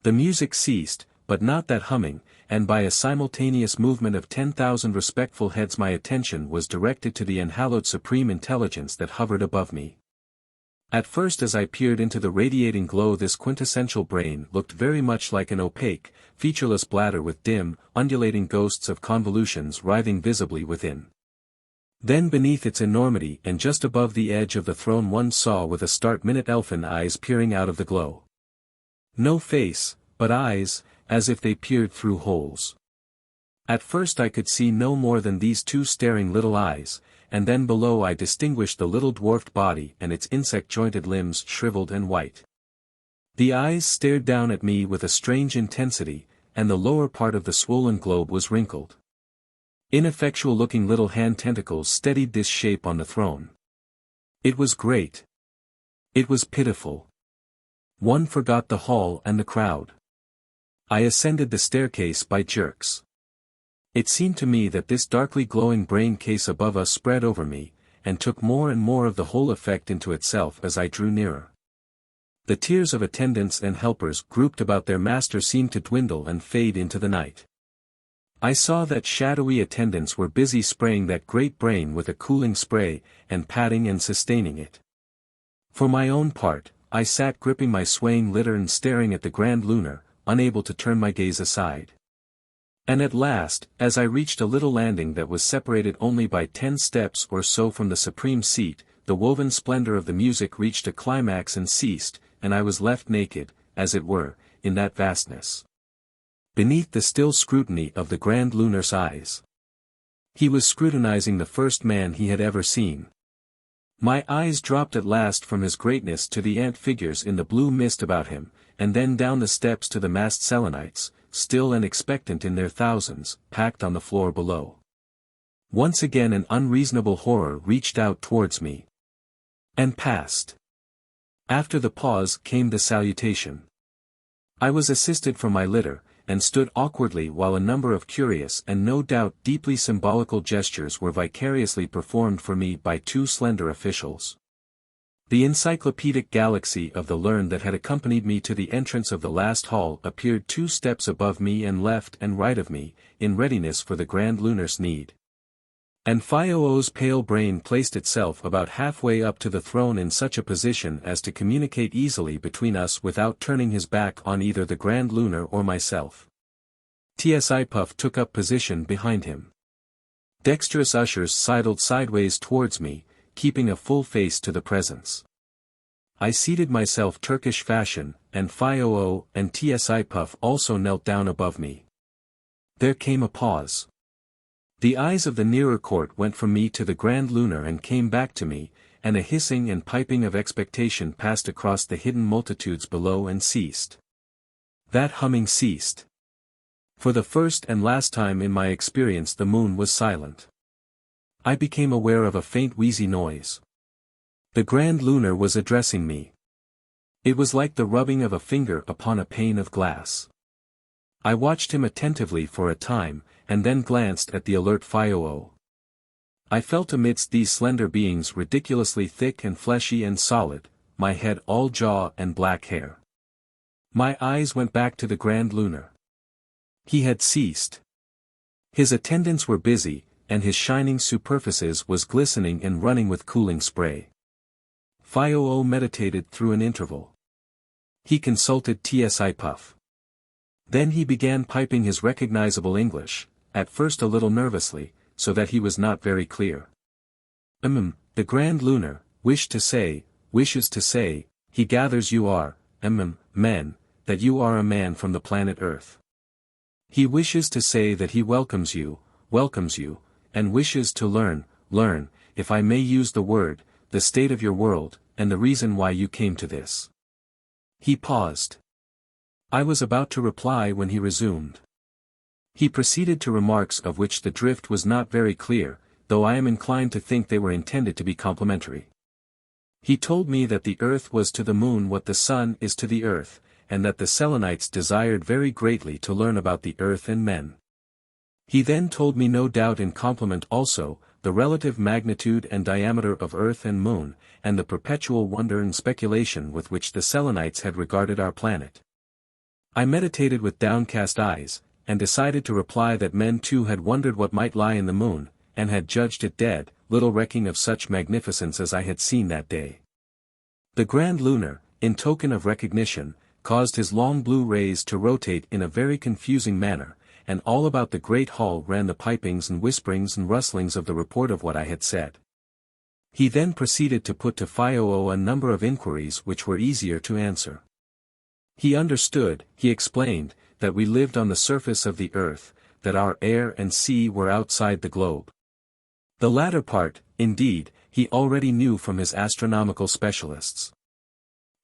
The music ceased, but not that humming, and by a simultaneous movement of 10,000 respectful heads my attention was directed to the unhallowed supreme intelligence that hovered above me. At first, as I peered into the radiating glow, this quintessential brain looked very much like an opaque, featureless bladder with dim, undulating ghosts of convolutions writhing visibly within. Then beneath its enormity and just above the edge of the throne one saw with a start minute elfin eyes peering out of the glow. No face, but eyes, as if they peered through holes. At first I could see no more than these two staring little eyes, and then below I distinguished the little dwarfed body and its insect-jointed limbs shriveled and white. The eyes stared down at me with a strange intensity, and the lower part of the swollen globe was wrinkled. Ineffectual-looking little hand tentacles steadied this shape on the throne. It was great. It was pitiful. One forgot the hall and the crowd. I ascended the staircase by jerks. It seemed to me that this darkly glowing brain case above us spread over me, and took more and more of the whole effect into itself as I drew nearer. The tiers of attendants and helpers grouped about their master seemed to dwindle and fade into the night. I saw that shadowy attendants were busy spraying that great brain with a cooling spray, and patting and sustaining it. For my own part, I sat gripping my swaying litter and staring at the grand Lunar, unable to turn my gaze aside. And at last, as I reached a little landing that was separated only by 10 steps or so from the supreme seat, the woven splendor of the music reached a climax and ceased, and I was left naked, as it were, in that vastness. Beneath the still scrutiny of the grand Lunar's eyes. He was scrutinizing the first man he had ever seen. My eyes dropped at last from his greatness to the ant figures in the blue mist about him, and then down the steps to the massed Selenites, still and expectant in their thousands, packed on the floor below. Once again an unreasonable horror reached out towards me. And passed. After the pause came the salutation. I was assisted from my litter, and stood awkwardly while a number of curious and no doubt deeply symbolical gestures were vicariously performed for me by two slender officials. The encyclopedic galaxy of the learned that had accompanied me to the entrance of the last hall appeared 2 steps above me and left and right of me, in readiness for the grand Lunar's need. And Phio's pale brain placed itself about halfway up to the throne in such a position as to communicate easily between us without turning his back on either the grand Lunar or myself. Puff took up position behind him. Dexterous ushers sidled sideways towards me, keeping a full face to the presence. I seated myself Turkish fashion, and Phio and Puff also knelt down above me. There came a pause. The eyes of the nearer court went from me to the grand Lunar and came back to me, and a hissing and piping of expectation passed across the hidden multitudes below and ceased. That humming ceased. For the first and last time in my experience the moon was silent. I became aware of a faint wheezy noise. The grand Lunar was addressing me. It was like the rubbing of a finger upon a pane of glass. I watched him attentively for a time, and then glanced at the alert Phio. I felt amidst these slender beings ridiculously thick and fleshy and solid, my head all jaw and black hair. My eyes went back to the grand Lunar. He had ceased. His attendants were busy, and his shining superficies was glistening and running with cooling spray. Phio meditated through an interval. He consulted Puff. Then he began piping his recognizable English, at first a little nervously, so that he was not very clear. The grand Lunar, wishes to say, he gathers you are, men, that you are a man from the planet Earth. He wishes to say that he welcomes you, and wishes to learn, if I may use the word, the state of your world, and the reason why you came to this. He paused. I was about to reply when he resumed. He proceeded to remarks of which the drift was not very clear, though I am inclined to think they were intended to be complimentary. He told me that the earth was to the moon what the sun is to the earth, and that the Selenites desired very greatly to learn about the earth and men. He then told me, no doubt in compliment also, the relative magnitude and diameter of earth and moon, and the perpetual wonder and speculation with which the Selenites had regarded our planet. I meditated with downcast eyes, and decided to reply that men too had wondered what might lie in the moon, and had judged it dead, little recking of such magnificence as I had seen that day. The grand Lunar, in token of recognition, caused his long blue rays to rotate in a very confusing manner, and all about the great hall ran the pipings and whisperings and rustlings of the report of what I had said. He then proceeded to put to Phio a number of inquiries which were easier to answer. He understood, he explained, that we lived on the surface of the earth, that our air and sea were outside the globe. The latter part, indeed, he already knew from his astronomical specialists.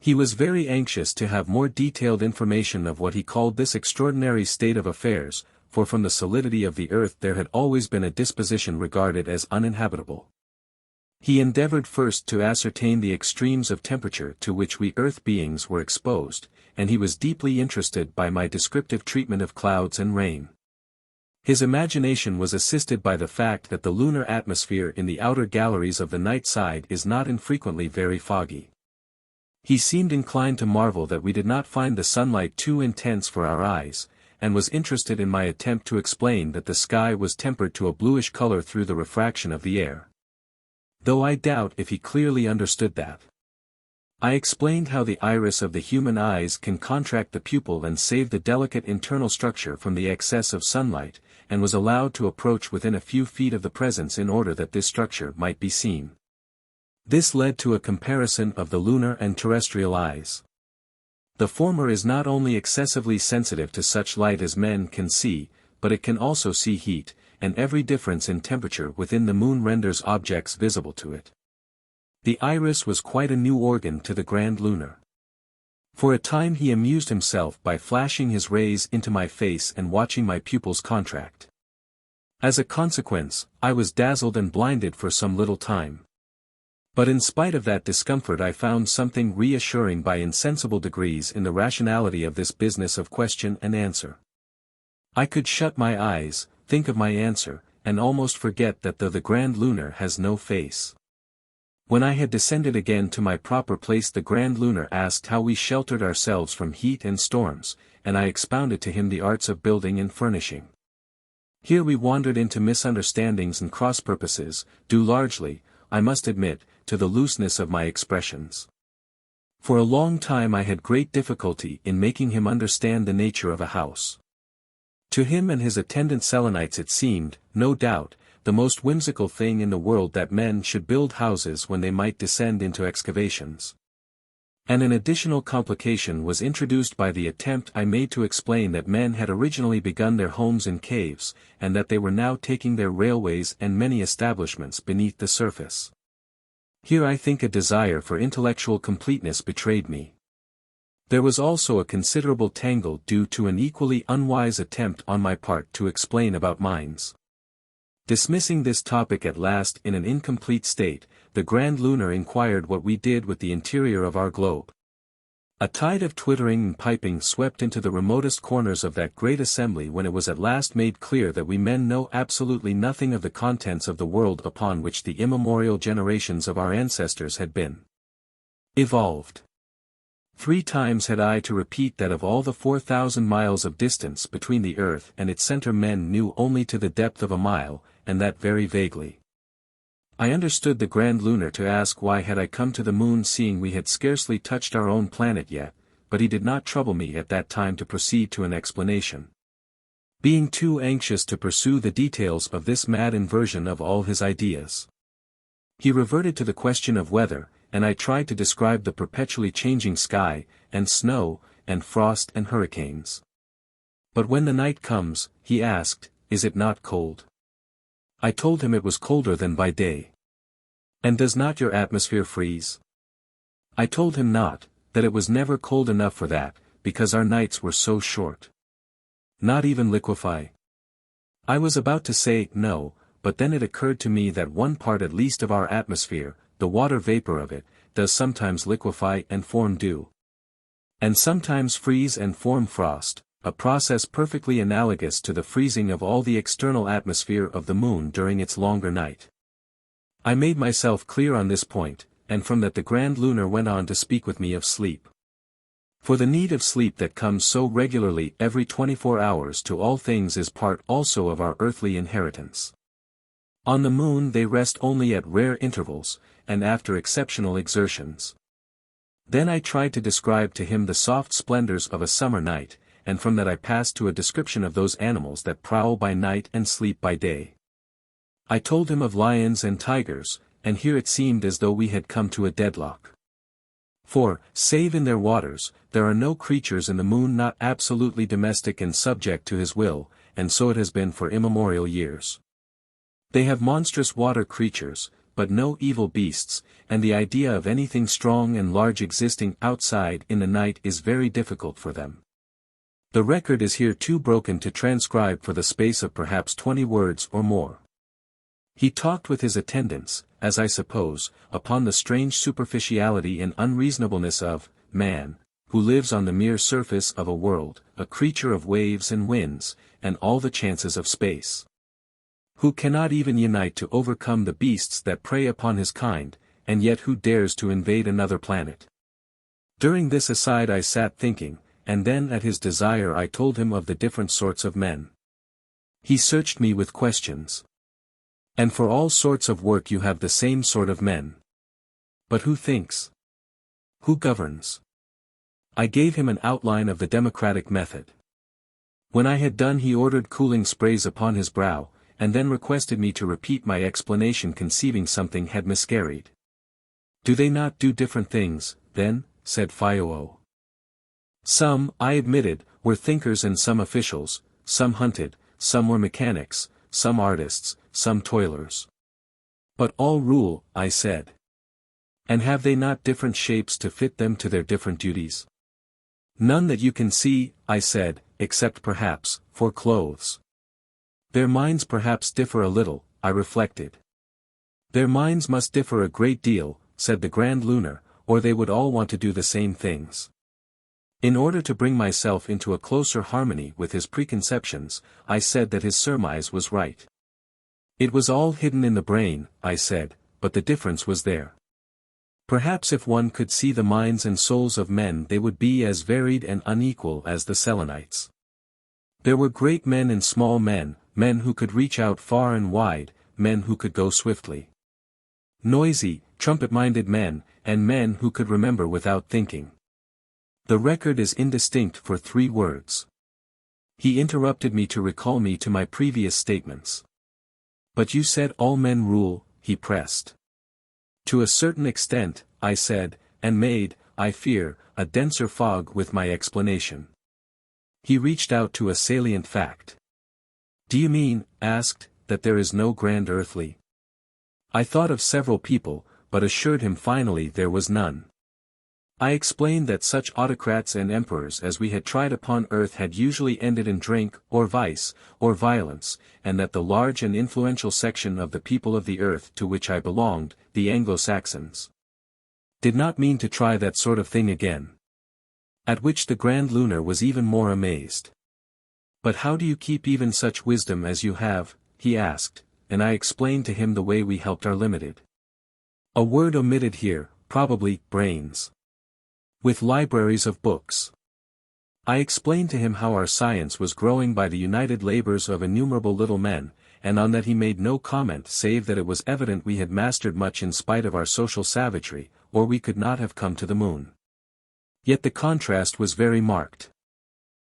He was very anxious to have more detailed information of what he called this extraordinary state of affairs, for from the solidity of the earth there had always been a disposition regarded as uninhabitable. He endeavored first to ascertain the extremes of temperature to which we earth beings were exposed, and he was deeply interested by my descriptive treatment of clouds and rain. His imagination was assisted by the fact that the lunar atmosphere in the outer galleries of the night side is not infrequently very foggy. He seemed inclined to marvel that we did not find the sunlight too intense for our eyes, and was interested in my attempt to explain that the sky was tempered to a bluish color through the refraction of the air. Though I doubt if he clearly understood that. I explained how the iris of the human eyes can contract the pupil and save the delicate internal structure from the excess of sunlight, and was allowed to approach within a few feet of the presence in order that this structure might be seen. This led to a comparison of the lunar and terrestrial eyes. The former is not only excessively sensitive to such light as men can see, but it can also see heat, and every difference in temperature within the moon renders objects visible to it. The iris was quite a new organ to the grand Lunar. For a time he amused himself by flashing his rays into my face and watching my pupils contract. As a consequence, I was dazzled and blinded for some little time. But in spite of that discomfort I found something reassuring by insensible degrees in the rationality of this business of question and answer. I could shut my eyes, think of my answer, and almost forget that though the grand Lunar has no face. When I had descended again to my proper place, the Grand Lunar asked how we sheltered ourselves from heat and storms, and I expounded to him the arts of building and furnishing. Here we wandered into misunderstandings and cross-purposes, due largely, I must admit, to the looseness of my expressions. For a long time I had great difficulty in making him understand the nature of a house. To him and his attendant Selenites it seemed, no doubt, the most whimsical thing in the world that men should build houses when they might descend into excavations. And an additional complication was introduced by the attempt I made to explain that men had originally begun their homes in caves, and that they were now taking their railways and many establishments beneath the surface. Here I think a desire for intellectual completeness betrayed me. There was also a considerable tangle due to an equally unwise attempt on my part to explain about mines. Dismissing this topic at last in an incomplete state, the Grand Lunar inquired what we did with the interior of our globe. A tide of twittering and piping swept into the remotest corners of that great assembly when it was at last made clear that we men know absolutely nothing of the contents of the world upon which the immemorial generations of our ancestors had been evolved. 3 times had I to repeat that of all the 4,000 miles of distance between the earth and its center men knew only to the depth of a mile, and that very vaguely. I understood the Grand Lunar to ask why had I come to the moon seeing we had scarcely touched our own planet yet, but he did not trouble me at that time to proceed to an explanation, being too anxious to pursue the details of this mad inversion of all his ideas. He reverted to the question of weather, and I tried to describe the perpetually changing sky, and snow, and frost and hurricanes. But when the night comes, he asked, is it not cold? I told him it was colder than by day. And does not your atmosphere freeze? I told him not, that it was never cold enough for that, because our nights were so short. Not even liquefy? I was about to say no, but then it occurred to me that one part at least of our atmosphere, the water vapor of it, does sometimes liquefy and form dew. And sometimes freeze and form frost, a process perfectly analogous to the freezing of all the external atmosphere of the moon during its longer night. I made myself clear on this point, and from that the Grand Lunar went on to speak with me of sleep. For the need of sleep that comes so regularly every 24 hours to all things is part also of our earthly inheritance. On the moon they rest only at rare intervals, and after exceptional exertions. Then I tried to describe to him the soft splendors of a summer night, and from that I passed to a description of those animals that prowl by night and sleep by day. I told him of lions and tigers, and here it seemed as though we had come to a deadlock. For, save in their waters, there are no creatures in the moon not absolutely domestic and subject to his will, and so it has been for immemorial years. They have monstrous water creatures, but no evil beasts, and the idea of anything strong and large existing outside in the night is very difficult for them. The record is here too broken to transcribe for the space of perhaps 20 words or more. He talked with his attendants, as I suppose, upon the strange superficiality and unreasonableness of man, who lives on the mere surface of a world, a creature of waves and winds, and all the chances of space. Who cannot even unite to overcome the beasts that prey upon his kind, and yet who dares to invade another planet. During this aside I sat thinking, and then at his desire I told him of the different sorts of men. He searched me with questions. And for all sorts of work you have the same sort of men. But who thinks? Who governs? I gave him an outline of the democratic method. When I had done he ordered cooling sprays upon his brow, and then requested me to repeat my explanation conceiving something had miscarried. Do they not do different things, then? Said Fioo. Some, I admitted, were thinkers and some officials, some hunted, some were mechanics, some artists, some toilers. But all rule, I said. And have they not different shapes to fit them to their different duties? None that you can see, I said, except perhaps, for clothes. Their minds perhaps differ a little, I reflected. Their minds must differ a great deal, said the Grand Lunar, or they would all want to do the same things. In order to bring myself into a closer harmony with his preconceptions, I said that his surmise was right. It was all hidden in the brain, I said, but the difference was there. Perhaps if one could see the minds and souls of men they would be as varied and unequal as the Selenites. There were great men and small men, men who could reach out far and wide, men who could go swiftly. Noisy, trumpet-minded men, and men who could remember without thinking. The record is indistinct for 3 words. He interrupted me to recall me to my previous statements. But you said all men rule, he pressed. To a certain extent, I said, and made, I fear, a denser fog with my explanation. He reached out to a salient fact. Do you mean, asked, that there is no grand earthly? I thought of several people, but assured him finally there was none. I explained that such autocrats and emperors as we had tried upon earth had usually ended in drink, or vice, or violence, and that the large and influential section of the people of the earth to which I belonged, the Anglo-Saxons, did not mean to try that sort of thing again. At which the Grand Lunar was even more amazed. But how do you keep even such wisdom as you have, he asked, and I explained to him the way we helped our limited. A word omitted here, probably, brains. With libraries of books. I explained to him how our science was growing by the united labors of innumerable little men, and on that he made no comment save that it was evident we had mastered much in spite of our social savagery, or we could not have come to the moon. Yet the contrast was very marked.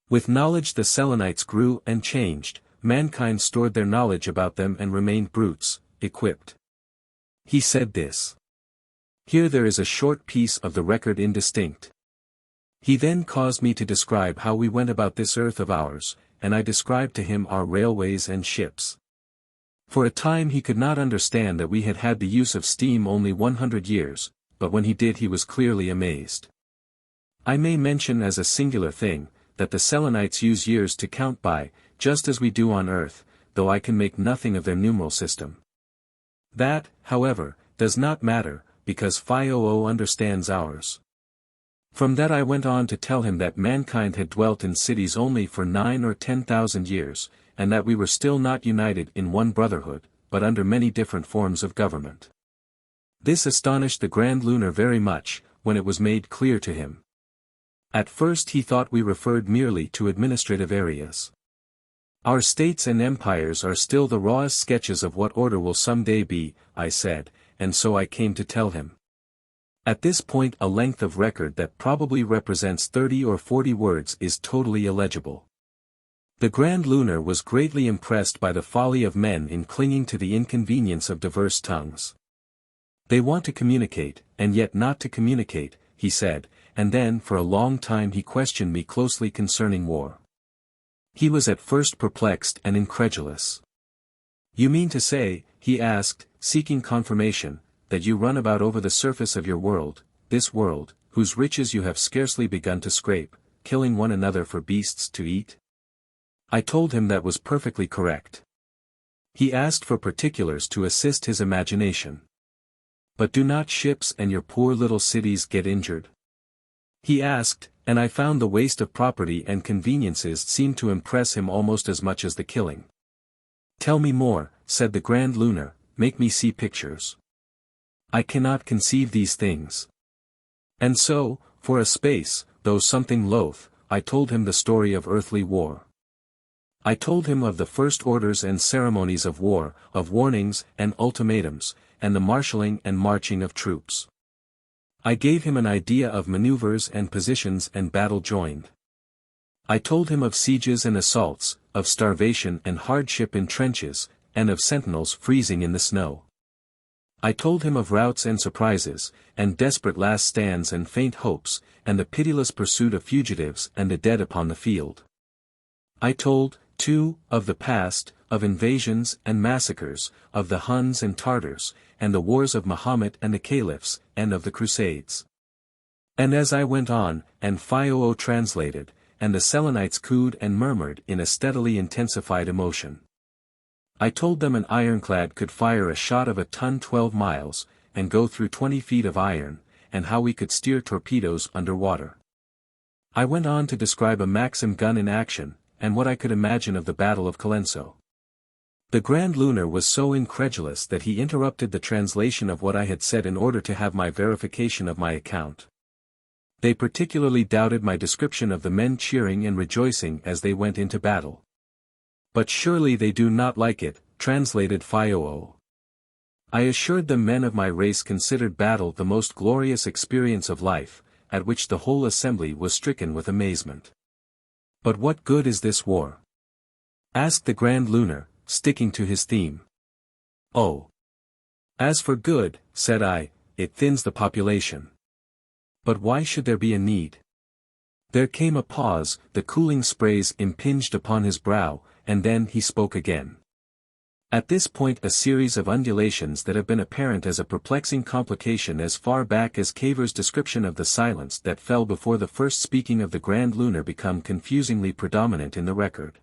With knowledge the Selenites grew and changed, mankind stored their knowledge about them and remained brutes, equipped. He said this. Here there is a short piece of the record indistinct. He then caused me to describe how we went about this earth of ours, and I described to him our railways and ships. For a time he could not understand that we had had the use of steam only 100 years, but when he did he was clearly amazed. I may mention as a singular thing, that the Selenites use years to count by, just as we do on earth, though I can make nothing of their numeral system. That, however, does not matter, because Phi-00 understands ours. From that I went on to tell him that mankind had dwelt in cities only for 9 or 10,000 years, and that we were still not united in one brotherhood, but under many different forms of government. This astonished the Grand Lunar very much, when it was made clear to him. At first he thought we referred merely to administrative areas. Our states and empires are still the rawest sketches of what order will someday be, I said, and so I came to tell him. At this point a length of record that probably represents 30 or 40 words is totally illegible. The Grand Lunar was greatly impressed by the folly of men in clinging to the inconvenience of diverse tongues. They want to communicate, and yet not to communicate, he said, and then for a long time he questioned me closely concerning war. He was at first perplexed and incredulous. You mean to say, he asked, seeking confirmation, that you run about over the surface of your world, this world, whose riches you have scarcely begun to scrape, killing one another for beasts to eat? I told him that was perfectly correct. He asked for particulars to assist his imagination. But do not ships and your poor little cities get injured? He asked, and I found the waste of property and conveniences seemed to impress him almost as much as the killing. Tell me more, said the Grand Lunar, make me see pictures. I cannot conceive these things. And so, for a space, though something loath, I told him the story of earthly war. I told him of the first orders and ceremonies of war, of warnings and ultimatums, and the marshalling and marching of troops. I gave him an idea of maneuvers and positions and battle joined. I told him of sieges and assaults, of starvation and hardship in trenches, and of sentinels freezing in the snow. I told him of routs and surprises, and desperate last stands and faint hopes, and the pitiless pursuit of fugitives and the dead upon the field. I told, too, of the past, of invasions and massacres, of the Huns and Tartars, and the wars of Mahomet and the Caliphs, and of the Crusades. And as I went on, and Phi-00 translated, and the Selenites cooed and murmured in a steadily intensified emotion. I told them an ironclad could fire a shot of a ton 12 miles, and go through 20 feet of iron, and how we could steer torpedoes under water. I went on to describe a Maxim gun in action, and what I could imagine of the Battle of Colenso. The Grand Lunar was so incredulous that he interrupted the translation of what I had said in order to have my verification of my account. They particularly doubted my description of the men cheering and rejoicing as they went into battle. But surely they do not like it, translated Fioo. I assured them men of my race considered battle the most glorious experience of life, at which the whole assembly was stricken with amazement. But what good is this war? Asked the Grand Lunar, sticking to his theme. Oh. As for good, said I, it thins the population. But why should there be a need? There came a pause, the cooling sprays impinged upon his brow, and then he spoke again. At this point a series of undulations that have been apparent as a perplexing complication as far back as Cavor's description of the silence that fell before the first speaking of the Grand Lunar become confusingly predominant in the record.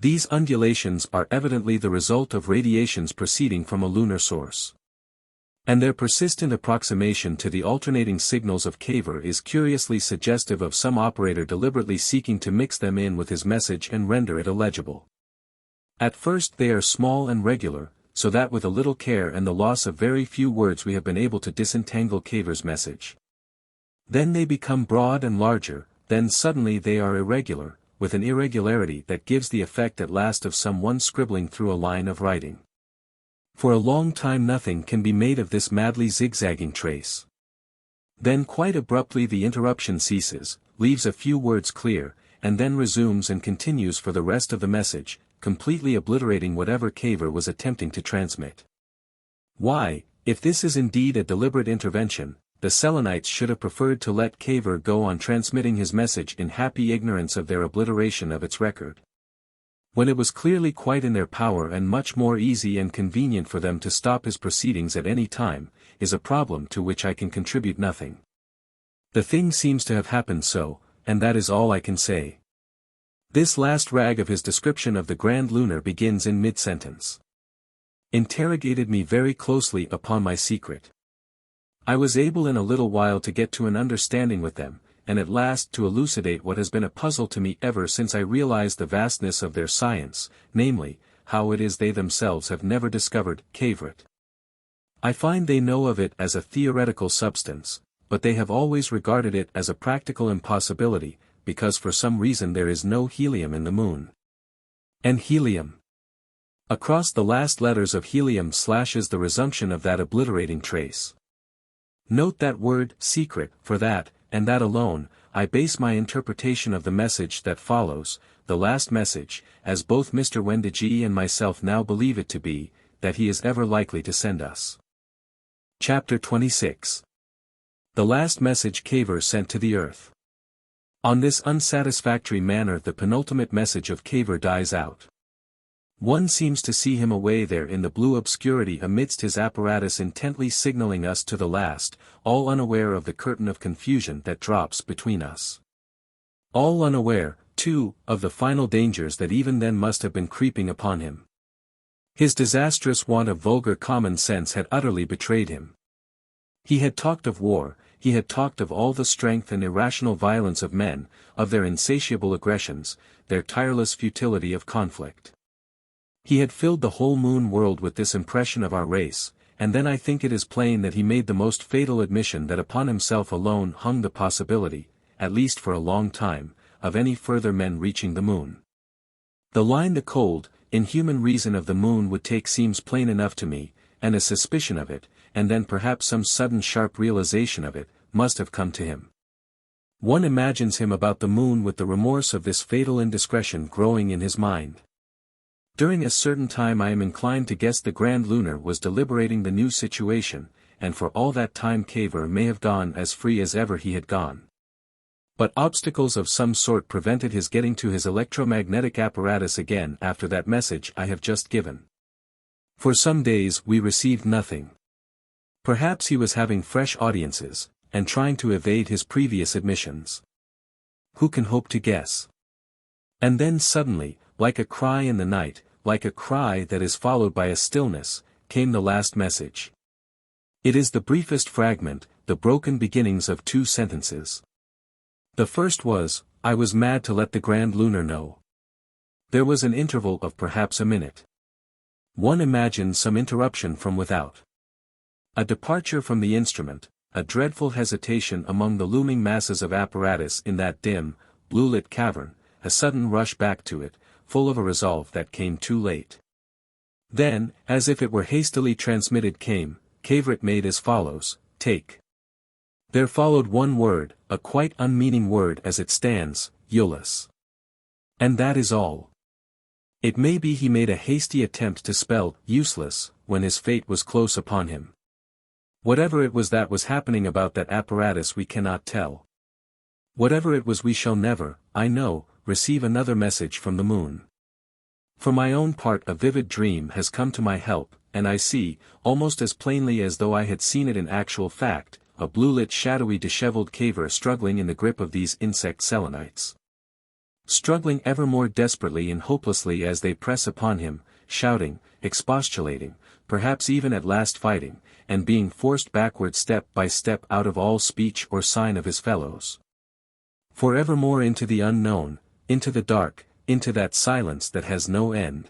These undulations are evidently the result of radiations proceeding from a lunar source. And their persistent approximation to the alternating signals of Cavor is curiously suggestive of some operator deliberately seeking to mix them in with his message and render it illegible. At first they are small and regular, so that with a little care and the loss of very few words we have been able to disentangle Cavor's message. Then they become broad and larger, then suddenly they are irregular, with an irregularity that gives the effect at last of someone scribbling through a line of writing. For a long time nothing can be made of this madly zigzagging trace. Then quite abruptly the interruption ceases, leaves a few words clear, and then resumes and continues for the rest of the message, completely obliterating whatever Cavor was attempting to transmit. Why, if this is indeed a deliberate intervention, the Selenites should have preferred to let Cavor go on transmitting his message in happy ignorance of their obliteration of its record. When it was clearly quite in their power and much more easy and convenient for them to stop his proceedings at any time, is a problem to which I can contribute nothing. The thing seems to have happened so, and that is all I can say. This last rag of his description of the Grand Lunar begins in mid-sentence. Interrogated me very closely upon my secret. I was able in a little while to get to an understanding with them, and at last to elucidate what has been a puzzle to me ever since I realized the vastness of their science, namely, how it is they themselves have never discovered Cavorite. I find they know of it as a theoretical substance, but they have always regarded it as a practical impossibility, because for some reason there is no helium in the moon. And helium. Across the last letters of helium slashes the resumption of that obliterating trace. Note that word, secret, for that, and that alone, I base my interpretation of the message that follows, the last message, as both Mr. Wendigee and myself now believe it to be, that he is ever likely to send us. Chapter 26. The last message Cavor sent to the Earth. On this unsatisfactory manner the penultimate message of Cavor dies out. One seems to see him away there in the blue obscurity amidst his apparatus intently signaling us to the last, all unaware of the curtain of confusion that drops between us. All unaware, too, of the final dangers that even then must have been creeping upon him. His disastrous want of vulgar common sense had utterly betrayed him. He had talked of war, he had talked of all the strength and irrational violence of men, of their insatiable aggressions, their tireless futility of conflict. He had filled the whole moon world with this impression of our race, and then I think it is plain that he made the most fatal admission that upon himself alone hung the possibility, at least for a long time, of any further men reaching the moon. The line the cold, inhuman reason of the moon would take seems plain enough to me, and a suspicion of it, and then perhaps some sudden sharp realization of it, must have come to him. One imagines him about the moon with the remorse of this fatal indiscretion growing in his mind. During a certain time I am inclined to guess the Grand Lunar was deliberating the new situation, and for all that time Cavor may have gone as free as ever he had gone. But obstacles of some sort prevented his getting to his electromagnetic apparatus again after that message I have just given. For some days we received nothing. Perhaps he was having fresh audiences, and trying to evade his previous admissions. Who can hope to guess? And then suddenly, like a cry in the night, like a cry that is followed by a stillness, came the last message. It is the briefest fragment, the broken beginnings of 2 sentences. The first was, I was mad to let the Grand Lunar know. There was an interval of perhaps a minute. One imagines some interruption from without. A departure from the instrument, a dreadful hesitation among the looming masses of apparatus in that dim, blue-lit cavern, a sudden rush back to it, full of a resolve that came too late. Then, as if it were hastily transmitted came, Cavorite made as follows, take. There followed one word, a quite unmeaning word as it stands, Julius. And that is all. It may be he made a hasty attempt to spell useless, when his fate was close upon him. Whatever it was that was happening about that apparatus we cannot tell. Whatever it was we shall never, I know, receive another message from the moon. For my own part a vivid dream has come to my help, and I see, almost as plainly as though I had seen it in actual fact, a blue-lit shadowy disheveled Cavor struggling in the grip of these insect Selenites. Struggling ever more desperately and hopelessly as they press upon him, shouting, expostulating, perhaps even at last fighting, and being forced backward step by step out of all speech or sign of his fellows. Forevermore into the unknown, into the dark, into that silence that has no end.